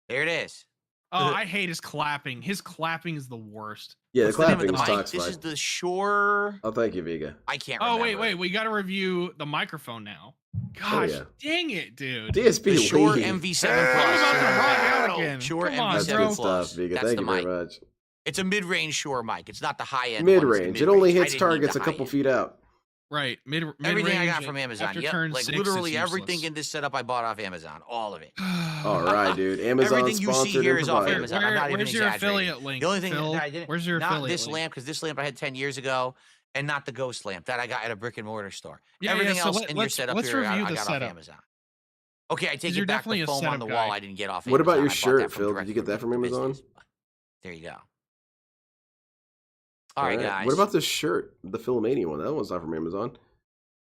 There it is. Oh, I hate his clapping. His clapping is the worst. Yeah, the What's the name of clapping the mic? talks This fine. is the Shure. Oh, thank you, Vega. I can't Oh, remember. wait. We got to review the microphone now. Gosh, yeah. dang it, dude. DSP, The Shure leave. MV7 I'm Plus. about to rock out again. Shure Come on, That's MV7 bro. good Plus. stuff, Vega. That's Thank the you very mic. much. It's a mid-range Shure mic. It's not the high-end. Mid-range. It only hits I didn't need targets the a couple high-end. feet out. Right, Everything I got mid-range from Amazon. after Yep. turn Like 6, literally it's everything useless. in this setup I bought off Amazon. All of it. All right, dude. Amazon Everything you see sponsored here and is off provided. Amazon. I'm not even where's your exaggerating. affiliate link? The only thing Phil? that I didn't. Where's your not affiliate this link? lamp, because this lamp I had 10 years ago, and not the ghost lamp that I got at a brick and mortar store. Yeah, Everything so else let- in your let's- setup let's here, review I the got setup. off Amazon. Okay, I take you're it back. definitely The a foam on setup the wall guy. I didn't get off What about Amazon. your I bought shirt, that from Phil? Did direct you get that from business. Amazon? There you go. All right, guys. What about this shirt? The Philomania one. That one's not from Amazon.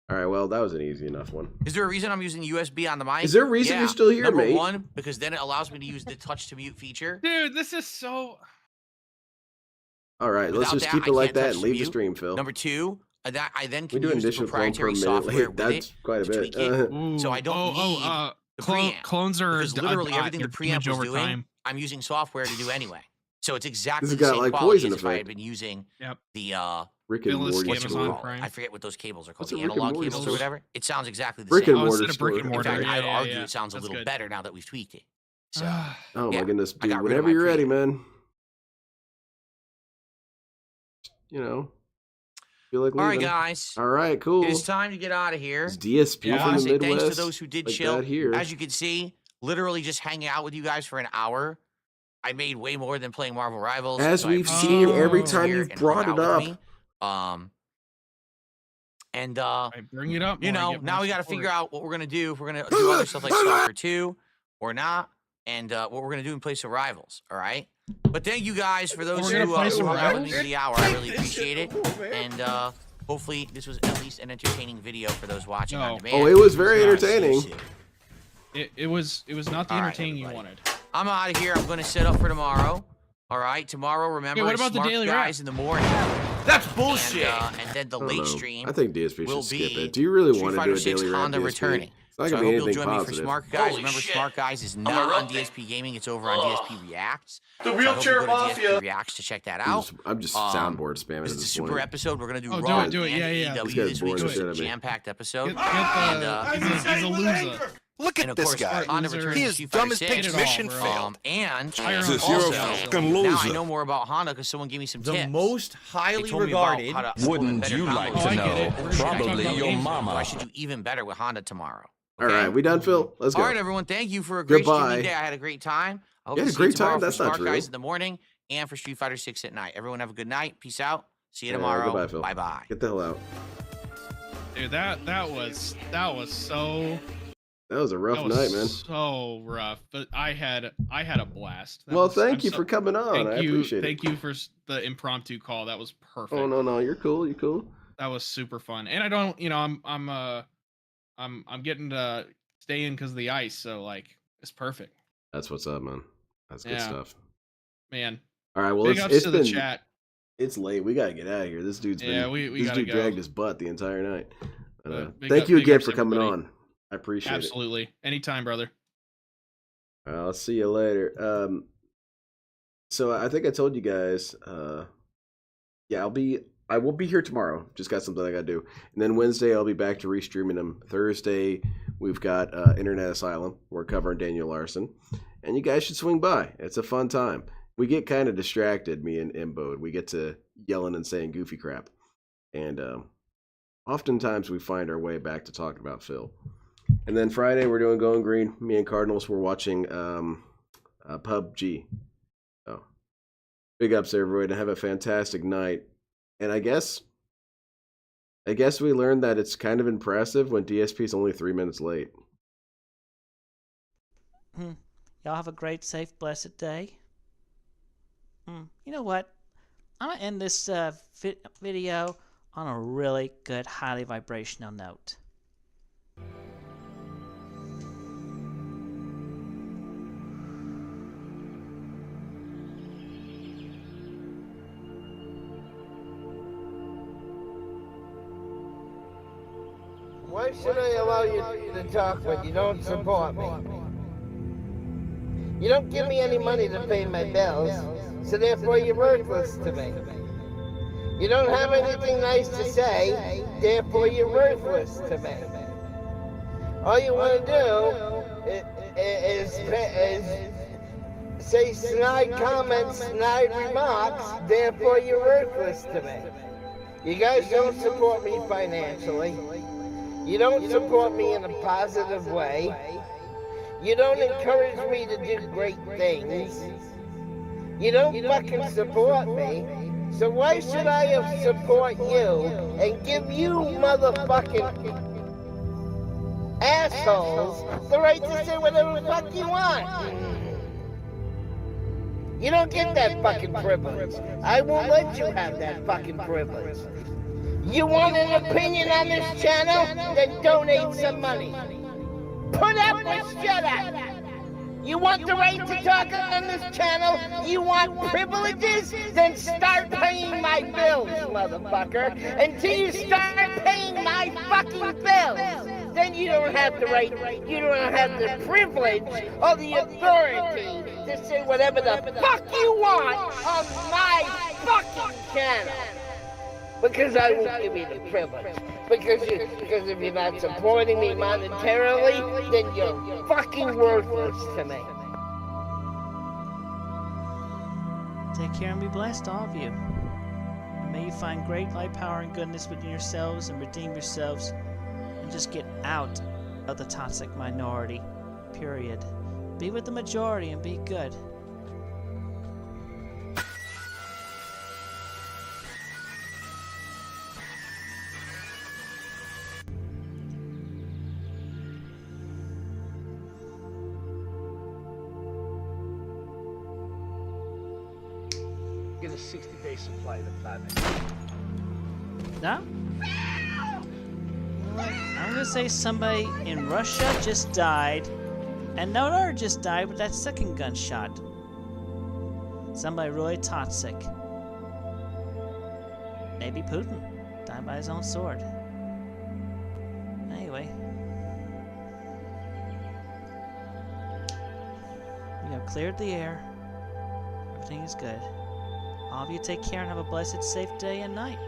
All right, well, that was an easy enough one. Is there a reason I'm using USB on the mic? Is there a reason Yeah. you're still here, Number mate? one, because then it allows me to use the touch to mute feature. Dude, this is so. All right, let's Without just that, keep I it like can't that touch and the leave the mute. stream, Phil. Number two, that I then We can do an use the additional clone per proprietary minute. software Wait, with that's it quite a to bit. tweak it. So I don't need the preamp. clones are Because literally everything the preamp damage was over doing, time. I'm using software to do anyway. So it's exactly has the got, same like, quality poison as if I had effect. been using Yep. the Rick and Phyllis Morty what's it Amazon store. called? Prime. I forget what those cables are called. What's a The Rick and analog Morty cables or store? whatever. It sounds exactly the Rick same. and Morty instead of brick store. and In mortar. fact, Yeah, I'd yeah, argue yeah. it sounds a That's little good. better now that we've tweaked it. So Oh yeah, my goodness, I got dude! rid of Whenever my you're ready, creator. man. You know, feel like All right, leaving. guys. All right, cool. It is time to get out of here. It's DSP Yeah. I from want the to say Midwest. thanks to those who did like chill. that here. As you can see, literally just hanging out with you guys for an hour. I made way more than playing Marvel Rivals. As so I we've appreciate seen everyone every who's time here you've and brought hung it out with up. me. And I bring it up. you more, I know, get now more we got to support. figure out what we're gonna do. If we're gonna do other stuff like Stalker 2 or not, and what we're gonna do in place of Rivals. All right. But thank you guys for those We're who gonna play some hung out with me Rivals? for the hour. I really appreciate it. And hopefully this was at least an entertaining video for those watching on No. demand. Oh, it was very I'll see you entertaining. soon. It was not the All right, entertaining you everybody. wanted. I'm out of here. I'm going to set up for tomorrow. All right. Tomorrow, remember, what it's about the Smart daily Guys wrap? in the morning. That's bullshit. And then the I don't late know. stream I think DSP will should skip be it. Do you really Street want to do Fighter a 6 daily rap Honda DSP? returning. It's not So I gonna hope be you'll anything join me for positive. Smart Guys. Holy Remember, shit. Smart Guys is I'm not on erupting. DSP Gaming. It's over on DSP Reacts. The So I hope you Wheelchair go to Mafia. DSP Reacts to check that out. I'm just soundboard spamming This at is a this super point. episode. We're going to do Oh, Raw do it. and Yeah, yeah. AEW This guy's this week. boring So the it's shit a out of me. jam-packed episode. Get And, he's a loser. Look and at of this course, guy. Honda Loser. returns He to is Street dumb Fighter as 6. Pig's Get it all, mission bro. failed. And This also, you're a fucking now I loser. know more about Honda because someone gave me some The tips. most They highly told me about regarded. how to implement Wouldn't better you combos. like Oh, to I get it. know? We're gonna talk Probably about your games. So I mama. should do even better with Honda tomorrow. All okay? right, we done, Phil? Let's go. All right, everyone. Thank you for a great Goodbye. streaming day. I had a great time. I hope You to had a see you great time? tomorrow That's for not Smart Guys true. in the morning and for Street Fighter 6 at night. Everyone have a good night. Peace out. See you Yeah, tomorrow. goodbye, Phil. Bye-bye. Get the hell out. Dude, that was so That was a rough that was night, man. so rough. But I had a blast. That Well, was- thank I'm you so- for coming on. Thank I you, appreciate thank it. you for the impromptu call. That was perfect. Oh no, you're cool. You're cool. That was super fun. And I don't, I'm getting to stay in because of the ice. So like, it's perfect, That's what's up, man. That's good Yeah. stuff. man. All right, well, Big it's ups to been the chat. it's late. We gotta get out of here. This dude's been Yeah, we this gotta dude go. dragged his butt the entire night. Big Thank up- you big again ups, for coming everybody. on. I appreciate Absolutely, anytime, brother. it. I'll see you later. So I think I told you guys. Yeah, I will be here tomorrow. Just got something I gotta do, and then Wednesday I'll be back to restreaming them. Thursday we've got Internet Asylum. We're covering Daniel Larson, and you guys should swing by. It's a fun time. We get kind of distracted, me and Imbode. We get to yelling and saying goofy crap, and oftentimes we find our way back to talking about Phil. And then Friday we're doing Going Green. Me and Cardinals we're watching PUBG. So big ups everybody. Have a fantastic night. And I guess we learned that it's kind of impressive when DSP is only 3 minutes late. Y'all have a great, safe, blessed day. You know what? I'm going to end this video on a really good, highly vibrational note. Why should I allow you to talk when you don't support me? You don't give me any money to pay my bills, so therefore you're worthless to me. You don't have anything nice to say, therefore you're worthless to me. All you want to do is say snide comments, snide remarks, therefore you're worthless to me. You guys don't support me financially. You don't support me in a positive way. You don't encourage me to do great things. You don't fucking support me. So why should I support you and give you motherfucking assholes the right to say whatever the fuck you want? You don't get that fucking privilege. I won't let you have that fucking privilege. You want an opinion on this channel? Then donate some money. Put up or shut up. You want the right to talk on this channel? You want privileges? Then start paying my bills, motherfucker. Until you start paying my fucking bills, then you don't have the right, you don't have the privilege or the authority to say whatever the fuck you want on my fucking channel. Because I won't give you the privilege. Because if you're not supporting me monetarily, then you're fucking worthless to me. Take care and be blessed, all of you. And may you find great light, power, and goodness within yourselves and redeem yourselves and just get out of the toxic minority. Period. Be with the majority and be good. Get a 60-day supply of the planet. No? I'm gonna say somebody in Russia just died, and no other just died with that second gunshot. Somebody really toxic. Maybe Putin died by his own sword. Anyway, we have cleared the air. Everything is good. All of you take care and have a blessed, safe day and night.